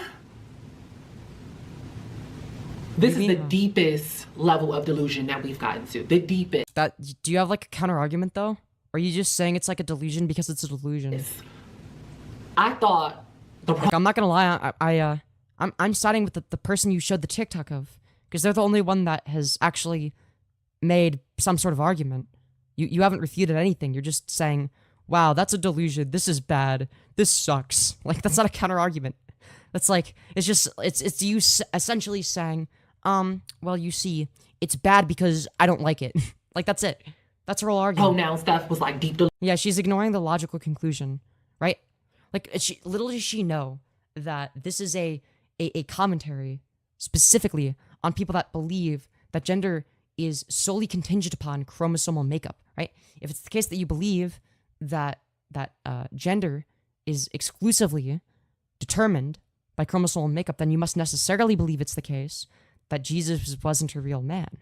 This is the deepest level of delusion that we've gotten to. The deepest. Do you have like a counter argument though? Or are you just saying it's like a delusion because it's a delusion? I thought like, I'm not gonna lie, I'm siding with the person you showed the TikTok of. Because they're the only one that has actually made some sort of argument. You haven't refuted anything. You're just saying, wow, that's a delusion. This is bad. This sucks. Like, that's not a counter argument. That's like, it's you essentially saying, well, you see, it's bad because I don't like it. Like, that's it. That's her whole argument. Pronoun stuff was like deep. Yeah, she's ignoring the logical conclusion, right? Like, little does she know that this is a commentary specifically on people that believe that gender is solely contingent upon chromosomal makeup, right? If it's the case that you believe that gender is exclusively determined by chromosomal makeup, then you must necessarily believe it's the case that Jesus wasn't a real man.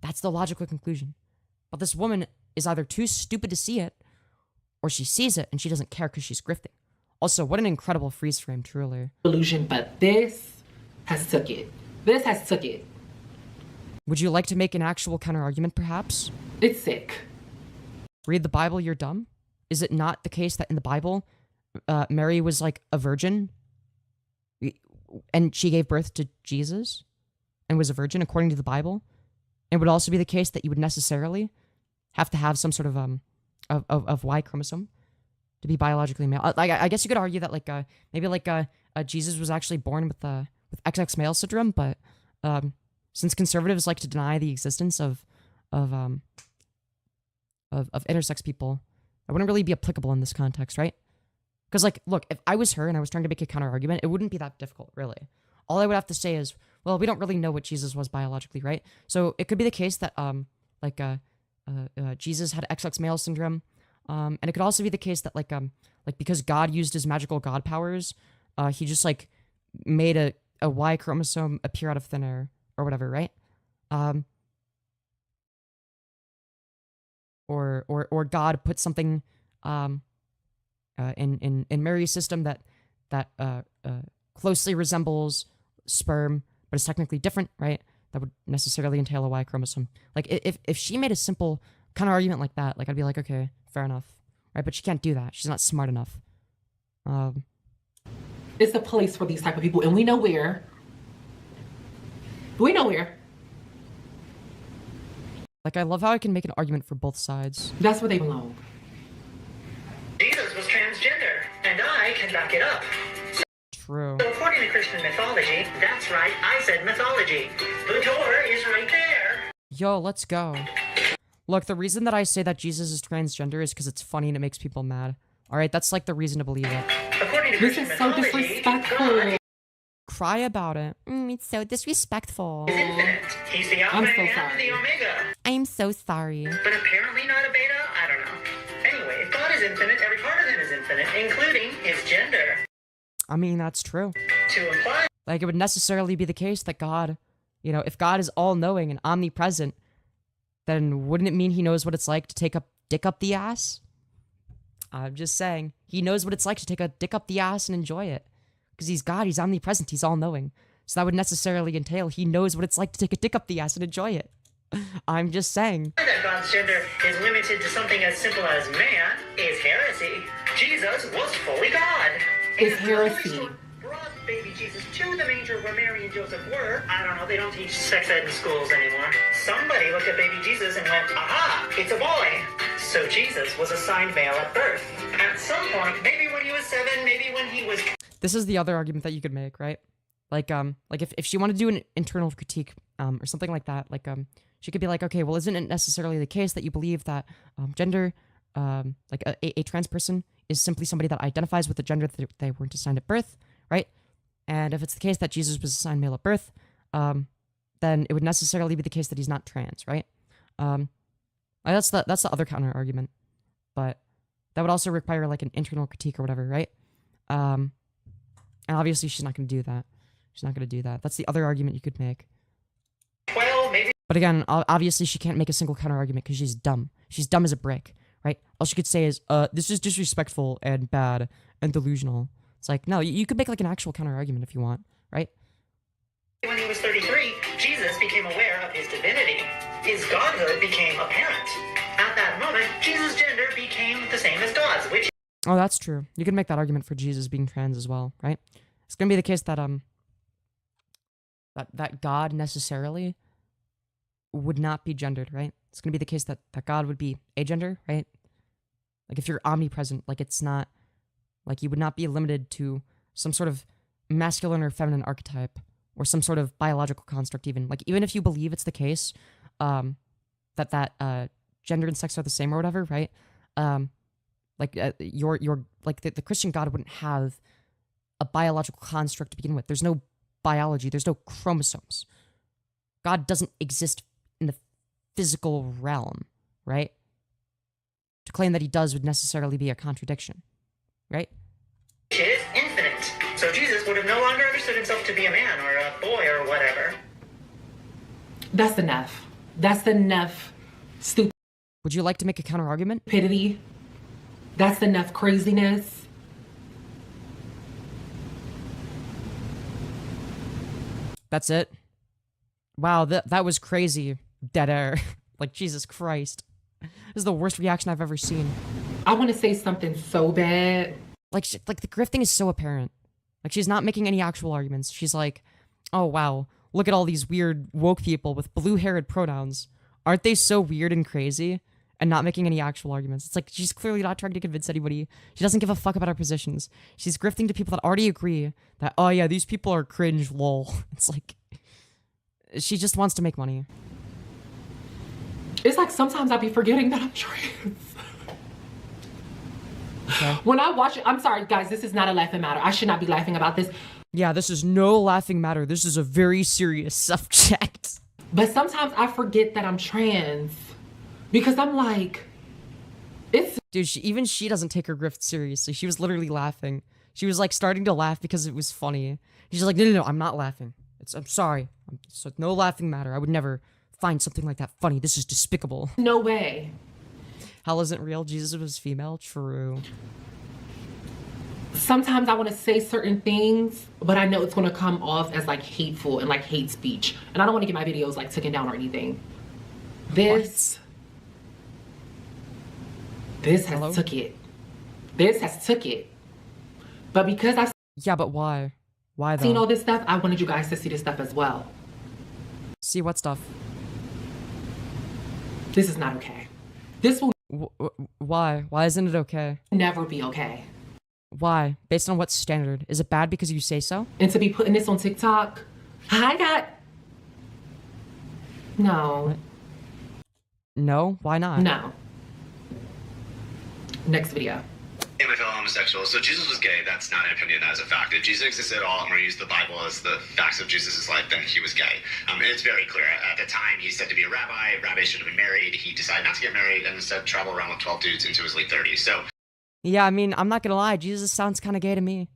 That's the logical conclusion. But this woman is either too stupid to see it, or she sees it and she doesn't care because she's grifting. Also, what an incredible freeze frame, truly. Delusion, but this has took it. This has took it. Would you like to make an actual counter argument, perhaps? It's sick. Read the Bible, you're dumb? Is it not the case that in the Bible, Mary was like a virgin? And she gave birth to Jesus? And was a virgin according to the Bible? It would also be the case that you would necessarily have to have some sort of Y chromosome to be biologically male. I guess you could argue that maybe Jesus was actually born with XX male syndrome, but since conservatives like to deny the existence of intersex people, that wouldn't really be applicable in this context, right? Because look, if I was her and I was trying to make a counter argument, it wouldn't be that difficult, really. All I would have to say is, well, we don't really know what Jesus was biologically, right? So it could be the case that Jesus had XX male syndrome, and it could also be the case that because God used his magical God powers, he just made a Y chromosome appear out of thin air or whatever, right? Or God put something in Mary's system that closely resembles sperm, but it's technically different, right? That would necessarily entail a Y chromosome. Like, if she made a simple counter argument like that, like, I'd be like, okay, fair enough, right? But she can't do that. She's not smart enough. It's a place for these type of people, and we know where. We know where. Like, I love how I can make an argument for both sides. That's where they belong. Jesus was transgender, and I can back it up. True. So according to Christian mythology, that's right, I said mythology. The door is right there. Yo, let's go. Look, the reason that I say that Jesus is transgender is because it's funny and it makes people mad. Alright, that's like the reason to believe it. According to Christian mythology, disrespectful. God Cry about it. It's so disrespectful. is infinite. He's the Alpha I'm so and sorry. the Omega. I'm so sorry. But apparently not a beta? I don't know. Anyway, if God is infinite, every part of him is infinite, including his gender. I mean, that's true. To imply Like, it would necessarily be the case that God, you know, if God is all-knowing and omnipresent, then wouldn't it mean he knows what it's like to take a dick up the ass? I'm just saying. He knows what it's like to take a dick up the ass and enjoy it. Because he's God, he's omnipresent, he's all-knowing. So that would necessarily entail he knows what it's like to take a dick up the ass and enjoy it. I'm just saying. that God's gender is limited to something as simple as man is heresy. Jesus was fully God. It's heresy. Brought baby Jesus to the manger where Mary and Joseph were. I don't know, they don't teach sex ed in schools anymore. Somebody looked at baby Jesus and went, aha, it's a boy. So Jesus was assigned male at birth. At some point, maybe when he was 7, maybe when he was... This is the other argument that you could make, right? Like if she wanted to do an internal critique, or something like that, like, she could be like, okay, well, isn't it necessarily the case that you believe that, gender, like a trans person is simply somebody that identifies with the gender that they weren't assigned at birth, right? And if it's the case that Jesus was assigned male at birth, then it would necessarily be the case that he's not trans, right? That's the other counter argument, but that would also require like an internal critique or whatever, right? And obviously she's not going to do that. She's not going to do that. That's the other argument you could make. Well, maybe... But again, obviously she can't make a single counter argument because she's dumb. She's dumb as a brick, right? All she could say is, this is disrespectful and bad and delusional. It's like, no, you could make like an actual counter argument if you want, right? When he was 33, Jesus became aware of his divinity. His godhood became apparent. At that moment, Jesus' gender became the same as God's, which... Oh, that's true. You can make that argument for Jesus being trans as well, right? It's gonna be the case that that God necessarily would not be gendered, right? It's gonna be the case that God would be agender, right? Like if you're omnipresent, like it's not, like you would not be limited to some sort of masculine or feminine archetype or some sort of biological construct even. Like even if you believe it's the case that gender and sex are the same or whatever, right? Your like the Christian God wouldn't have a biological construct to begin with. There's no biology, there's no chromosomes. God doesn't exist in the physical realm, right? To claim that he does would necessarily be a contradiction, right? Which is infinite. So Jesus would have no longer understood himself to be a man or a boy or whatever. That's enough. That's enough stupidity. Would you like to make a counter argument? Stupidity. That's enough craziness. That's it. Wow, that was crazy. Dead air. Like, Jesus Christ. This is the worst reaction I've ever seen. I want to say something so bad. Like the grifting is so apparent. Like, she's not making any actual arguments. She's like, oh, wow, look at all these weird woke people with blue-haired pronouns. Aren't they so weird and crazy? And not making any actual arguments. It's like, she's clearly not trying to convince anybody. She doesn't give a fuck about our positions. She's grifting to people that already agree that, oh yeah, these people are cringe, lol. It's like, she just wants to make money. It's like sometimes I be forgetting that I'm trans. Okay. When I watch it, I'm sorry, guys, this is not a laughing matter. I should not be laughing about this. Yeah, this is no laughing matter. This is a very serious subject. But sometimes I forget that I'm trans. Because I'm like, it's... Dude, even she doesn't take her grift seriously. She was literally laughing. She was like starting to laugh because it was funny. She's like, no, I'm not laughing. I'm sorry. It's no laughing matter. I would never find something like that funny. This is despicable. No way. Hell isn't real. Jesus was female. True. sometimes I want to say certain things, but I know it's going to come off as like hateful and like hate speech. And I don't want to get my videos like taken down or anything. This has took it. This has took it. But because I've Yeah, but why? Why though? seen all this stuff, I wanted you guys to see this stuff as well. See what stuff? This is not okay. This will Why? Why isn't it okay? never be okay. Why? Based on what standard? Is it bad because you say so? And to be putting this on TikTok, No. No? Why not? No. Next video. Hey, my fellow homosexuals. So Jesus was gay. That's not an opinion. That is a fact. If Jesus existed at all, and we use the Bible as the facts of Jesus' life, then he was gay. And it's very clear. At the time, he's said to be a rabbi. Rabbis should have been married. He decided not to get married and instead travel around with 12 dudes into his late 30s. So Yeah, I mean, I'm not gonna lie. Jesus sounds kind of gay to me.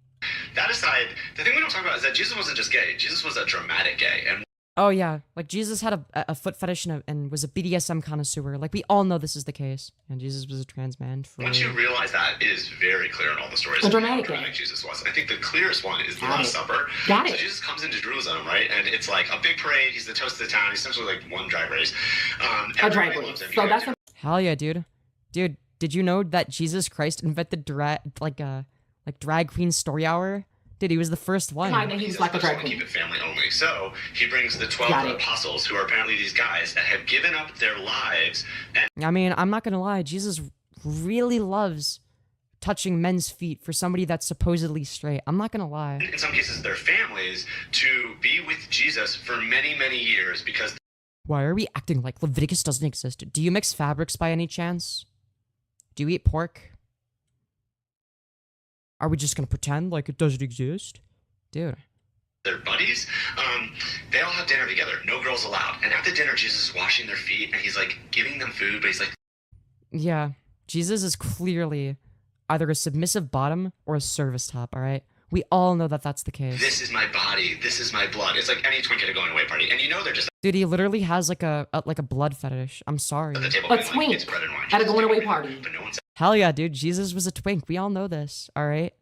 that aside, the thing we don't talk about is that Jesus wasn't just gay. Jesus was a dramatic gay. And Oh yeah, like Jesus had a foot fetish and was a BDSM connoisseur. Like we all know this is the case. And Jesus was a trans man. once you realize that, it is very clear in all the stories A how dramatic dramatic Jesus was. I think the clearest one is the Got Last it. Supper. Got So it. Jesus comes into Jerusalem, right? And it's like a big parade. He's the toast of the town. He's essentially like one drag race. A drag Everybody race. loves him. So that's a Hell yeah, dude. Dude, did you know that Jesus Christ invented drag queen story hour? Dude, he was the first one. kind of he was like a drag queen. Keep it family only. So he brings the 12 Got it. apostles, who are apparently these guys that have given up their lives. And I mean, I'm not gonna lie. Jesus really loves touching men's feet for somebody that's supposedly straight. I'm not gonna lie. in some cases, their families to be with Jesus for many, many years because Why are we acting like Leviticus doesn't exist? Do you mix fabrics by any chance? Do you eat pork? Are we just gonna pretend like it doesn't exist? Dude. their buddies, they all have dinner together. No girls allowed. And at the dinner, Jesus is washing their feet and he's like giving them food, but he's like, Yeah. Jesus is clearly either a submissive bottom or a service top, alright? We all know that that's the case. this is my body, this is my blood. It's like any twink at a going away party. And you know they're just Dude, he literally has like a blood fetish. I'm sorry. at the table A being like, twink it's bread and wine. at a Jesus going is away taking it, party. But no one's Hell yeah, dude. Jesus was a twink. We all know this, alright?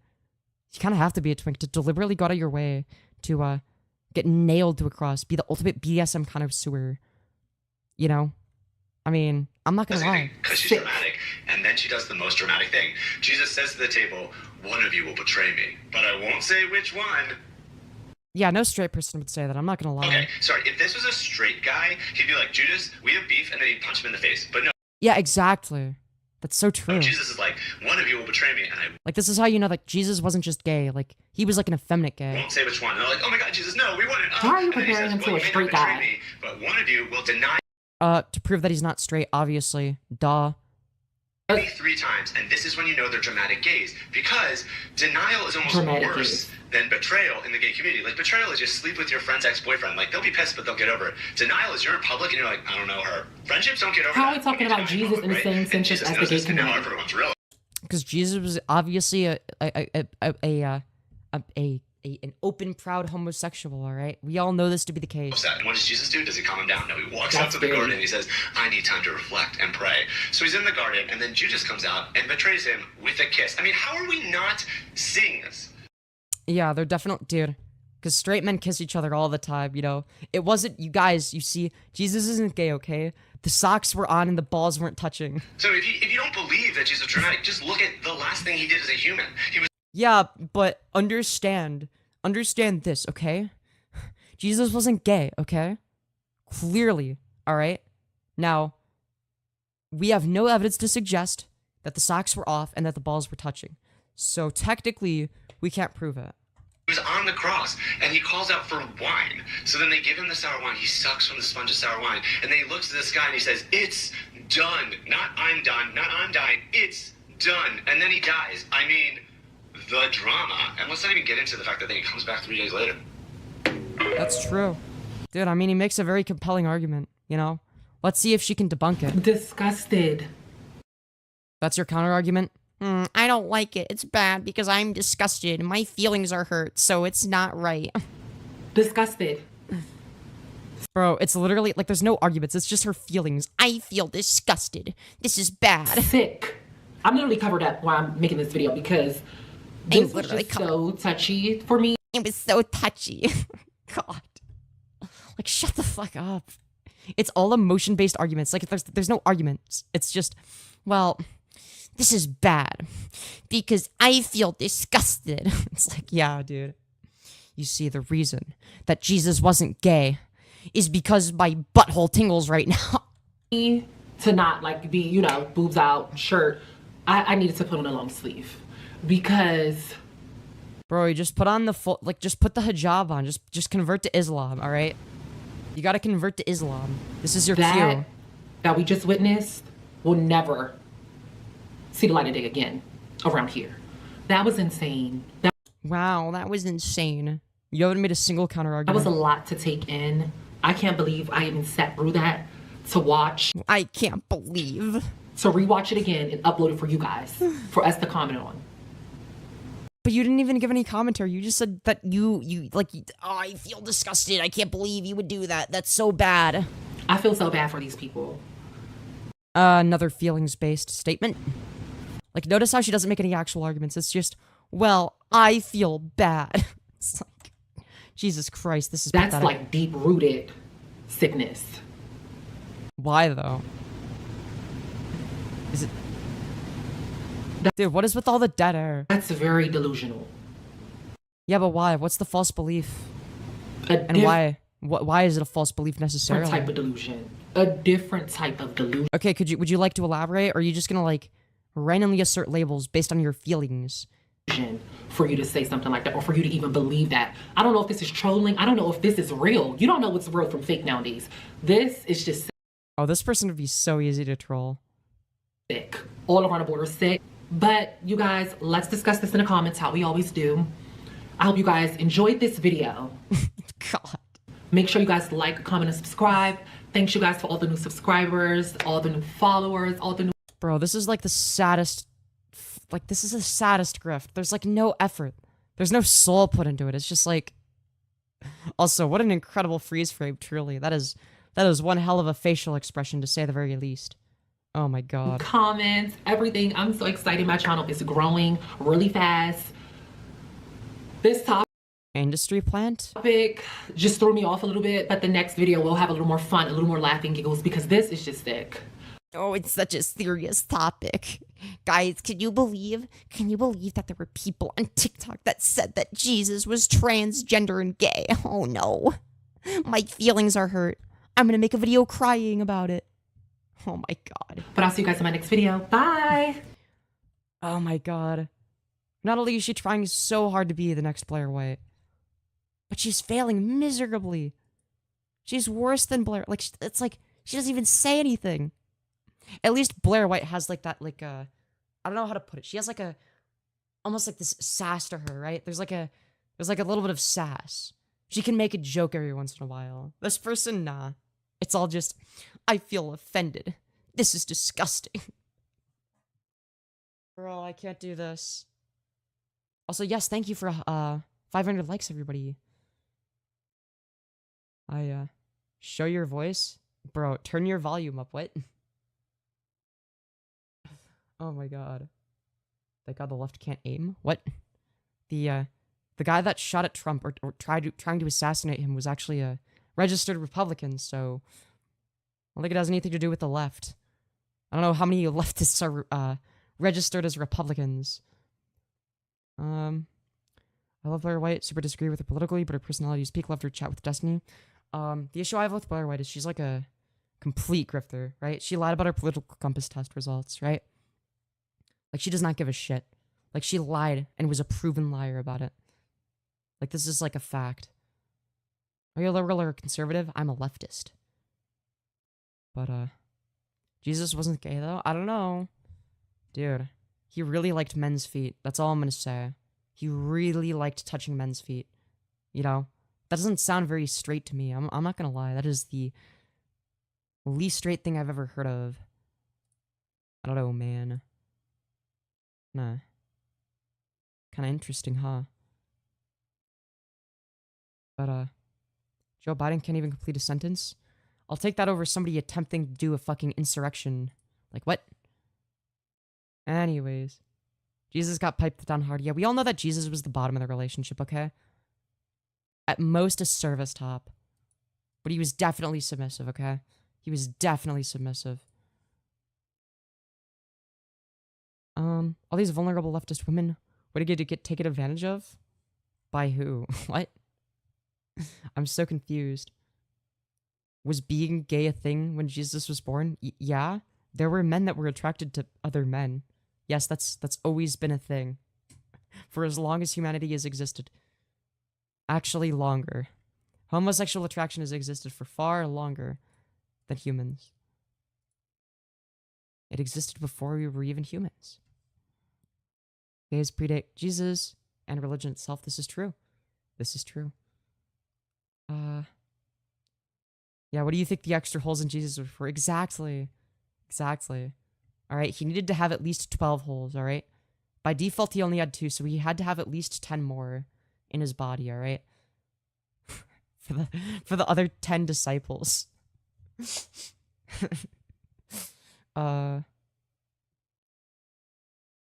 You kind of have to be a twink to deliberately go out of your way to get nailed to a cross, be the ultimate BDSM connoisseur. You know? I mean, I'm not gonna lie. because she's dramatic. And then she does the most dramatic thing. Jesus says to the table, one of you will betray me, but I won't say which one. Yeah, no straight person would say that. I'm not gonna lie. Okay, sorry, if this was a straight guy, he'd be like, Judas, we have beef, and then he'd punch him in the face. But no, Yeah, exactly. That's so true. Jesus is like, one of you will betray me, and I Like, this is how you know that Jesus wasn't just gay. Like, he was like an effeminate gay. won't say which one. And they're like, oh my god, Jesus, no, we want it. Why are you And then he comparing says, him to well, a you may not straight betray guy? me, but one of you will deny To prove that he's not straight, obviously. Duh. me 3 times, and this is when you know they're dramatic gays, because denial is almost Dramatic worse gays. than betrayal in the gay community. Like, betrayal is just sleep with your friend's ex-boyfriend. Like, they'll be pissed, but they'll get over it. Denial is you're in public and you're like, I don't know her. Friendships don't get over How are that. we talking When you about deny Jesus public, in the right? same And sentence Jesus as the knows gay this, and now community? everyone's real. Because Jesus was obviously an open, proud homosexual, alright? We all know this to be the case. Upset. And what does Jesus do? Does he calm him down? No, he walks That's out to the big. garden and he says, I need time to reflect and pray. So he's in the garden, and then Judas comes out and betrays him with a kiss. I mean, how are we not seeing this? Yeah, they're definitely, dude. Because straight men kiss each other all the time, you know? It wasn't, you guys, you see, Jesus isn't gay, okay? The socks were on and the balls weren't touching. So if you don't believe that Jesus is dramatic, just look at the last thing he did as a human. He was Yeah, but understand this, okay? Jesus wasn't gay, okay? Clearly, alright? Now, we have no evidence to suggest that the socks were off and that the balls were touching. So technically, we can't prove it. He was on the cross, and he calls out for wine. So then they give him the sour wine. He sucks from the sponge of sour wine. And then he looks at the sky and he says, it's done. Not I'm done. Not I'm dying. It's done. And then he dies. I mean, the drama. And let's not even get into the fact that then he comes back 3 days later. That's true. Dude, I mean, he makes a very compelling argument, you know? Let's see if she can debunk it. Disgusted. That's your counter argument? I don't like it. It's bad because I'm disgusted. My feelings are hurt, so it's not right. Disgusted. Bro, it's literally, like, there's no arguments. It's just her feelings. I feel disgusted. This is bad. Sick. I'm literally covered up while I'm making this video because This was just so touchy for me. It was so touchy. God. Like, shut the fuck up. It's all emotion-based arguments. Like, there's no arguments. It's just, well, this is bad because I feel disgusted. It's like, yeah, dude. You see, the reason that Jesus wasn't gay is because my butthole tingles right now. To not, like, be, you know, boobs out, shirt. I needed to put on a long sleeve because... Bro, you just put on the full, like, just put the hijab on. Just convert to Islam, all right? You gotta convert to Islam. This is your cue. That we just witnessed will never see the light of day again around here. That was insane. Wow, that was insane. You haven't made a single counter argument. That was a lot to take in. I can't believe I even sat through that to watch. I can't believe. To rewatch it again and upload it for you guys, for us to comment on. But you didn't even give any commentary. You just said that you oh, I feel disgusted. I can't believe you would do that. That's so bad. I feel so bad for these people. Another feelings-based statement. Like, notice how she doesn't make any actual arguments. It's just, well, I feel bad. It's like, Jesus Christ, this is That's pathetic. like deep-rooted sickness. Why, though? Is it... Dude, what is with all the dead air? That's very delusional. Yeah, but why? What's the false belief? And why? Why is it a false belief necessarily? Different type of delusion. A different type of delusion. Okay, would you like to elaborate? Or are you just gonna, like, randomly assert labels based on your feelings? For you to say something like that, or for you to even believe that. I don't know if this is trolling. I don't know if this is real. You don't know what's real from fake nowadays. This is just Oh, this person would be so easy to troll. Sick. All around the border sick. But you guys, let's discuss this in the comments, how we always do. I hope you guys enjoyed this video. God. Make sure you guys like, comment, and subscribe. Thanks you guys for all the new subscribers, all the new followers, all the new... Bro, this is like the saddest... Like, this is the saddest grift. There's, like, no effort. There's no soul put into it. It's just, like... Also, what an incredible freeze frame, truly. That is one hell of a facial expression, to say the very least. Oh my god. Comments, everything. I'm so excited. My channel is growing really fast. This industry plant topic just threw me off a little bit, but the next video will have a little more fun, a little more laughing giggles, because this is just sick. Oh, it's such a serious topic. Guys, can you believe that there were people on TikTok that said that Jesus was transgender and gay? Oh no. My feelings are hurt. I'm gonna make a video crying about it. Oh my god. But I'll see you guys in my next video. Bye! Oh my god. Not only is she trying so hard to be the next Blair White, but she's failing miserably. She's worse than Blair. Like, it's like, she doesn't even say anything. At least Blair White has, like, that, like, I don't know how to put it. She has, like, almost like this sass to her, right? There's like a little bit of sass. She can make a joke every once in a while. This person, nah. It's all just, I feel offended. This is disgusting. Bro, I can't do this. Also, yes, thank you for 500 likes, everybody. Show your voice? Bro, turn your volume up, what? Oh my god. Thank god the left can't aim? What? The guy that shot at Trump, or trying to assassinate him, was actually a registered Republican, so I don't think it has anything to do with the left. I don't know how many leftists are registered as Republicans. I love Blair White, super disagree with her politically, but her personality is peak, loved her chat with Destiny. The issue I have with Blair White is she's like a complete grifter, right? She lied about her political compass test results, right? Like, she does not give a shit. Like, she lied and was a proven liar about it. Like, this is like a fact. Are you a liberal or a conservative? I'm a leftist. But, Jesus wasn't gay, though? I don't know. Dude, he really liked men's feet. That's all I'm gonna say. He really liked touching men's feet. You know? That doesn't sound very straight to me. I'm not gonna lie. That is the least straight thing I've ever heard of. I don't know, man. Nah. Kinda interesting, huh? But, Joe Biden can't even complete a sentence? I'll take that over somebody attempting to do a fucking insurrection. Like, what? Anyways. Jesus got piped down hard. Yeah, we all know that Jesus was the bottom of the relationship, okay? At most a service top. But he was definitely submissive, okay? He was definitely submissive. All these vulnerable leftist women, what did get taken advantage of? By who? What? I'm so confused. Was being gay a thing when Jesus was born? Yeah. There were men that were attracted to other men. Yes, that's always been a thing. For as long as humanity has existed. Actually longer. Homosexual attraction has existed for far longer than humans. It existed before we were even humans. Gays predate Jesus and religion itself. This is true. This is true. Yeah, what do you think the extra holes in Jesus were for? Exactly. Exactly. Alright, he needed to have at least 12 holes, alright? By default, he only had 2, so he had to have at least 10 more in his body, alright? for the other 10 disciples.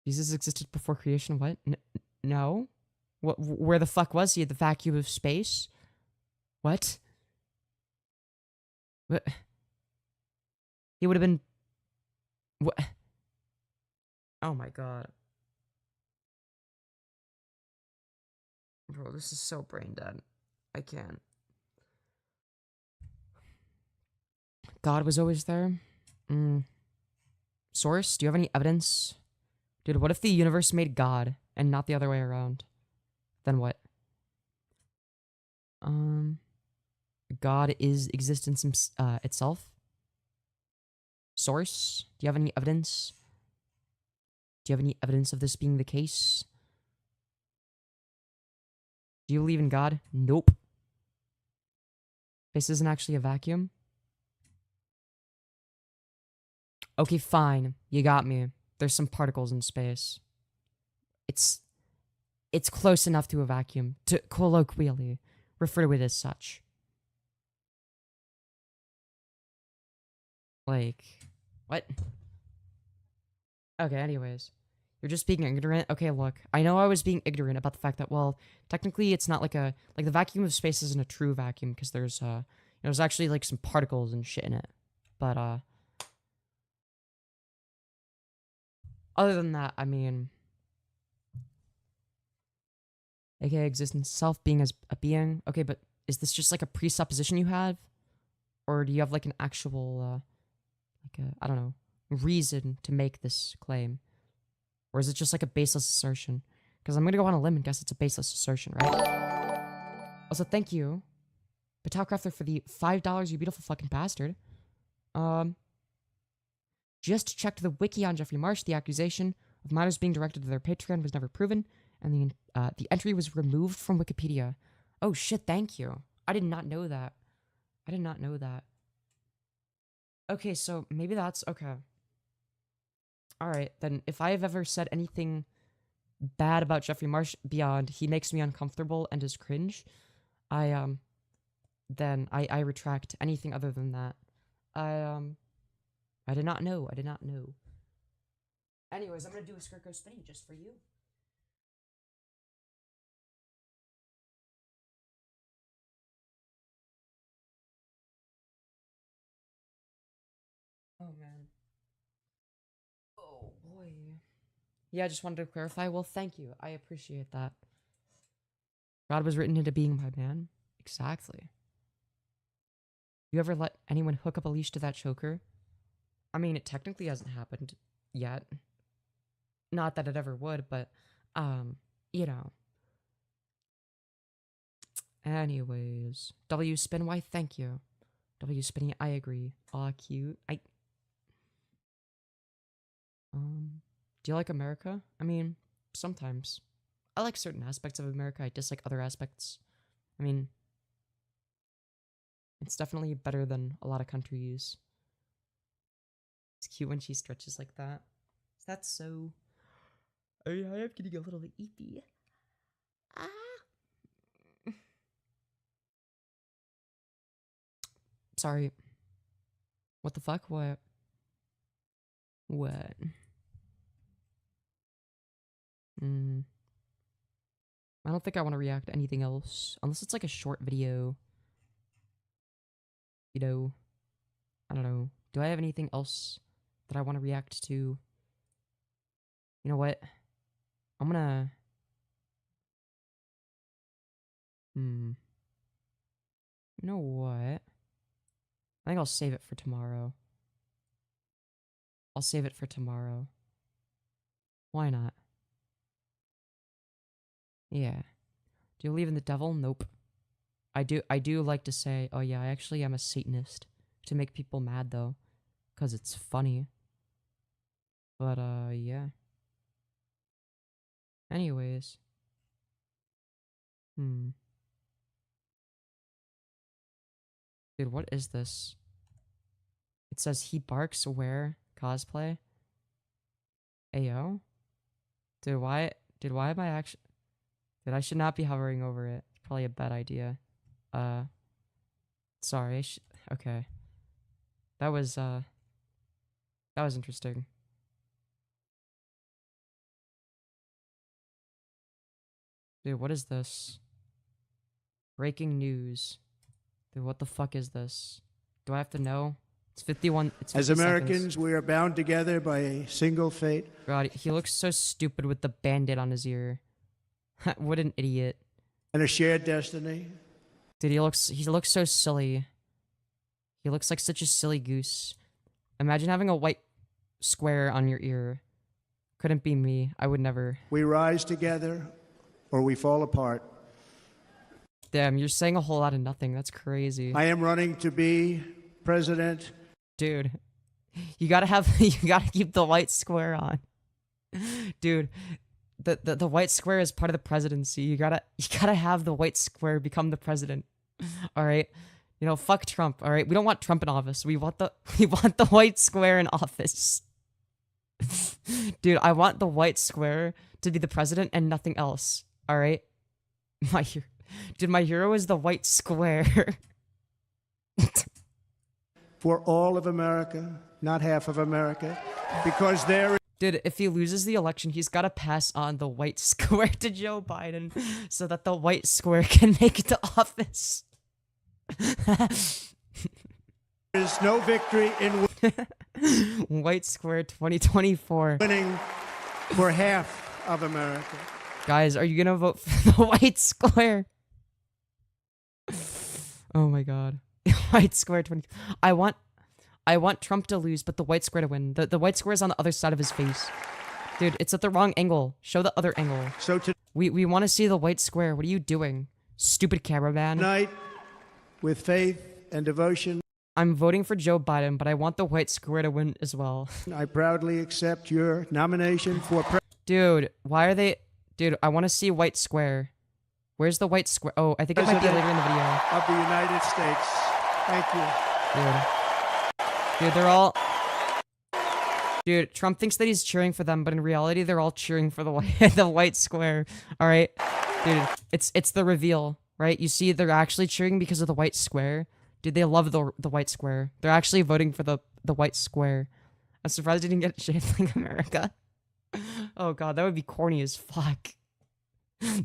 Jesus existed before creation, what? No? Where the fuck was he? The vacuum of space? What? What? He would have been... What? Oh my god. Bro, this is so brain dead. I can't. God was always there? Source? Do you have any evidence? Dude, what if the universe made God and not the other way around? Then what? God is existence itself? Source? Do you have any evidence? Do you have any evidence of this being the case? Do you believe in God? Nope. Space isn't actually a vacuum? Okay, fine. You got me. There's some particles in space. It's close enough to a vacuum to colloquially refer to it as such. Like, what? Okay, anyways. You're just being ignorant? Okay, look. I know I was being ignorant about the fact that, well, technically it's not like the vacuum of space isn't a true vacuum because there's actually like some particles and shit in it. But, other than that, I mean, aka existence itself being as a being. Okay, but is this just like a presupposition you have? Or do you have like an actual, I don't know, reason to make this claim? Or is it just like a baseless assertion? Because I'm gonna go on a limb and guess it's a baseless assertion, right? Also, thank you, Batalcrafter, for the $5, you beautiful fucking bastard. Just checked the wiki on Jeffrey Marsh. The accusation of minors being directed to their Patreon was never proven, and the entry was removed from Wikipedia. Oh shit, thank you. I did not know that. I did not know that. Okay, so maybe that's okay. Alright, then if I have ever said anything bad about Jeffrey Marsh beyond he makes me uncomfortable and is cringe, then I retract anything other than that. I did not know. I did not know. Anyways, I'm gonna do a Skirt Go Spinny just for you. Oh, man. Oh, boy. Yeah, I just wanted to clarify. Well, thank you. I appreciate that. God was written into being my man. Exactly. You ever let anyone hook up a leash to that choker? I mean, it technically hasn't happened yet. Not that it ever would, but, you know. Anyways. W Spin, why thank you. W Spinny, I agree. Aw, cute. Do you like America? I mean, sometimes. I like certain aspects of America. I dislike other aspects. I mean, it's definitely better than a lot of countries. It's cute when she stretches like that. That's so... I am getting a little bit eepy. Sorry. What the fuck? What? What? I don't think I want to react to anything else. Unless it's like a short video. You know. I don't know. Do I have anything else that I want to react to? You know what? I'm gonna... You know what? I think I'll save it for tomorrow. I'll save it for tomorrow. Why not? Yeah. Do you believe in the devil? Nope. I do like to say, oh yeah, I actually am a Satanist. To make people mad though. 'Cause it's funny. But yeah. Anyways. Dude, what is this? It says he barks where cosplay. Ayo? Dude, why am I actually... Dude, I should not be hovering over it. It's probably a bad idea. Sorry. Okay. That was interesting. Dude, what is this? Breaking news. Dude, what the fuck is this? Do I have to know? It's 51. It's 50 As Americans, seconds. we are bound together by a single fate. God, he looks so stupid with the band-aid on his ear. What an idiot. And a shared destiny. Dude, he looks so silly. He looks like such a silly goose. Imagine having a white square on your ear. Couldn't be me. I would never. We rise together or we fall apart. Damn, you're saying a whole lot of nothing. That's crazy. I am running to be president. Dude, you gotta keep the white square on. Dude, the white square is part of the presidency. You gotta have the white square become the president. All right, you know, fuck Trump. All right, we don't want Trump in office. We want the white square in office. Dude, I want the white square to be the president and nothing else. All right, my hero is the white square. For all of America, not half of America, because there. Dude, if he loses the election, he's got to pass on the white square to Joe Biden so that the white square can make it to office. There's no victory in White Square 2024. Winning for half of America. Guys, are you going to vote for the white square? Oh my god. White square 20. I want Trump to lose, but the white square to win. The white square is on the other side of his face. Dude, it's at the wrong angle. Show the other angle. So we want to see the white square. What are you doing? Stupid cameraman. Tonight, with faith and devotion, I'm voting for Joe Biden, but I want the white square to win as well. I proudly accept your nomination for president. Dude, why are they... Dude, I want to see white square. Where's the white square? Oh, I think it might be later in the video. Of the United States. Thank you. Dude, they're all... Dude, Trump thinks that he's cheering for them, but in reality, they're all cheering for the white square. All right? Dude, it's the reveal, right? You see, they're actually cheering because of the white square. Dude, they love the white square. They're actually voting for the white square. I'm surprised they didn't get shaped like America. Oh god, that would be corny as fuck.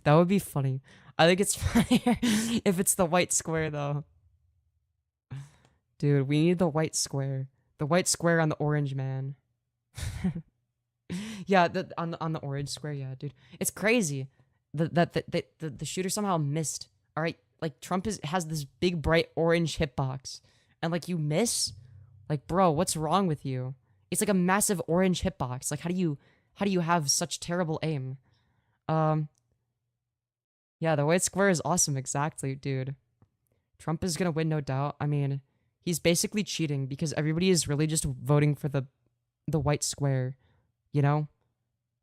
That would be funny. I think it's funnier if it's the white square, though. Dude, we need the white square. The white square on the orange man. Yeah, on the orange square, yeah, dude. It's crazy. The shooter somehow missed. All right, like Trump has this big bright orange hitbox, and like you miss. Like, bro, what's wrong with you? It's like a massive orange hitbox. Like, how do you have such terrible aim? Yeah, the white square is awesome. Exactly, dude. Trump is gonna win, no doubt. I mean, he's basically cheating because everybody is really just voting for the white square, you know?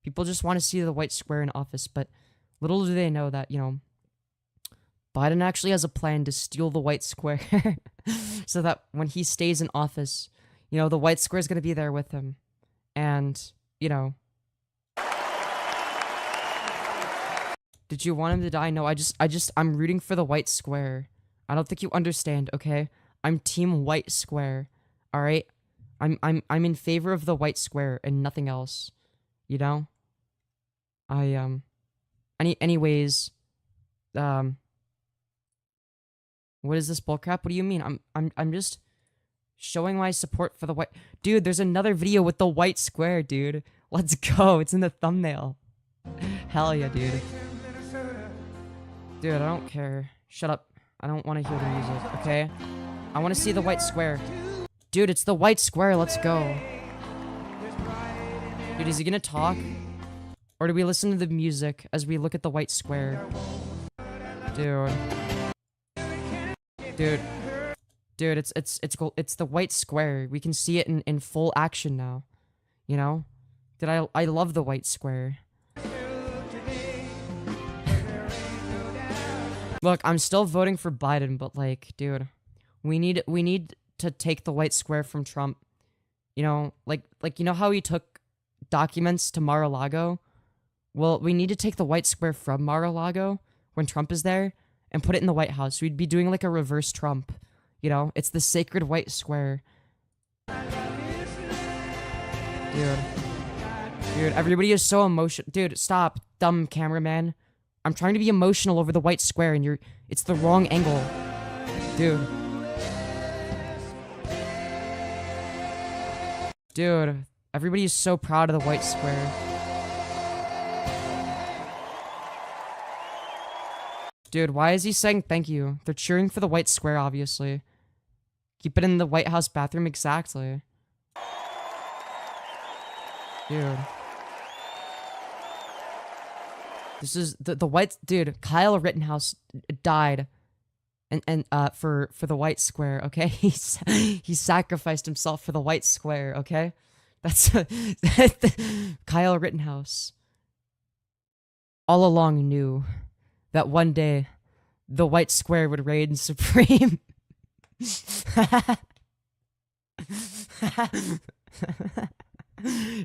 People just want to see the white square in office, but little do they know that, you know, Biden actually has a plan to steal the white square so that when he stays in office, you know, the white square is going to be there with him. And, you know, did you want him to die? No, I'm rooting for the white square. I don't think you understand, okay? I'm team white square. All right? I'm in favor of the white square and nothing else. You know? Anyways, what is this bullcrap? What do you mean? I'm just showing my support for the white. Dude, there's another video with the white square, dude. Let's go. It's in the thumbnail. Hell yeah, dude. Dude, I don't care. Shut up. I don't want to hear the music, okay? I want to see the white square. Dude, it's the white square. Let's go. Dude, is he gonna talk? Or do we listen to the music as we look at the white square? Dude. Dude, it's the white square. We can see it in full action now. You know? Dude, I love the white square. Look, I'm still voting for Biden, but like, dude, we need to take the white square from Trump. You know, like you know how he took documents to Mar-a-Lago? Well, we need to take the white square from Mar-a-Lago when Trump is there and put it in the White House. We'd be doing like a reverse Trump. You know, it's the sacred white square. Dude, everybody is so emotional. Dude, stop, dumb cameraman. I'm trying to be emotional over the white square and it's the wrong angle. Dude. Dude, everybody is so proud of the white square. Dude, why is he saying thank you? They're cheering for the white square, obviously. Keep it in the White House bathroom, exactly. Dude. This is the white dude. Kyle Rittenhouse died, and for the white square. Okay, he sacrificed himself for the white square. Okay, that's Kyle Rittenhouse. All along knew that one day the white square would reign supreme.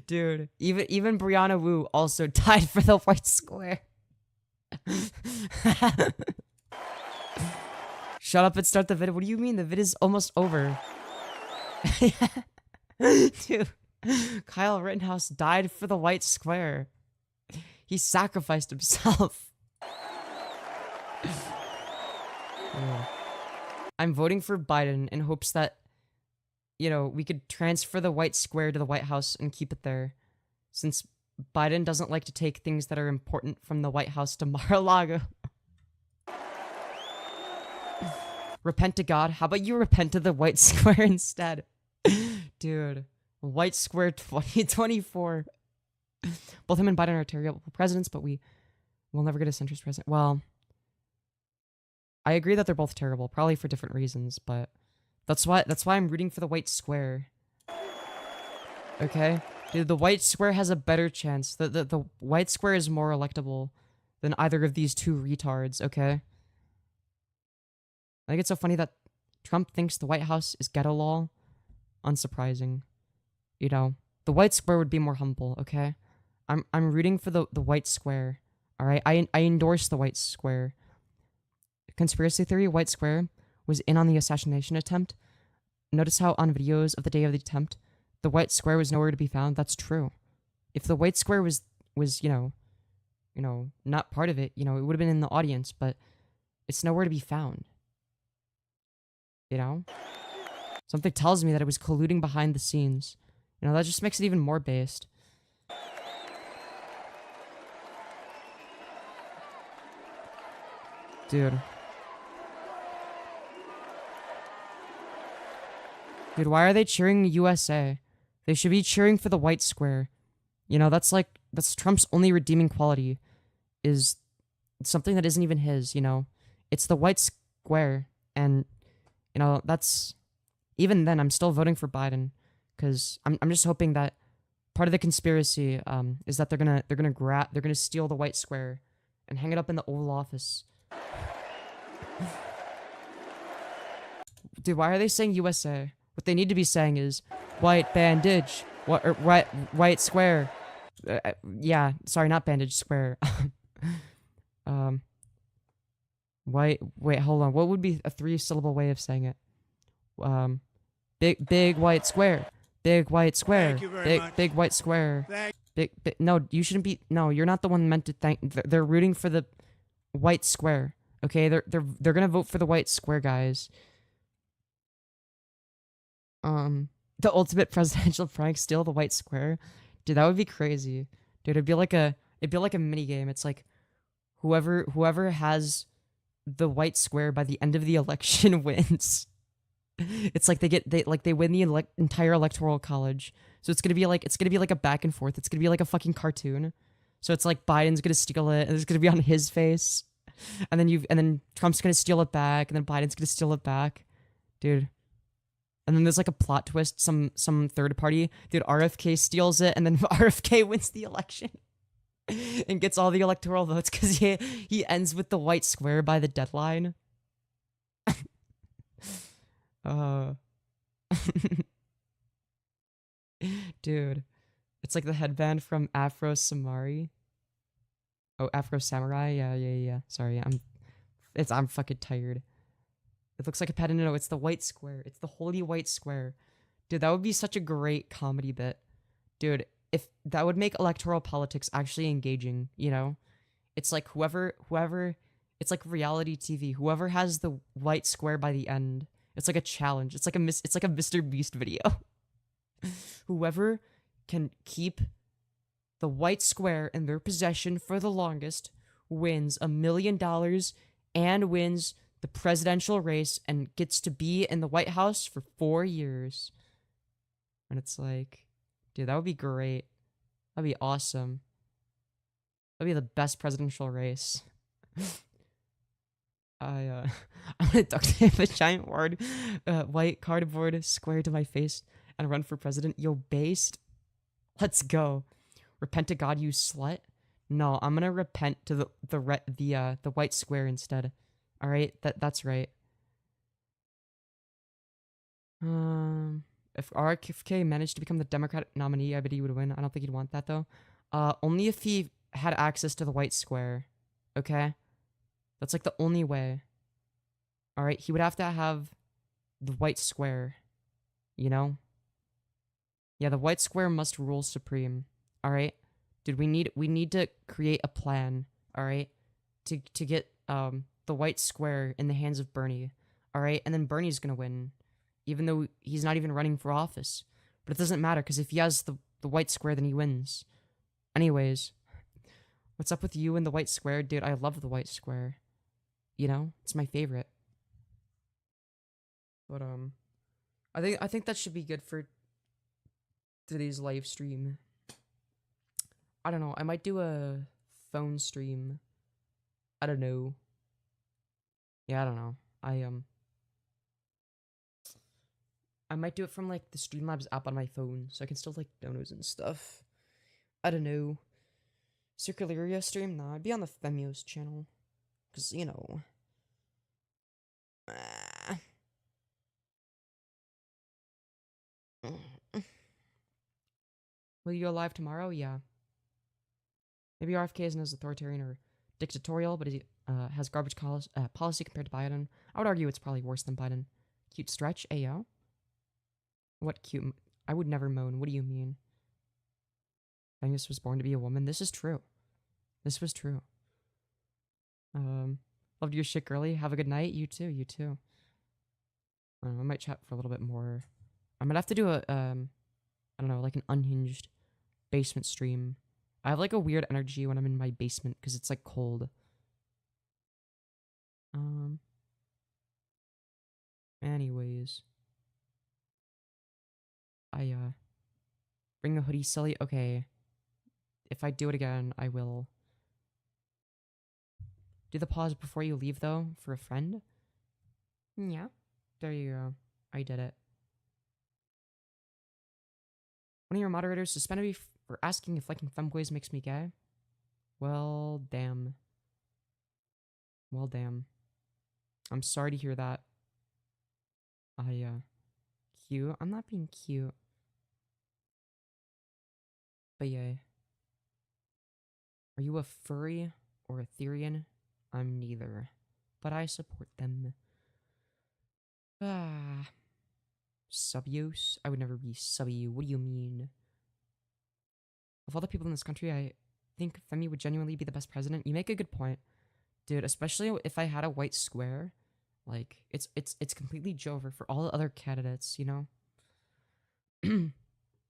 Dude, even Brianna Wu also died for the white square. Shut up and start the video. What do you mean? The vid is almost over. Dude, Kyle Rittenhouse died for the white square. He sacrificed himself. I'm voting for Biden in hopes that, you know, we could transfer the white square to the White House and keep it there. Since Biden doesn't like to take things that are important from the White House to Mar-a-Lago. Repent to God. How about you repent to the white square instead? Dude. White square 2024. Both him and Biden are terrible presidents, but we'll never get a centrist president. Well, I agree that they're both terrible, probably for different reasons, but that's why I'm rooting for the white square. Okay? Dude, the white square has a better chance. The white square is more electable than either of these two retards, okay? I think it's so funny that Trump thinks the White House is ghetto law. Unsurprising. You know, the white square would be more humble, okay? I'm rooting for the white square. Alright? I endorse the white square. Conspiracy theory, white square was in on the assassination attempt. Notice how on videos of the day of the attempt, the white square was nowhere to be found. That's true. If the white square was you know, not part of it, you know, it would have been in the audience, but it's nowhere to be found. You know? Something tells me that it was colluding behind the scenes. You know, that just makes it even more based. Dude. Dude, why are they cheering USA? They should be cheering for the white square. You know, that's Trump's only redeeming quality. Is something that isn't even his, you know? It's the white square. And, you know, that's... Even then, I'm still voting for Biden. Because I'm just hoping that part of the conspiracy is that they're gonna steal the white square and hang it up in the Oval Office. Dude, why are they saying USA? What they need to be saying is white bandage, white square. Yeah, sorry, not bandage, square. White. Wait, hold on. What would be a 3-syllable way of saying it? Big white square. Big white square. Thank you very much. Big white square. No, you shouldn't be. No, you're not the one meant to thank. They're rooting for the white square. Okay, they're gonna vote for the white square, guys. The ultimate presidential prank, steal the white square. Dude, that would be crazy. Dude, it'd be like a mini game. It's like whoever has the white square by the end of the election wins. It's like they win the entire electoral college. So it's gonna be like a back and forth. It's gonna be like a fucking cartoon. So it's like Biden's gonna steal it, and it's gonna be on his face, and then Trump's gonna steal it back, and then Biden's gonna steal it back, dude. And then there's like a plot twist. Some third party, dude. RFK steals it, and then RFK wins the election and gets all the electoral votes because he ends with the white square by the deadline. Dude, it's like the headband from Afro Samari. Oh, Afro Samurai. Yeah. Sorry, I'm fucking tired. It looks like a pattern. No, it's the white square. It's the holy white square. Dude, that would be such a great comedy bit. Dude, if that would make electoral politics actually engaging, you know? It's like whoever it's like reality TV. Whoever has the white square by the end, it's like a challenge. It's like a Mr. Beast video. Whoever can keep the white square in their possession for the longest wins $1 million and wins the presidential race and gets to be in the White House for 4 years. And it's like, dude, that would be great. That'd be awesome. That'd be the best presidential race. I'm gonna duct tape a giant white cardboard square to my face and run for president. Yo, based. Let's go. Repent to God, you slut. No, I'm gonna repent to the white square instead. All right, that's right. If RFK managed to become the Democratic nominee, I bet he would win. I don't think he'd want that though. Only if he had access to the white square. Okay, that's like the only way. All right, he would have to have the white square. You know. Yeah, the white square must rule supreme. All right, dude, we need to create a plan. All right, to get the white square in the hands of Bernie. All right, and then Bernie's gonna win, even though he's not even running for office. But it doesn't matter because if he has the white square, then he wins. Anyways, what's up with you and the white square, dude? I love the white square. You know, it's my favorite. But I think that should be good for today's live stream. I don't know. I might do a phone stream. I don't know. Yeah, I don't know. I might do it from like the Streamlabs app on my phone, so I can still like donos and stuff. I don't know. Circularia stream? Nah, I'd be on the Femyoz channel. Cause you know. Will you go live tomorrow? Yeah. Maybe RFK isn't as authoritarian or dictatorial, but he has garbage policy compared to Biden. I would argue it's probably worse than Biden. Cute stretch, ayo. What cute? I would never moan. What do you mean? Angus was born to be a woman. This is true. This was true. Loved your shit, girly. Have a good night. You too. You too. I might chat for a little bit more. I'm gonna have to do a I don't know, like an unhinged basement stream. I have like a weird energy when I'm in my basement because it's like cold. Anyways. I bring the hoodie silly. Okay. If I do it again, I will. Do the pause before you leave though for a friend? Yeah. There you go. I did it. One of your moderators suspended me for asking if liking femboys makes me gay. Well, damn. Well, damn. I'm sorry to hear that. Cute? I'm not being cute. But yeah. Are you a furry or a Therian? I'm neither. But I support them. Subios? I would never be subby. What do you mean? of all the people in this country, I think Femi would genuinely be the best president. You make a good point, dude. Especially if I had a white square, like it's completely Jover for all the other candidates. You know.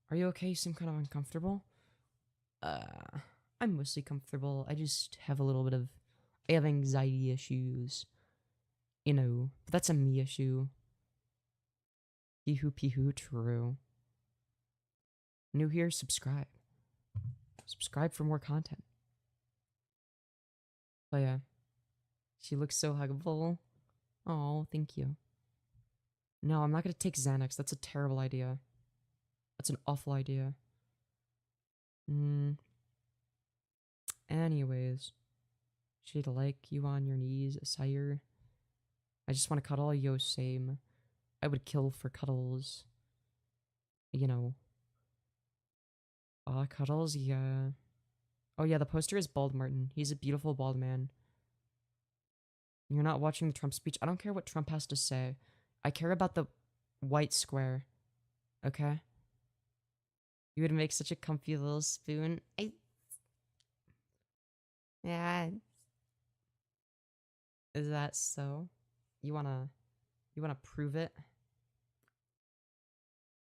Are you okay? You seem kind of uncomfortable. I'm mostly comfortable. I just have a little bit of, I have anxiety issues. You know, but that's a me issue. Pee-hoo, true. New here, subscribe. Subscribe for more content. But yeah. She looks so huggable. Oh, thank you. No, I'm not gonna take Xanax. That's a terrible idea. That's an awful idea. Anyways. She'd like you on your knees, sire. I just want to cuddle. Yo, same. I would kill for cuddles. You know. Cuddles, yeah. Oh yeah, the poster is Bald Martin. He's a beautiful bald man. You're not watching the Trump speech. I don't care what Trump has to say. I care about the white square. Okay? You would make such a comfy little spoon. Yeah. Is that so? You wanna prove it?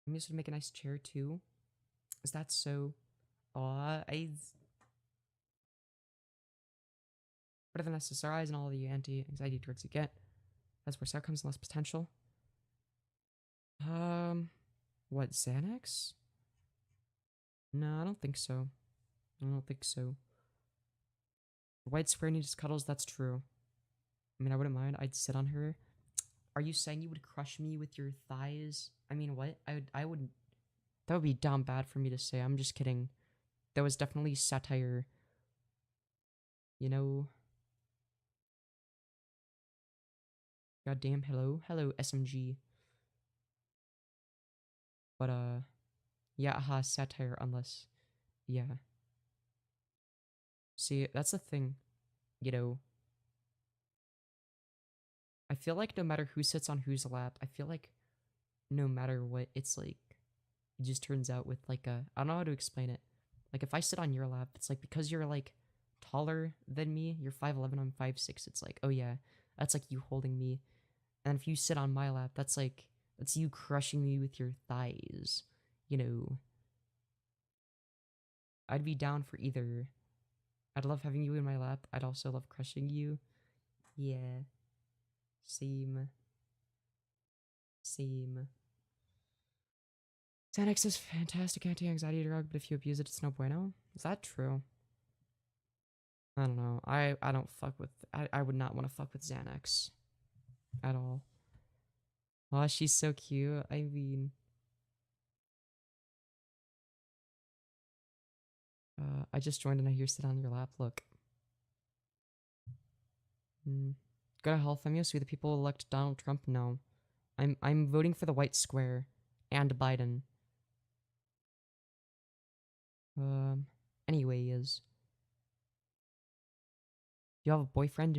I'm just gonna make a nice chair too. Is that so? Better than SSRIs and all the anti-anxiety drugs you get. That's worse outcomes and less potential. What, Xanax? No, I don't think so. I don't think so. The white square needs cuddles, that's true. I mean, I wouldn't mind. I'd sit on her. Are you saying you would crush me with your thighs? I mean, what? I would... That would be dumb bad for me to say. I'm just kidding. That was definitely satire. You know... Goddamn, hello. Hello, SMG. But, yeah, satire, unless... Yeah. See, that's the thing. You know... I feel like no matter who sits on whose lap, I feel like no matter what, it's like... It just turns out with, like, a... I don't know how to explain it. Like, if I sit on your lap, it's like, because you're, like, taller than me, you're 5'11", I'm 5'6", it's like, oh yeah, that's like you holding me. And if you sit on my lap, that's like, that's you crushing me with your thighs. You know. I'd be down for either. I'd love having you in my lap. I'd also love crushing you. Yeah. Same. Xanax is fantastic anti-anxiety drug, but if you abuse it, it's no bueno. Is that true? I don't know. I don't fuck with... I would not want to fuck with Xanax. At all. Oh, she's so cute. I mean... I just joined and I hear sit on your lap. Look. Go to hell, Femyoz. We the people elect Donald Trump? No. I'm voting for the white square. And Biden. Anyways. You have a boyfriend?